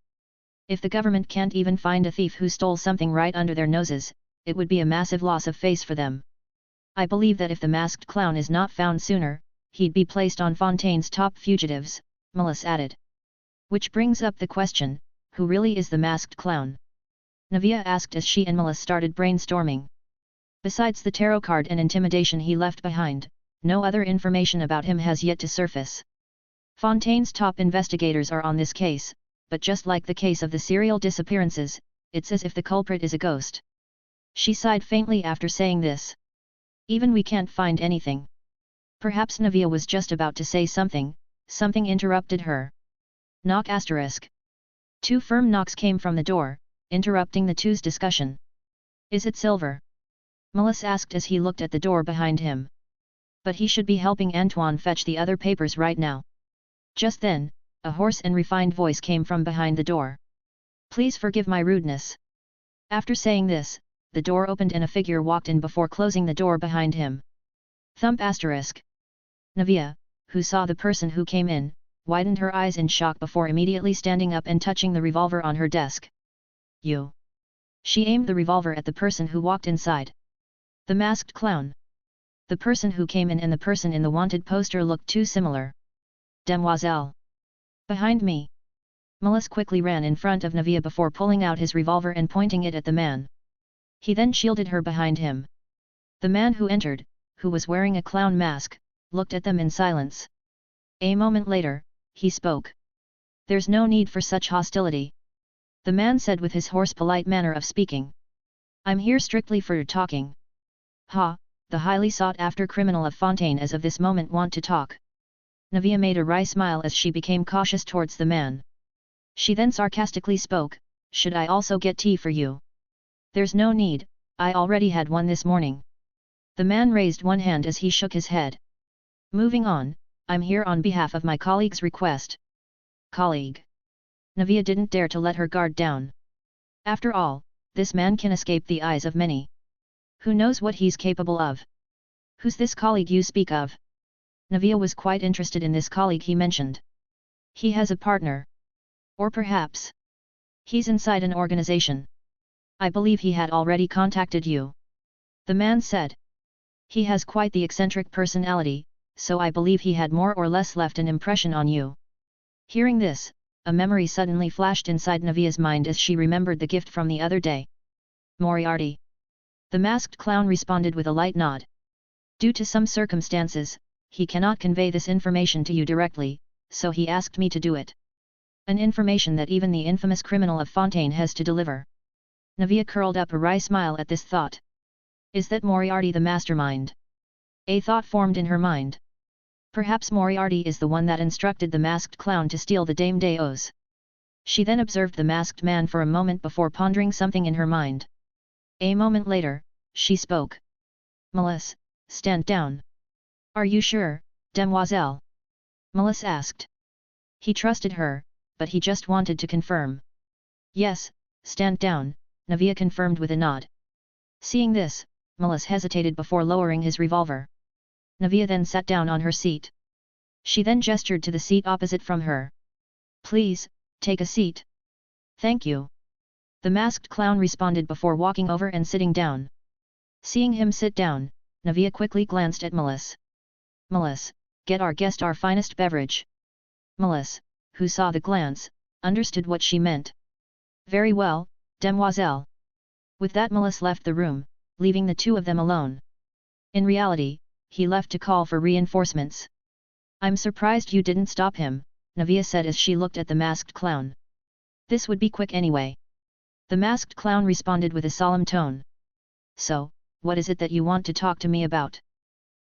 If the government can't even find a thief who stole something right under their noses, it would be a massive loss of face for them. I believe that if the masked clown is not found sooner, he'd be placed on Fontaine's top fugitives, Mullis added. Which brings up the question, who really is the masked clown? Navia asked as she and Mullis started brainstorming. Besides the tarot card and intimidation he left behind, no other information about him has yet to surface. Fontaine's top investigators are on this case, but just like the case of the serial disappearances, it's as if the culprit is a ghost. She sighed faintly after saying this. Even we can't find anything. Perhaps Navia was just about to say something, something interrupted her. Knock asterisk. 2 firm knocks came from the door, interrupting the two's discussion. Is it Silver? Mullis asked as he looked at the door behind him. But he should be helping Antoine fetch the other papers right now. Just then, a hoarse and refined voice came from behind the door. Please forgive my rudeness. After saying this, the door opened and a figure walked in before closing the door behind him. Thump asterisk. Navia, who saw the person who came in, widened her eyes in shock before immediately standing up and touching the revolver on her desk. You. She aimed the revolver at the person who walked inside. The masked clown. The person who came in and the person in the wanted poster looked too similar. Demoiselle. Behind me. Mullis quickly ran in front of Navia before pulling out his revolver and pointing it at the man. He then shielded her behind him. The man who entered, who was wearing a clown mask, looked at them in silence. A moment later, he spoke. There's no need for such hostility. The man said with his hoarse polite manner of speaking. I'm here strictly for talking. Ha, the highly sought-after criminal of Fontaine as of this moment want to talk. Navia made a wry smile as she became cautious towards the man. She then sarcastically spoke, should I also get tea for you? There's no need, I already had one this morning. The man raised one hand as he shook his head. Moving on, I'm here on behalf of my colleague's request. Colleague. Navia didn't dare to let her guard down. After all, this man can escape the eyes of many. Who knows what he's capable of? Who's this colleague you speak of? Navia was quite interested in this colleague he mentioned. He has a partner. Or perhaps he's inside an organization. I believe he had already contacted you. The man said. He has quite the eccentric personality, so I believe he had more or less left an impression on you. Hearing this, a memory suddenly flashed inside Navia's mind as she remembered the gift from the other day. Moriarty. The masked clown responded with a light nod. Due to some circumstances, he cannot convey this information to you directly, so he asked me to do it. An information that even the infamous criminal of Fontaine has to deliver. Navia curled up a wry smile at this thought. Is that Moriarty the mastermind? A thought formed in her mind. Perhaps Moriarty is the one that instructed the masked clown to steal the Dame Deos. She then observed the masked man for a moment before pondering something in her mind. A moment later, she spoke. Melisse, stand down. Are you sure, demoiselle? Melisse asked. He trusted her, but he just wanted to confirm. Yes, stand down, Navia confirmed with a nod. Seeing this, Melisse hesitated before lowering his revolver. Navia then sat down on her seat. She then gestured to the seat opposite from her. Please, take a seat. Thank you. The masked clown responded before walking over and sitting down. Seeing him sit down, Navia quickly glanced at Melisse. Melisse, get our guest our finest beverage. Melisse, who saw the glance, understood what she meant. Very well, demoiselle. With that Melisse left the room, leaving the two of them alone. In reality, he left to call for reinforcements. I'm surprised you didn't stop him, Navia said as she looked at the masked clown. This would be quick anyway. The masked clown responded with a solemn tone. So, what is it that you want to talk to me about?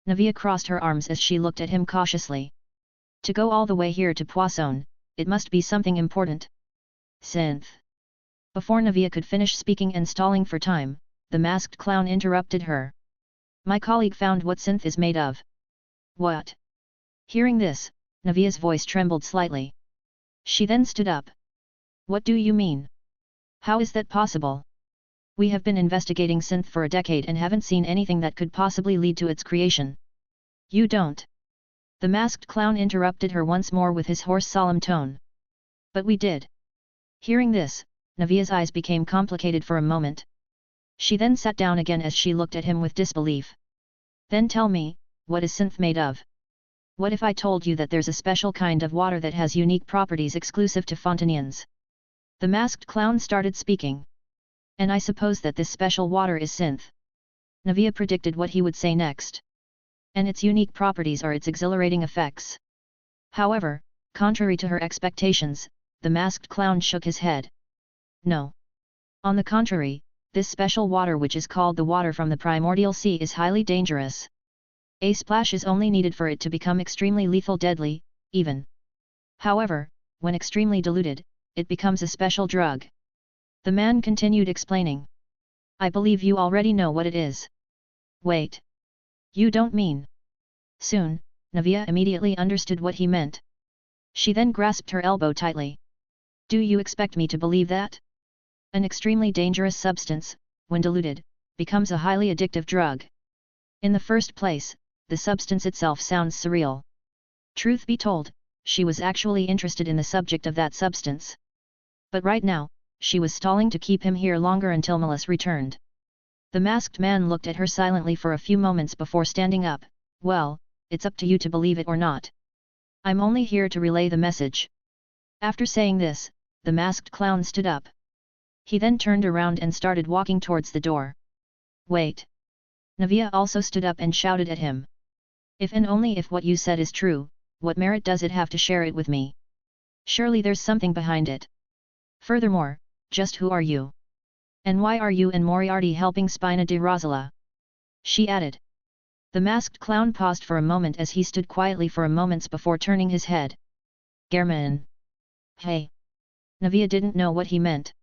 Navia crossed her arms as she looked at him cautiously. To go all the way here to Poisson, it must be something important. Synth. Before Navia could finish speaking and stalling for time, the masked clown interrupted her. My colleague found what synth is made of. What? Hearing this, Navia's voice trembled slightly. She then stood up. What do you mean? How is that possible? We have been investigating synth for a decade and haven't seen anything that could possibly lead to its creation. You don't. The masked clown interrupted her once more with his hoarse solemn tone. But we did. Hearing this, Navia's eyes became complicated for a moment. She then sat down again as she looked at him with disbelief. Then tell me, what is synth made of? What if I told you that there's a special kind of water that has unique properties exclusive to Fontanians? The masked clown started speaking. And I suppose that this special water is synth. Navia predicted what he would say next. And its unique properties are its exhilarating effects. However, contrary to her expectations, the masked clown shook his head. No. On the contrary, this special water which is called the water from the primordial sea is highly dangerous. A splash is only needed for it to become extremely lethal deadly, even. However, when extremely diluted, it becomes a special drug. The man continued explaining. I believe you already know what it is. Wait. You don't mean. Soon, Navia immediately understood what he meant. She then grasped her elbow tightly. Do you expect me to believe that? An extremely dangerous substance, when diluted, becomes a highly addictive drug. In the first place, the substance itself sounds surreal. Truth be told, she was actually interested in the subject of that substance. But right now, she was stalling to keep him here longer until Melisse returned. The masked man looked at her silently for a few moments before standing up. Well, it's up to you to believe it or not. I'm only here to relay the message. After saying this, the masked clown stood up. He then turned around and started walking towards the door. Wait. Navia also stood up and shouted at him. If and only if what you said is true, what merit does it have to share it with me? Surely there's something behind it. Furthermore, just who are you? And why are you and Moriarty helping Spina de Rosala? She added. The masked clown paused for a moment as he stood quietly for a moment before turning his head. German. Hey. Navia didn't know what he meant.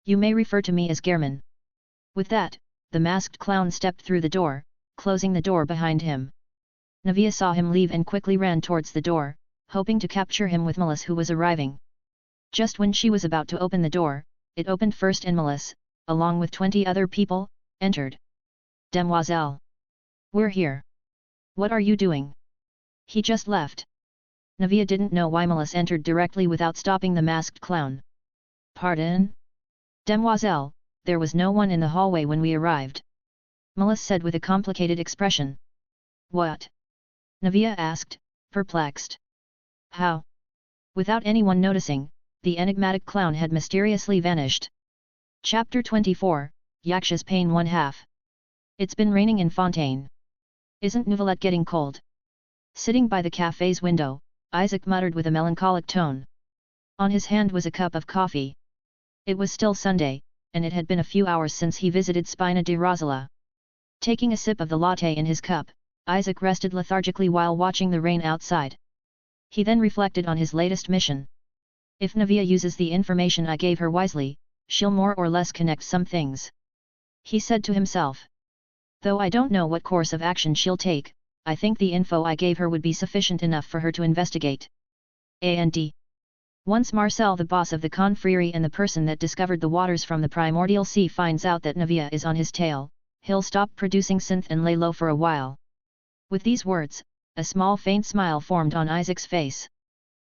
You may refer to me as German. With that, the masked clown stepped through the door, closing the door behind him. Navia saw him leave and quickly ran towards the door, hoping to capture him with Melisse who was arriving. Just when she was about to open the door, it opened first and Melisse, along with 20 other people, entered. Demoiselle. We're here. What are you doing? He just left. Navia didn't know why Melis entered directly without stopping the masked clown. Pardon? Demoiselle, there was no one in the hallway when we arrived. Melis said with a complicated expression. What? Navia asked, perplexed. How? Without anyone noticing, the enigmatic clown had mysteriously vanished. Chapter 24, Yaksha's Pain 1/2. It's been raining in Fontaine. Isn't Nouvellette getting cold? Sitting by the café's window, Isaac muttered with a melancholic tone. On his hand was a cup of coffee. It was still Sunday, and it had been a few hours since he visited Spina di Rosala. Taking a sip of the latte in his cup, Isaac rested lethargically while watching the rain outside. He then reflected on his latest mission. If Navia uses the information I gave her wisely, she'll more or less connect some things. He said to himself. Though I don't know what course of action she'll take, I think the info I gave her would be sufficient enough for her to investigate. And once Marcel, the boss of the confrérie and the person that discovered the waters from the primordial sea, finds out that Navia is on his tail, he'll stop producing synth and lay low for a while. With these words, a small faint smile formed on Isaac's face.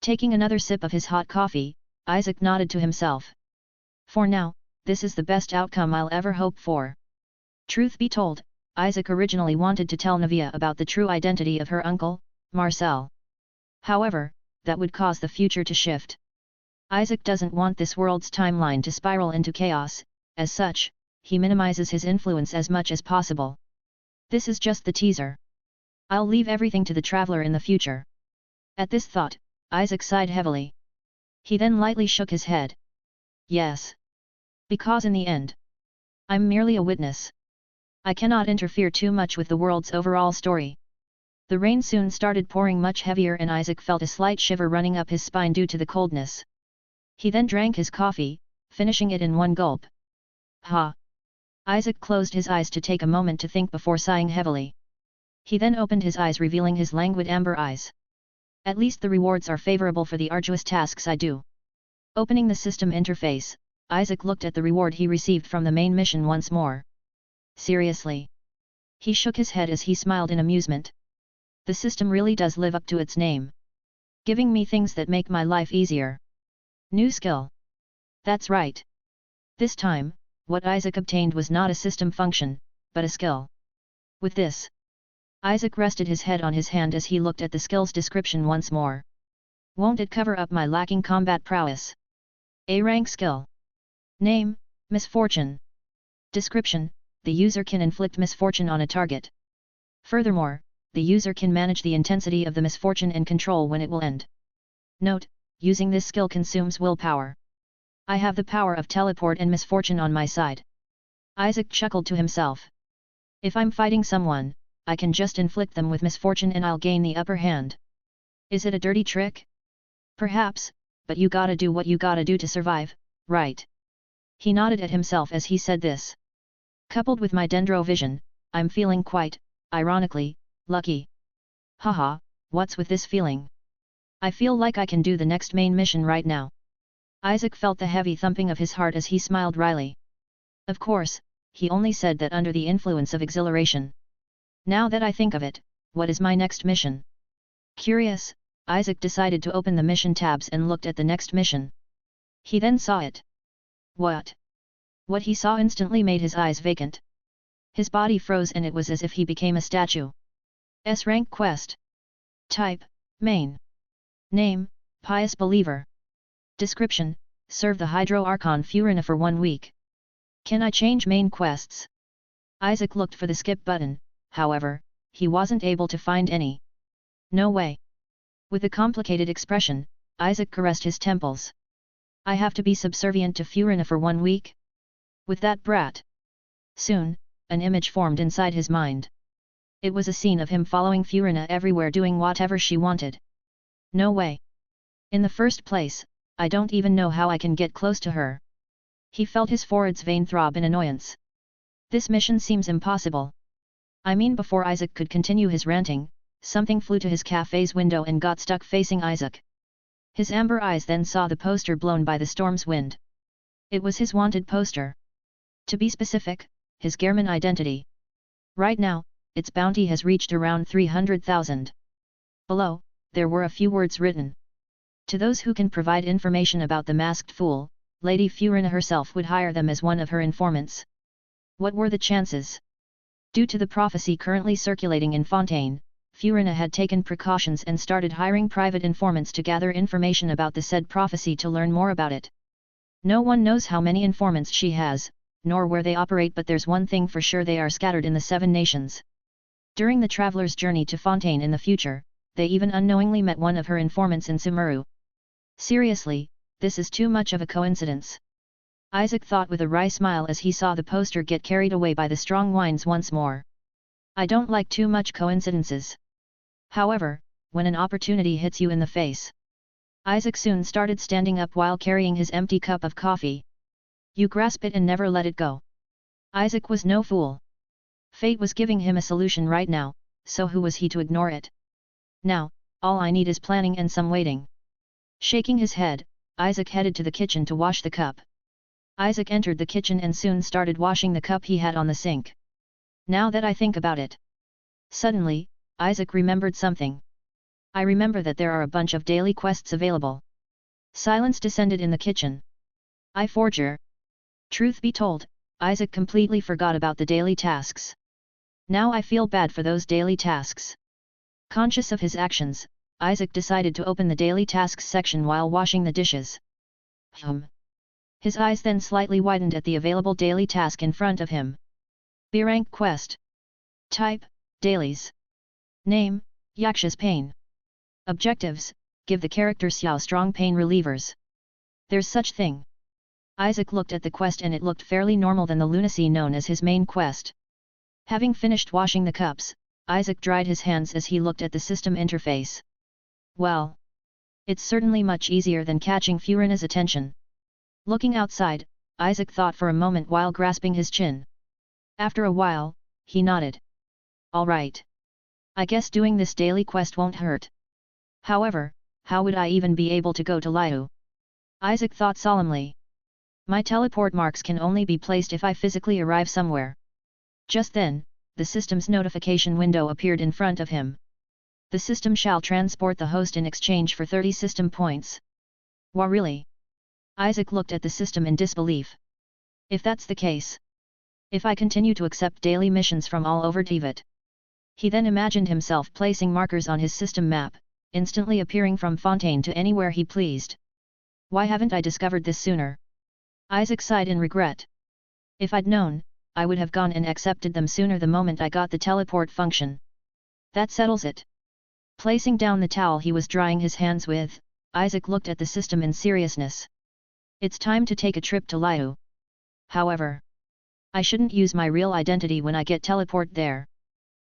Taking another sip of his hot coffee, Isaac nodded to himself. For now, this is the best outcome I'll ever hope for. Truth be told, Isaac originally wanted to tell Navia about the true identity of her uncle, Marcel. However, that would cause the future to shift. Isaac doesn't want this world's timeline to spiral into chaos, as such, he minimizes his influence as much as possible. This is just the teaser. I'll leave everything to the traveler in the future. At this thought, Isaac sighed heavily. He then lightly shook his head. Yes. Because in the end, I'm merely a witness. I cannot interfere too much with the world's overall story. The rain soon started pouring much heavier and Isaac felt a slight shiver running up his spine due to the coldness. He then drank his coffee, finishing it in one gulp. Ha! Isaac closed his eyes to take a moment to think before sighing heavily. He then opened his eyes, revealing his languid amber eyes. At least the rewards are favorable for the arduous tasks I do. Opening the system interface, Isaac looked at the reward he received from the main mission once more. Seriously? He shook his head as he smiled in amusement. The system really does live up to its name. Giving me things that make my life easier. New skill. That's right. This time, what Isaac obtained was not a system function, but a skill. With this, Isaac rested his head on his hand as he looked at the skill's description once more. Won't it cover up my lacking combat prowess? A-rank skill. Name, Misfortune. Description, the user can inflict misfortune on a target. Furthermore, the user can manage the intensity of the misfortune and control when it will end. Note, using this skill consumes willpower. I have the power of teleport and misfortune on my side. Isaac chuckled to himself. If I'm fighting someone, I can just inflict them with misfortune and I'll gain the upper hand. Is it a dirty trick? Perhaps, but you gotta do what you gotta do to survive, right? He nodded at himself as he said this. Coupled with my dendro vision, I'm feeling quite, ironically, lucky. Haha, what's with this feeling? I feel like I can do the next main mission right now. Isaac felt the heavy thumping of his heart as he smiled wryly. Of course, he only said that under the influence of exhilaration. Now that I think of it, what is my next mission? Curious, Isaac decided to open the mission tabs and looked at the next mission. He then saw it. What? What he saw instantly made his eyes vacant. His body froze and it was as if he became a statue. S-rank quest. Type, main. Name, Pious Believer. Description, serve the Hydro Archon Furina for 1 week. Can I change main quests? Isaac looked for the skip button, however, he wasn't able to find any. No way. With a complicated expression, Isaac caressed his temples. I have to be subservient to Furina for 1 week? With that brat? Soon, an image formed inside his mind. It was a scene of him following Furina everywhere doing whatever she wanted. No way. In the first place, I don't even know how I can get close to her. He felt his forehead's vein throb in annoyance. This mission seems impossible. I mean, before Isaac could continue his ranting, something flew to his café's window and got stuck facing Isaac. His amber eyes then saw the poster blown by the storm's wind. It was his wanted poster. To be specific, his Gehrman identity. Right now, its bounty has reached around 300,000. Below, there were a few words written. To those who can provide information about the masked fool, Lady Furina herself would hire them as one of her informants. What were the chances? Due to the prophecy currently circulating in Fontaine, Furina had taken precautions and started hiring private informants to gather information about the said prophecy to learn more about it. No one knows how many informants she has, nor where they operate, but there's one thing for sure: they are scattered in the 7 nations. During the traveler's journey to Fontaine in the future, they even unknowingly met one of her informants in Sumeru. Seriously, this is too much of a coincidence. Isaac thought with a wry smile as he saw the poster get carried away by the strong winds once more. I don't like too much coincidences. However, when an opportunity hits you in the face. Isaac soon started standing up while carrying his empty cup of coffee. You grasp it and never let it go. Isaac was no fool. Fate was giving him a solution right now, so who was he to ignore it? Now, all I need is planning and some waiting. Shaking his head, Isaac headed to the kitchen to wash the cup. Isaac entered the kitchen and soon started washing the cup he had on the sink. Now that I think about it. Suddenly, Isaac remembered something. I remember that there are a bunch of daily quests available. Silence descended in the kitchen. I forger. Truth be told, Isaac completely forgot about the daily tasks. Now I feel bad for those daily tasks. Conscious of his actions, Isaac decided to open the daily tasks section while washing the dishes. His eyes then slightly widened at the available daily task in front of him. B-rank quest. Type, dailies. Name, Yaksha's pain. Objectives, give the character Xiao strong pain relievers. There's such thing. Isaac looked at the quest and it looked fairly normal than the lunacy known as his main quest. Having finished washing the cups, Isaac dried his hands as he looked at the system interface. Well, it's certainly much easier than catching Furina's attention. Looking outside, Isaac thought for a moment while grasping his chin. After a while, he nodded. All right. I guess doing this daily quest won't hurt. However, how would I even be able to go to Liu? Isaac thought solemnly. My teleport marks can only be placed if I physically arrive somewhere. Just then, the system's notification window appeared in front of him. The system shall transport the host in exchange for 30 system points. Wah, really? Isaac looked at the system in disbelief. If that's the case. If I continue to accept daily missions from all over Tibet. He then imagined himself placing markers on his system map, instantly appearing from Fontaine to anywhere he pleased. Why haven't I discovered this sooner? Isaac sighed in regret. If I'd known, I would have gone and accepted them sooner the moment I got the teleport function. That settles it. Placing down the towel he was drying his hands with, Isaac looked at the system in seriousness. It's time to take a trip to Liu. However, I shouldn't use my real identity when I get teleport there.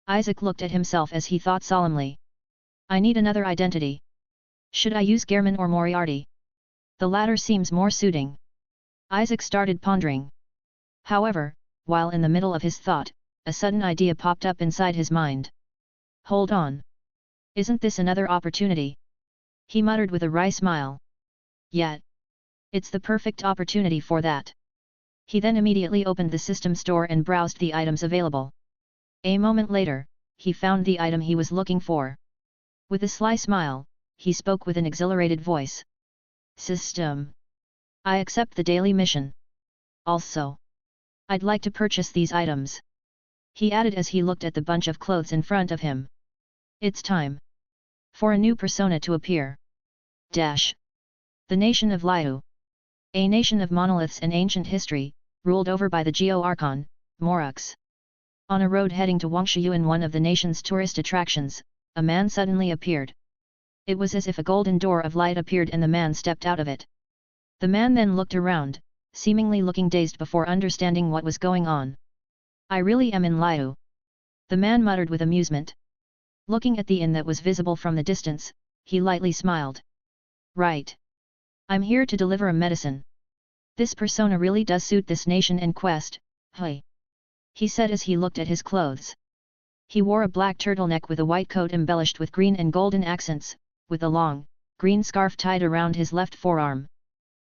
Isaac looked at himself as he thought solemnly. I need another identity. Should I use Gehrman or Moriarty? The latter seems more suiting. Isaac started pondering. However, while in the middle of his thought, a sudden idea popped up inside his mind. Hold on. Isn't this another opportunity? He muttered with a wry smile. Yet. It's the perfect opportunity for that. He then immediately opened the system store and browsed the items available. A moment later, he found the item he was looking for. With a sly smile, he spoke with an exhilarated voice. System. I accept the daily mission. Also, I'd like to purchase these items. He added as he looked at the bunch of clothes in front of him. It's time for a new persona to appear. Dash. The nation of Liu. A nation of monoliths and ancient history, ruled over by the Geo-Archon, Moruks. On a road heading to Wangshiyu, one of the nation's tourist attractions, a man suddenly appeared. It was as if a golden door of light appeared and the man stepped out of it. The man then looked around, seemingly looking dazed before understanding what was going on. I really am in Liu. The man muttered with amusement. Looking at the inn that was visible from the distance, he lightly smiled. Right. I'm here to deliver a medicine. This persona really does suit this nation and quest, hey. He said as he looked at his clothes. He wore a black turtleneck with a white coat embellished with green and golden accents, with a long, green scarf tied around his left forearm.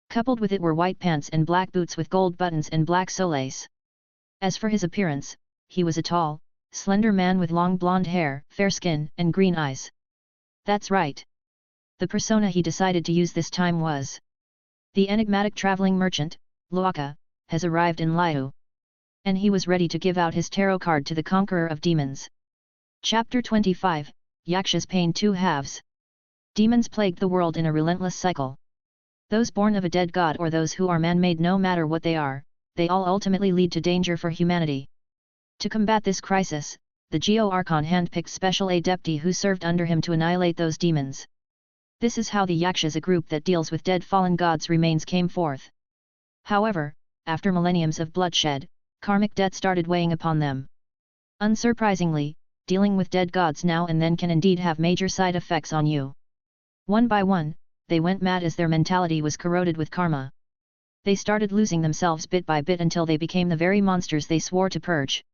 Coupled with it were white pants and black boots with gold buttons and black soles. As for his appearance, he was a tall, slender man with long blonde hair, fair skin, and green eyes. That's right. The persona he decided to use this time was the enigmatic traveling merchant, Loaka, has arrived in Liu. And he was ready to give out his tarot card to the conqueror of demons. Chapter 25, Yaksha's Pain 2 Halves. Demons plagued the world in a relentless cycle. Those born of a dead god or those who are man-made, no matter what they are, they all ultimately lead to danger for humanity. To combat this crisis, the Geo Archon handpicked special adepti who served under him to annihilate those demons. This is how the Yakshas, a group that deals with dead fallen gods' remains, came forth. However, after millenniums of bloodshed, karmic debt started weighing upon them. Unsurprisingly, dealing with dead gods now and then can indeed have major side effects on you. One by one, they went mad as their mentality was corroded with karma. They started losing themselves bit by bit until they became the very monsters they swore to purge.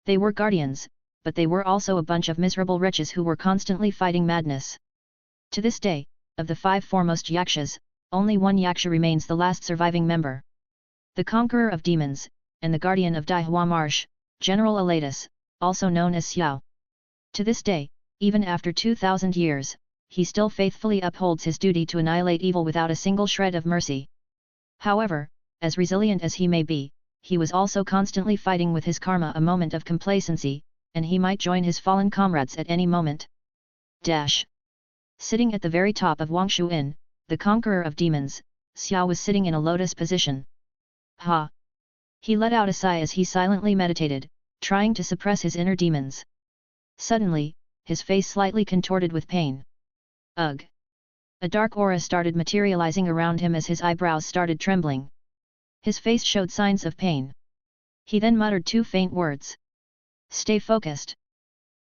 They were guardians, but they were also a bunch of miserable wretches who were constantly fighting madness. To this day, of the 5 foremost Yakshas, only one Yaksha remains the last surviving member. The conqueror of demons, and the guardian of Daihua Marsh, General Elatus, also known as Xiao. To this day, even after 2,000 years, he still faithfully upholds his duty to annihilate evil without a single shred of mercy. However, as resilient as he may be, he was also constantly fighting with his karma, a moment of complacency, and he might join his fallen comrades at any moment. Sitting at the very top of Wangshu Inn, the conqueror of demons, Xiao was sitting in a lotus position. Ha! He let out a sigh as he silently meditated, trying to suppress his inner demons. Suddenly, his face slightly contorted with pain. Ugh! A dark aura started materializing around him as his eyebrows started trembling. His face showed signs of pain. He then muttered 2 faint words. Stay focused.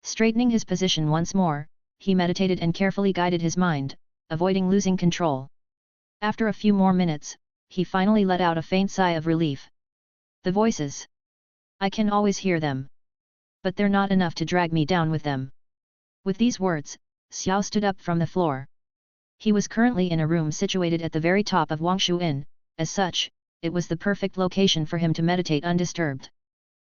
Straightening his position once more, he meditated and carefully guided his mind, avoiding losing control. After a few more minutes, he finally let out a faint sigh of relief. The voices. I can always hear them. But they're not enough to drag me down with them. With these words, Xiao stood up from the floor. He was currently in a room situated at the very top of Wangshu Inn, as such, it was the perfect location for him to meditate undisturbed.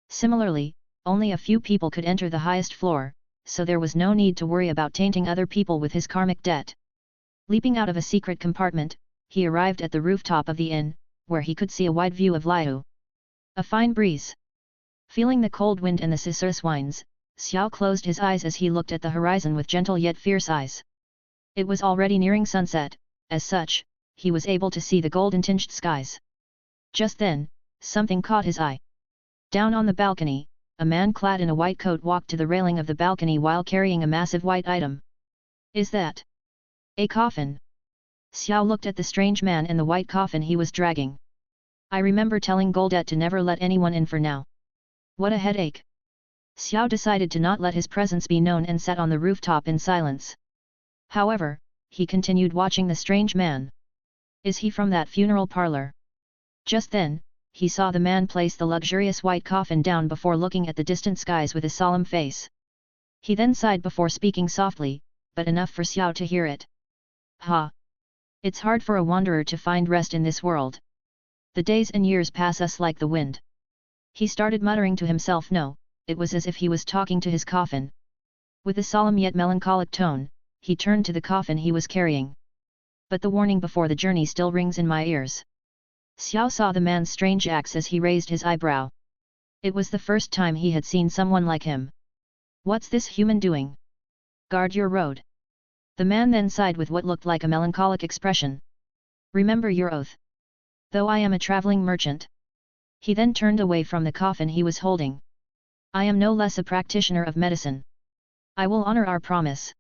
Similarly, only a few people could enter the highest floor, so there was no need to worry about tainting other people with his karmic debt. Leaping out of a secret compartment, he arrived at the rooftop of the inn, where he could see a wide view of Liu. A fine breeze. Feeling the cold wind and the cicerus winds, Xiao closed his eyes as he looked at the horizon with gentle yet fierce eyes. It was already nearing sunset, as such, he was able to see the golden-tinged skies. Just then, something caught his eye. Down on the balcony, a man clad in a white coat walked to the railing of the balcony while carrying a massive white item. Is that a coffin? Xiao looked at the strange man and the white coffin he was dragging. I remember telling Goldet to never let anyone in for now. What a headache! Xiao decided to not let his presence be known and sat on the rooftop in silence. However, he continued watching the strange man. Is he from that funeral parlor? Just then, he saw the man place the luxurious white coffin down before looking at the distant skies with a solemn face. He then sighed before speaking softly, but enough for Xiao to hear it. Ha! It's hard for a wanderer to find rest in this world. The days and years pass us like the wind. He started muttering to himself. No, it was as if he was talking to his coffin. With a solemn yet melancholic tone, he turned to the coffin he was carrying. But the warning before the journey still rings in my ears. Xiao saw the man's strange acts as he raised his eyebrow. It was the first time he had seen someone like him. What's this human doing? Guard your road. The man then sighed with what looked like a melancholic expression. Remember your oath. Though I am a traveling merchant. He then turned away from the coffin he was holding. I am no less a practitioner of medicine. I will honor our promise.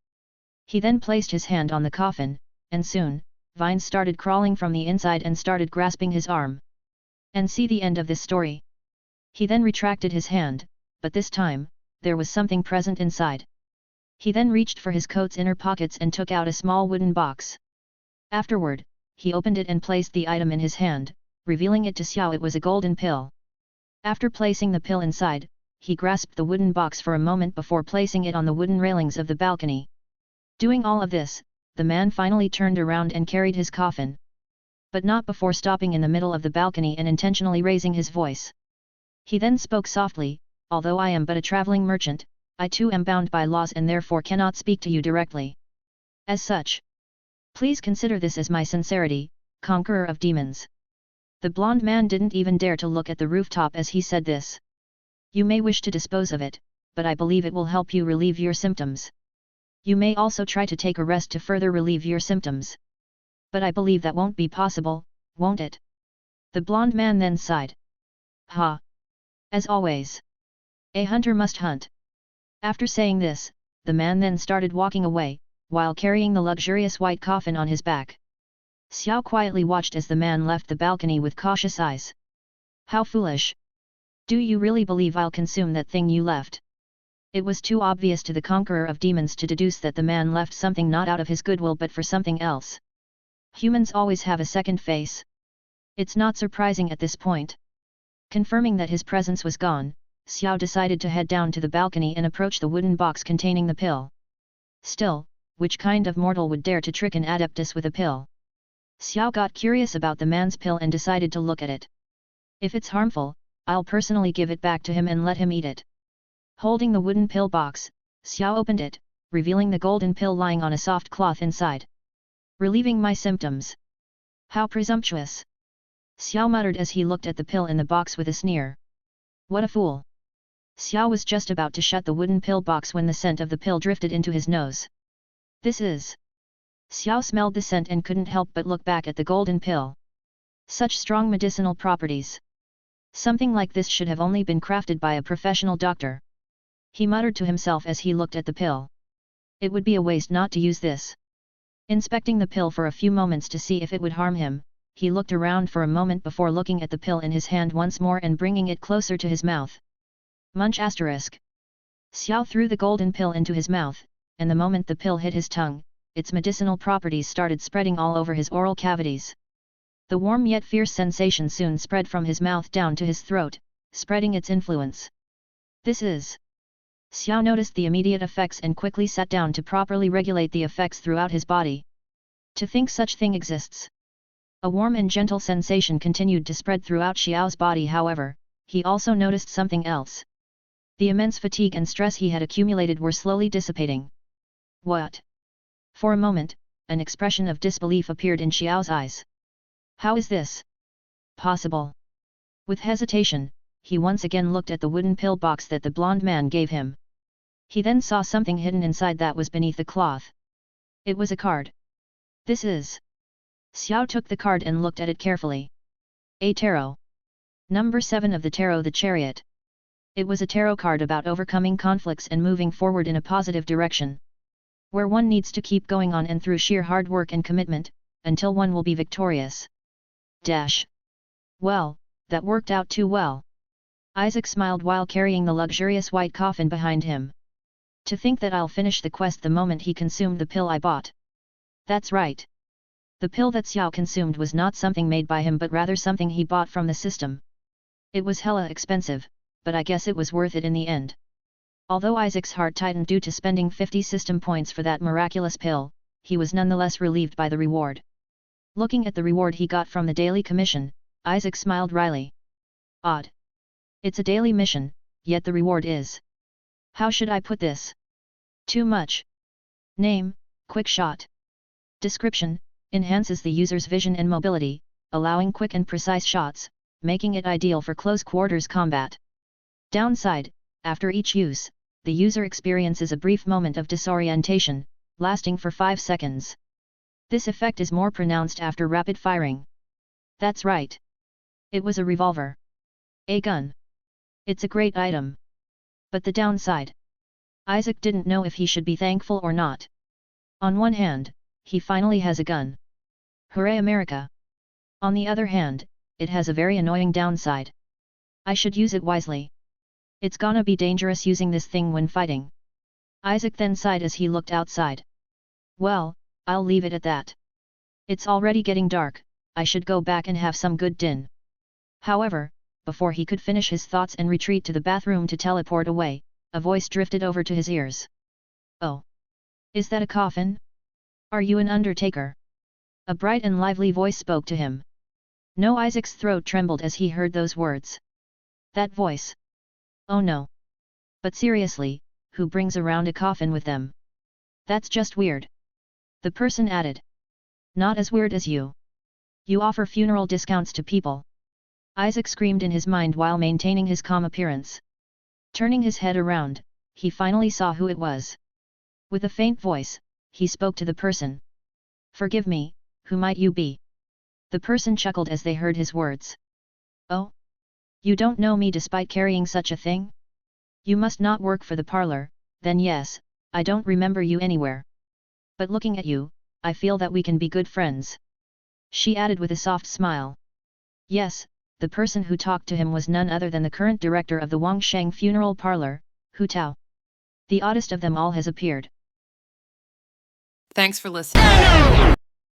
He then placed his hand on the coffin, and soon, vines started crawling from the inside and started grasping his arm. And see the end of this story. He then retracted his hand, but this time, there was something present inside. He then reached for his coat's inner pockets and took out a small wooden box. Afterward, he opened it and placed the item in his hand, revealing it to Xiao. It was a golden pill. After placing the pill inside, he grasped the wooden box for a moment before placing it on the wooden railings of the balcony. Doing all of this, the man finally turned around and carried his coffin. But not before stopping in the middle of the balcony and intentionally raising his voice. He then spoke softly, although I am but a traveling merchant, I too am bound by laws and therefore cannot speak to you directly. As such, please consider this as my sincerity, conqueror of demons. The blonde man didn't even dare to look at the rooftop as he said this. You may wish to dispose of it, but I believe it will help you relieve your symptoms. You may also try to take a rest to further relieve your symptoms. But I believe that won't be possible, won't it? The blonde man then sighed. Ha! As always. A hunter must hunt. After saying this, the man then started walking away, while carrying the luxurious white coffin on his back. Xiao quietly watched as the man left the balcony with cautious eyes. How foolish! Do you really believe I'll consume that thing you left? It was too obvious to the conqueror of demons to deduce that the man left something not out of his goodwill but for something else. Humans always have a second face. It's not surprising at this point. Confirming that his presence was gone, Xiao decided to head down to the balcony and approach the wooden box containing the pill. Still, which kind of mortal would dare to trick an adeptus with a pill? Xiao got curious about the man's pill and decided to look at it. If it's harmful, I'll personally give it back to him and let him eat it. Holding the wooden pill box, Xiao opened it, revealing the golden pill lying on a soft cloth inside. Relieving my symptoms. How presumptuous! Xiao muttered as he looked at the pill in the box with a sneer. What a fool! Xiao was just about to shut the wooden pill box when the scent of the pill drifted into his nose. This is... Xiao smelled the scent and couldn't help but look back at the golden pill. Such strong medicinal properties. Something like this should have only been crafted by a professional doctor. He muttered to himself as he looked at the pill. It would be a waste not to use this. Inspecting the pill for a few moments to see if it would harm him, he looked around for a moment before looking at the pill in his hand once more and bringing it closer to his mouth. Munch asterisk. Xiao threw the golden pill into his mouth, and the moment the pill hit his tongue, its medicinal properties started spreading all over his oral cavities. The warm yet fierce sensation soon spread from his mouth down to his throat, spreading its influence. This is... Xiao noticed the immediate effects and quickly sat down to properly regulate the effects throughout his body. To think such thing exists. A warm and gentle sensation continued to spread throughout Xiao's body. However, he also noticed something else. The immense fatigue and stress he had accumulated were slowly dissipating. What? For a moment, an expression of disbelief appeared in Xiao's eyes. How is this possible? With hesitation, he once again looked at the wooden pill box that the blonde man gave him. He then saw something hidden inside that was beneath the cloth. It was a card. This is... Xiao took the card and looked at it carefully. A tarot. Number 7 of the tarot, the chariot. It was a tarot card about overcoming conflicts and moving forward in a positive direction. Where one needs to keep going on and through sheer hard work and commitment, until one will be victorious. Dash. Well, that worked out too well. Isaac smiled while carrying the luxurious white coffin behind him. To think that I'll finish the quest the moment he consumed the pill I bought. That's right. The pill that Xiao consumed was not something made by him but rather something he bought from the system. It was hella expensive, but I guess it was worth it in the end. Although Isaac's heart tightened due to spending 50 system points for that miraculous pill, he was nonetheless relieved by the reward. Looking at the reward he got from the daily commission, Isaac smiled wryly. Odd. It's a daily mission, yet the reward is... How should I put this? Too much. Name, Quick Shot. Description, enhances the user's vision and mobility, allowing quick and precise shots, making it ideal for close quarters combat. Downside, after each use, the user experiences a brief moment of disorientation, lasting for 5 seconds. This effect is more pronounced after rapid firing. That's right. It was a revolver. A gun. It's a great item. But the downside? Isaac didn't know if he should be thankful or not. On one hand, he finally has a gun. Hooray America! On the other hand, it has a very annoying downside. I should use it wisely. It's gonna be dangerous using this thing when fighting. Isaac then sighed as he looked outside. Well, I'll leave it at that. It's already getting dark, I should go back and have some good din. However, before he could finish his thoughts and retreat to the bathroom to teleport away, a voice drifted over to his ears. Oh! Is that a coffin? Are you an undertaker? A bright and lively voice spoke to him. No, Isaac's throat trembled as he heard those words. That voice. Oh no! But seriously, who brings around a coffin with them? That's just weird. The person added. Not as weird as you. You offer funeral discounts to people. Isaac screamed in his mind while maintaining his calm appearance. Turning his head around, he finally saw who it was. With a faint voice, he spoke to the person. Forgive me, who might you be? The person chuckled as they heard his words. Oh? You don't know me despite carrying such a thing? You must not work for the parlor, then yes, I don't remember you anywhere. But looking at you, I feel that we can be good friends. She added with a soft smile. Yes, the person who talked to him was none other than the current director of the Wangsheng funeral parlor, Hu Tao. The oddest of them all has appeared. Thanks for listening.